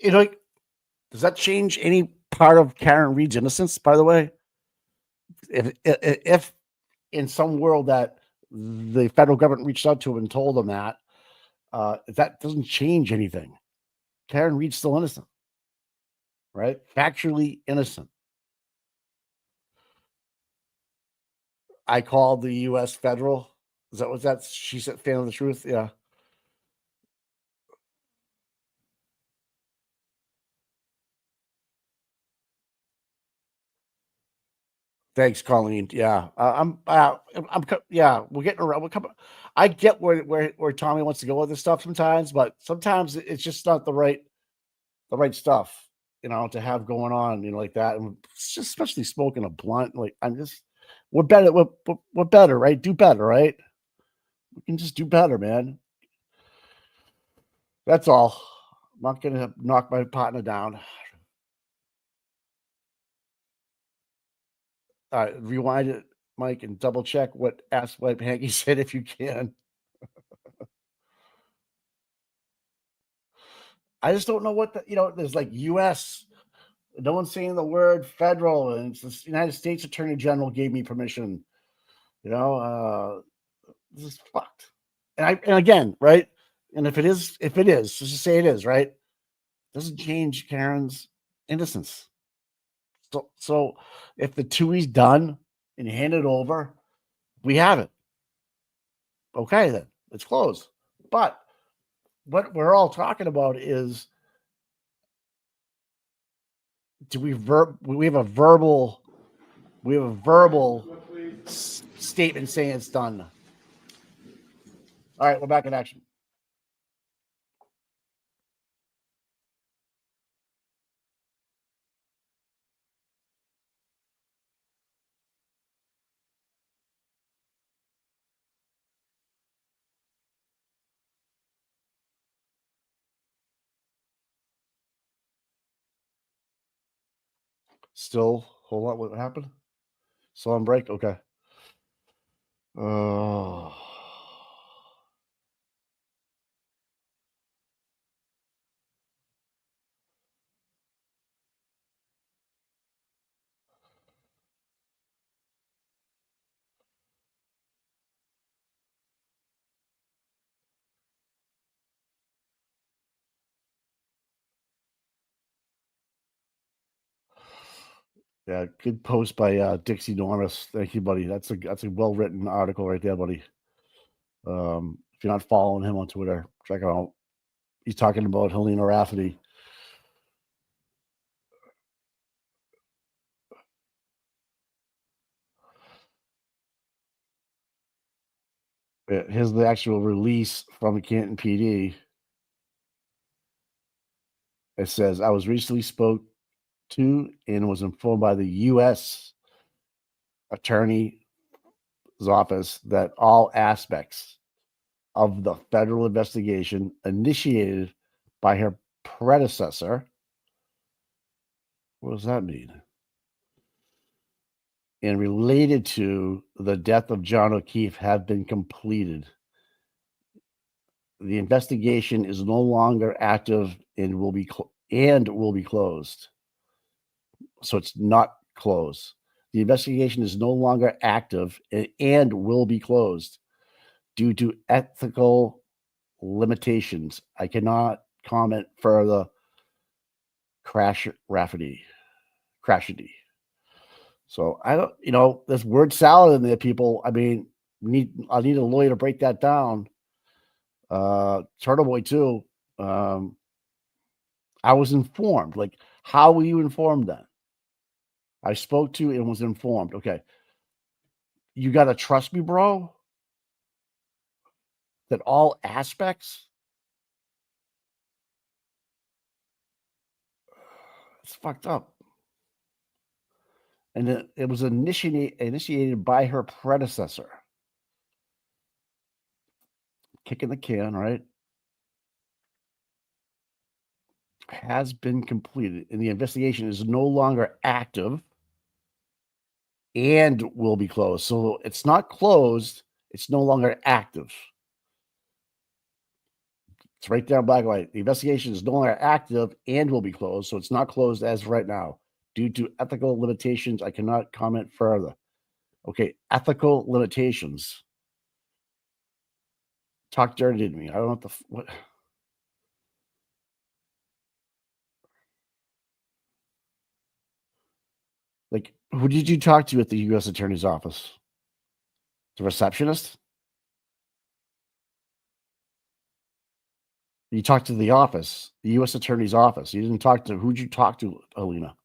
does that change any part of Karen Reed's innocence? By the way, if in some world that the federal government reached out to him and told him that doesn't change anything. Karen Reed's still innocent, right? Factually innocent. I called the U.S. federal. Is that what that's? She said, "Fan of the truth." Yeah. Thanks, Colleen. Yeah, yeah, we're getting around. We're coming. I get where Tommy wants to go with this stuff sometimes, but sometimes it's just not the right stuff, to have going on, like that. And it's just especially smoking a blunt. Like we're better. We're better, right? Do better, right? We can just do better, man. That's all. I'm not gonna knock my partner down. Rewind it, Mike, and double check what Asswipe Hanky said if you can. I just don't know what there's like U.S. No one's saying the word federal, and it's the United States Attorney General gave me permission. This is fucked. And again, right? And if it is, let's just say it is, right? Doesn't change Karen's innocence. So if the TUI's done and you hand it over, we have it. Okay, then it's closed. But what we're all talking about is, we have a verbal statement saying it's done. All right, we're back in action. Still, hold on. What happened? Still on break? Okay. Oh. Yeah, good post by Dixie Norris. Thank you, buddy. That's a well written article right there, buddy. If you're not following him on Twitter, check him out. He's talking about Helena Rafferty. Here's the actual release from the Canton PD. It says, I was recently spoke to and was informed by the U.S. Attorney's Office that all aspects of the federal investigation initiated by her predecessor. What does that mean? And related to the death of John O'Keefe have been completed. The investigation is no longer active and will be closed. So it's not closed. The investigation is no longer active and will be closed due to ethical limitations. I cannot comment further. Crashity. So I don't, there's word salad in there, people. I mean, I need a lawyer to break that down. Turtle Boy too. I was informed. Like, how were you informed then? I spoke to and was informed. Okay. You got to trust me, bro, that all aspects. It's fucked up. And it was initiated by her predecessor. Kicking the can, right? Has been completed, and the investigation is no longer active and will be closed. So it's not closed, it's no longer active. It's right there, black and white. The investigation is no longer active and will be closed. So it's not closed as of right now. Due to ethical limitations, I cannot comment further. Okay, ethical limitations. Talk dirty to me. I don't know what. Like, who did you talk to at the U.S. Attorney's Office? The receptionist? You talked to the office, the U.S. Attorney's Office. You didn't talk to, who'd you talk to, Alina?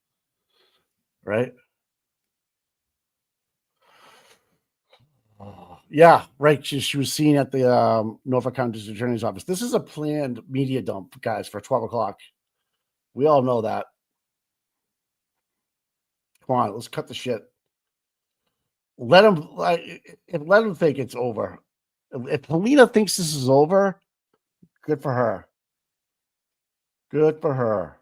Right? Yeah, right. She was seen at the Norfolk County District Attorney's Office. This is a planned media dump, guys, for 12 o'clock. We all know that. Come on, let's cut the shit. Let them think it's over. If Helena thinks this is over, good for her. Good for her.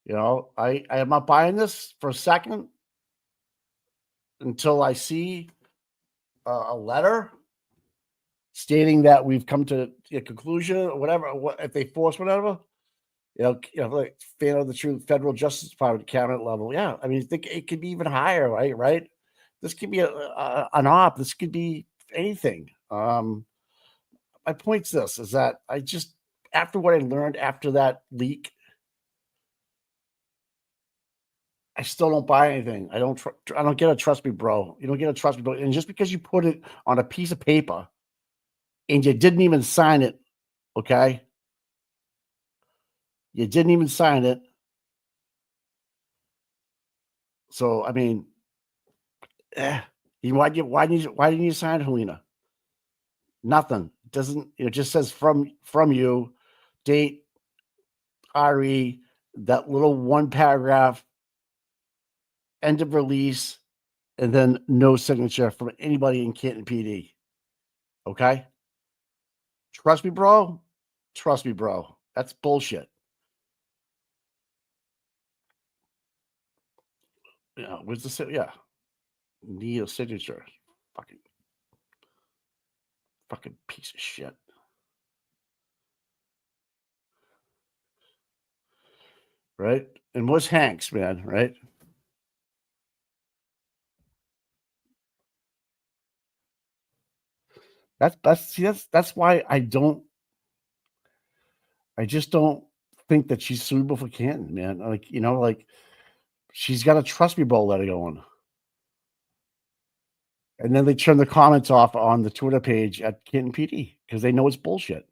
You know, I am not buying this for a second until I see a letter stating that we've come to a conclusion or whatever. If they force whatever, like fan of the true federal justice department cabinet level. Yeah, I mean, I think it could be even higher, right? Right. This could be an op. This could be anything. My point's this: is that I just, after what I learned after that leak, I still don't buy anything. I don't get a trust me, bro. You don't get a trust me, bro. And just because you put it on a piece of paper and you didn't even sign it, okay? You didn't even sign it. So I mean, why didn't you sign it, Helena? Nothing. It doesn't. It just says from you, date, RE, that little one paragraph, end of release, and then no signature from anybody in Canton PD. Okay? Trust me, bro. Trust me, bro. That's bullshit. Yeah, where's the yeah? Need a signature. Fucking piece of shit. Right? And what's Hank's, man, right? That's why I just don't think that she's suitable for Canton, man. Like, like she's got a trust me bro letter going. And then they turn the comments off on the Twitter page at Canton PD because they know it's bullshit.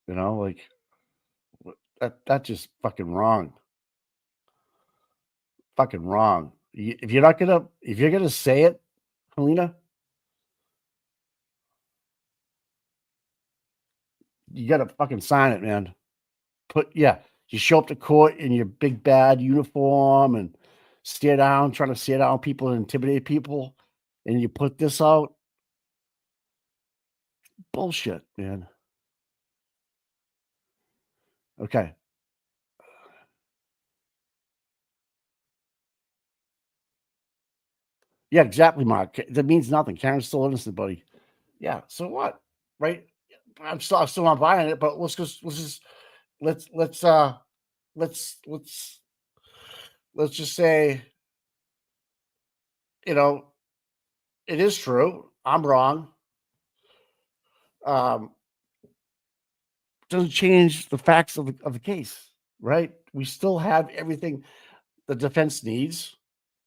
Like that just fucking wrong. Fucking wrong. If you're gonna say it, Helena, you gotta fucking sign it, man. You show up to court in your big bad uniform and trying to stare down people and intimidate people, and you put this out. Bullshit, man. Okay. Yeah, exactly, Mark. That means nothing. Karen's still innocent, buddy. Yeah. So what? Right? I'm still not buying it, but let's just say, it is true. I'm wrong. Doesn't change the facts of the case, right? We still have everything the defense needs.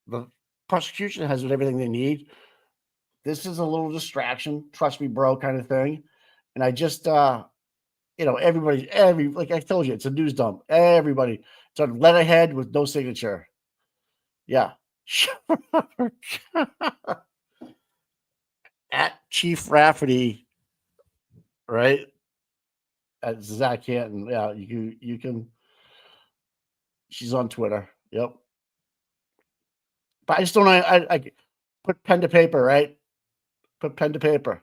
The prosecution has everything they need. This is a little distraction, trust me, bro, kind of thing. And I just, like I told you, it's a news dump. Everybody, it's a letterhead with no signature. Yeah. At Chief Rafferty, right? At Zach Canton. Yeah, you can. She's on Twitter. Yep. But I just don't. I put pen to paper, right? Put pen to paper.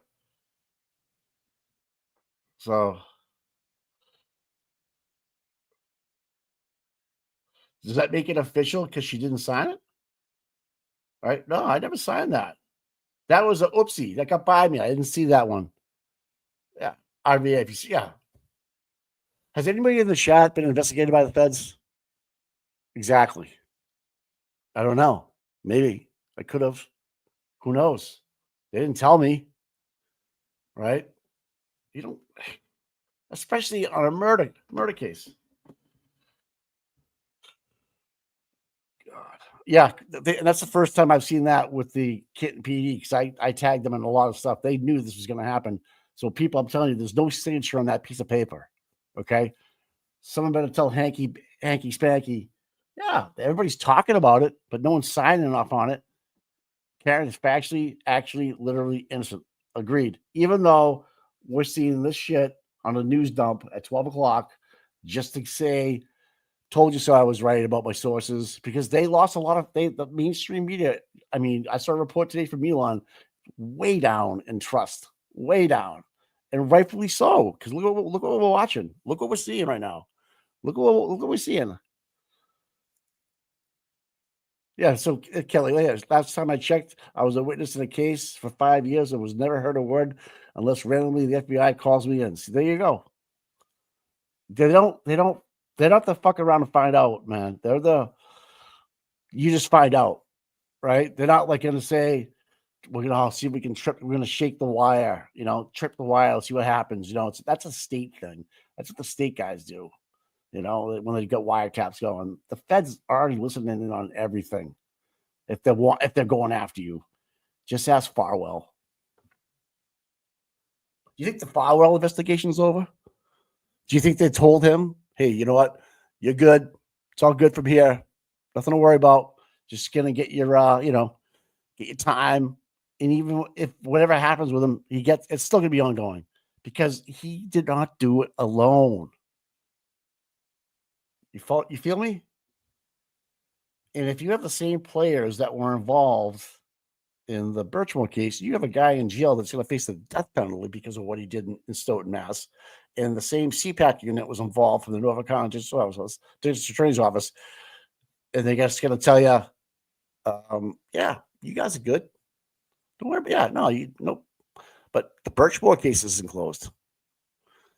So does that make it official because she didn't sign it? Right? No, I never signed that. That was a oopsie. That got by me. I didn't see that one. Yeah. RVA. Yeah. Has anybody in the chat been investigated by the feds? Exactly. I don't know. Maybe I could have. Who knows? They didn't tell me. Right? You don't, especially on a murder case. God. Yeah, and that's the first time I've seen that with the Kit PD because I tagged them in a lot of stuff. They knew this was going to happen. So people, I'm telling you, there's no signature on that piece of paper. Okay, someone better tell Hanky Spanky. Yeah, everybody's talking about it, but no one's signing off on it. Karen is actually, literally innocent. Agreed. Even though we're seeing this shit on a news dump at 12 o'clock, just to say, told you so, I was right about my sources because they lost a lot of the mainstream media. I mean, I saw a report today from Elon, way down in trust, way down, and rightfully so. Because look what we're watching. Look what we're seeing right now. Look what we're seeing. Yeah, so Kelly, last time I checked, I was a witness in a case for 5 years and was never heard a word unless randomly the FBI calls me in. So there you go. They don't have to fuck around and find out, man. You just find out, right? They're not like gonna say, we're gonna see if we can we're gonna shake the wire, trip the wire, see what happens. That's a state thing. That's what the state guys do. When they got wiretaps going, the feds are already listening in on everything. If they're going after you, just ask Farwell. Do you think the Farwell investigation is over? Do you think they told him, hey, you know what? You're good. It's all good from here. Nothing to worry about. Just gonna get your get your time. And even if whatever happens with him, it's still gonna be ongoing because he did not do it alone. You feel me? And if you have the same players that were involved in the Birchmore case, you have a guy in jail that's going to face the death penalty because of what he did in Stoughton, Mass. And the same CPAC unit was involved from the Norfolk County District Attorney's Office. And they're just going to tell you, yeah, you guys are good. Don't worry about nope. But the Birchmore case isn't closed.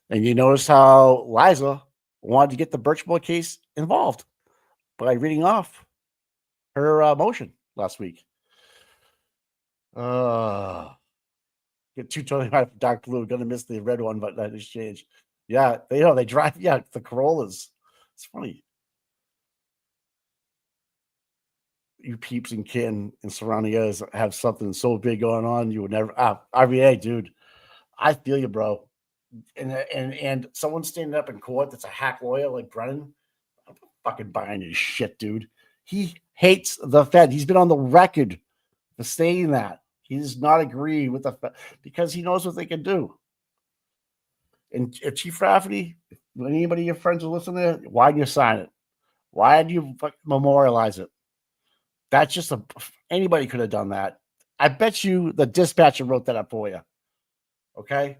And you notice how Liza wanted to get the Birchmore case involved by reading off her motion last week. Get 225 dark blue. Gonna miss the red one, but that exchange. Yeah, they drive. Yeah, the Corollas. It's funny. You peeps in Canton and surrounding areas have something so big going on. You would never. RVA, dude. I feel you, bro. And someone standing up in court that's a hack lawyer like Brennan. I'm fucking buying his shit, dude. He hates the Fed. He's been on the record for saying that. He does not agree with the Fed because he knows what they can do. And if Chief Rafferty, when anybody of your friends are listening, why do you sign it? Why do you memorialize it? That's just anybody could have done that. I bet you the dispatcher wrote that up for you. Okay?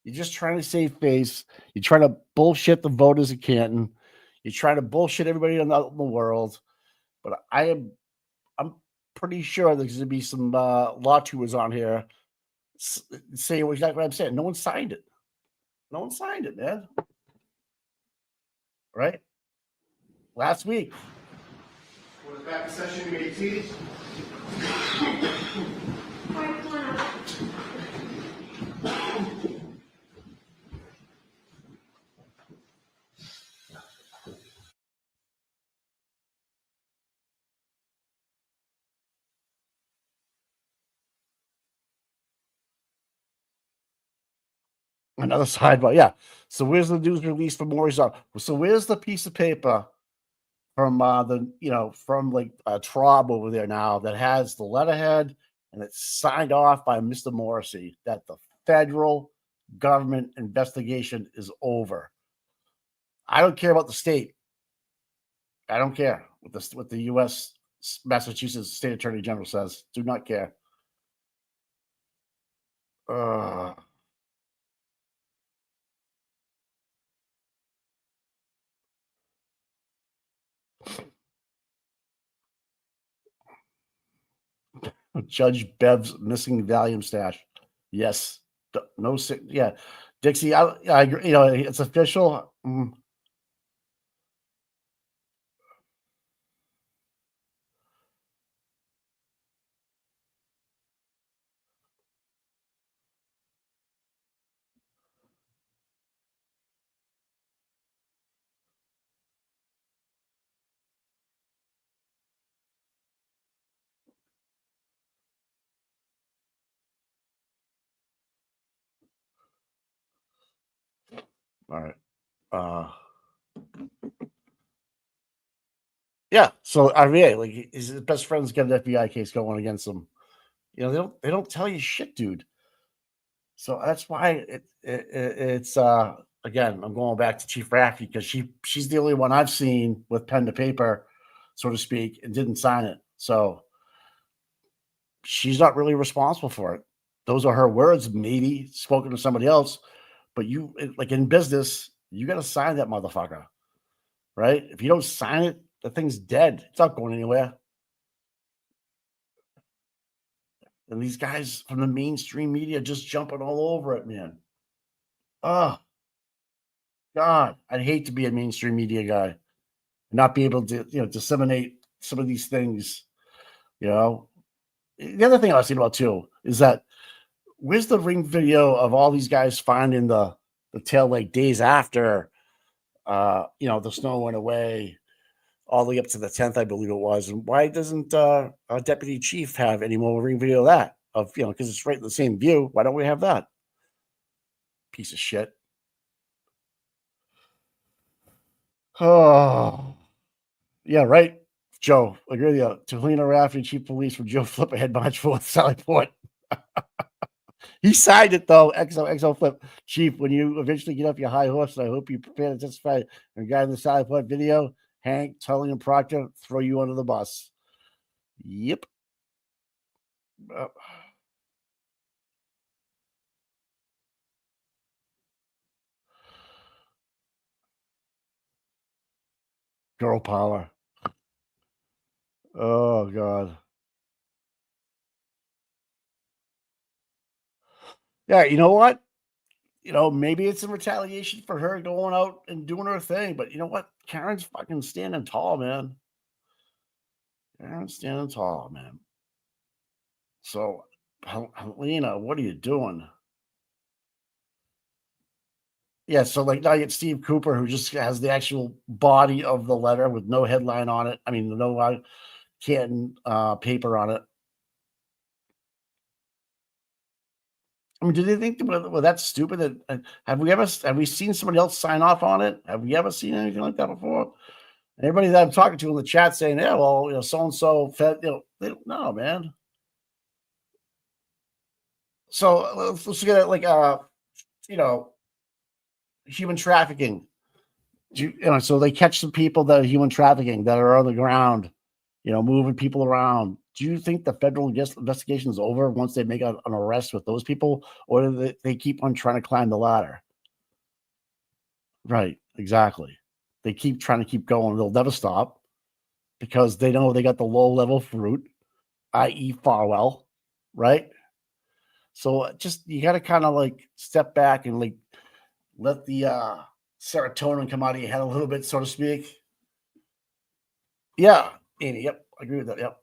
You're just trying to save face. You're trying to bullshit the voters of Canton. You're trying to bullshit everybody in the world. But I'm pretty sure there's going to be some law tours on here saying exactly what I'm saying. No one signed it. No one signed it, man. Right? Last week. We're back to session, you may please. Another sidebar, yeah. So where's the news release from Maury's on? So where's the piece of paper from from like Traub over there now that has the letterhead and it's signed off by Mr. Morrissey that the federal government investigation is over. I don't care about the state. I don't care what the U.S. Massachusetts State Attorney General says. Do not care. Judge Bev's missing Valium stash. Yes. No. Yeah. Dixie, I agree. It's official. All right. Yeah. So RVA, like his best friend's got an FBI case going against him. They don't tell you shit, dude. So that's why it's again, I'm going back to Chief Rafferty because she's the only one I've seen with pen to paper, so to speak, and didn't sign it. So she's not really responsible for it. Those are her words, maybe spoken to somebody else. But you, like in business, you got to sign that motherfucker, right? If you don't sign it, the thing's dead. It's not going anywhere. And these guys from the mainstream media just jumping all over it, man. Oh, God, I'd hate to be a mainstream media guy and not be able to, disseminate some of these things. The other thing I was thinking about too is that where's the ring video of all these guys finding the tail like days after, the snow went away, all the way up to the 10th, I believe it was. And why doesn't our deputy chief have any more ring video of that? Because it's right in the same view. Why don't we have that? Piece of shit. Oh, yeah, right. Joe, agree with you. Tulina Rafferty, chief police from Joe Flipper head march for Sallyport. He signed it though. XO Flip. Chief, when you eventually get off your high horse, I hope you prepare to testify regarding the Sallyport video. Hank, Tully, and Proctor throw you under the bus. Yep. Girl power. Oh God. Yeah, you know what? Maybe it's in retaliation for her going out and doing her thing, but you know what? Karen's fucking standing tall, man. Karen's standing tall, man. So, Helena, what are you doing? Yeah, so like now you get Steve Cooper, who just has the actual body of the letter with no headline on it. I mean, no Canton paper on it. I mean, do they think well that's stupid? That have we seen somebody else sign off on it? Have we ever seen anything like that before? Everybody that I'm talking to in the chat saying, "Yeah, well, so and so fed," no, man. So let's look at it like human trafficking. So they catch some people that are human trafficking that are on the ground, moving people around. Do you think the federal investigation is over once they make an arrest with those people, or do they keep on trying to climb the ladder? Right, exactly. They keep trying to keep going. They'll never stop because they know they got the low-level fruit, i.e. Farwell, right? So just you got to kind of like step back and like let the serotonin come out of your head a little bit, so to speak. Yeah, Amy. Yep, I agree with that. Yep.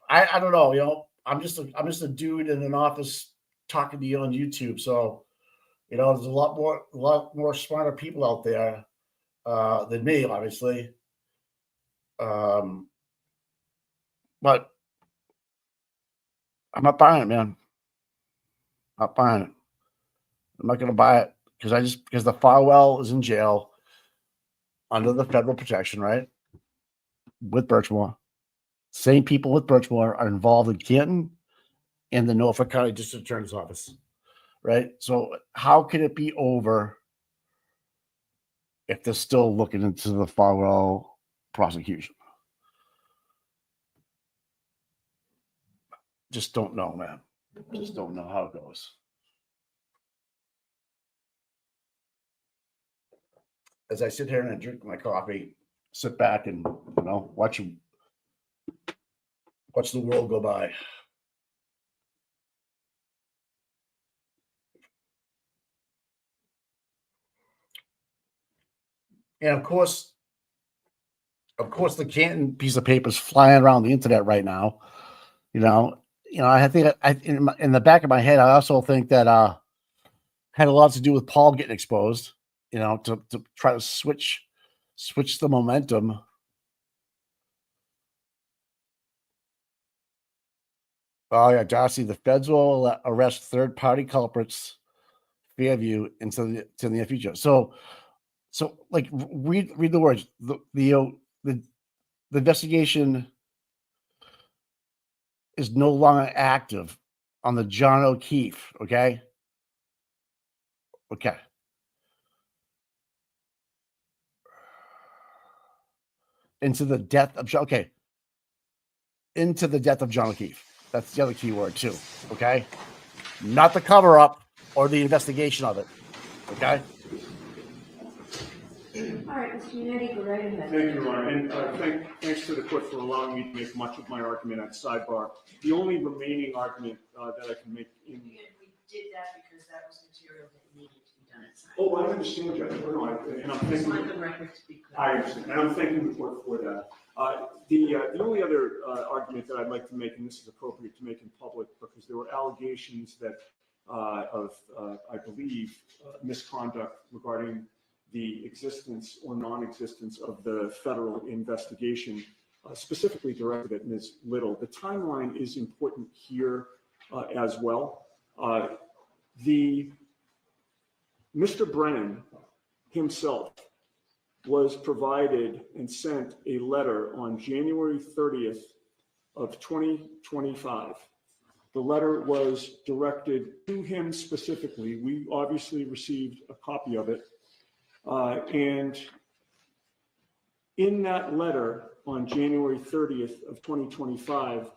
I don't know. I'm just a dude in an office talking to you on YouTube. So there's a lot more smarter people out there than me, obviously. But I'm not buying it, man. Not buying it. I'm not going to buy it because the Farwell is in jail under the federal protection, right? With Birchmore. Same people with Birchmore are involved in Canton and the Norfolk County District Attorney's Office, right? So how can it be over if they're still looking into the Farwell prosecution? Just don't know, man. Just don't know how it goes. As I sit here and I drink my coffee, sit back and watch the world go by. And of course, the Canton piece of paper is flying around the internet right now. I think in the back of my head, I also think that had a lot to do with Paul getting exposed. To try to switch the momentum. Oh yeah, Darcy. The feds will arrest third-party culprits, Fairview, into the near future. So like read the words. The investigation is no longer active on the John O'Keefe. Okay. Into the death of John. Okay. Into the death of John O'Keefe. That's the other key word too. Okay. Not the cover up or the investigation of it. Okay. All right, Mr. Unity, go right ahead. Thank you, Your Honor. And thanks to the court for allowing me to make much of my argument at sidebar. The only remaining argument that I can make in. We did that because that was material that needed to be done at sidebar. Oh, I understand, Judge. And I'm thanking. I want the record to be clear. I understand, and I'm thanking the court for that. The only other argument that I'd like to make, and this is appropriate to make in public, because there were allegations that I believe, misconduct regarding the existence or non-existence of the federal investigation, specifically directed at Ms. Little. The timeline is important here as well. Mr. Brennan himself was provided and sent a letter on January 30th of 2025. The letter was directed to him specifically. We obviously received a copy of it. And in that letter on January 30th of 2025,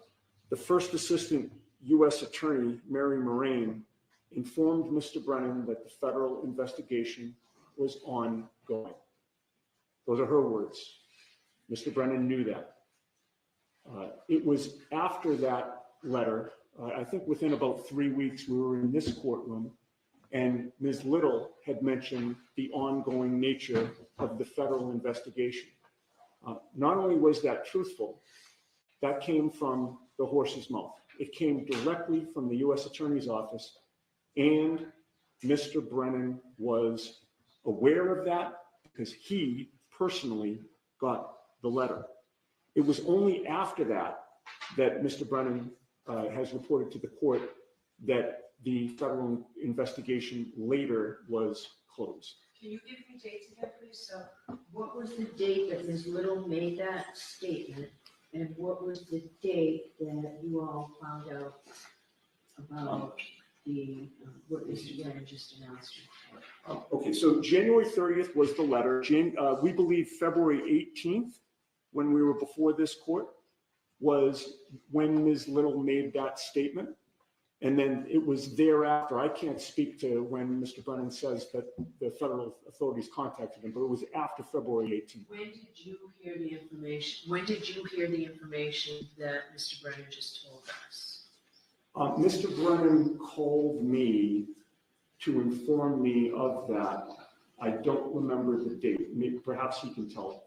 the first assistant U.S. Attorney Mary Moraine informed Mr. Brennan that the federal investigation was ongoing. Those are her words. Mr. Brennan knew that. It was after that letter, I think within about 3 weeks, we were in this courtroom, and Ms. Little had mentioned the ongoing nature of the federal investigation. Not only was that truthful, that came from the horse's mouth. It came directly from the U.S. Attorney's Office, and Mr. Brennan was aware of that because he personally got the letter. It was only after that that Mr. Brennan has reported to the court that the federal investigation later was closed. Can you give me dates again, please? So what was the date that Ms. Little made that statement? And what was the date that you all found out about the, what Mr. Brennan just announced? Okay, so January 30th was the letter. We believe February 18th, when we were before this court, was when Ms. Little made that statement. And then it was thereafter. I can't speak to when Mr. Brennan says that the federal authorities contacted him, but it was after February 18th. When did you hear the information? When did you hear the information that Mr. Brennan just told us? Mr. Brennan called me to inform me of that. I don't remember the date. Maybe, perhaps he can tell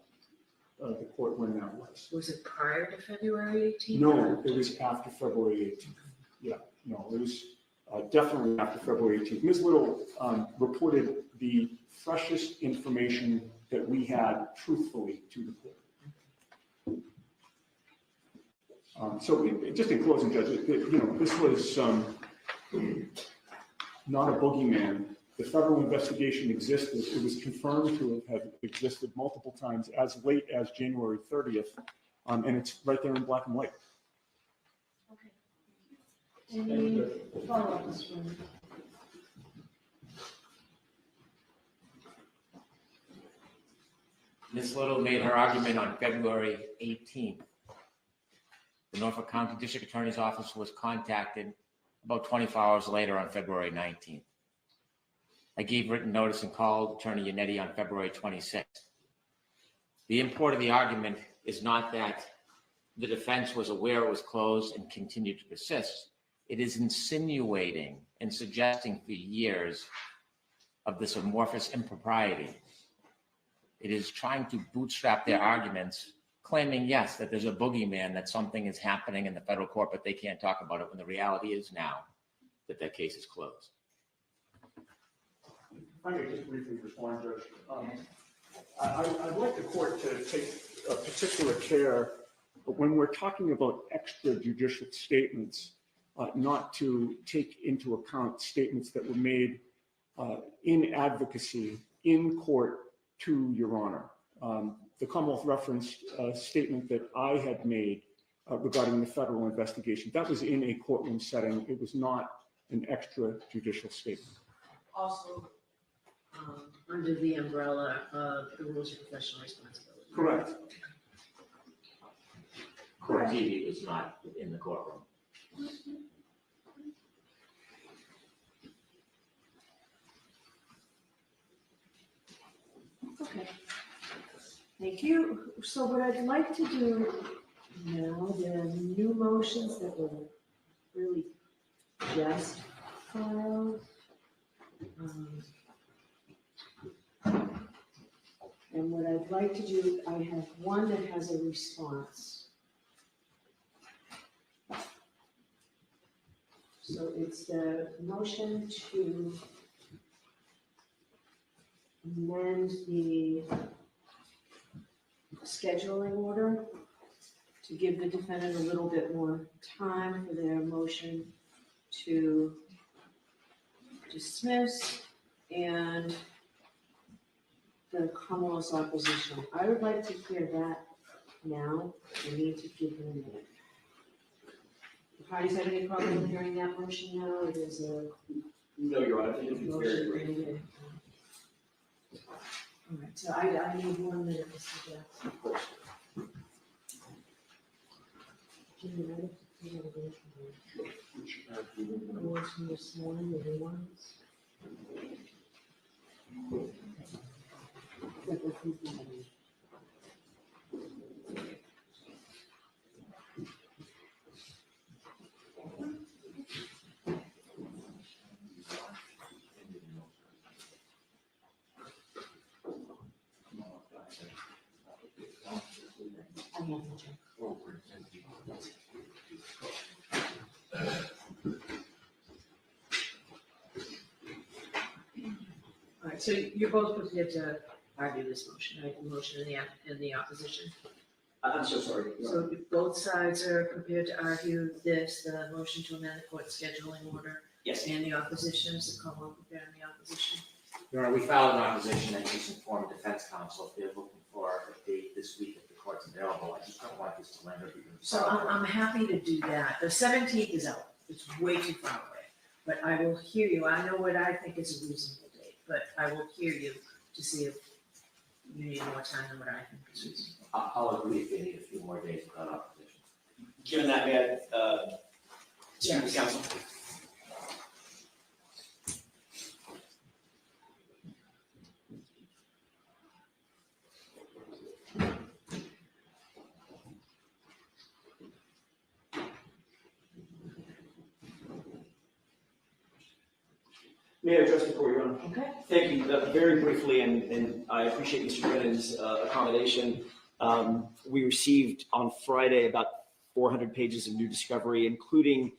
the court when that was. Was it prior to February 18th? No, it was after February 18th. Yeah, no, it was definitely after February 18th. Ms. Little reported the freshest information that we had truthfully to the court. Just in closing, Judge, this was not a boogeyman. The federal investigation existed. It was confirmed to have existed multiple times as late as January 30th, and it's right there in black and white. Okay. Any follow-ups from? Ms. Little made her argument on February 18th. The Norfolk County District Attorney's Office was contacted about 24 hours later on February 19th. I gave written notice and called Attorney Yannetti on February 26th. The import of the argument is not that the defense was aware it was closed and continued to persist. It is insinuating and suggesting for years of this amorphous impropriety. It is trying to bootstrap their arguments, claiming, yes, that there's a boogeyman, that something is happening in the federal court, but they can't talk about it when the reality is now that that case is closed. If I may just briefly respond, Judge. I'd like the court to take a particular care when we're talking about extrajudicial statements, not to take into account statements that were made in advocacy in court to Your Honor. The Commonwealth referenced a statement that I had made regarding the federal investigation. That was in a courtroom setting. It was not an extrajudicial statement. Also, under the umbrella of the rules of professional responsibility. Correct. Court TV was not in the courtroom. Okay. Thank you. So what I'd like to do now, there are new motions that were really just filed. And what I'd like to do, I have one that has a response. So it's the motion to amend the scheduling order to give the defendant a little bit more time for their motion to dismiss and the Commonwealth's opposition. I would like to hear that now. I need to give them a minute. The parties have any problem hearing that motion now? It is a No, Your Honor, I think it's very great. All right, so I need 1 minute to suggest. Of course. Jimmy, I have to The ones from this morning, the new ones. All right, so you're both prepared to argue this motion, right? The motion and the opposition. I'm so sorry. So if both sides are prepared to argue this, the motion to amend the court scheduling order. Yes. And the opposition, is the Commonwealth prepared on the opposition? Your Honor, we filed an opposition and just informed defense counsel if they're looking for a date this week if the court's available. I just don't want this to linger. So I'm happy to do that. The 17th is out. It's way too far away. But I will hear you. I know what I think is a reasonable date, but I will hear you to see if you need more time than what I think is reasonable. I'll agree if they need a few more days without opposition. Given that, may I speak with counsel? May I address the court, Your Honor? Okay. Thank you. Very briefly, and I appreciate Mr. Brennan's accommodation. We received on Friday about 400 pages of new discovery, including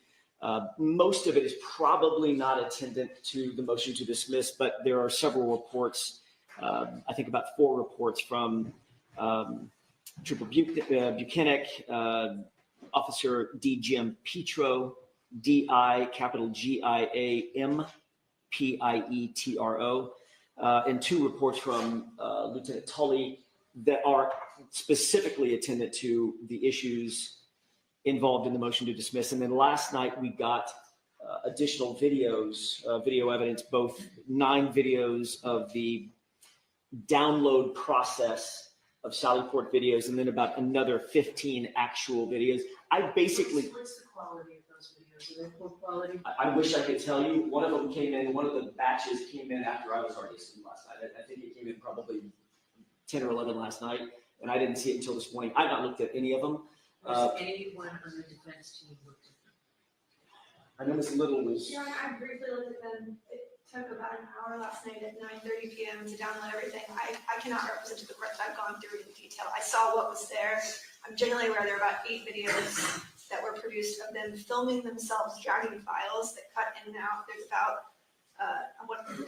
most of it is probably not attendant to the motion to dismiss, but there are several reports, I think about 4 reports from Trooper Buchanan, Officer D. Jim Petro, D.I. capital G-I-A-M, P-I-E-T-R-O, and 2 reports from Lieutenant Tully that are specifically attendant to the issues involved in the motion to dismiss. And then last night we got additional videos, video evidence, both 9 videos of the download process of Sallyport videos, and then about another 15 actual videos. I basically... What's the quality of those videos? Are they poor quality? I wish I could tell you. One of them came in, one of the batches came in after I was already asleep last night. I think it came in probably 10 or 11 last night, and I didn't see it until this morning. I've not looked at any of them. Has anyone on the defense team looked at them? I know Ms. Little was... Yeah, I briefly looked at them. It took about an hour last night at 9:30 p.m. to download everything. I cannot represent to the court that I've gone through it in detail. I saw what was there. I'm generally aware there are about 8 videos that were produced of them filming themselves dragging files that cut in and out. There's about,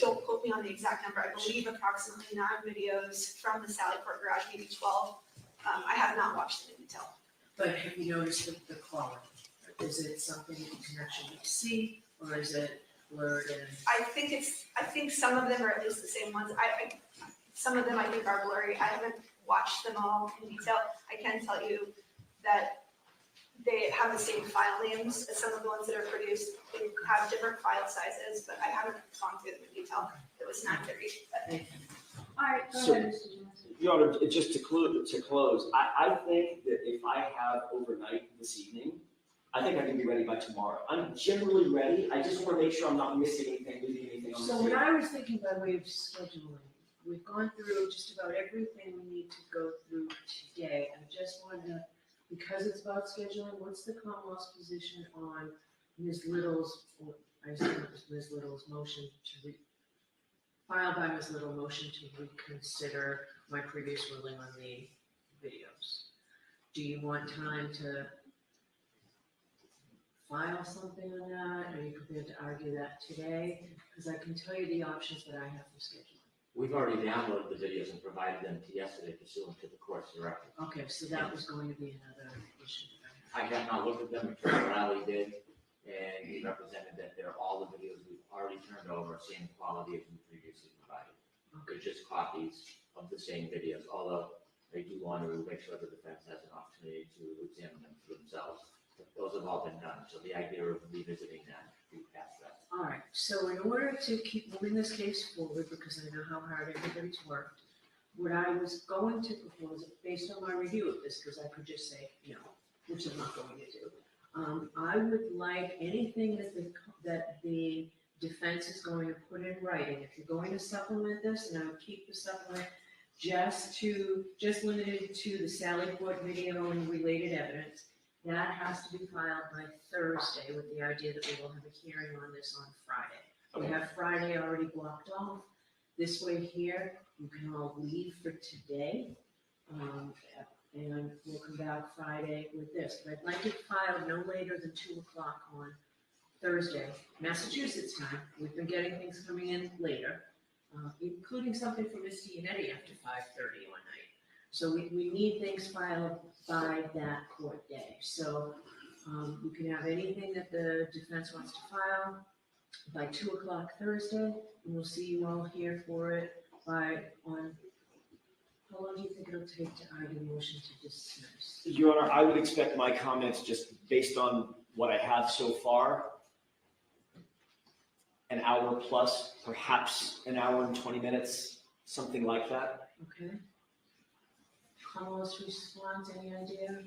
don't quote me on the exact number, I believe approximately 9 videos from the Sallyport garage, maybe 12. I have not watched them in detail. But have you noticed the quality? Is it something you can actually see, or is it blurred and? I think some of them are at least the same ones. Some of them I think are blurry. I haven't watched them all in detail. I can tell you that they have the same file names as some of the ones that are produced. They have different file sizes, but I haven't gone through them in detail. It was 9:30. All right, go So- ahead, Mr. Johnson. Your Honor, just to close, I think that if I have overnight this evening, I think I can be ready by tomorrow. I'm generally ready. I just want to make sure I'm not missing anything, leaving anything on the So table. what I was thinking by way of scheduling, we've gone through just about everything we need to go through today. I just wanted to, because it's about scheduling, what's the Commonwealth's position on Ms. Little's, or I assume it was Ms. Little's motion to filed by Ms. Little motion to reconsider my previous ruling on the videos? Do you want time to file something on that? Are you prepared to argue that today? Because I can tell you the options that I have for scheduling. We've already downloaded the videos and provided them to yesterday pursuant to the court's directive. Okay, so that was going to be another issue that I I have not looked at them, Attorney Riley did, and he represented that they're all the videos we've already turned over, same quality as we previously provided. They're just copies of the same videos, although they do want to make sure the defense has an opportunity to examine them for themselves. Those have all been done, so the idea of revisiting that, we passed that. All right, so in order to keep moving this case forward, because I know how hard everybody's worked, what I was going to propose, based on my review of this, because I could just say no, which I'm not going to do. I would like anything that the defense is going to put in writing. If you're going to supplement this, and I would keep the supplement just limited to the Sally Port video and related evidence. That has to be filed by Thursday with the idea that we will have a hearing on this on Friday. We have Friday already blocked off. This way here, you can all leave for today. And we'll come back Friday with this. But I'd like it filed no later than 2 o'clock on Thursday, Massachusetts time. We've been getting things coming in later, including something from Ms. Giannetti after 5:30 one night. So we need things filed by that court day. So you can have anything that the defense wants to file by 2 o'clock Thursday, and we'll see you all here for it how long do you think it'll take to argue the motion to dismiss? Your Honor, I would expect my comments, just based on what I have so far, an hour plus, perhaps an hour and 20 minutes, something like that. Okay. Carlos response, any idea?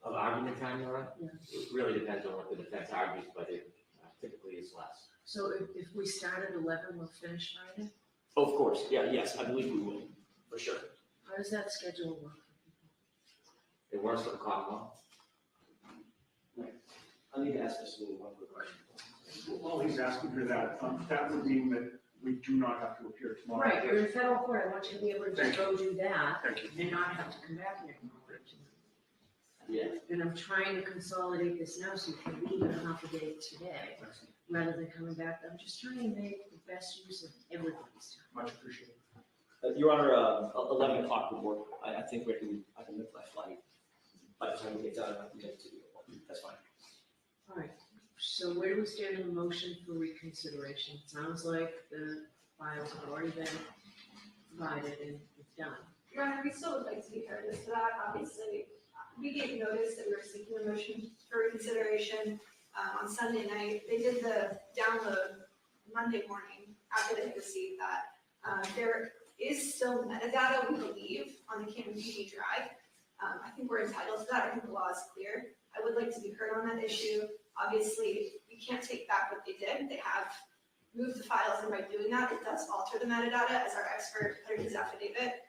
Of argument time, Your Honor? Yeah. It really depends on what the defense argues, but it typically is less. So if we start at 11, we'll finish Friday? Of course, yeah, yes, I believe we will, for sure. How does that schedule work? It works for the Commonwealth. I need to ask this one quick question. While he's asking for that, that would mean that we do not have to appear tomorrow. Right, you're in federal court, I want you to be able to Thank go do that Thank you. and not have to come back here. Yeah. And I'm trying to consolidate this now so you can leave in half a day today, rather than coming back. I'm just trying to make the best use of everybody's time. Much appreciated. Your Honor, 11 o'clock would work. I think I can make my flight. By the time we get done, I can get to you. That's fine. All right, so where do we stand in the motion for reconsideration? It sounds like the files have already been provided and it's done. Your Honor, we still would like to be heard as to that. Obviously, we gave notice that we were seeking a motion for reconsideration on Sunday night. They did the download Monday morning after they had received that. There is still metadata, we believe, on the Canon PD drive. I think we're entitled to that. I think the law is clear. I would like to be heard on that issue. Obviously, we can't take back what they did. They have moved the files, and by doing that, it does alter the metadata, as our expert put in his affidavit.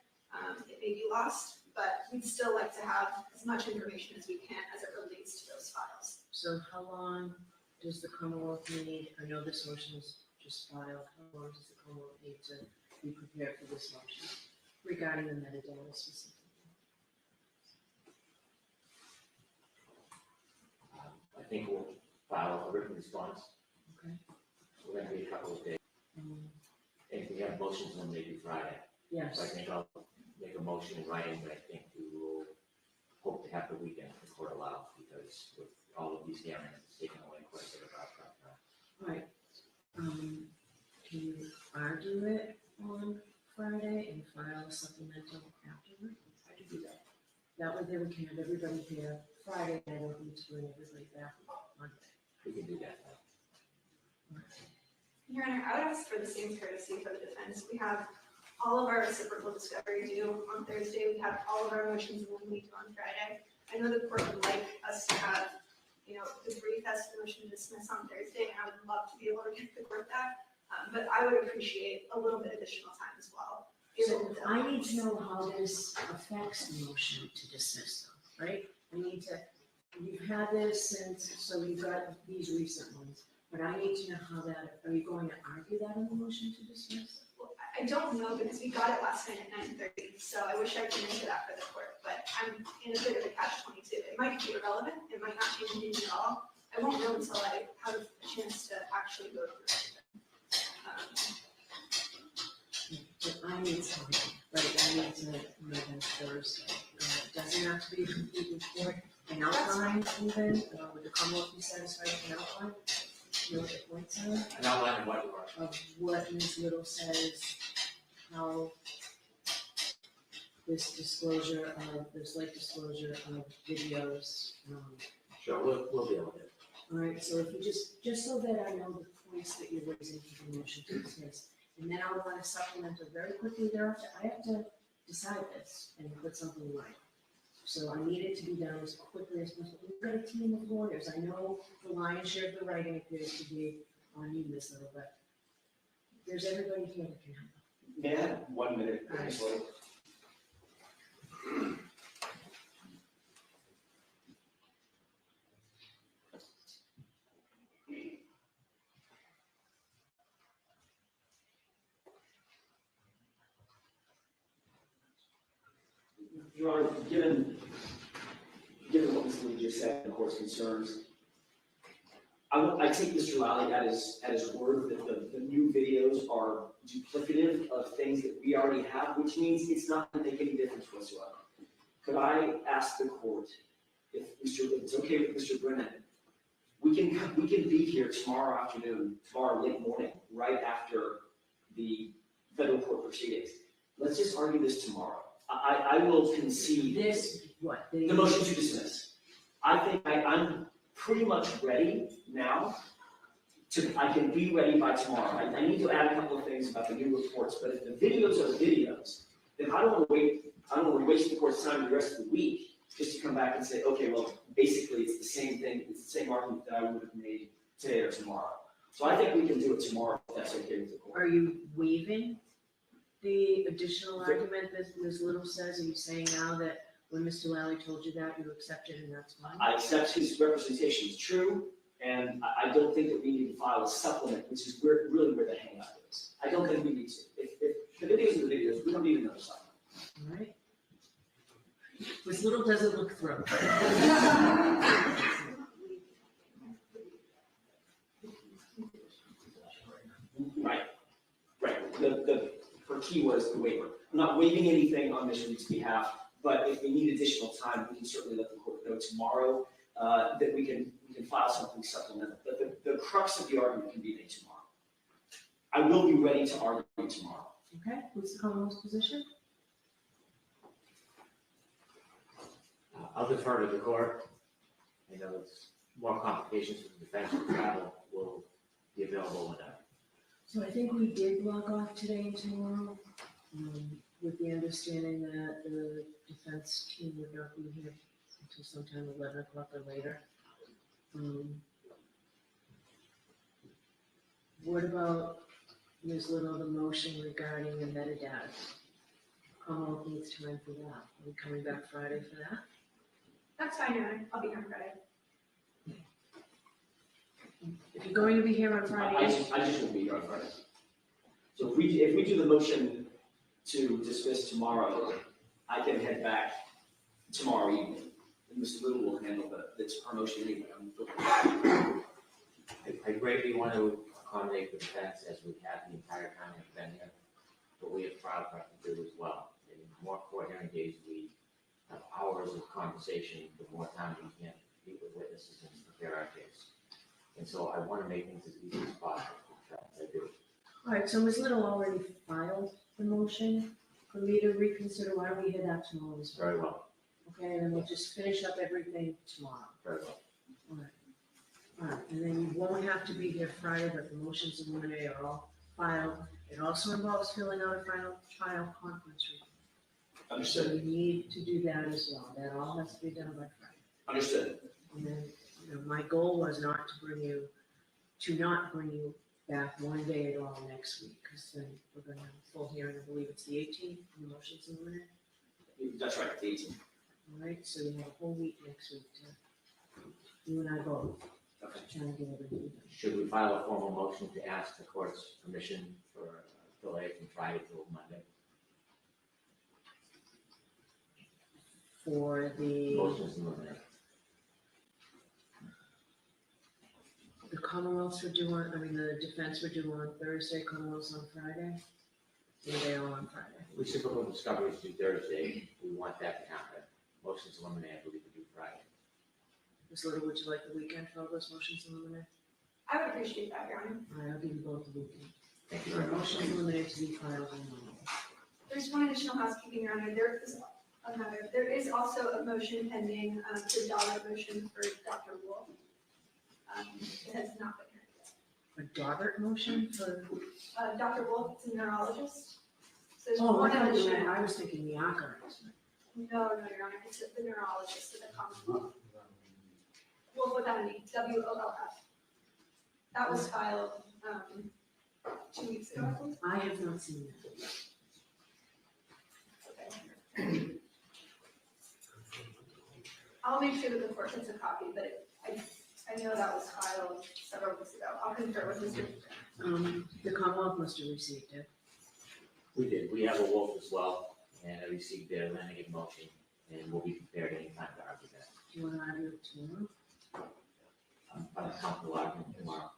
It may be lost, but we'd still like to have as much information as we can as it relates to those files. So how long does the Commonwealth need, I know this motion is just filed, how long does the Commonwealth need to be prepared for this motion regarding the metadata specifically? I think we'll file a written response. Okay. We're gonna be a couple of days. If we have motions on maybe Friday. Yes. So I think I'll make a motion in writing, but I think we will hope to have the weekend if the court allows, because with all of these hearings, it's taken away quite a bit of our time. Right. Can you argue it on Friday and file a supplemental afterward? I can do that. That way they would have everybody here Friday, and I don't need to bring everybody back Monday. We can do that. Your Honor, I would ask for the same courtesy for the defense. We have all of our reciprocal discovery due on Thursday. We have all of our motions when we meet on Friday. I know the court would like us to have, the brief as to the motion to dismiss on Thursday, and I would love to be able to get the court that. But I would appreciate a little bit additional time as well. So I need to know how this affects the motion to dismiss them, right? You've had this since, so you've got these recent ones, but I need to know how that, are you going to argue that in the motion to dismiss? Well, I don't know, because we got it last night at 9:30, so I wish I could answer that for the court, but I'm in a bit of a catch-22. It might be irrelevant, it might not change anything at all. I won't know until I have a chance to actually go through it. But I need something, right, I need to know them Thursday. It doesn't have to be a complete report, an outline even, would the Commonwealth be satisfied with an outline? You know what the points are? An outline of what you are. Of what Ms. Little says, how this disclosure of, this late disclosure of videos. Sure, we'll deal with it. All right, so if you just so that I know the points that you're raising for the motion to dismiss, and then I'll want to supplement it very quickly thereafter. I have to decide this and put something right. So I need it to be done as quickly as possible. We've got a team of lawyers. I know the lion's share of the writing appears to be on you, Ms. Little, but there's everybody here that can help. May I have 1 minute, please? Your Honor, given what Mr. Lee just said, and the court's concerns, I take Mr. Lally at his word that the new videos are duplicative of things that we already have, which means it's not going to make any difference whatsoever. Could I ask the court if it's okay with Mr. Brennan, we can be here tomorrow afternoon, tomorrow late morning, right after the federal court proceedings. Let's just argue this tomorrow. I will concede This, what? the motion to dismiss. I think I'm pretty much ready now. I can be ready by tomorrow. I need to add a couple of things about the new reports, but if the videos are the videos, then I don't want to wait. I don't want to waste the court's time the rest of the week just to come back and say, okay, well, basically it's the same thing. It's the same argument that I would have made today or tomorrow. So I think we can do it tomorrow if that's okay with the court. Are you waiving the additional argument that Ms. Little says? Are you saying now that when Mr. Lally told you that, you accepted and that's fine? I accept his representation is true, and I don't think that we need to file a supplement, which is really where the hang up is. I don't think we need to. If the videos are the videos, we don't need another supplement. All right. Ms. Little doesn't look thrilled. Right. Her key was the waiver. I'm not waiving anything on Ms. Reed's behalf, but if we need additional time, we can certainly let the court know tomorrow that we can file something supplemental. But the crux of the argument can be made tomorrow. I will be ready to argue tomorrow. Okay, what's the Commonwealth's position? I'll defer to the court. I know it's more complications with the defense and travel will be available with that. So I think we did log off today and tomorrow, with the understanding that the defense team would not be here until sometime 11 o'clock or later. What about, Ms. Little, the motion regarding the metadata? Commonwealth needs time for that. Are we coming back Friday for that? That's fine, Your Honor. I'll be here on Friday. If you're going to be here on Friday. I just won't be here on Friday. So if we do the motion to dismiss tomorrow, I can head back tomorrow evening. And Mr. Little will handle that's our motion anyway. I greatly want to accommodate the defense as we have the entire time I've been here, but we have trial prep to do as well. And the more court hearing days we have hours of conversation, the more time we can meet with witnesses and prepare our case. And so I want to make things as easy as possible. I do. All right, so Ms. Little already filed the motion for me to reconsider. Why don't we hear that tomorrow as well? Very well. Okay, and then we'll just finish up everything tomorrow. Very well. All right. All right, and then you won't have to be here Friday, but the motions in limine are all filed. It also involves filling out a final trial conference report. Understood. So you need to do that as well. That all has to be done by Friday. Understood. And then, my goal was not to not bring you back one day at all next week, because then we're going to have a full hearing. I believe it's the 18th, the motions in limine. That's right, the 18th. All right, so you have a whole week next week to, you and I both, Okay. trying to get everything done. Should we file a formal motion to ask the court's permission for delay from Friday till Monday? For the. Motions in limine. The Commonwealths were due on, the defense were due on Thursday, Commonwealths on Friday. Or they all on Friday? Reciprocal discovery is due Thursday. We want that to happen. Motions in limine, I believe, are due Friday. Ms. Little, would you like the weekend for all those motions in limine? I would appreciate that, Your Honor. All right, I'll give you both the weekend. Thank you very much. Motions in limine to be filed on Monday. There's one additional housekeeping, Your Honor. There is also a motion pending, the dollar motion for Dr. Wolf. It has not been heard yet. A Daubert motion for? Dr. Wolf is a neurologist. So there's Oh, one I additional. was thinking the archivist. No, Your Honor, it's the neurologist of the Commonwealth. We'll put that in WOLF. That was filed 2 weeks ago, I think. I have not seen that. I'll make sure that the court gets a copy, but I know that was filed several weeks ago. I'll confer with Mr. The Commonwealth must have received it. We did. We have a wolf as well, and I received their landing in motion, and we'll be prepared anytime to argue that. Do you want to argue it tomorrow? I'm comfortable arguing tomorrow.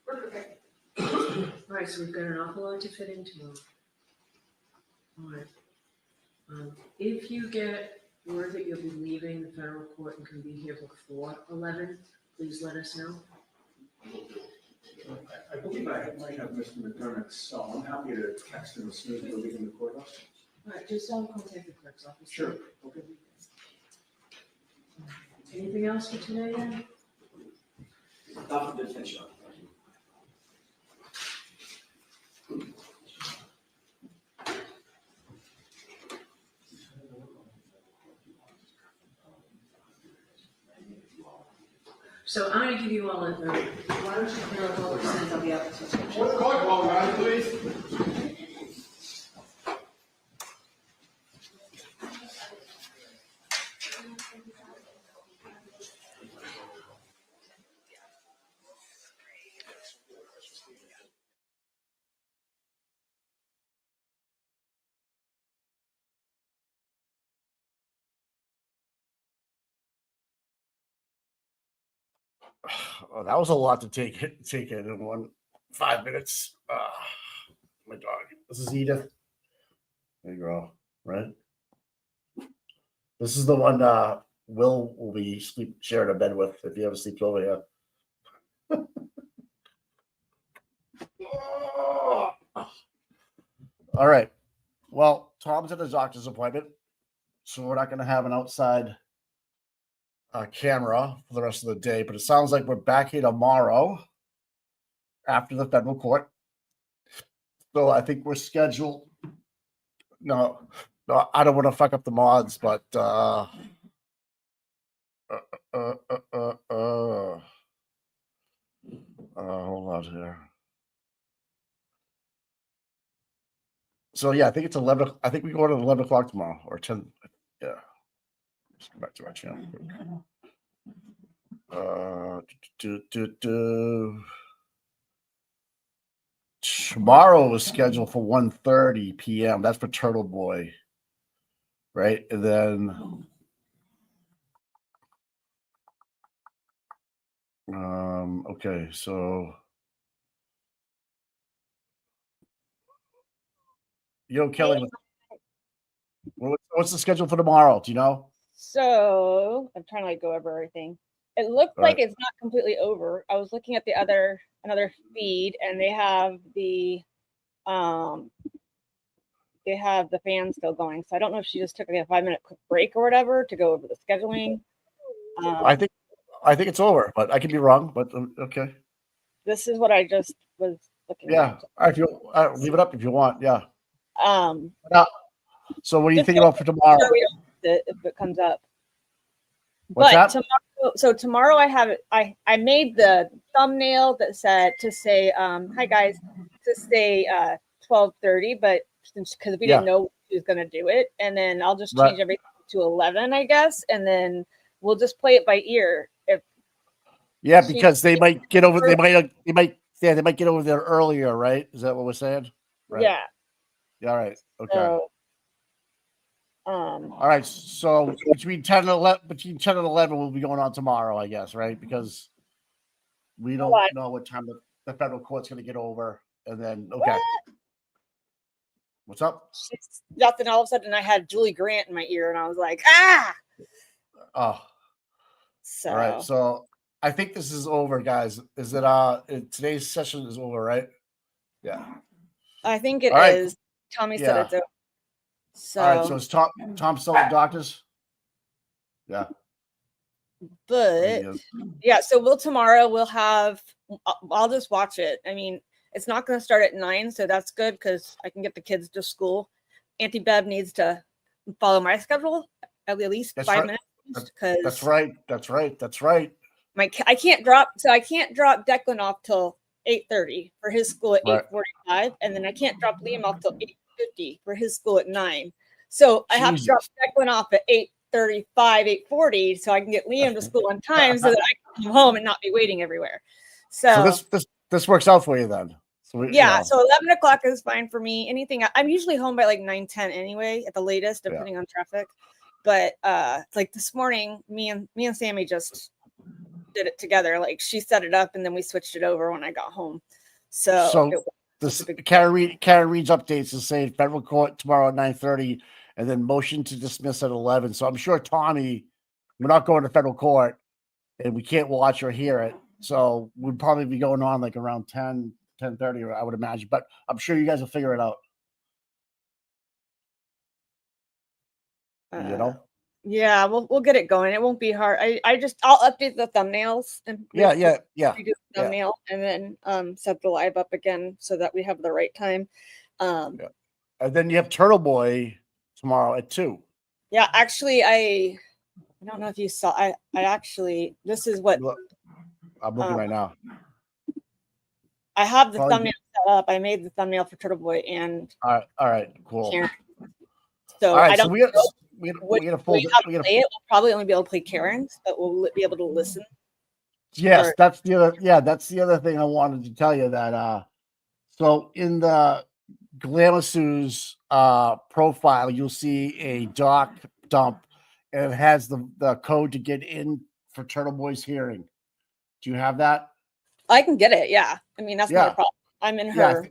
We're prepared. All right, so we've got an awful lot to fit in tomorrow. All right. If you get word that you'll be leaving the federal court and can be here before 11, please let us know. I believe I might have Mr. McDermott's cell. I'm happy to text him as soon as we're leaving the courthouse. All right, just contact the clerk's office. Sure. Okay. Anything else for today then? Not for detention. So I'm gonna give you all why don't you clear up all the signs on the application? What's the court call, Ryan, please? Oh, that was a lot to take in 5 minutes. My dog. This is Edith. There you go. Right. This is the one will be sharing a bed with if you ever sleep over here. All right. Well, Tom's at his doctor's appointment, so we're not going to have an outside camera for the rest of the day. But it sounds like we're back here tomorrow after the federal court. So I think we're scheduled. No, I don't want to fuck up the mods, but hold on here. So yeah, I think it's 11. I think we go to 11 o'clock tomorrow or 10. Yeah. Let's go back to our channel. Tomorrow is scheduled for 1:30 p.m. That's for Turtle Boy, right? And then okay, so Kelly, what's the schedule for tomorrow? Do you know? So I'm trying to go over everything. It looks like it's not completely over. I was looking at another feed, and they have the fan still going. So I don't know if she just took a 5-minute quick break or whatever to go over the scheduling. I think it's over, but I could be wrong. But okay. This is what I just was looking at. If you leave it up if you want. Yeah. So what are you thinking about for tomorrow? If it comes up. What's that? Tomorrow I made the thumbnail that said to say hi guys, to say 12:30, but because we didn't know she was gonna do it, and then I'll just change everything to 11, I guess, and then we'll just play it by ear. Because they might get over they might get over there earlier, right? Is that what we're saying? Right. Yeah. All right. Okay. So, all right. So between 10 and 11 we'll be going on tomorrow, I guess, right? Because we don't know what time the federal court's going to get over, and then What's up? Nothing. All of a sudden, I had Julie Grant in my ear, and I was like, ah. Oh. So. All right. So I think this is over, guys. Is it today's session is over, right? Yeah. I think it is. Tommy said it's over. So. All right. So is Tom still at the doctor's? Yeah. But yeah, so tomorrow we'll have. I'll just watch it. I mean, it's not going to start at 9, so that's good because I can get the kids to school. Auntie Bev needs to follow my schedule at least That's 5 right. minutes That's because right. That's right. That's right. I can't drop Declan off till 8:30 for his school at Right. 8:45, and then I can't drop Liam off till 8:50 for his school at 9. So I have to drop Jesus. Declan off at 8:35, 8:40, so I can get Liam to school on time so that I can come home and not be waiting everywhere. So this works out for you then. So yeah, so 11 o'clock is fine for me. Anything, I'm usually home by like 9:10 anyway, at the latest, depending on traffic. But like this morning, me and Sammy just did it together. Like she set it up and then we switched it over when I got home. So this Karen Reed's updates is saying federal court tomorrow at 9:30 and then motion to dismiss at 11. So I'm sure Tommy, we're not going to federal court and we can't watch or hear it. So we'd probably be going on like around 10:30, I would imagine. But I'm sure you guys will figure it out. You know? Yeah, we'll get it going. It won't be hard. I'll update the thumbnails and Yeah. redo the thumbnail and then set the live up again so that we have the right time. And then you have Turtle Boy tomorrow at 2. Yeah, actually, I don't know if you saw. I actually, this is what I'm looking right now. I have the thumbnail set up. I made the thumbnail for Turtle Boy and all right, cool. Karen. So all right, I don't. So we gotta play it. We'll probably only be able to play Karen's, but we'll be able to listen. Yes, that's the other. Yeah, that's the other thing I wanted to tell you that. So in the Glamasu's profile, you'll see a doc dump, and it has the code to get in for Turtle Boy's hearing. Do you have that? I can get it. Yeah, I mean that's not a problem. I'm in her.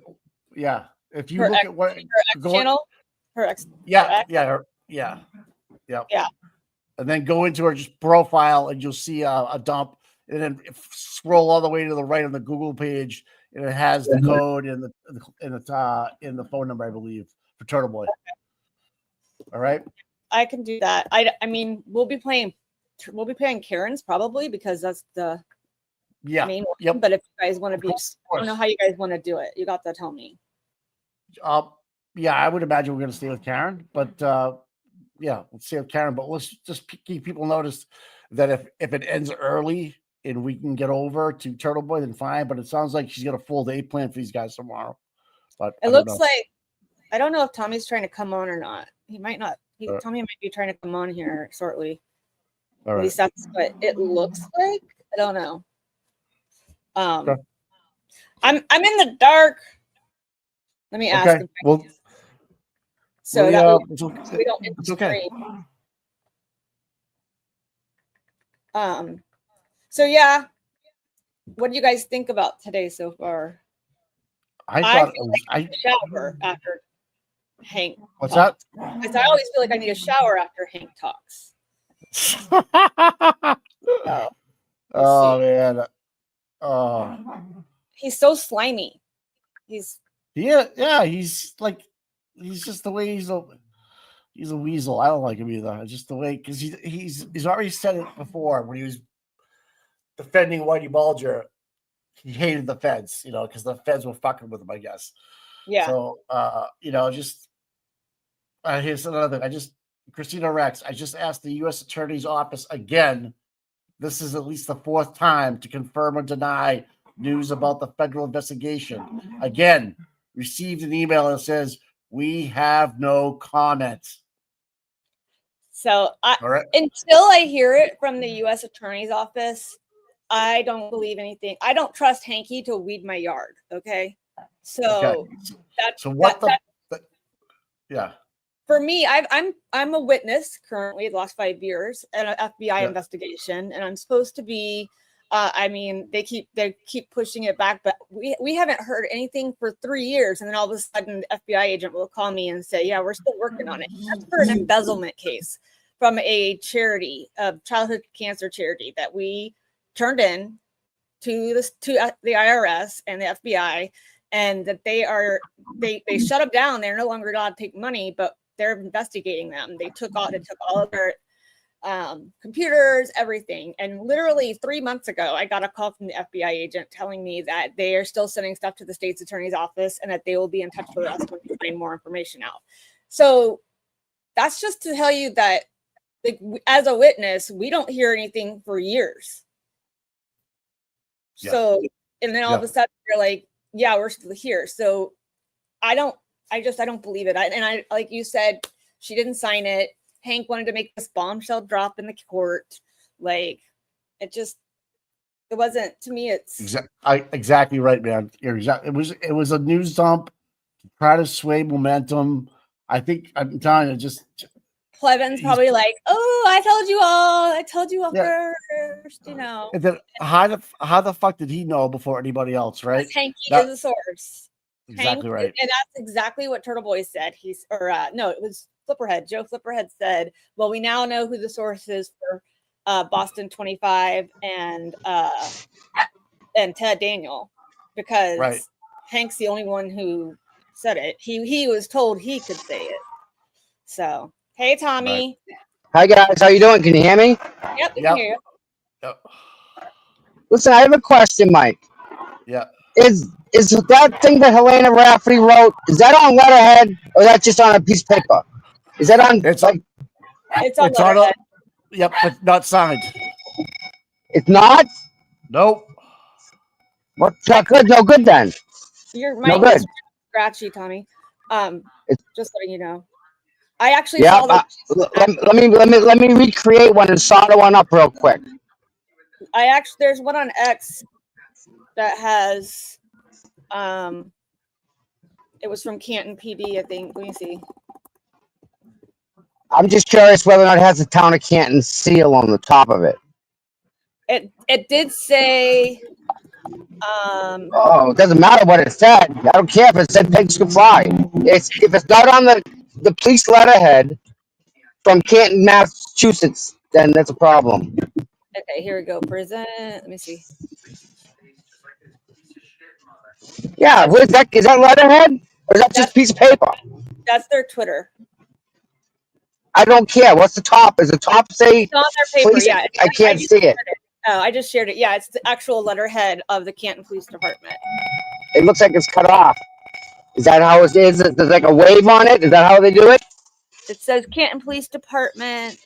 Yeah, if you look at what her X channel, her X. Yeah. And then go into her just profile, and you'll see a dump, and then scroll all the way to the right on the Google page, and it has the code and the phone number, I believe, for Turtle Boy. Okay. All right. I can do that. I mean, we'll be playing Karen's probably because that's the main one. Yep. But if you guys want to be, I don't know how you guys want to do it. You got to tell me. Yeah, I would imagine we're going to stay with Karen, but yeah, let's stay with Karen. But let's just keep people noticed that if it ends early and we can get over to Turtle Boy, then fine. But it sounds like she's got a full day plan for these guys tomorrow. But it looks like I don't know if Tommy's trying to come on or not. He might not. Tommy might be trying to come on here shortly. All right. At least that's what it looks like. I don't know. I'm in the dark. Let me ask him. Well, so we don't it's okay. So yeah, what do you guys think about today so far? I thought feel like I need a shower after Hank. What's talks. That? I always feel like I need a shower after Hank talks. Oh man. Oh. He's so slimy. He's just the way he's a weasel. I don't like him either. It's just the way, because he's already said it before when he was defending Whitey Bulger. He hated the feds, because the feds were fucking with him, I guess. Yeah. So here's another thing. Christina Rex, I just asked the U.S. Attorney's Office again. This is at least the 4th time to confirm or deny news about the federal investigation. Again, received an email that says, we have no comment. So until I hear it from the U.S. Attorney's Office, I don't believe anything. I don't trust Hanky to weed my yard. Okay. So yeah. For me, I'm a witness currently the last 5 years in an FBI investigation, and I'm supposed to be. I mean, they keep pushing it back, but we haven't heard anything for 3 years, and then all of a sudden, the FBI agent will call me and say, "Yeah, we're still working on it." That's for an embezzlement case from a charity, a childhood cancer charity that we turned in to the IRS and the FBI, and that they shut them down. They're no longer allowed to take money, but they're investigating them. They took all of their computers, everything. And literally 3 months ago, I got a call from the FBI agent telling me that they are still sending stuff to the state's attorney's office and that they will be in touch with us when we find more information out. So that's just to tell you that, like, as a witness, we don't hear anything for years. Yeah. So, and then all of Yeah. a sudden you're like, yeah, we're still here. So I don't believe it. And I, like you said, she didn't sign it. Hank wanted to make this bombshell drop in the court. Like, it wasn't, to me, it's Exactly right, man. It was a news dump to try to sway momentum. I think I'm telling you, just Cleven's probably like, oh, I told you all Yeah. first, you know. And then how the fuck did he know before anybody else, right? Because Hanky That- is a source. Exactly right. And that's exactly what Turtle Boy said. No, it was Flipperhead. Joe Flipperhead said, well, we now know who the source is for Boston 25 and Ted Daniel, because Right. Hank's the only one who said it. He was told he could say it. So, hey, Tommy. Hi guys, how you doing? Can you hear me? Yep, we can hear you. Yep. Listen, I have a question, Mike. Yeah. Is that thing that Helena Rafferty wrote, is that on letterhead or is that just on a piece of paper? Is that on It's like it's on it's letterhead? Yep, but not signed. It's not? Nope. What's not good? No good then. Your No mic good. is scratchy, Tommy. It's, Just letting you know. I actually yeah, saw the let me recreate one and solder one up real quick. there's one on X that has it was from Canton PD, I think. Let me see. I'm just curious whether or not it has the town of Canton seal on the top of it. It did say Oh, it doesn't matter what it said. I don't care if it said pigs can fly. If it's not on the police letterhead from Canton, Massachusetts, then that's a problem. okay, here we go. Present. Let me see. Yeah, what is that? Is that letterhead or is that just a piece of paper? That's their Twitter. I don't care. What's the top? Is the top say? It's on their paper, Please? yeah. I can't see it. Oh, I just shared it. Yeah, it's the actual letterhead of the Canton Police Department. It looks like it's cut off. Is that how it is? There's like a wave on it. Is that how they do it? It says Canton Police Department,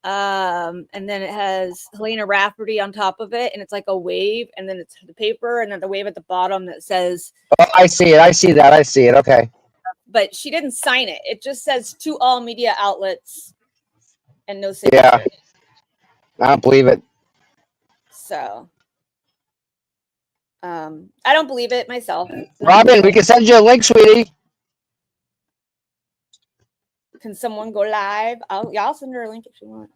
and then it has Helena Rafferty on top of it, and it's like a wave, and then it's the paper, and then the wave at the bottom that says. Oh, I see it. I see that. I see it. Okay. But she didn't sign it. It just says to all media outlets, and no signature. Yeah. I don't believe it. So, I don't believe it myself. Robin, we can send you a link, sweetie. Can someone go live? I'll send her a link if she wants.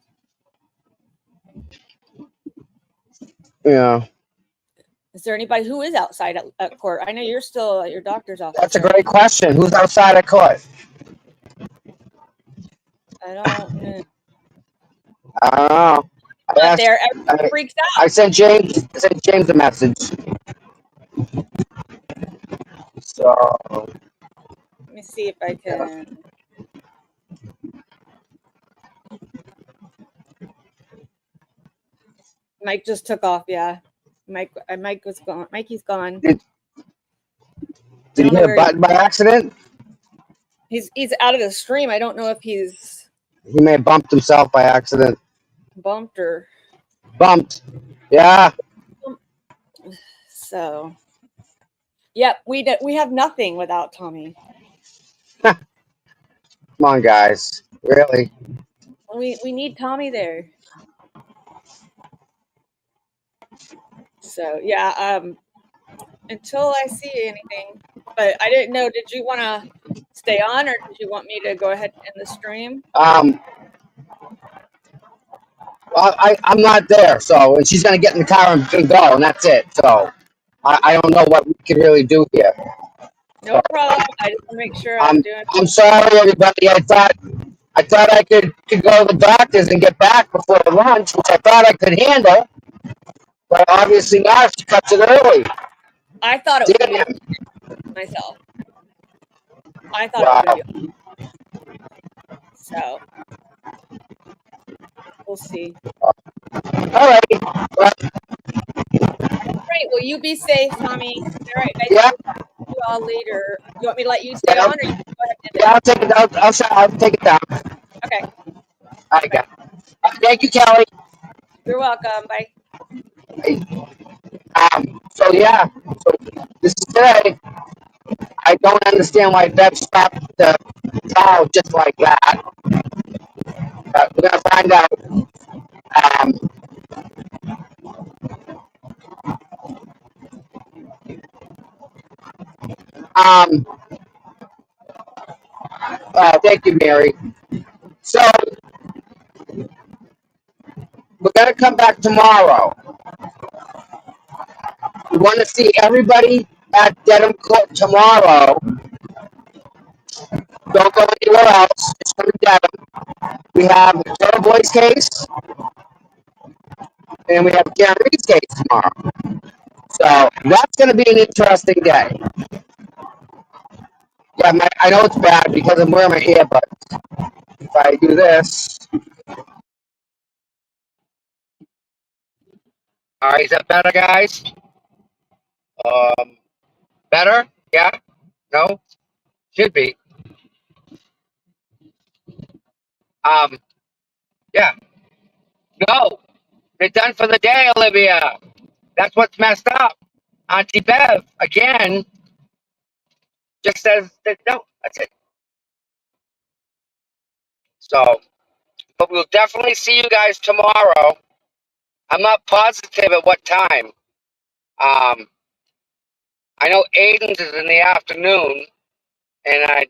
Yeah. Is there anybody who is outside at court? I know you're still at your doctor's office. That's a great question. Who's outside of court? I don't know. I don't know. But there, everybody freaks out. I sent James a message. So Let me see if I can. Mike just took off. Yeah, Mike was gone. Mikey's gone. Did he hit a button by accident? He's out of the stream. I don't know if he's He may have bumped himself by accident. bumped or Bumped. Yeah. so. Yep, we have nothing without Tommy. Come on, guys. Really? We need Tommy there. So yeah, until I see anything, but I didn't know. Did you want to stay on, or did you want me to go ahead and end the stream? Well, I'm not there, so and she's gonna get in the car and go, and that's it. So I don't know what we can really do here. No problem. I just want to make sure I'm doing. I'm sorry, everybody. I thought I could go to the doctors and get back before lunch, which I thought I could handle. But obviously not. She cuts it early. I thought it was gonna be myself. I thought it was gonna be. So we'll see. All right. Great. Well, you be safe, Tommy. All right, guys. Yeah. See you all later. You want me to let you stay on, or you can go ahead and Yeah, I'll take it. I'll take it down. Okay. All right, guys. Thank you, Kelly. You're welcome. Bye. So yeah, so this is today. I don't understand why Bev stopped the trial just like that. But we're gonna find out. Um, um, thank you, Mary. So we're gonna come back tomorrow. We want to see everybody at Dedham Court tomorrow. Don't go anywhere else. Just come to Dedham. We have the Turtle Boys case, and we have Karen Reed's case tomorrow. So that's going to be an interesting day. Yeah, I know it's bad because I'm wearing my earbuds. If I do this. All right, is that better, guys? Better? Yeah? No? Should be. Yeah. No. They're done for the day, Olivia. That's what's messed up. Auntie Bev, again, just says that no, that's it. So, but we'll definitely see you guys tomorrow. I'm not positive at what time. I know Aiden's is in the afternoon, and I'm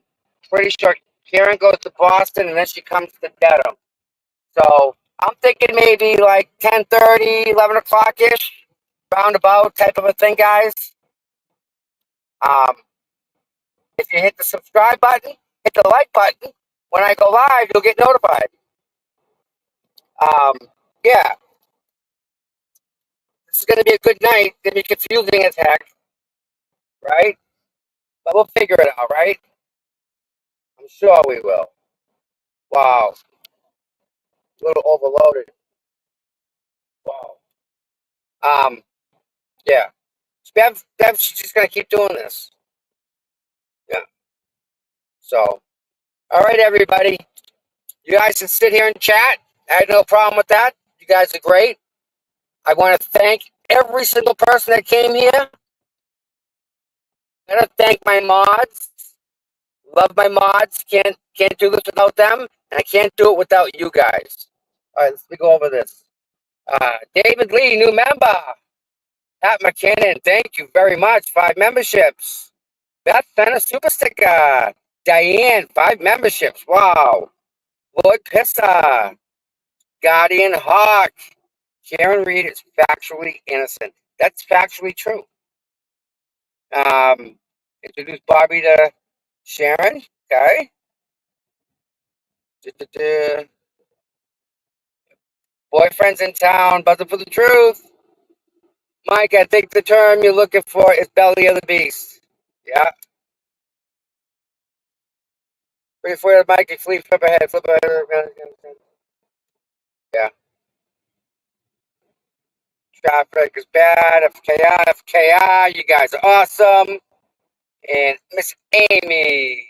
pretty sure Karen goes to Boston, and then she comes to Dedham. So I'm thinking maybe like 10:30, 11 o'clock-ish, roundabout type of a thing, guys. If you hit the subscribe button, hit the like button, when I go live, you'll get notified. Yeah, this is going to be a good night. It's going to be confusing as heck, right? But we'll figure it out, right? I'm sure we will. Wow. A little overloaded. Wow. Yeah. Dev's just going to keep doing this. Yeah. So, all right, everybody. You guys can sit here and chat. I had no problem with that. You guys are great. I want to thank every single person that came here. I want to thank my mods. Love my mods. Can't do this without them, and I can't do it without you guys. All right, let's go over this. David Lee, new member. Pat McKinnon, thank you very much. 5 memberships. Beth sent a super sticker. Diane, 5 memberships. Wow. Lloyd Pissa. Guardian Hawk. Karen Reed is factually innocent. That's factually true. Introduce Bobby to Sharon. Okay. Boyfriend's in town, buzzing for the truth. Mike, I think the term you're looking for is belly of the beast. Yeah. Pretty for the Mike, flip ahead. Yeah. Traffic is bad. FKI. You guys are awesome. And Miss Amy.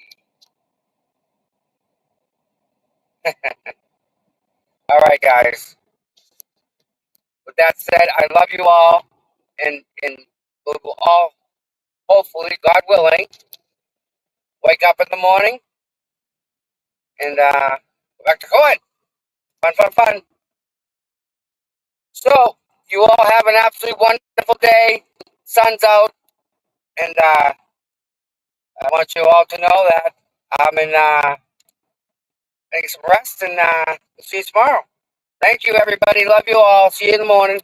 All right, guys. With that said, I love you all. And we will all, hopefully, God willing, wake up in the morning and go back to court. Fun. So, you all have an absolutely wonderful day. Sun's out. And I want you all to know that I'm in getting some rest, and see you tomorrow. Thank you, everybody. Love you all. See you in the morning.